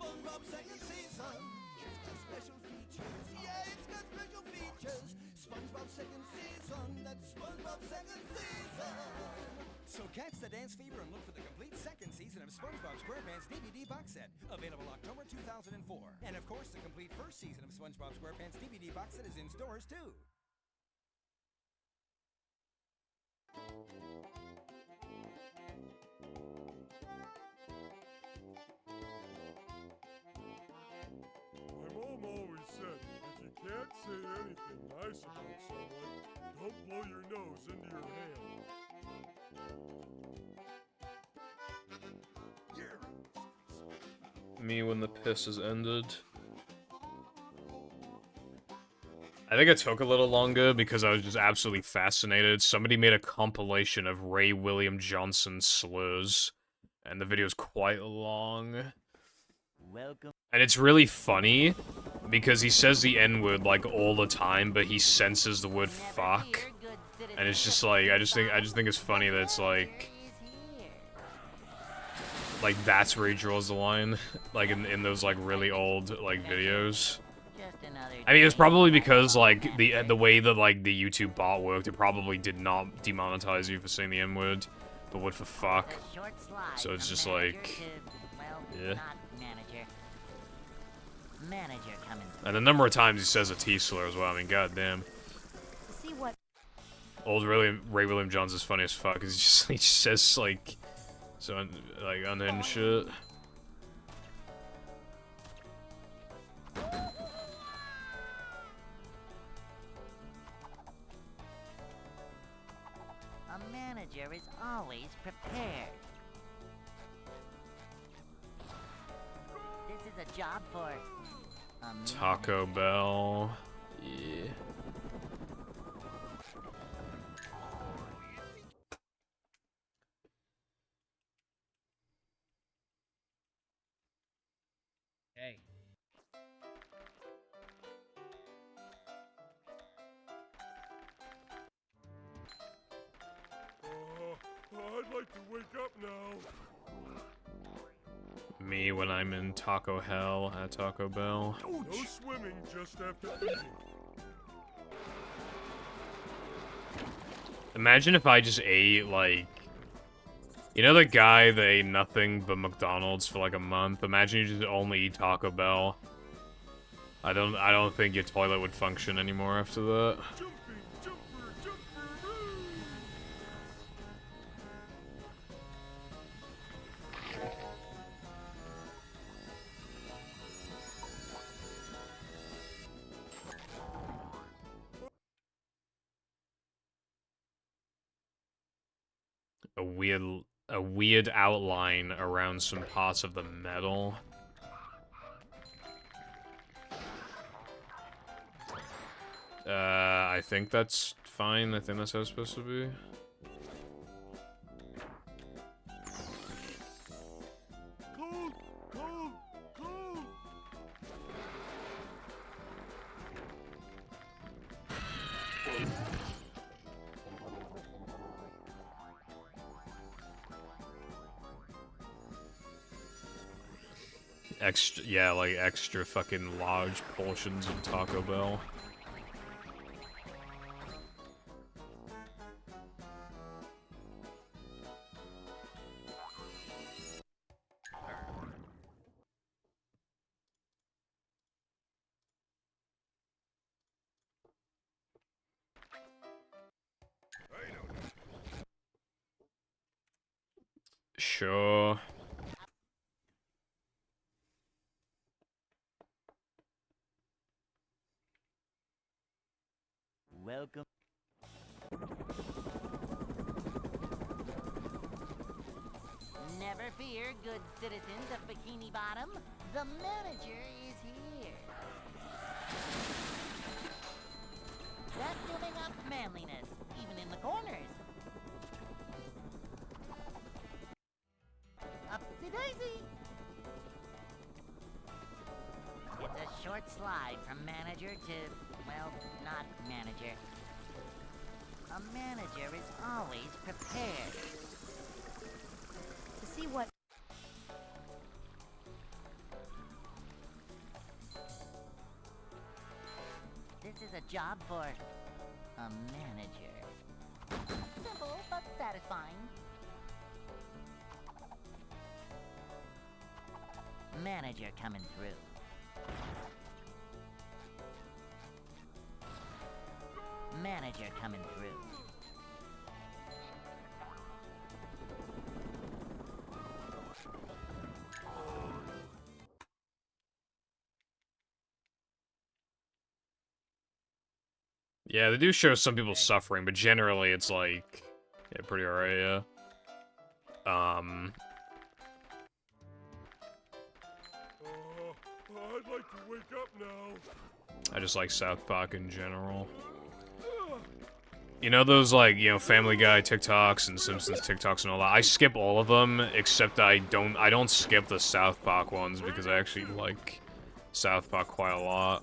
SpongeBob second season, it's got special features, SpongeBob second season, that's SpongeBob second season. So catch the dance fever and look for the complete second season of SpongeBob SquarePants DVD box set, available October 2004. And of course, the complete first season of SpongeBob SquarePants DVD box set is in stores too. My mom always said, if you can't say anything nice about someone, don't blow your nose into your hand. Me when the piss is ended. I think it took a little longer because I was just absolutely fascinated. Somebody made a compilation of Ray William Johnson slurs, and the video's quite long. Welcome. And it's really funny because he says the N-word like all the time, but he censors the word fuck. And it's just like I just think it's funny that it's like that's where he draws the line, like in those like really old like videos. I mean, it's probably because like the way that like the YouTube bot worked, it probably did not demonetize you for saying the N-word, but would for fuck. So it's just like, yeah. Manager coming. And the number of times he says a T slur as well. I mean, goddamn. See what? Old Ray William Johnson's funny as fuck. Cause he just says like, so like unhinged shit. A manager is always prepared. This is a job for a Taco Bell. Yeah. Hey. I'd like to wake up now. Me when I'm in Taco Hell at Taco Bell. No swimming just after eating. Imagine if I just ate, like... You know the guy that ate nothing but McDonald's for like a month? Imagine you just only eat Taco Bell. I don't think your toilet would function anymore after that. Jumping, jumper, jumper, A weird outline around some parts of the metal. I think that's fine. I think that's how it's supposed to be. Extra, yeah, like extra fucking large portions of Taco Bell. Sure. Welcome. Never fear, good citizens of Bikini Bottom. The manager is here. Vacuuming up manliness, even in the corners. Upsy-daisy. It's a short slide from manager to, well, not manager. A manager is always prepared. To see what This is a job for a manager. Simple but satisfying. Manager coming through. Manager coming through. Yeah, they do show some people suffering, but generally it's like, yeah, pretty alright, yeah. I'd like to wake up now. I just like South Park in general. You know those, like, you know, Family Guy TikToks and Simpsons TikToks and all that? I skip all of them, except I don't skip the South Park ones, because I actually like South Park quite a lot.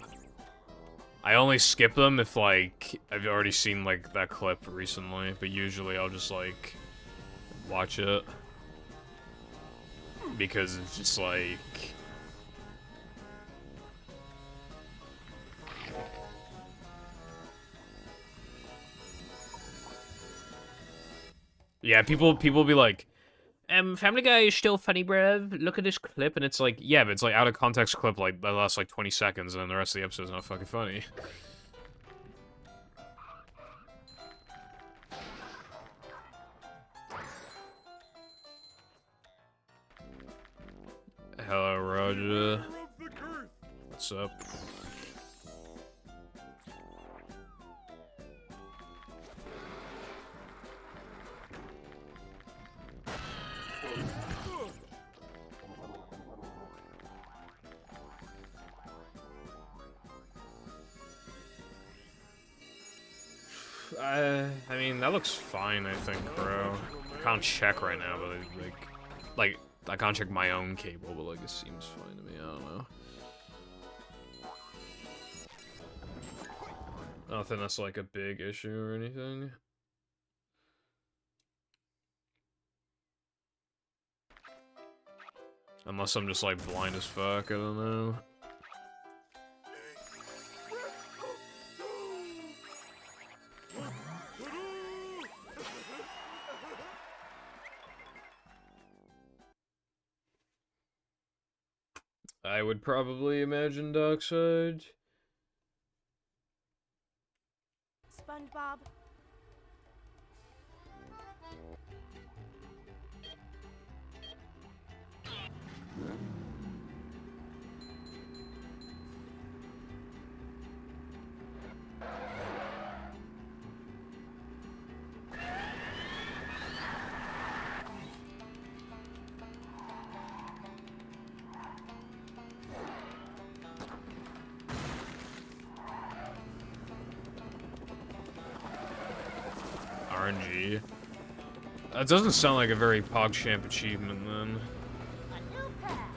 I only skip them if, like, I've already seen, like, that clip recently, but usually I'll just, like, watch it. Because it's just, like... Yeah, people be like, Family Guy is still funny, bruv. Look at this clip, and it's like, yeah, but it's like out of context clip, like that lasts like 20 seconds, and then the rest of the episode's not fucking funny. Hello, Roger. What's up? I mean, that looks fine, I think, bro. I can't check right now, but, like, I can't check my own cable, but, like, it seems fine to me, I don't know. Nothing that's, like, a big issue or anything. Unless I'm just, like, blind as fuck, I don't know. I would probably imagine Darkseid. SpongeBob. RNG. That doesn't sound like a very PogChamp achievement, then. A new path.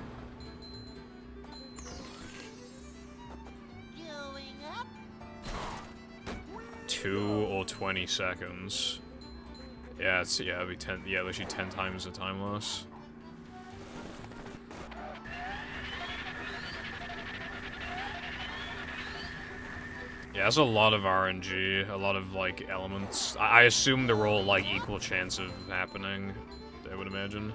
Going up. 2 or 20 seconds. Yeah, it'd be 10, yeah, literally 10 times the time loss. Yeah, that's a lot of RNG, a lot of, like, elements. I assume they're all, like, equal chance of happening, I would imagine.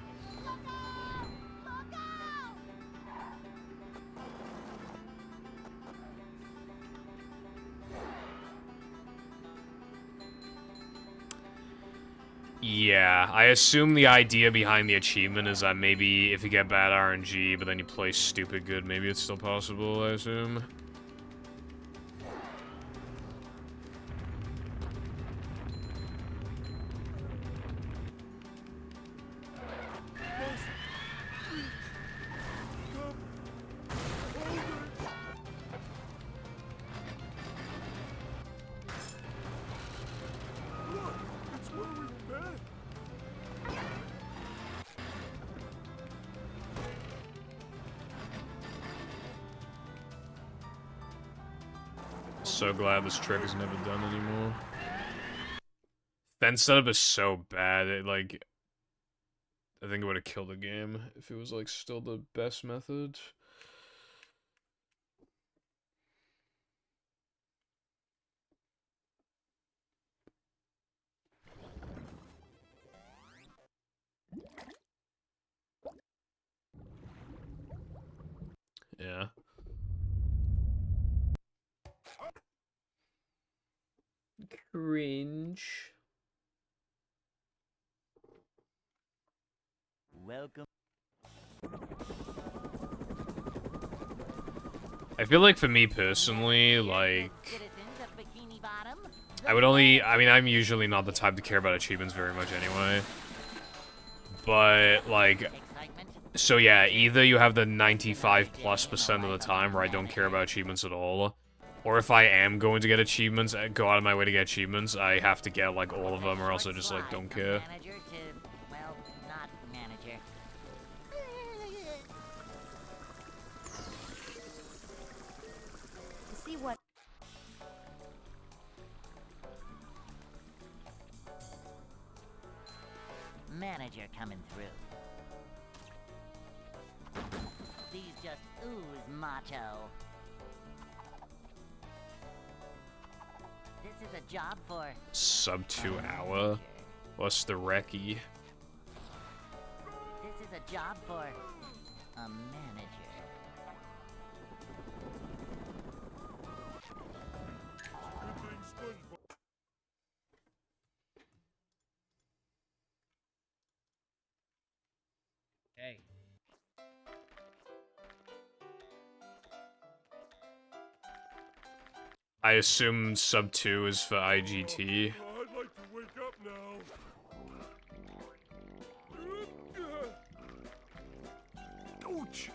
Yeah, I assume the idea behind the achievement is that maybe if you get bad RNG, but then you play stupid good, maybe it's still possible, I assume. So glad this trick is never done anymore. Fence setup is so bad, it, like... I think it would have killed the game if it was, like, still the best method. Yeah. Cringe. Welcome. I feel like for me personally, like... Citizens of Bikini Bottom. I would only... I mean, I'm usually not the type to care about achievements very much anyway. But, like... Excitement. So yeah, either you have the 95+% of the time where I don't care about achievements at all, or if I am going to get achievements, go out of my way to get achievements, I have to get, like, all of them, or else I just, like, don't care. Manager to, well, not manager. To see what Manager coming through. These just ooze macho. This is a job for Sub 2 hour? What's the recce? This is a job for a manager. Good thing SpongeBob. Hey. I assume sub 2 is for IGT. Oh, I'd like to wake up now. Ouch!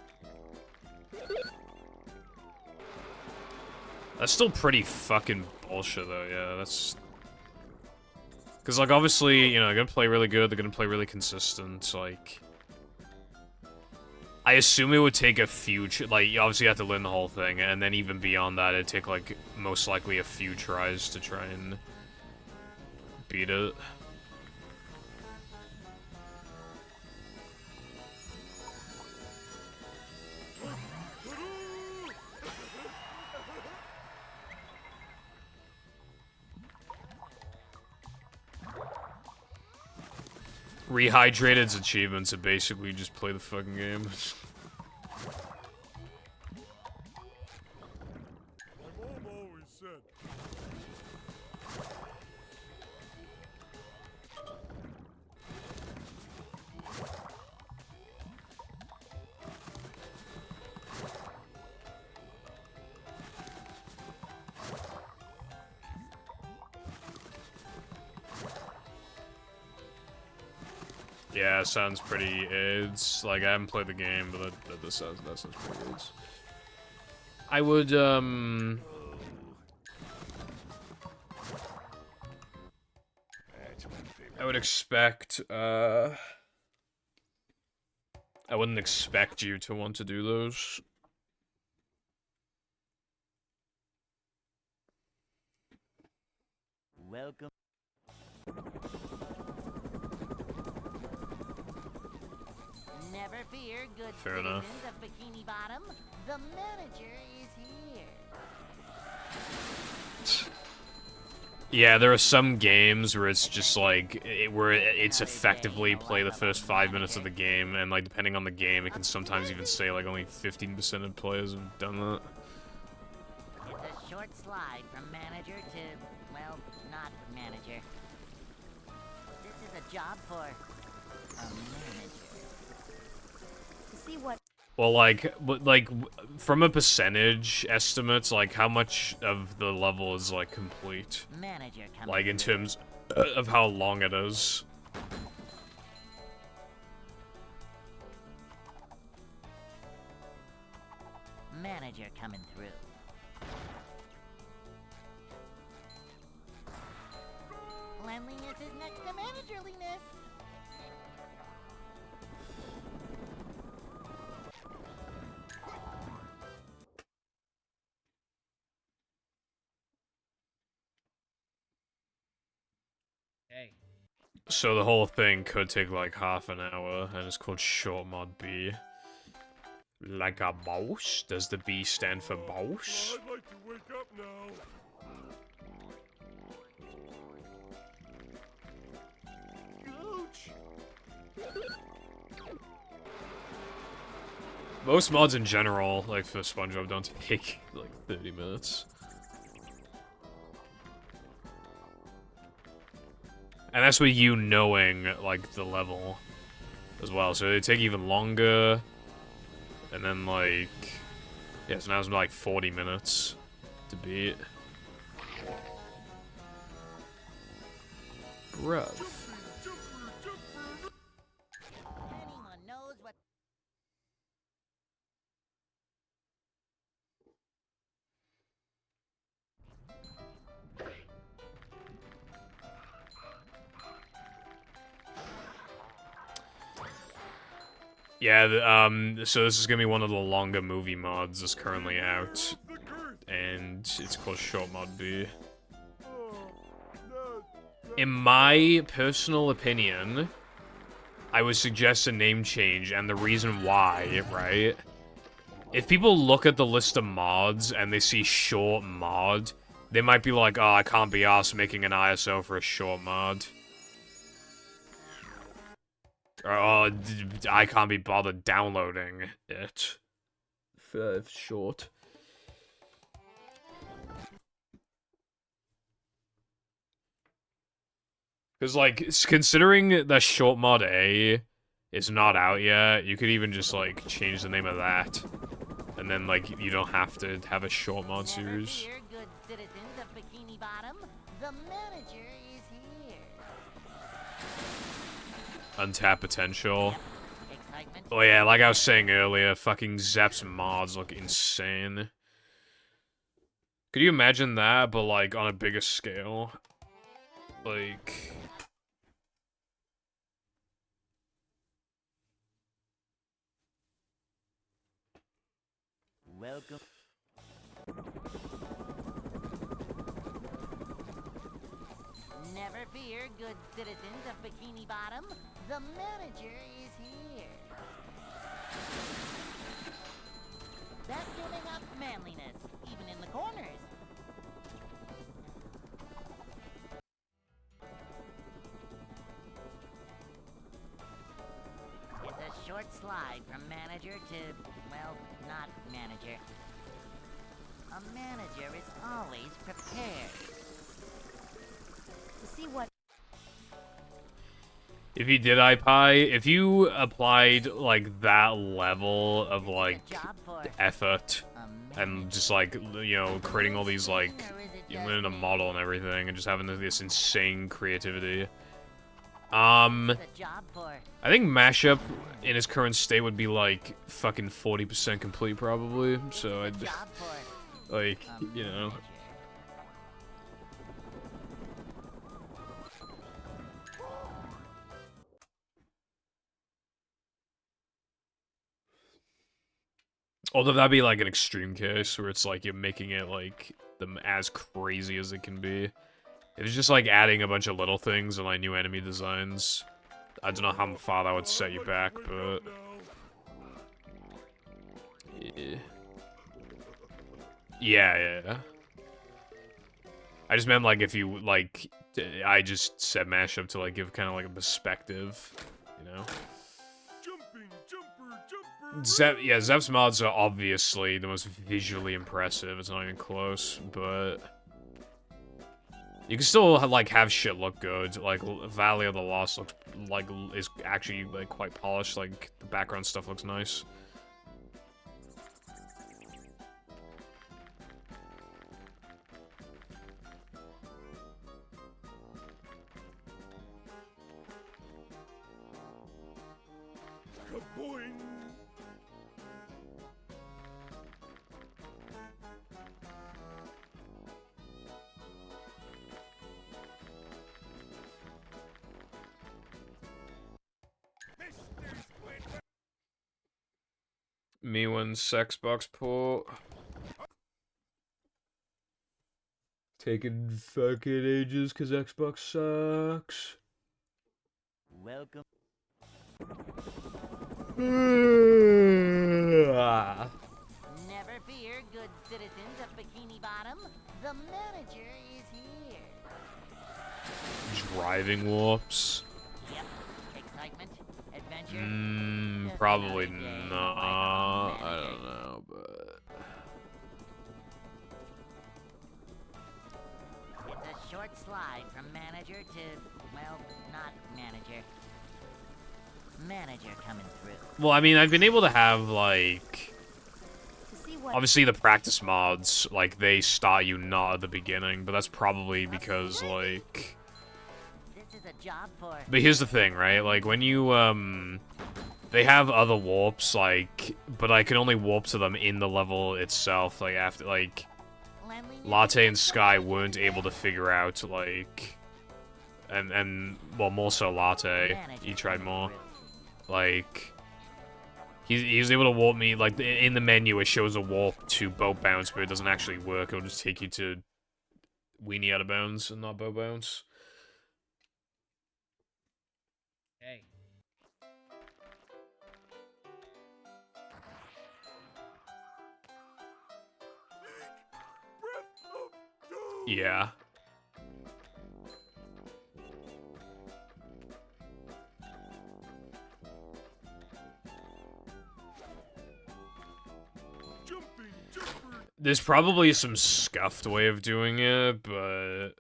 That's still pretty fucking bullshit though, yeah, that's... Because, like, obviously, you know, they're gonna play really good, they're gonna play really consistent, like... I assume it would take a few, like, you obviously have to learn the whole thing, and then even beyond that, it'd take, like, most likely a few tries to try and beat it. Rehydrated's achievements are basically just play the fucking game. My mom always said. Yeah, sounds pretty. It's like I haven't played the game, but that sounds pretty good. I would I would expect I wouldn't expect you to want to do those. Welcome. Never fear, good Fair citizens enough. of Bikini Bottom. The manager is here. Yeah, there are some games where it's just like where it's effectively play the first 5 minutes of the game, and like depending on the game, it can sometimes even say like only 15% of players have done that. It's a short slide from manager to, well, not manager. This is a job for a manager. To see what Well, like from a percentage estimates, like how much of the level is like complete, Manager coming like in through. terms of how long it is. Manager coming through. Cleanliness is next to managerliness. Hey. So the whole thing could take like half an hour, and it's called Short Mod B. Like a mouse? Does the B stand for mouse? I'd like to wake up now. Ouch! Most mods in general, like for SpongeBob, don't take like 30 minutes. And that's with you knowing, like, the level as well. So they take even longer. And then, like... Yeah, so now it's like 40 minutes to beat. Bruv. Anyone knows what... Yeah, so this is gonna be one of the longer movie mods that's currently out. And it's called Short Mod B. In my personal opinion, I would suggest a name change, and the reason why, right? If people look at the list of mods and they see Short Mod, they might be like, oh, I can't be arsed making an ISO for a Short Mod. Or, oh, I can't be bothered downloading it. For short. Because, like, considering that Short Mod A is not out yet, you could even just, like, change the name of that. And then, like, you don't have to have a Short Mod Never series. fear, good citizens of Bikini Bottom. The manager is here. Untap potential. Excitement. Oh yeah, like I was saying earlier, fucking Zep's mods look insane. Could you imagine that, but, like, on a bigger scale? Like... Welcome. Never fear, good citizens of Bikini Bottom. The manager is here. Vacuuming up manliness, even in the corners. It's a short slide from manager to, well, not manager. A manager is always prepared. to see what If you did iPie, if you applied, like, that level of, like, It's a job for effort, a and just, like, you know, creating all these, like, Or is it you just learn a me? model and everything, and just having this insane creativity. It's a job for I think Mashup, in its current state, would be, like, fucking 40% complete, probably, so it's I'd, a job for like, a you know... manager. Although that'd be, like, an extreme case, where it's, like, you're making it, like, them as crazy as it can be. It was just like adding a bunch of little things and like new enemy designs. I don't know how far that would set you back, but yeah. Yeah. I just meant like if you like, I just said mashup to like give kind of like a perspective, you know. Zep's mods are obviously the most visually impressive. It's not even close, but you can still like have shit look good. Like Valley of the Lost looks like is actually like quite polished. Like the background stuff looks nice. Kaboing! Me when Xbox port. Taking fucking ages because Xbox sucks. Welcome. Never fear, good citizens of Bikini Bottom. The manager is here. Driving warps. Yep. Excitement, adventure. Just Probably another day not. like a I manager. don't know, but It's a short slide from manager to, well, not manager. Manager coming through. well, I mean, I've been able to have like To see what obviously the practice mods, like they start you not at the beginning, but that's probably because like. This is a job for But here's the thing, right? Like when you they have other warps, like, but I can only warp to them in the level itself. Like after, like, cleanliness. Latte and Sky weren't able to figure out like, and well, more so Latte. He tried more. Like, he was able to warp me. Like in the menu, it shows a warp to Boat Bounce, but it doesn't actually work. It'll just take you to Weenie Out of Bounds and not Boat Bounce. Hey. Breath of doom! Yeah. Jumping jumper! There's probably some scuffed way of doing it, but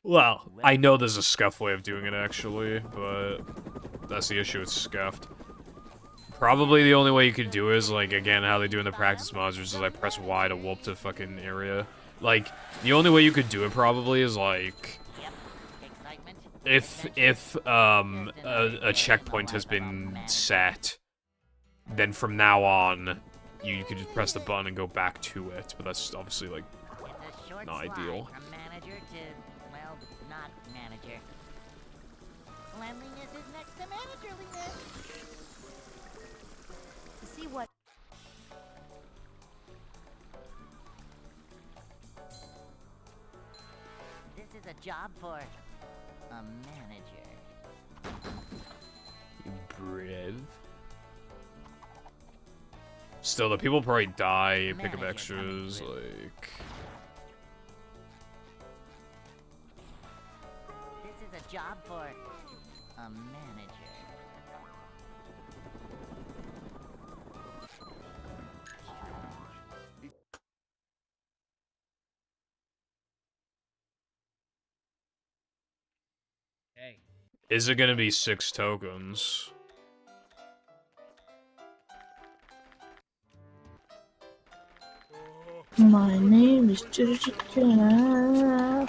well, I know there's a scuffed way of doing it actually, but that's the issue with scuffed. Probably the only way you could do it is like again how they do in the practice mods, which is I press Y to warp to fucking area. Like the only way you could do it probably is like Yep. Excitement. if a checkpoint has been set, then from now on you could just press the button and go back to it. But that's obviously like It's a short not slide ideal. from manager to, well, not manager. Cleanliness is next to managerliness. to see what This is a job for a manager. brev. Still, the people probably die, pick up Manager extras, coming like. This is a job for a manager. Hey. Is it gonna be 6 tokens? My name is Jessica.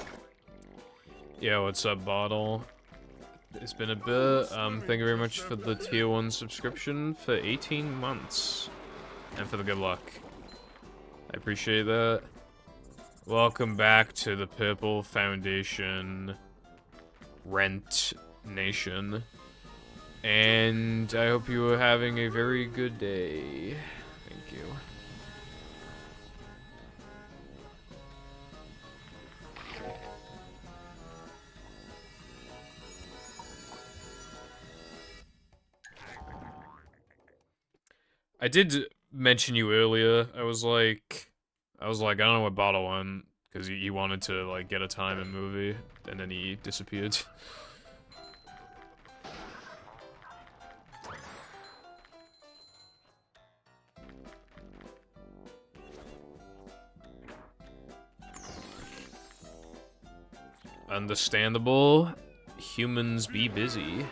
Yeah, what's up, Bottle? It's been a bit. Thank you very much for the tier 1 subscription for 18 months. And for the good luck. I appreciate that. Welcome back to the Purple Foundation Rent Nation. And I hope you are having a very good day. Thank you. I did mention you earlier. I was like, I don't know what Bottle went, because he wanted to, like, get a time in movie, and then he disappeared. Understandable. Humans be busy.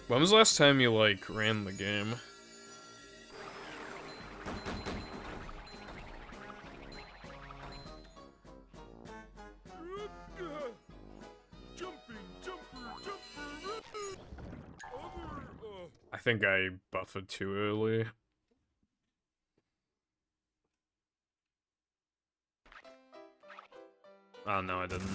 When was the last time you, like, ran the game? I think I buffered too early. Oh, no, I didn't.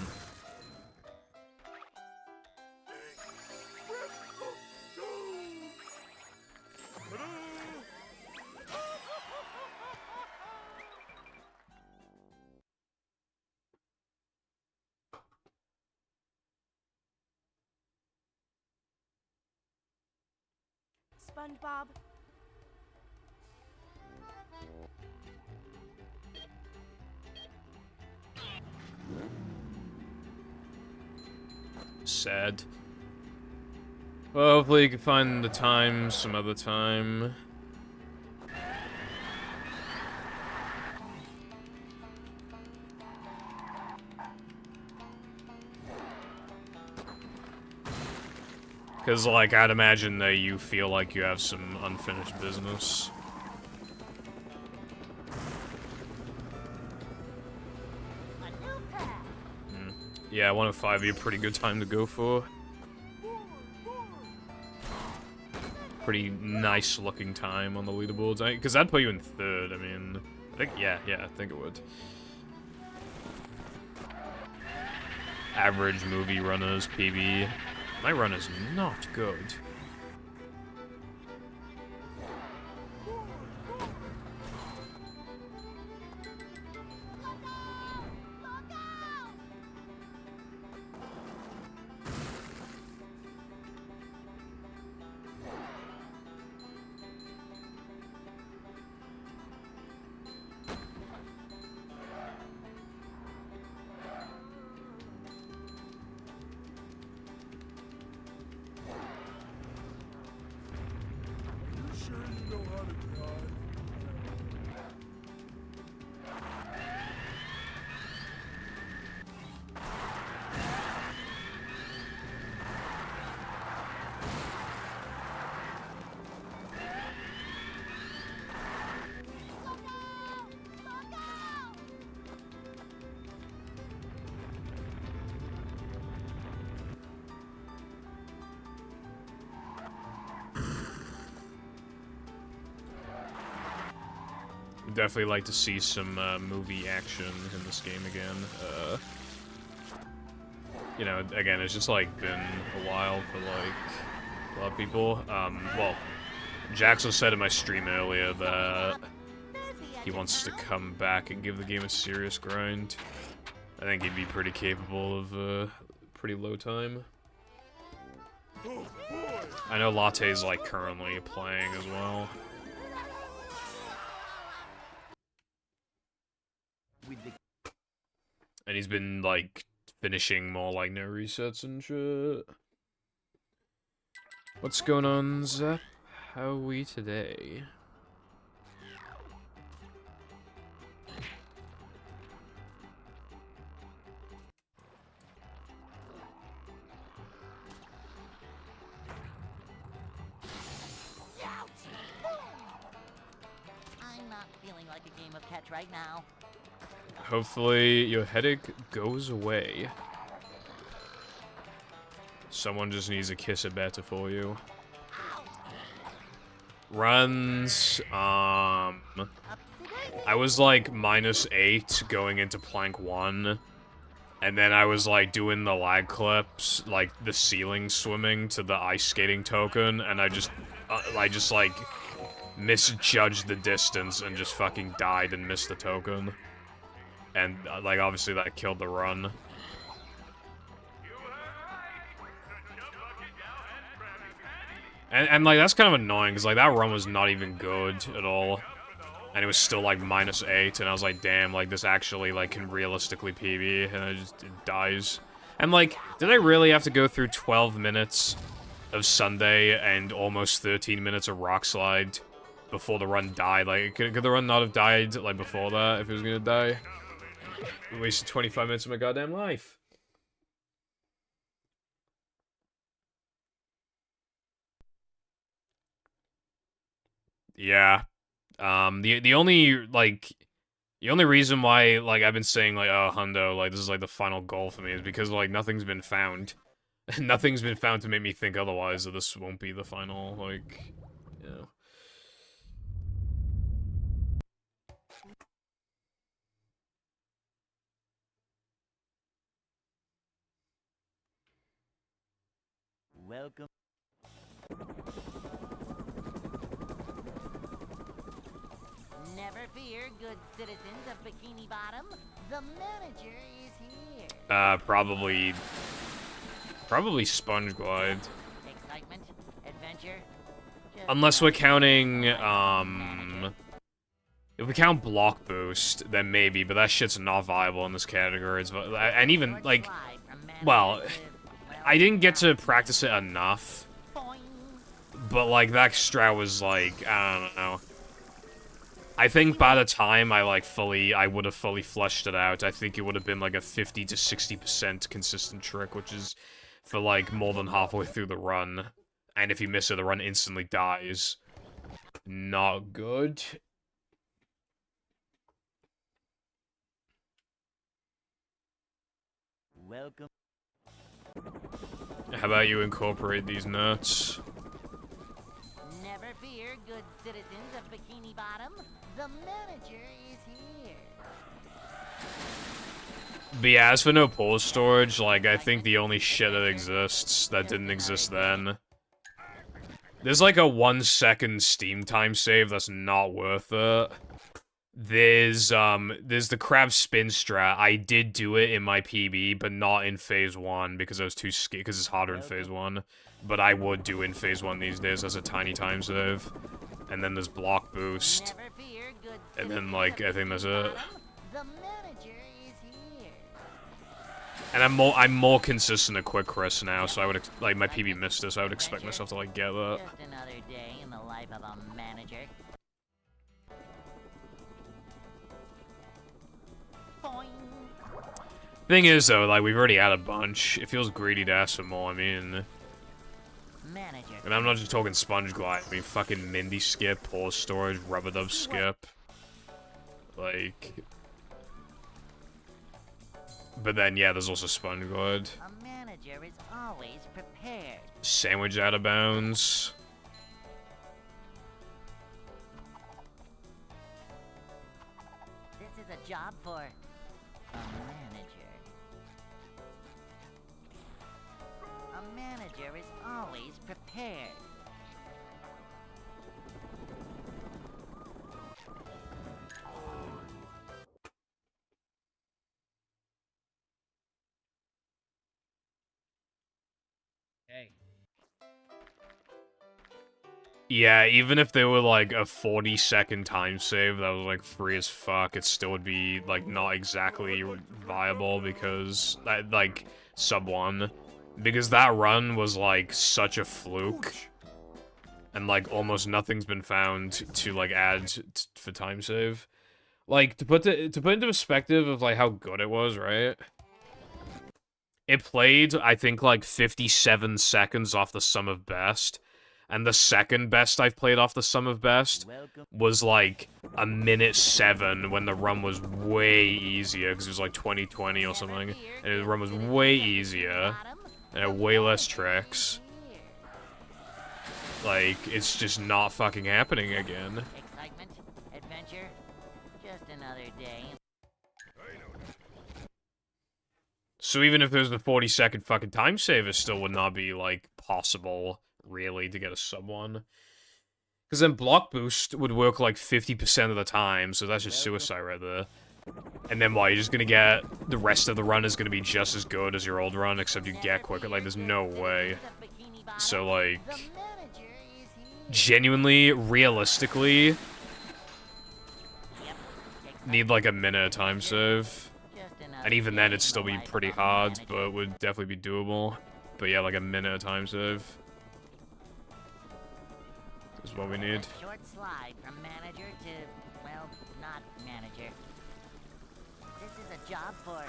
SpongeBob. Sad. Well, hopefully you can find the time some other time. Because, like, I'd imagine that you feel like you have some unfinished business. Yeah, 105 would be a pretty good time to go for. Pretty nice looking time on the leaderboards. Because that'd put you in third, I mean... I think, yeah, I think it would. Average movie runners, PB. My run is not good. Definitely like to see some movie action in this game again. You know, again, it's just like been a while for like a lot of people. Well, Jackson said in my stream earlier that he wants to come back and give the game a serious grind. I think he'd be pretty capable of pretty low time. I know Latte's like currently playing as well. And he's been, like, finishing more, like, no resets and shit. What's going on, Zep? How are we today? I'm not feeling like a game of catch right now. Hopefully your headache goes away. Someone just needs to kiss it better for you. Runs, I was like -8 going into plank 1. And then I was like doing the lag clips, like the ceiling swimming to the ice skating token, and I just like misjudged the distance and just fucking died and missed the token. And like obviously that killed the run. And like that's kind of annoying because like that run was not even good at all. And it was still like -8, and I was like, damn, like this actually like can realistically PB, and it dies. And like, did I really have to go through 12 minutes of Sunday and almost 13 minutes of Rock Slide before the run died? Like, could the run not have died like before that if it was gonna die? I wasted 25 minutes of my goddamn life. Yeah. The only reason why, like, I've been saying, like, oh, Hundo, like, this is, like, the final goal for me is because, like, nothing's been found. Nothing's been found to make me think otherwise that this won't be the final, like, you know. Welcome. Never fear, good citizens of Bikini Bottom. The manager is here. Probably Sponge Glide. Excitement, adventure. Unless we're counting, if we count Block Boost, then maybe, but that shit's not viable in this category. And even, like, well, I didn't get to practice it enough. But, like, that strat was, like, I don't know. I think by the time I would have fully fleshed it out, I think it would have been, like, a 50 to 60% consistent trick, which is for, like, more than halfway through the run. And if you miss it, the run instantly dies. Not good. Welcome. How about you incorporate these nuts? Never fear, good citizens of Bikini Bottom. The manager is here. But yeah, as for no pause storage, like, I think the only shit that exists that didn't exist then. There's like a 1 second Steam time save that's not worth it. There's the crab spin strat. I did do it in my PB, but not in phase 1 because I was too scared, because it's harder in phase 1. But I would do in phase 1 these days as a tiny time save. And then there's block boost. And then, like, I think that's it. The manager is here. And I'm more consistent at Quick Chris now, so I would, like, my PB missed this, so I would expect myself to, like, get that. Just another day in the life of a manager. Boing. Thing is, though, like, we've already had a bunch. It feels greedy to ask for more, I mean... Manager. And I'm not just talking Sponge Glide, I mean fucking Mindy skip, pause storage, Rubber Dub skip. Like... But then, yeah, there's also Sponge Glide. A manager is always prepared. Sandwich out of bounds. This is a job for a manager. A manager is always prepared. Yeah, even if they were like a 40-second time save that was like free as fuck, it still would be like not exactly viable because that like sub 1. Because that run was like such a fluke. And like almost nothing's been found to like add for time save. Like to put into perspective of like how good it was, right? It played, I think, like 57 seconds off the sum of best. And the second best I've played off the sum of best was like a minute 7 when the run was way easier because it was like 2020 or something. And the run was way easier and had way less tricks. Like, it's just not fucking happening again. Excitement, adventure, just another day. So even if there's a 40-second fucking time save, it still would not be, like, possible, really, to get a sub 1. Because then block boost would work, like, 50% of the time, so that's just suicide right there. And then what, you're just gonna get... The rest of the run is gonna be just as good as your old run, except you get quicker. Like, there's no way. So, like... Genuinely, realistically... Need, like, a minute of time save. And even then, it'd still be pretty hard, but it would definitely be doable. But yeah, like a minute of time save is what we need. Short slide from manager to, well, not manager. This is a job for...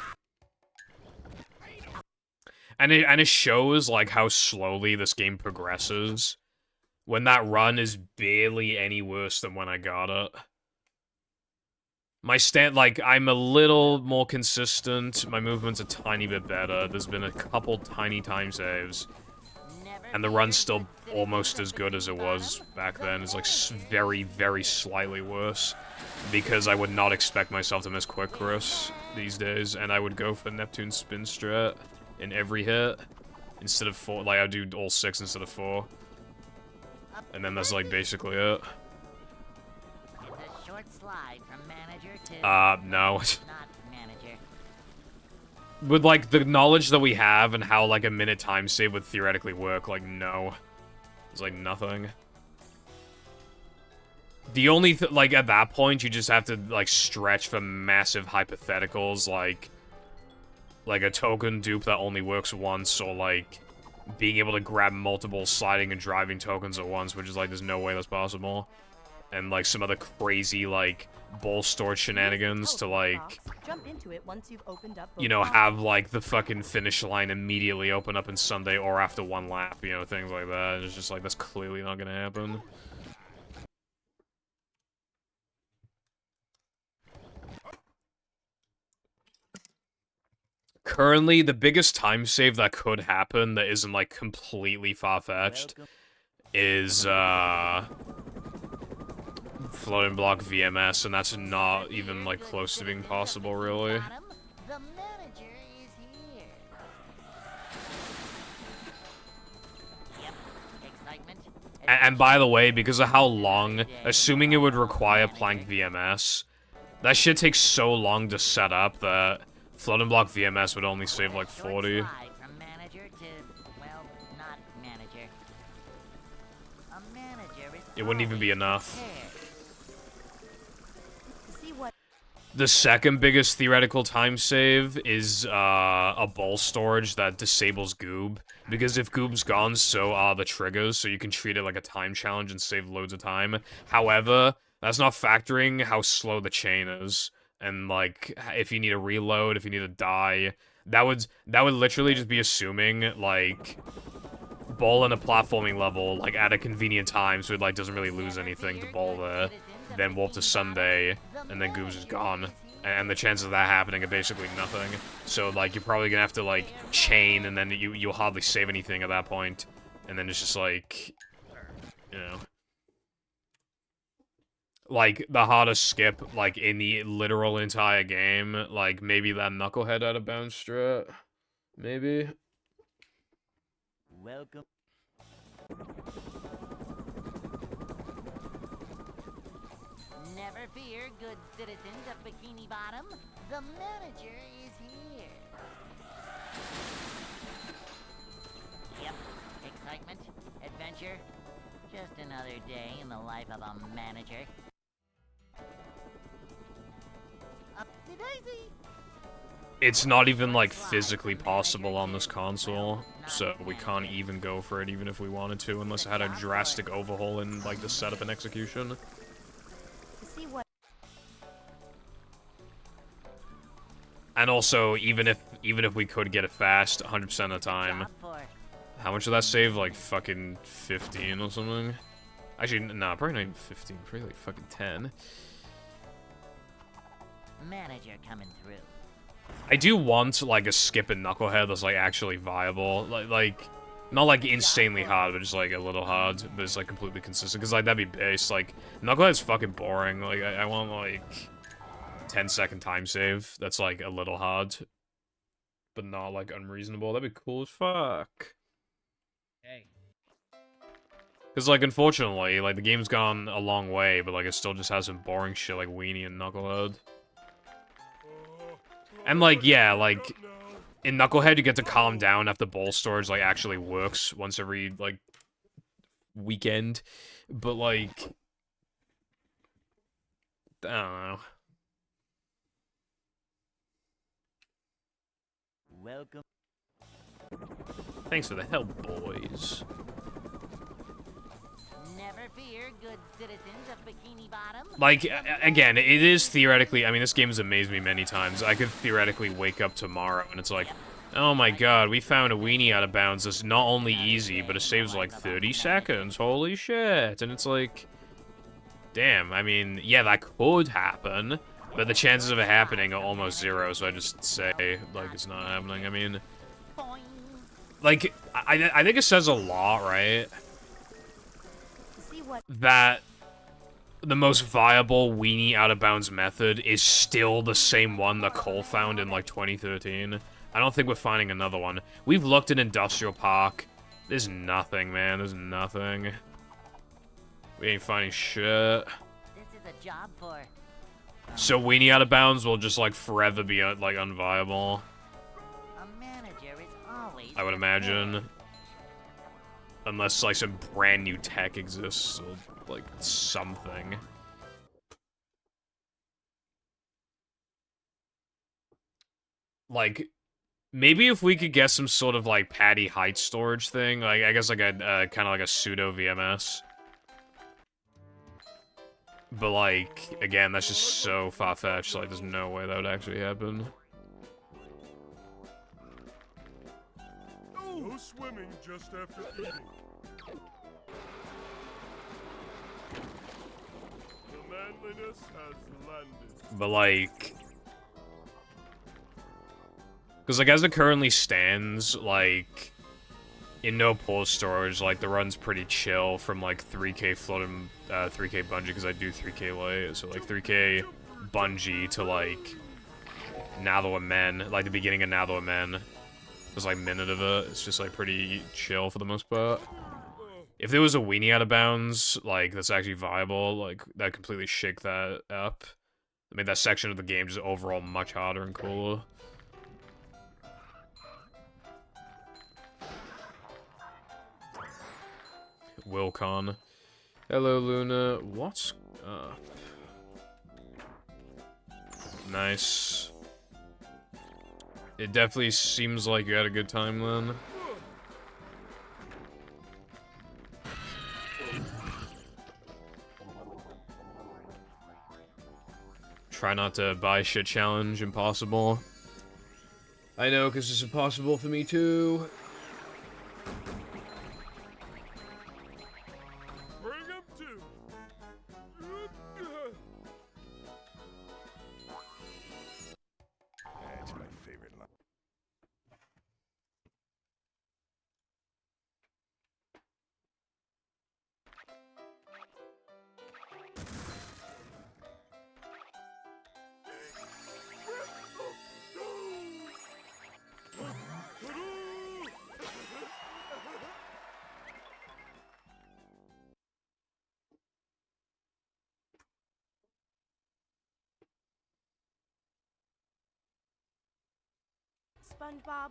And it shows, like, how slowly this game progresses. When that run is barely any worse than when I got it. My like, I'm a little more consistent, my movement's a tiny bit better, there's been a couple tiny time saves, and the run's still almost as good as it was back then. It's like very, very slightly worse, because I would not expect myself to miss Quick Chris these days, and I would go for Neptune Spin Strat in every hit, instead of 4, like, I'd do all 6 instead of 4, and then that's like basically it. Slide from manager to no. not manager. With, like, the knowledge that we have and how, like, a minute time save would theoretically work, like, no. It's, like, nothing. The only, like, at that point, you just have to, like, stretch for massive hypotheticals, like a token dupe that only works once, or, like, being able to grab multiple sliding and driving tokens at once, which is, like, there's no way that's possible. And, like, some other crazy, like, ball storage shenanigans to, like, jump into it once you've opened up you know, have, like, the fucking finish line immediately open up in Sunday or after one lap, you know, things like that. And it's just, like, that's clearly not gonna happen. Currently, the biggest time save that could happen that isn't, like, completely far-fetched is, Floating block VMS, and that's not even, like, close to being possible, really. The manager is here. Yep, excitement. And by the way, because of how long, assuming it would require Plank VMS, that shit takes so long to set up that Floating block VMS would only save, like, 40. From manager to, well, not manager. A manager is It wouldn't even be enough. prepared. The second biggest theoretical time save is a ball storage that disables Goob. Because if Goob's gone, so are the triggers, so you can treat it like a time challenge and save loads of time. However, that's not factoring how slow the chain is. And, like, if you need a reload, if you need to die, that would literally just be assuming, like, ball in a platforming level, like, at a convenient time, so it, like, doesn't really lose anything to ball there. Then warp to Sunday, and then Goob's is gone. And the chances of that happening are basically nothing. So, like, you're probably gonna have to, like, chain, and then you'll hardly save anything at that point. And then it's just, like, you know. Like, the hardest skip, like, in the literal entire game, like, maybe that Knucklehead out of bounds strat? Maybe? Welcome. Never fear, good citizens of Bikini Bottom. The manager is here. Yep, excitement, adventure, just another day in the life of a manager. Upsy-daisy! It's not even, like, physically possible on this console, so we can't even go for it even if we wanted to, unless it had a drastic overhaul in, like, the setup and execution. And also, even if we could get it fast, 100% of the time, how much did that save? Like, fucking 15 or something? Actually, nah, probably not even 15, probably like fucking 10. Manager coming through. I do want, like, a skip and Knucklehead that's, like, actually viable. Like, Not, like, insanely hard, but just, like, a little hard. But it's, like, completely consistent. Because, like, that'd be base. Like, Knucklehead's fucking boring. Like, I want, like, 10-second time save. That's, like, a little hard. But not, like, unreasonable. That'd be cool as fuck. Hey. Because, like, unfortunately, like, the game's gone a long way, but, like, it still just has some boring shit like Weenie and Knucklehead. And, like, yeah, like, in Knucklehead, you get to calm down after ball storage, like, actually works once every, like, weekend. But, like, I don't know. Welcome. Thanks for the help, boys. Never fear, good citizens of Bikini Bottom. Like, again, it is theoretically, I mean, this game has amazed me many times. I could theoretically wake up tomorrow and it's like, oh my god, we found a weenie out of bounds that's not only easy, but it saves like 30 seconds. Holy shit. And it's like, damn, I mean, yeah, that could happen, but the chances of it happening are almost zero, so I just say, like, it's not happening. I mean, like, I think it says a lot, right? That the most viable weenie out-of-bounds method is still the same one that Cole found in, like, 2013. I don't think we're finding another one. We've looked in Industrial Park. There's nothing, man. There's nothing. We ain't finding shit. This is a job for... So weenie out-of-bounds will just, like, forever be, like, unviable. A manager is always... I would imagine. Unless, like, some brand new tech exists, or, like, something. Like, maybe if we could get some sort of, like, Patty height storage thing, like, I guess, like, a, kind of like a pseudo-VMS. But, like, again, that's just so far-fetched, like, there's no way that would actually happen. No swimming just after eating. The manliness has landed. But, like... Because, like, as it currently stands, like... In no pull storage, like, the run's pretty chill from, like, 3K floating, 3K bungee, because I do 3K light, so, like, 3K bungee to, like, Now Men, like, the beginning of Now Men. There's, like, a minute of it. It's just, like, pretty chill for the most part. If there was a weenie out of bounds, like, that's actually viable, like, that'd completely shake that up. I mean, that section of the game just overall much harder and cooler. Wilcon. Hello, Luna. What's up? Nice. It definitely seems like you had a good time then. Try not to buy shit challenge, impossible. I know, because it's impossible for me too. SpongeBob.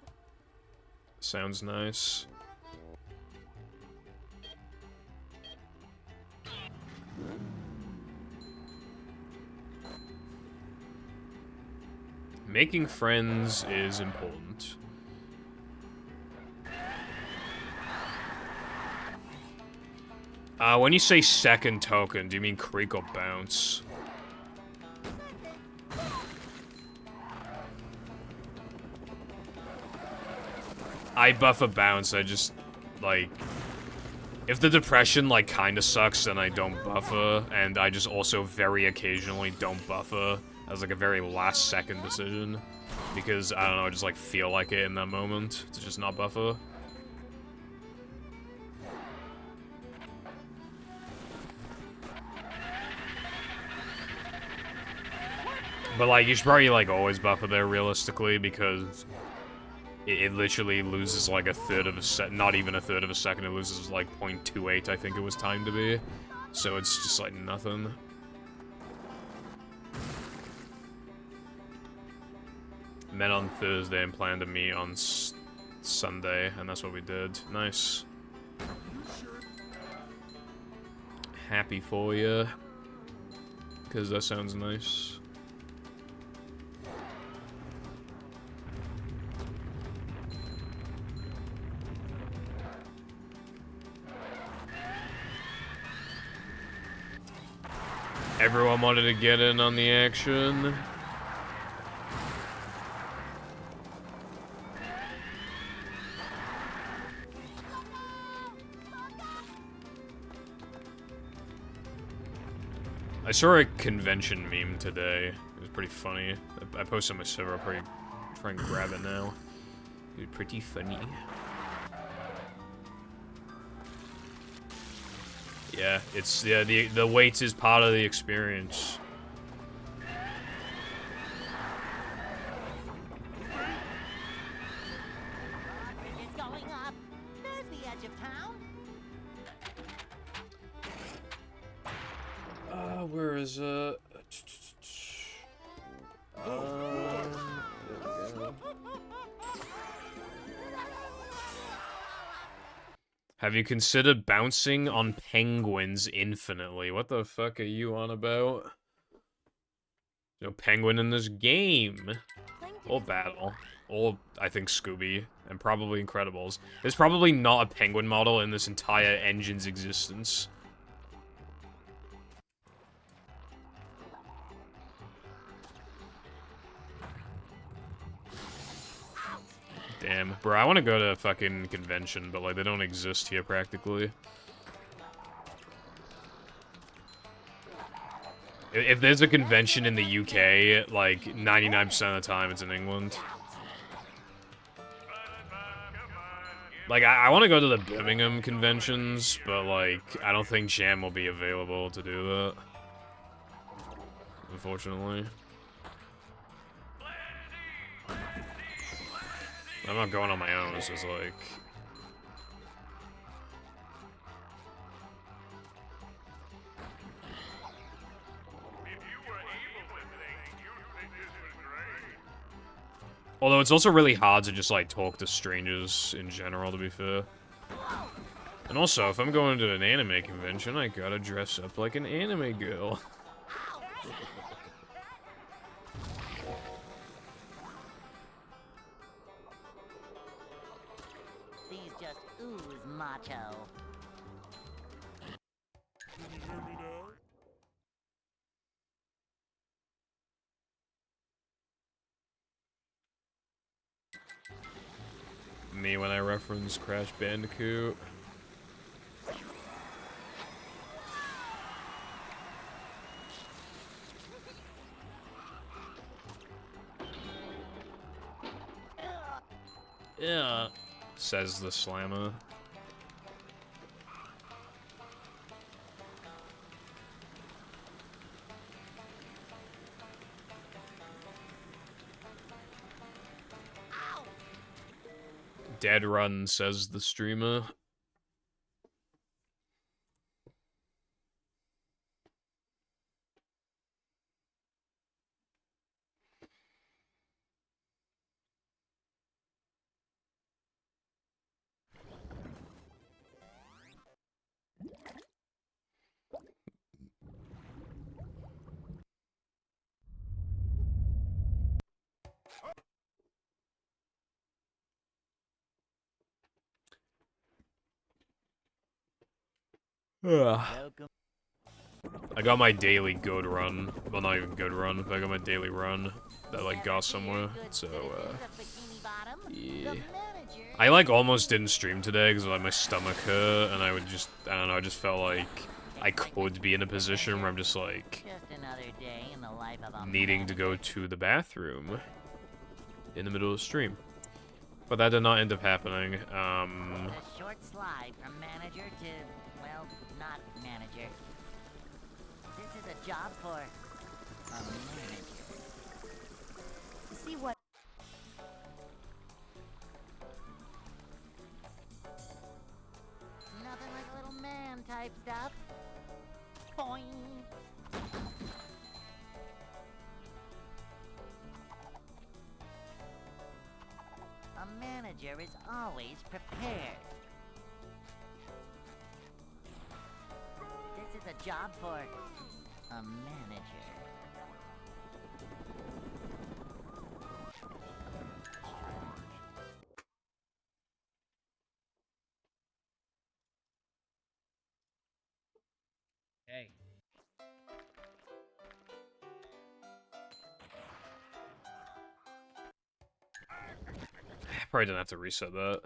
Sounds nice. Making friends is important. When you say second token, do you mean creek or bounce? I buff a bounce, I just, like... If the depression, like, kinda sucks, then I don't buffer, and I just also very occasionally don't buffer as, like, a very last-second decision. Because, I don't know, I just, like, feel like it in that moment to just not buffer. But, like, you should probably, like, always buffer there realistically, because it literally loses, like, a third of a second. Not even a third of a second. It loses, like, 0.28, I think it was timed to be. So it's just, like, nothing. Met on Thursday and planned to meet on Sunday, and that's what we did. Nice. Happy for you, because that sounds nice. Everyone wanted to get in on the action. I saw a convention meme today. It was pretty funny. I posted on my server. I'll probably try and grab it now. It was pretty funny. Yeah, it's the wait is part of the experience. It's going up. There's the edge of town. Where is it? Have you considered bouncing on penguins infinitely? What the fuck are you on about? No penguin in this game. Or Battle. Or, I think, Scooby. And probably Incredibles. There's probably not a penguin model in this entire engine's existence. Damn. Bro, I want to go to a fucking convention, but, like, they don't exist here, practically. If there's a convention in the UK, like, 99% of the time it's in England. Like, I want to go to the Birmingham conventions, but, like, I don't think Jam will be available to do that. Unfortunately. I'm not going on my own, it's just like... Although it's also really hard to just, like, talk to strangers in general, to be fair. And also, if I'm going to an anime convention, I gotta dress up like an anime girl. These just ooze macho. Can you hear me now? Me when I reference Crash Bandicoot. Yeah, says the slammer. Dead run, says the streamer. Welcome. I got my daily good run. Well, not even good run, but I got my daily run that, like, got somewhere. So, yeah. I, like, almost didn't stream today because, like, my stomach hurt, and I would just, I don't know, I just felt like I could be in a position where I'm just, like, Just another day in the life of a needing to go to the bathroom in the middle of the stream. But that did not end up happening. A short slide from manager to, well, not manager. This is a job for a manager. to see what. Nothing like a little man type stuff. Boing. A manager is always prepared. This is a job for a manager. Hey. Probably didn't have to reset that.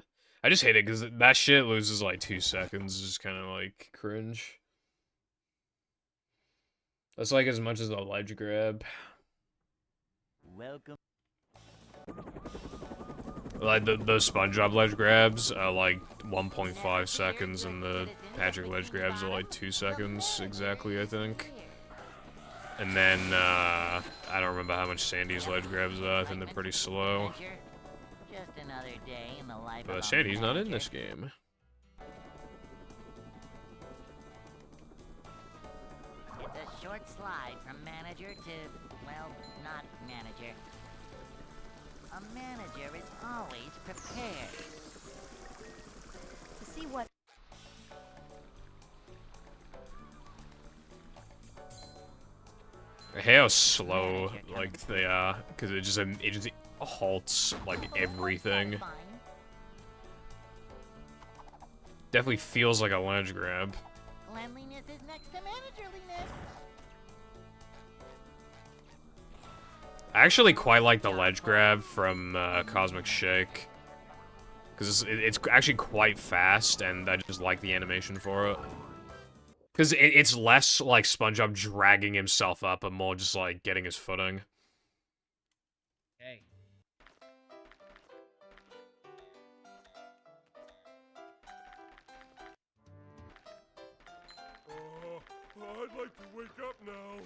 I just hate it because that shit loses like 2 seconds. It's just kind of like cringe. That's like as much as a ledge grab. Welcome. Like those SpongeBob ledge grabs are like 1.5 seconds, and the Patrick ledge grabs are like 2 seconds exactly, I think. And then I don't remember how much Sandy's ledge grabs are. I think they're pretty slow. Just another day in the life of But a Sandy's not in manager. this game. It's a short slide from manager to, well, not manager. A manager is always prepared. To see what. I hate how slow like they are, because it just halts like everything. Fine. Definitely feels like a ledge grab. Cleanliness is next to managerliness. I actually quite like the ledge grab from Cosmic Shake, because it's actually quite fast, and I just like the animation for it. Because it's less like SpongeBob dragging himself up, and more just like getting his footing. Hey. I'd like to wake up now.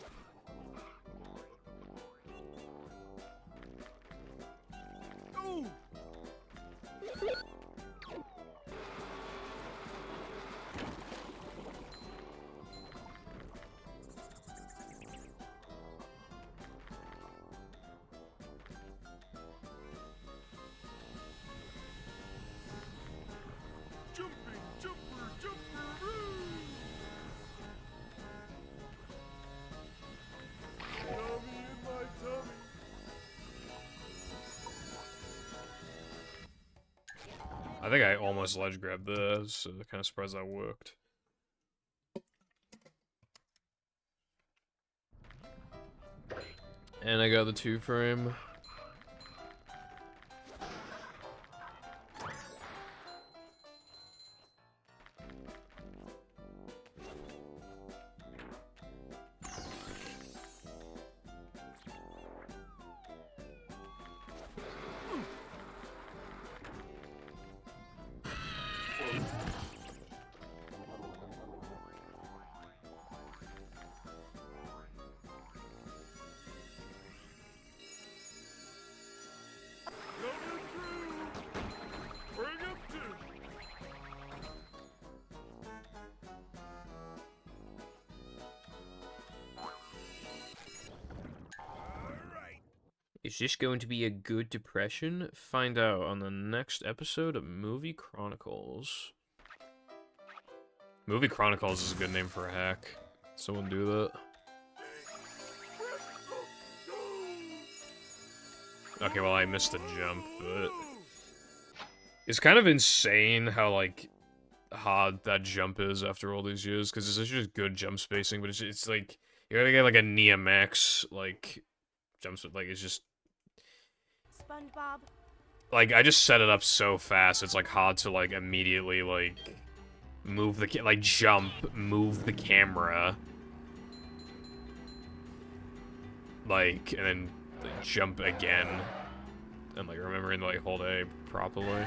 Ooh! Jumping, jumper, Yummy in my tummy. I think I almost ledge grabbed this, so kind of surprised that worked. And I got the 2-frame. Number 2. Bring up 2. Alright. Is this going to be a good depression? Find out on the next episode of Movie Chronicles. Movie Chronicles is a good name for a hack. Someone do that. Okay, well I missed the jump, but it's kind of insane how like hard that jump is after all these years, because it's just good jump spacing, but it's like you gotta get like a Nia Max like jump, like it's just SpongeBob. like I just set it up so fast. It's like hard to like immediately like move the like jump, move the camera, like, and then like, jump again, and like remembering to like hold A properly.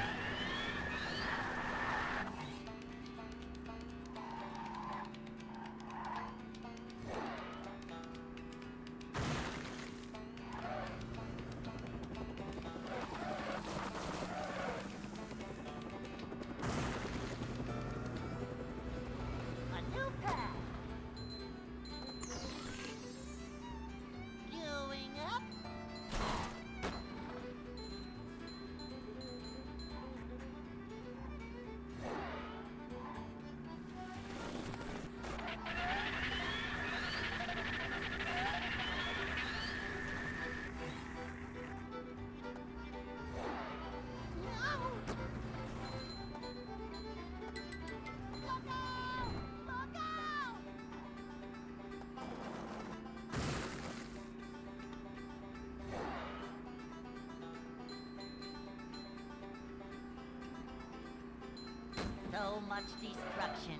So much destruction.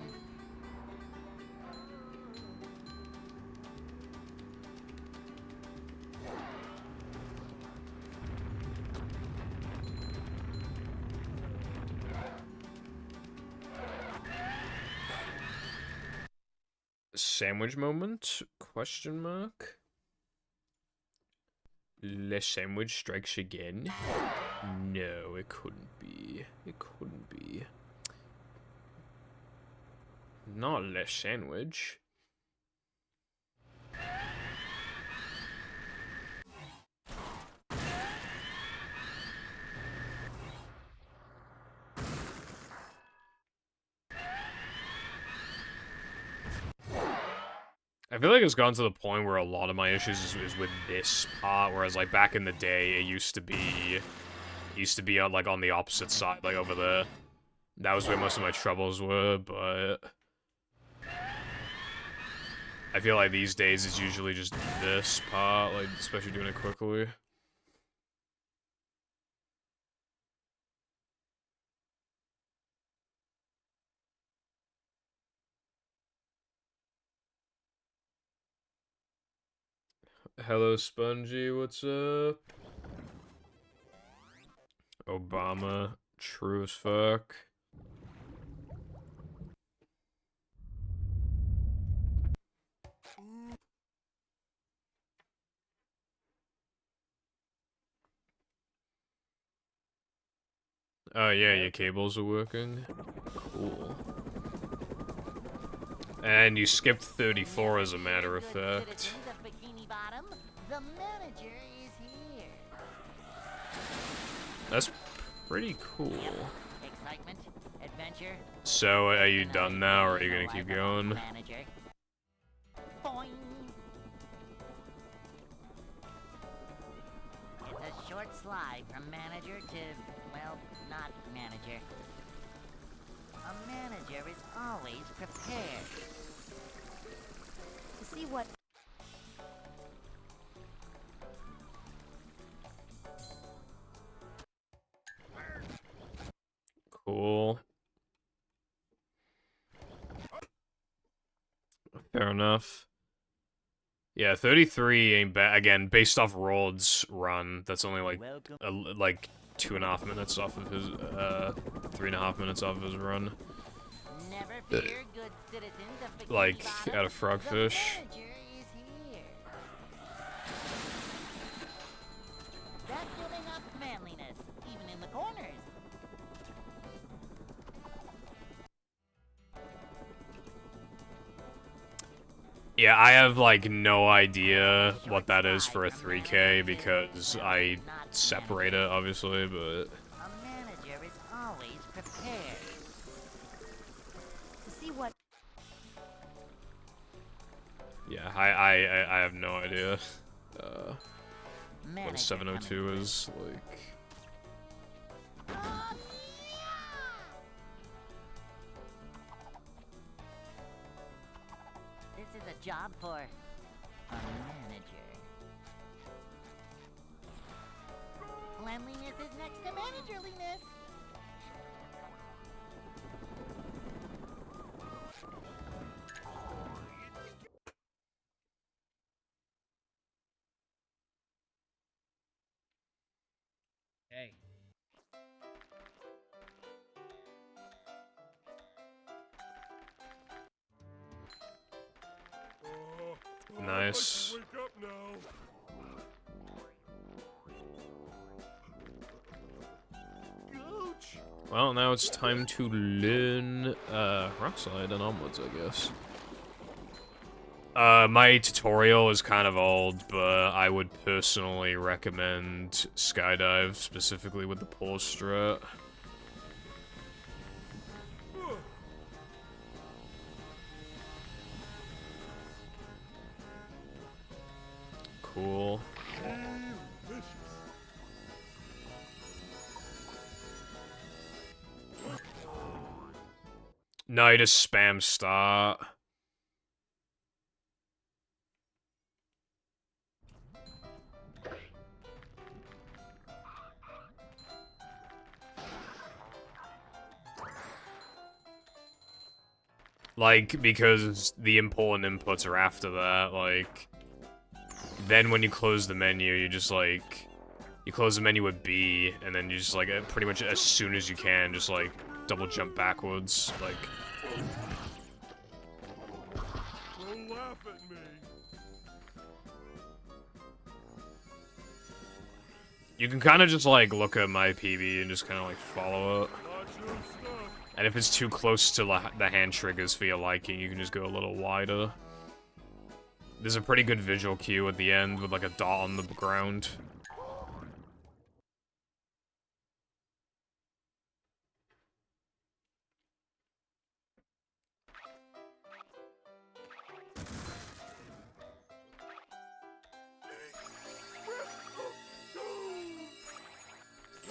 Sandwich moment? Question mark? Le sandwich strikes again? No, it couldn't be. It couldn't be. Not le sandwich. I feel like it's gotten to the point where a lot of my issues is with this part, whereas like back in the day, it used to be on like on the opposite side, like over there. That was where most of my troubles were, but I feel like these days it's usually just this part, like especially doing it quickly. Hello, Spongy, what's up? Obama, true as fuck. Oh yeah, your cables are working. Cool. And you skipped 34 as a matter of fact. The manager is here. That's pretty cool. Excitement, adventure. So, are you done now, or are you gonna keep going? Manager. Boing. It's a short slide from manager to, well, not manager. A manager is always prepared. To see what Cool. Fair enough. Yeah, 33 ain't bad. Again, based off Rod's run, that's only like like 2.5 minutes off of his 3.5 minutes off of his run. Never fear, good citizens of Bikini Like Bottom. out of Frogfish. The manager is here. That's giving up manliness, even in the corners. Yeah, I have like no idea what that is for a 3K because I separate it, obviously, but A manager is always prepared. to see what yeah, I have no idea. What a 702 is like. This is a job for a manager. Cleanliness is next to managerliness. Hey. Nice. Wake up now. Gooch. Well, now it's time to learn rock slide and onwards, I guess. My tutorial is kind of old, but I would personally recommend Skydive, specifically with the pause strat. Cool. No, you just spam start. Like, because the important inputs are after that, like... Then when you close the menu, you just, like... You close the menu with B, and then you just, like, pretty much as soon as you can, just, like, double jump backwards, like... Don't laugh at me. You can kind of just, like, look at my PB and just kind of, like, follow it. Not your stuff. And if it's too close to the hand triggers for your liking, you can just go a little wider. There's a pretty good visual cue at the end with, like, a dot on the ground.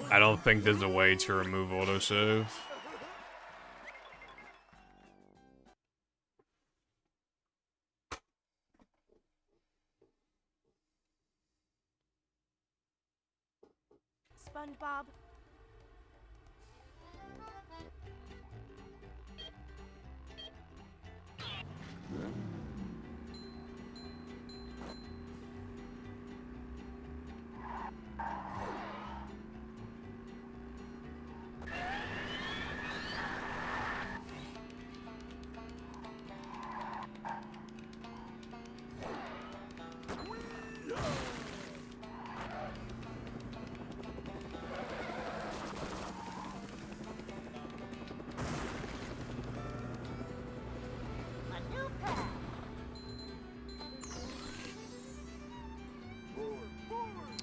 I don't think there's a way to remove autosave. SpongeBob. A new path.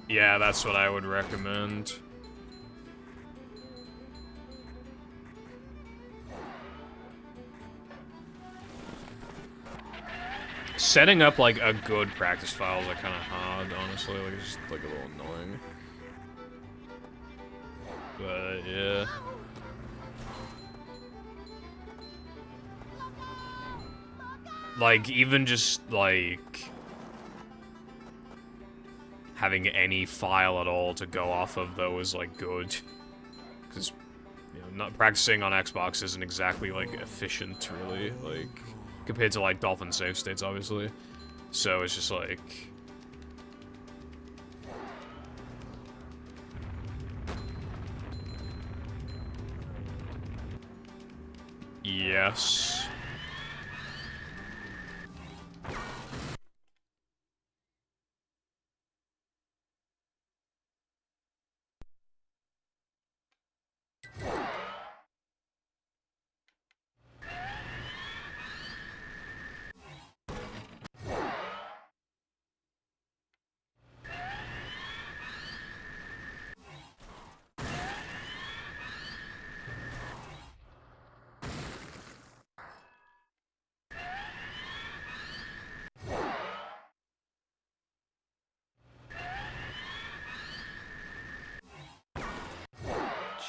Yeah, that's what I would recommend. Setting up, like, a good practice file is, like, kind of hard, honestly. Like, it's just, like, a little annoying. But, yeah. Like, even just, like... having any file at all to go off of, though, is, like, good. Because, you know, not practicing on Xbox isn't exactly, like, efficient, really. Like... compared to, like, Dolphin save states, obviously. So it's just, like... Yes.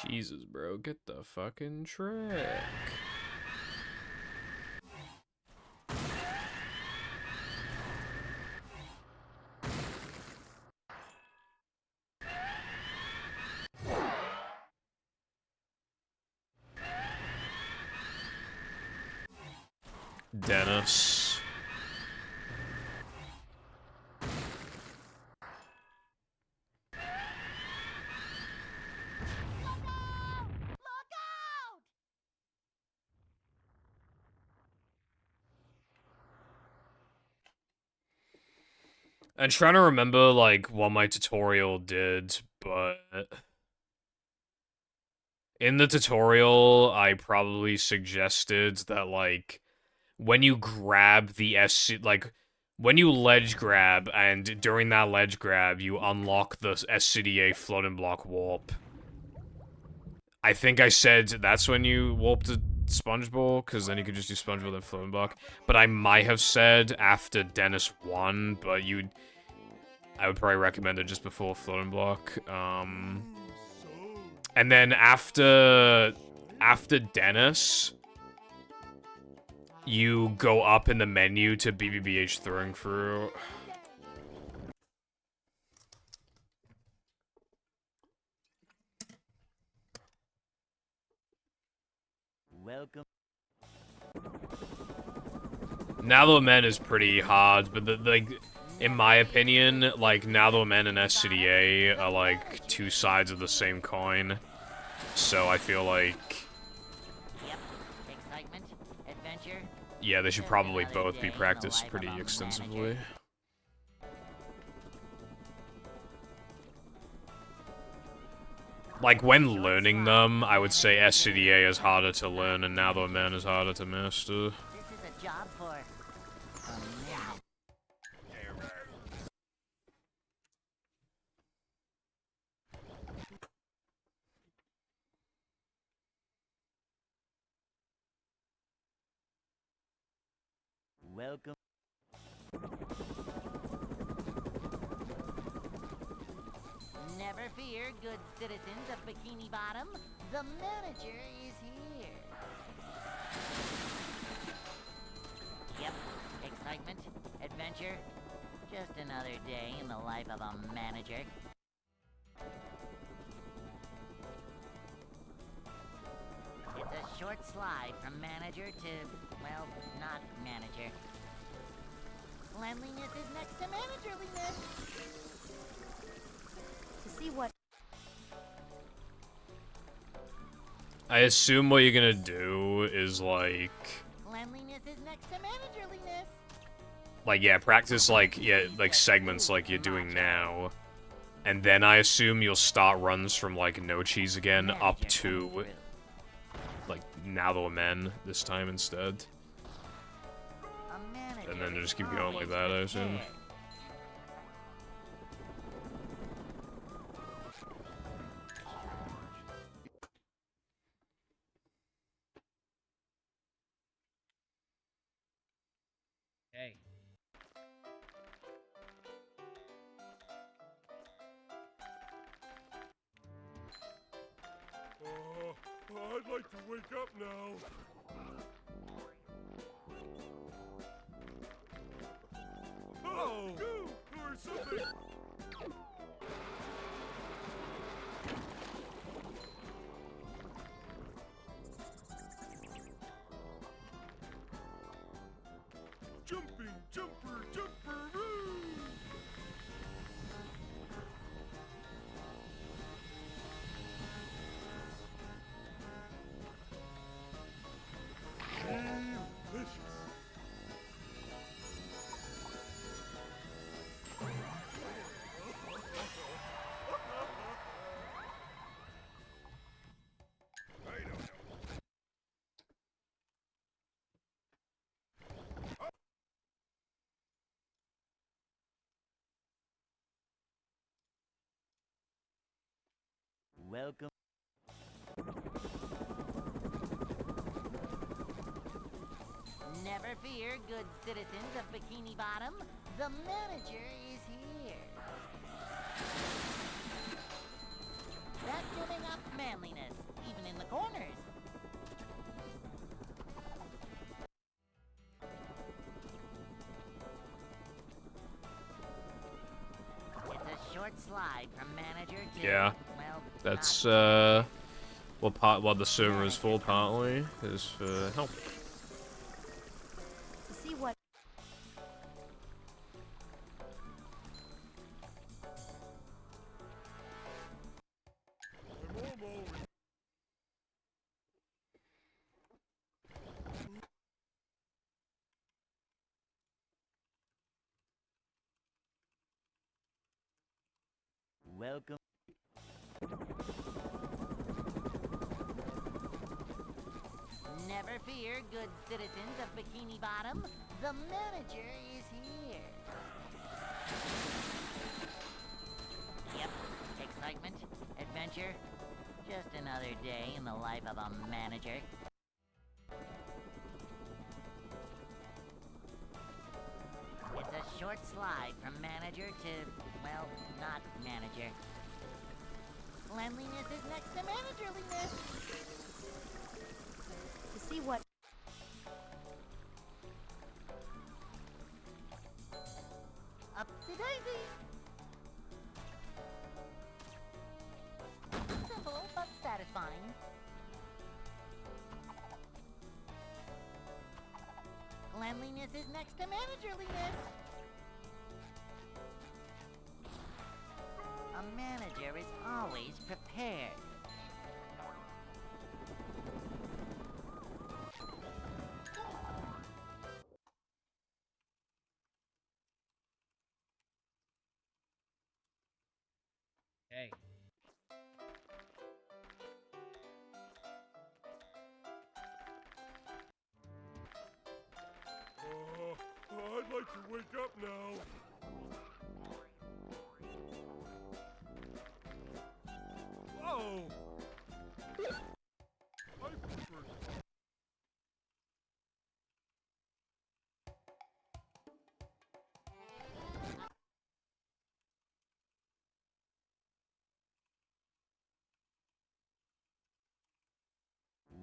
Jesus, bro, get the fucking track. Dennis. I'm trying to remember, like, what my tutorial did, but... in the tutorial, I probably suggested that, like, when you grab the like, when you ledge grab, and during that ledge grab, you unlock the SCDA floating block warp. I think I said that's when you warp to SpongeBob, because then you could just do SpongeBob and floating block. But I might have said after Dennis 1, but I would probably recommend it just before floating block. And then after Dennis, you go up in the menu to BBBH throwing through. Welcome. Now the Men is pretty hard, but like, in my opinion, like Now the Men and SCDA are like two sides of the same coin. So I feel like, Yep. Excitement, adventure. yeah, they should Just probably another both day be in the practiced life pretty of a extensively. manager. Like, when learning them, I would say SCDA is harder to learn and Now the Men is harder to master. This is a job for a manager. Welcome. Never fear, good citizens of Bikini Bottom. The manager is here. Yep, excitement, adventure. Just another day in the life of a manager. It's a short slide from manager to, well, not manager. Cleanliness is next to managerliness. To see what I assume what you're gonna do is like, Cleanliness is next to managerliness. yeah, practice like, yeah, like segments like you're doing now. And then I assume you'll start runs from like No Cheese again up Manager to comes through. like Now the Men this time instead. A manager And then is just keep going like always that, I assume. prepared. Hey. I'd like to wake up now. Oh, or something. Jumping, jumper, jumperoo! Delicious. Welcome. Never fear, good citizens of Bikini Bottom. The manager is here. Vacuuming up manliness, even in the corners. It's a short slide from manager to, Yeah. well, That's, not what the server is full partly, is for help. to see what I'm almost. welcome. Never fear, good citizens of Bikini Bottom. The manager is here. Yep, excitement, adventure. Just another day in the life of a manager. It's a short slide from manager to, well, not manager. Cleanliness is next to managerliness. to see what Upsy daisy. Simple but satisfying. Cleanliness is next to managerliness. A manager is always prepared. Hey. I'd like to wake up now. Oh! I prefer...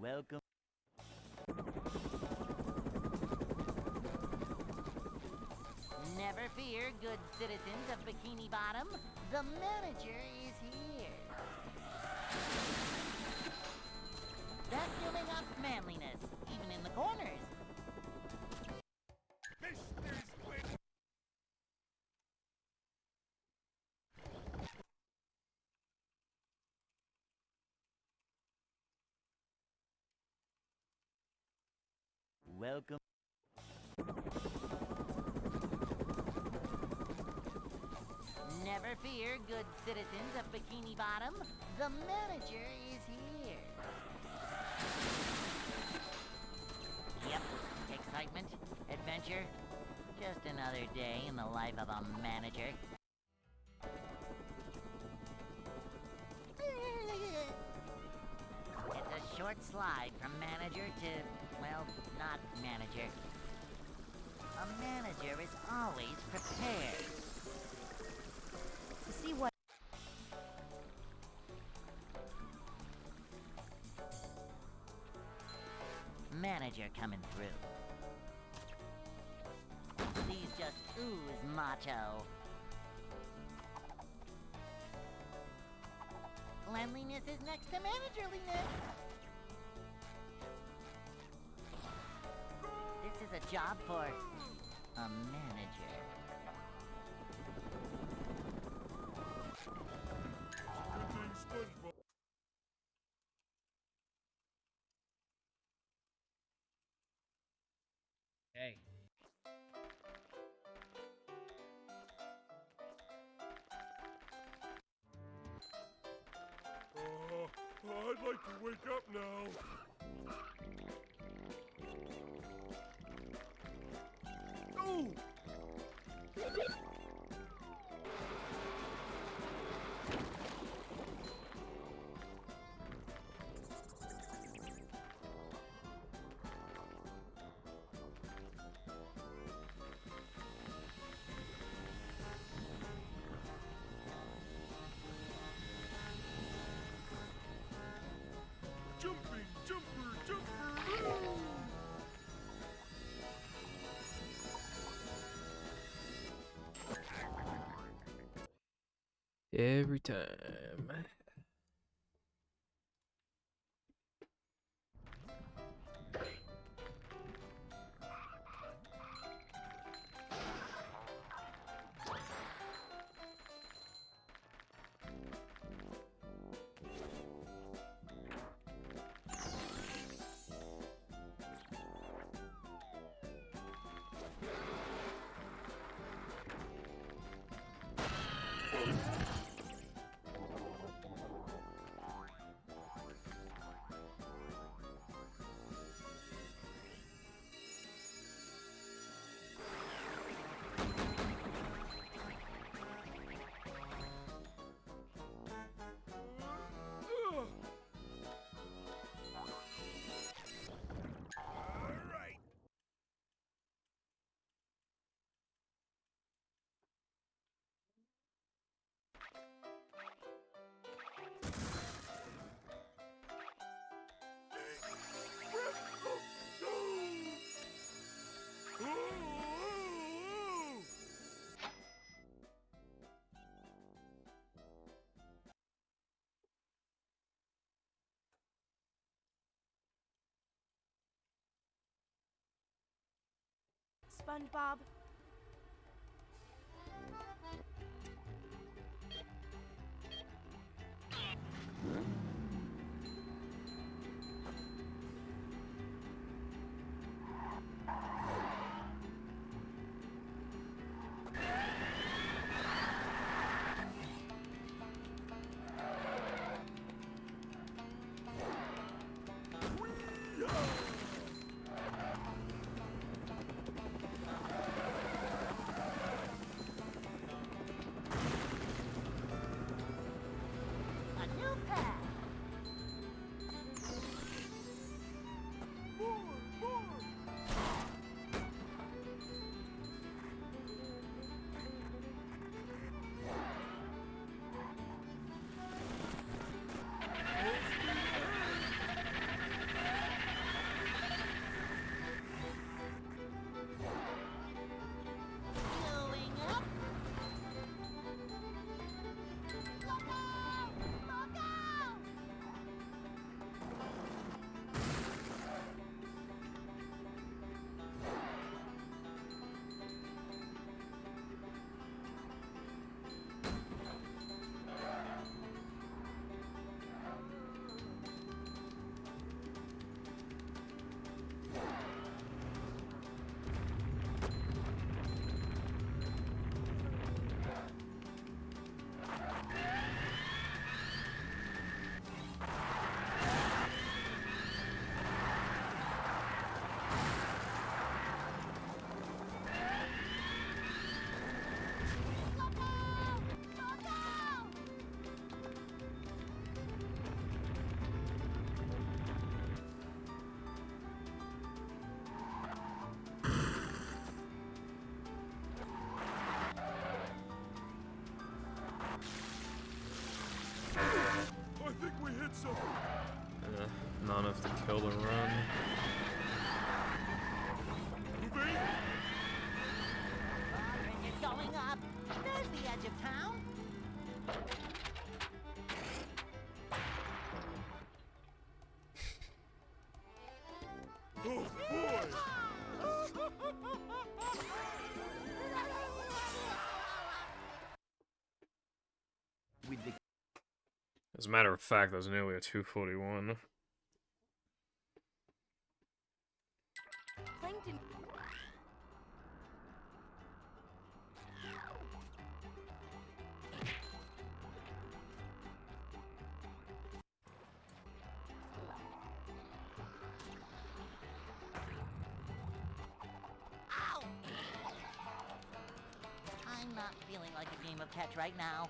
Welcome. Never fear, good citizens of Bikini Bottom. The manager is here. Vacuuming up manliness, even in the corners. Welcome. Never fear, good citizens of Bikini Bottom. The manager is here. Yep, excitement, adventure. Just another day in the life of a manager. It's a short slide from manager to, well, not manager. A manager is always prepared. See what... Manager coming through. These just ooze macho. Cleanliness is next to managerliness. This is a job for a manager. Good thing SpongeBob... Hey. I'd like to wake up now. Oh! Jumping, jumper, jumper, woo! Every time. SpongeBob. A new path. Going up. Look out! Look out! Look out! Look out! I think we hit something. Not enough to kill the run. Moving. It's going up. There's the edge of town. Oh boy. With the As a matter of fact, that's nearly a 241. Plankton. Ow! I'm not feeling like a game of catch right now.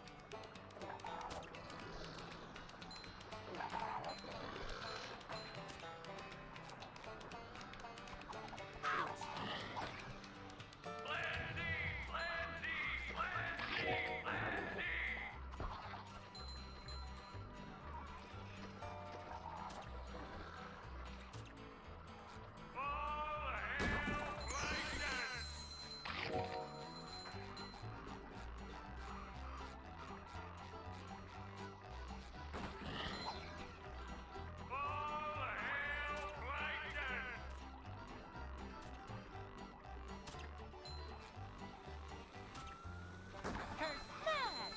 Her smash!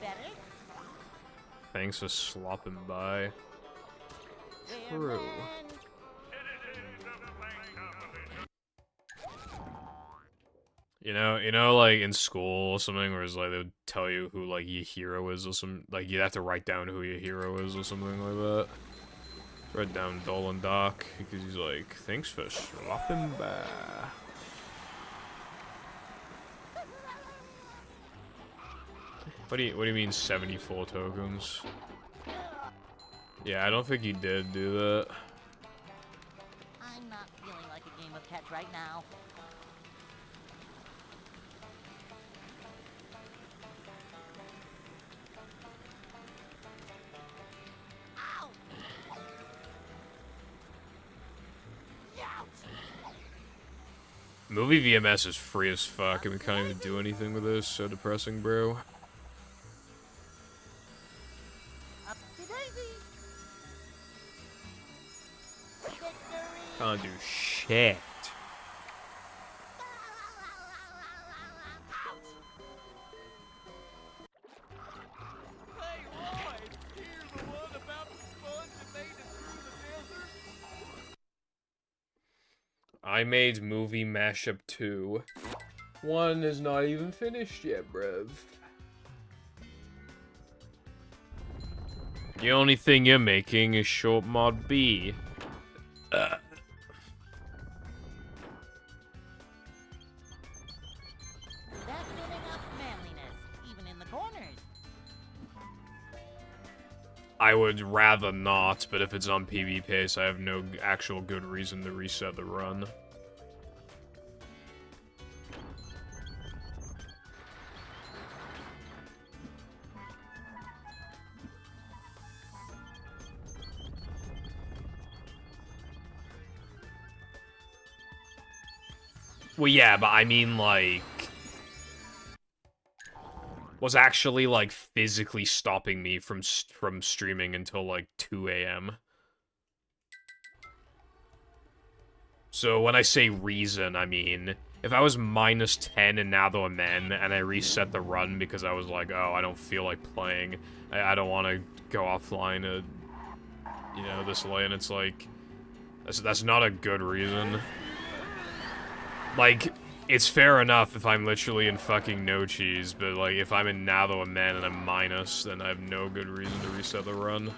Better? Thanks for slopping by. True. Airman. You know, like in school or something, where it's like they would tell you who like your hero is or some, like you'd have to write down who your hero is or something like that. Write down Dolan Doc because he's like, thanks for slopping by. What do you mean 74 tokens? Yeah, I don't think he did do that. I'm not feeling like a game of catch right now. Ow! Movie VMS is free as fuck and we can't even do anything with this. So depressing, bro. Up to daisy! Can't do shit. Hey, Lloyd! Here's the one about the sponge that made it through the desert. I made movie mashup 2. 1 is not even finished yet, bruv. The only thing you're making is short mod B. That's building up manliness, even in the corners. I would rather not, but if it's on PB pace, I have no actual good reason to reset the run. Well, yeah, but I mean, like, was actually, like, physically stopping me from streaming until, like, 2 a.m. So when I say reason, I mean, if I was minus 10 in Now Though Men, and I reset the run because I was like, oh, I don't feel like playing, I don't want to go offline, you know, this late, and it's like, that's not a good reason. Like, it's fair enough if I'm literally in fucking no cheese, but like, if I'm in Now Though Men and I'm minus, then I have no good reason to reset the run.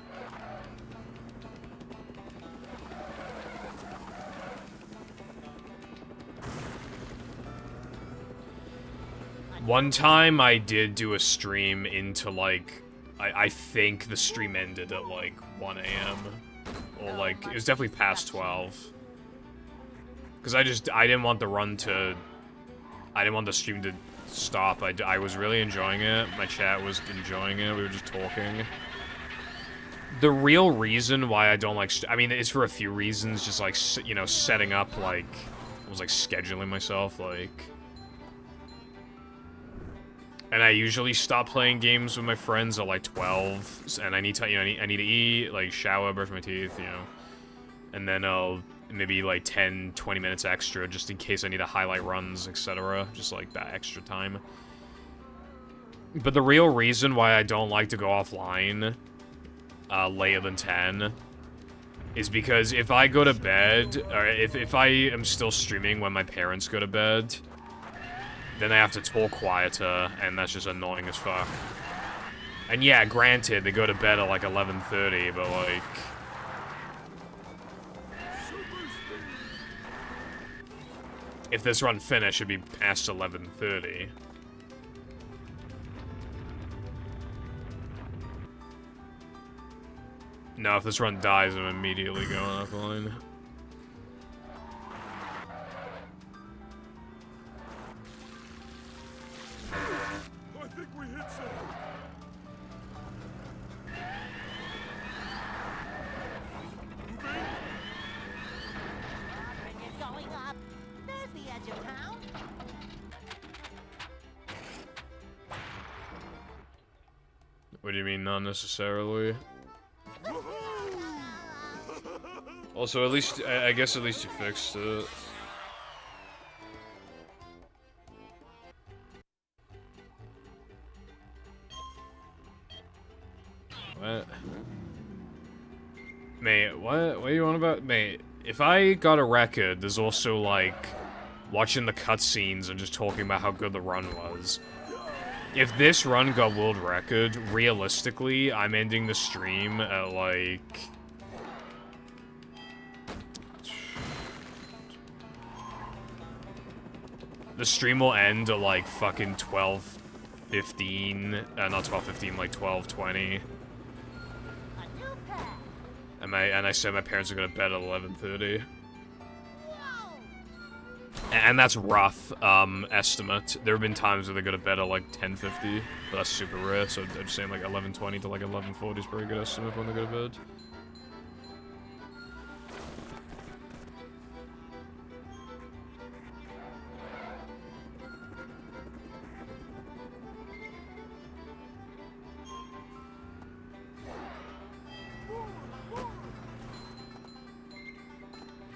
One time I did do a stream into like, I think the stream ended at like 1 a.m. Or like, it was definitely past 12. Because I didn't want the run to, I didn't want the stream to stop. I was really enjoying it. My chat was enjoying it. We were just talking. The real reason why I don't like, I mean, it's for a few reasons. Just like, you know, setting up like, I was like scheduling myself, like. And I usually stop playing games with my friends at like 12, and I need to, you know, I need to eat, like shower, brush my teeth, you know. And then I'll maybe like 10, 20 minutes extra just in case I need to highlight runs, etc. Just like that extra time. But the real reason why I don't like to go offline later than 10 is because if I go to bed, or if I am still streaming when my parents go to bed, then I have to talk quieter, and that's just annoying as fuck. And yeah, granted, they go to bed at like 11:30, but like... if this run finished, it'd be past 11:30. No, if this run dies, I'm immediately going offline. I think we hit something. Traffic is going up. There's the edge of town. What do you mean, not necessarily? Also, at least, I guess at least you fixed it. What? Mate, what are you on about? Mate, if I got a record, there's also, like, watching the cutscenes and just talking about how good the run was. If this run got world record, realistically, I'm ending the stream at, like... the stream will end at, like, fucking 12:15. Not 12:15, like 12:20. And I said my parents are gonna bed at 11:30. And that's rough, estimate. There have been times where they go to bed at like 10:50, but that's super rare, so I'm just saying like 11:20 to like 11:40 is pretty good estimate when they go to bed.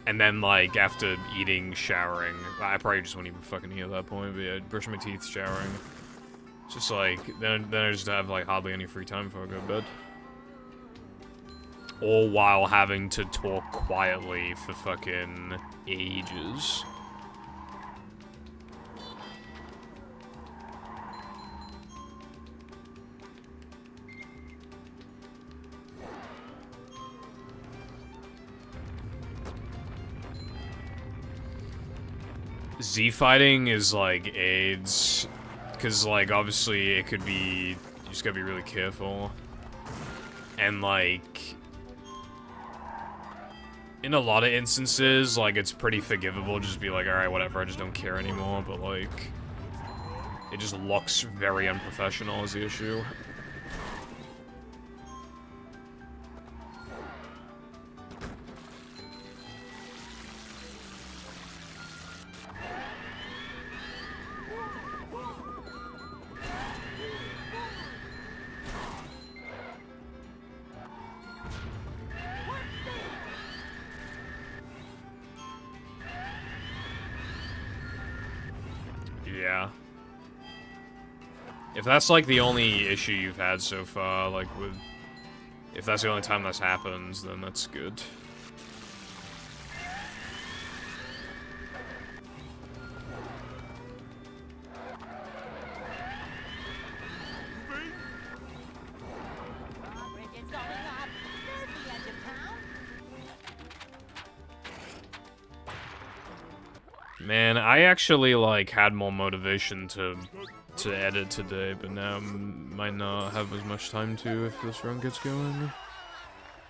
And then, like, after eating, showering, I probably just won't even fucking eat at that point, but yeah, brushing my teeth, showering. It's just like, then I just have, like, hardly any free time before I go to bed. All while having to talk quietly for fucking ages. Z-fighting is like AIDS, because like obviously it could be, you just gotta be really careful. And like, in a lot of instances, like it's pretty forgivable, just be like, alright, whatever, I just don't care anymore, but like, it just looks very unprofessional is the issue. Yeah. If that's like the only issue you've had so far, like with... If that's the only time this happens, then that's good. Drawbridge is going up. There's the edge of town. Man, I actually, like, had more motivation to edit today, but now might not have as much time to if this run gets going.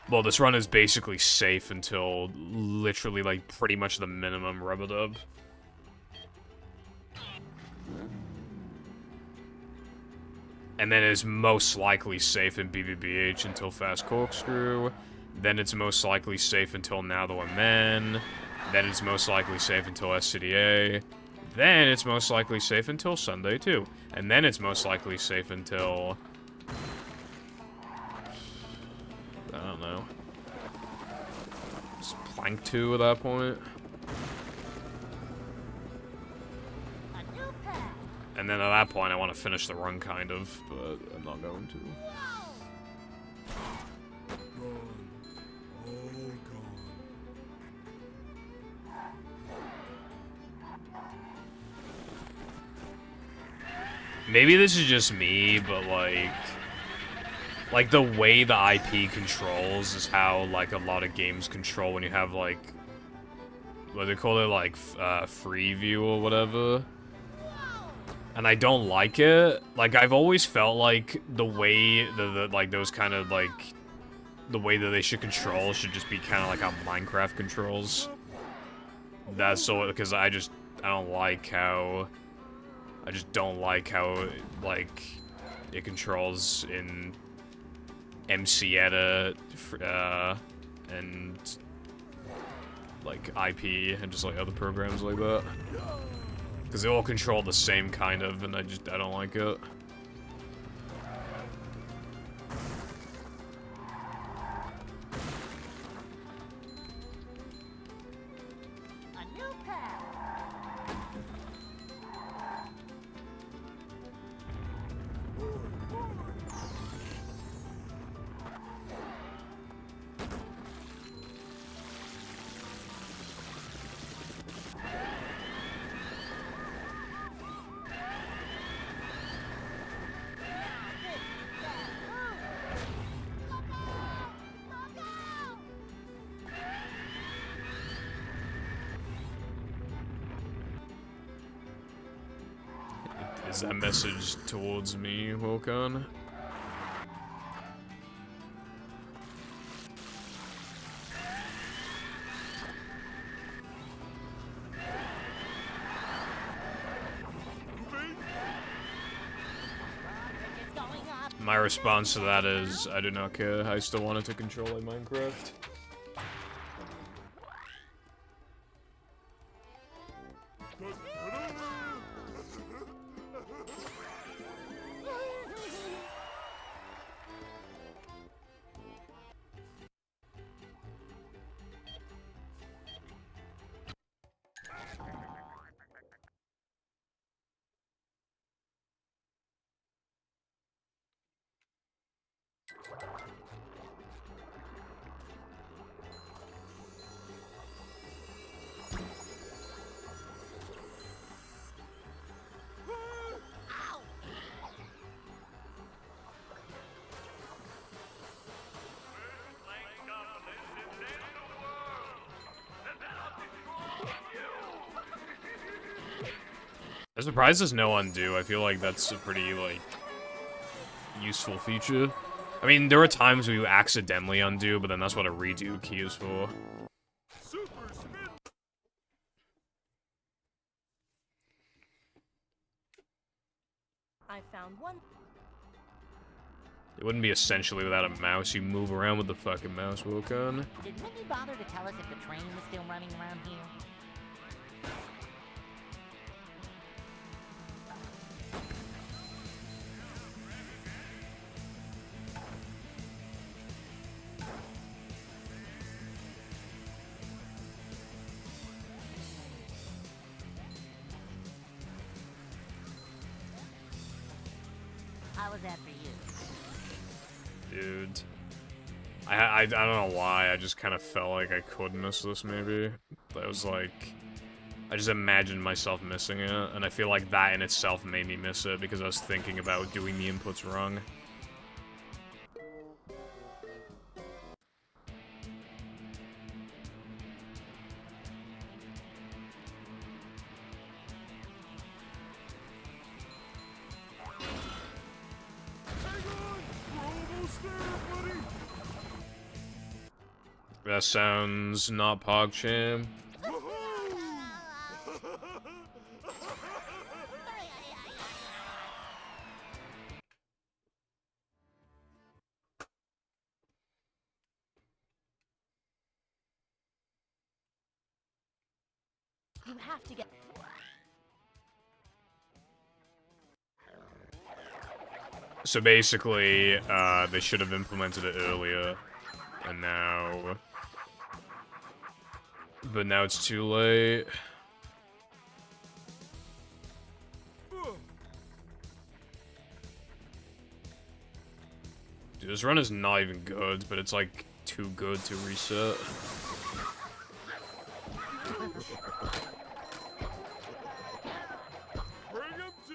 Well, this run is basically safe until literally, like, pretty much the minimum rub-a-dub. And then it's most likely safe in BBBH until Fast Corkscrew. Then it's most likely safe until Now That We're Men. Then it's most likely safe until SCDA. Then it's most likely safe until Sunday, too. And then it's most likely safe until... I don't know. It's Plank 2 at that point. A new path. And then at that point, I want to finish the run, kind of, but I'm not going to. Gone. All gone. Maybe this is just me, but like the way the IP controls is how like a lot of games control when you have like what do they call it, like free view or whatever. And I don't like it. Like I've always felt like the way the like those kind of like the way that they should control should just be kind of like how Minecraft controls. That's so because I don't like how. I just don't like how, like, it controls in MC Edit, and, like, IP, and just, like, other programs like that. Because they all control the same kind of, and I don't like it. A new path. Is that message towards me, Wilcon? My response to that is, I do not care. I still wanted to control like Minecraft. surprised there's no undo. I feel like that's a pretty, like, useful feature. I mean, there are times where you accidentally undo, but then that's what a redo key is for. Super spin. I found one. It wouldn't be essentially without a mouse. You move around with the fucking mouse, Wilcon. Did Minnie bother to tell us if the train was still running around here? How was that for you? Dude. I don't know why, I just kind of felt like I could miss this, maybe. That was like... I just imagined myself missing it, and I feel like that in itself made me miss it, because I was thinking about doing the inputs wrong. That sounds not PogChamp. You have to get. So basically, they should have implemented it earlier, and now... But now it's too late. Dude, this run is not even good, but it's like too good to reset. Bring him to.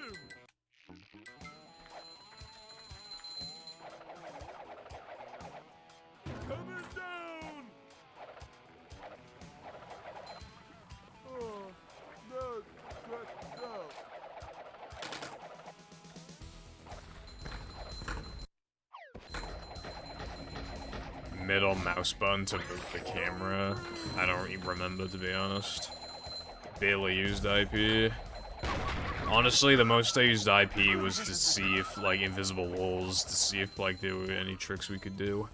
Coming down. Oh, no, no. Middle mouse button to move the camera. I don't even remember, to be honest. Barely used IP. Honestly, the most I used IP was to see if, like, invisible walls, to see if, like, there were any tricks we could do.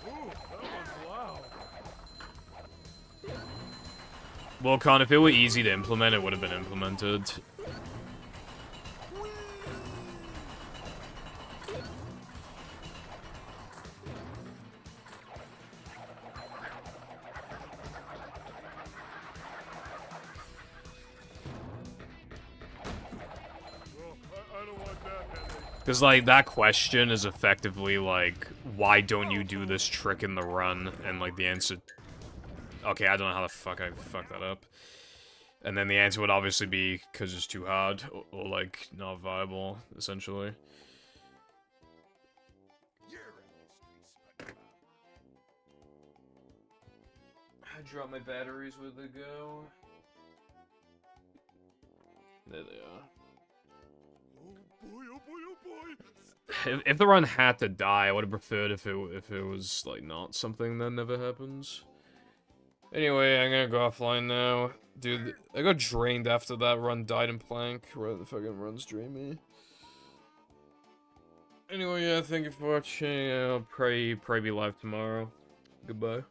Ooh, that was loud. Well, Con, if it were easy to implement, it would have been implemented. Well, I don't want that headache. Because, like, that question is effectively, like, why don't you do this trick in the run? And, like, the answer... Okay, I don't know how the fuck I fucked that up. And then the answer would obviously be because it's too hard, or, like, not viable, essentially. I dropped my batteries. Where'd they go? There they are. Oh boy, oh boy, oh boy. If the run had to die, I would have preferred if it was, like, not something that never happens. Anyway, I'm gonna go offline now. Dude, I got drained after that run died in Plank, where the fucking run's drained me. Anyway, yeah, thank you for watching. I'll probably be live tomorrow. Goodbye.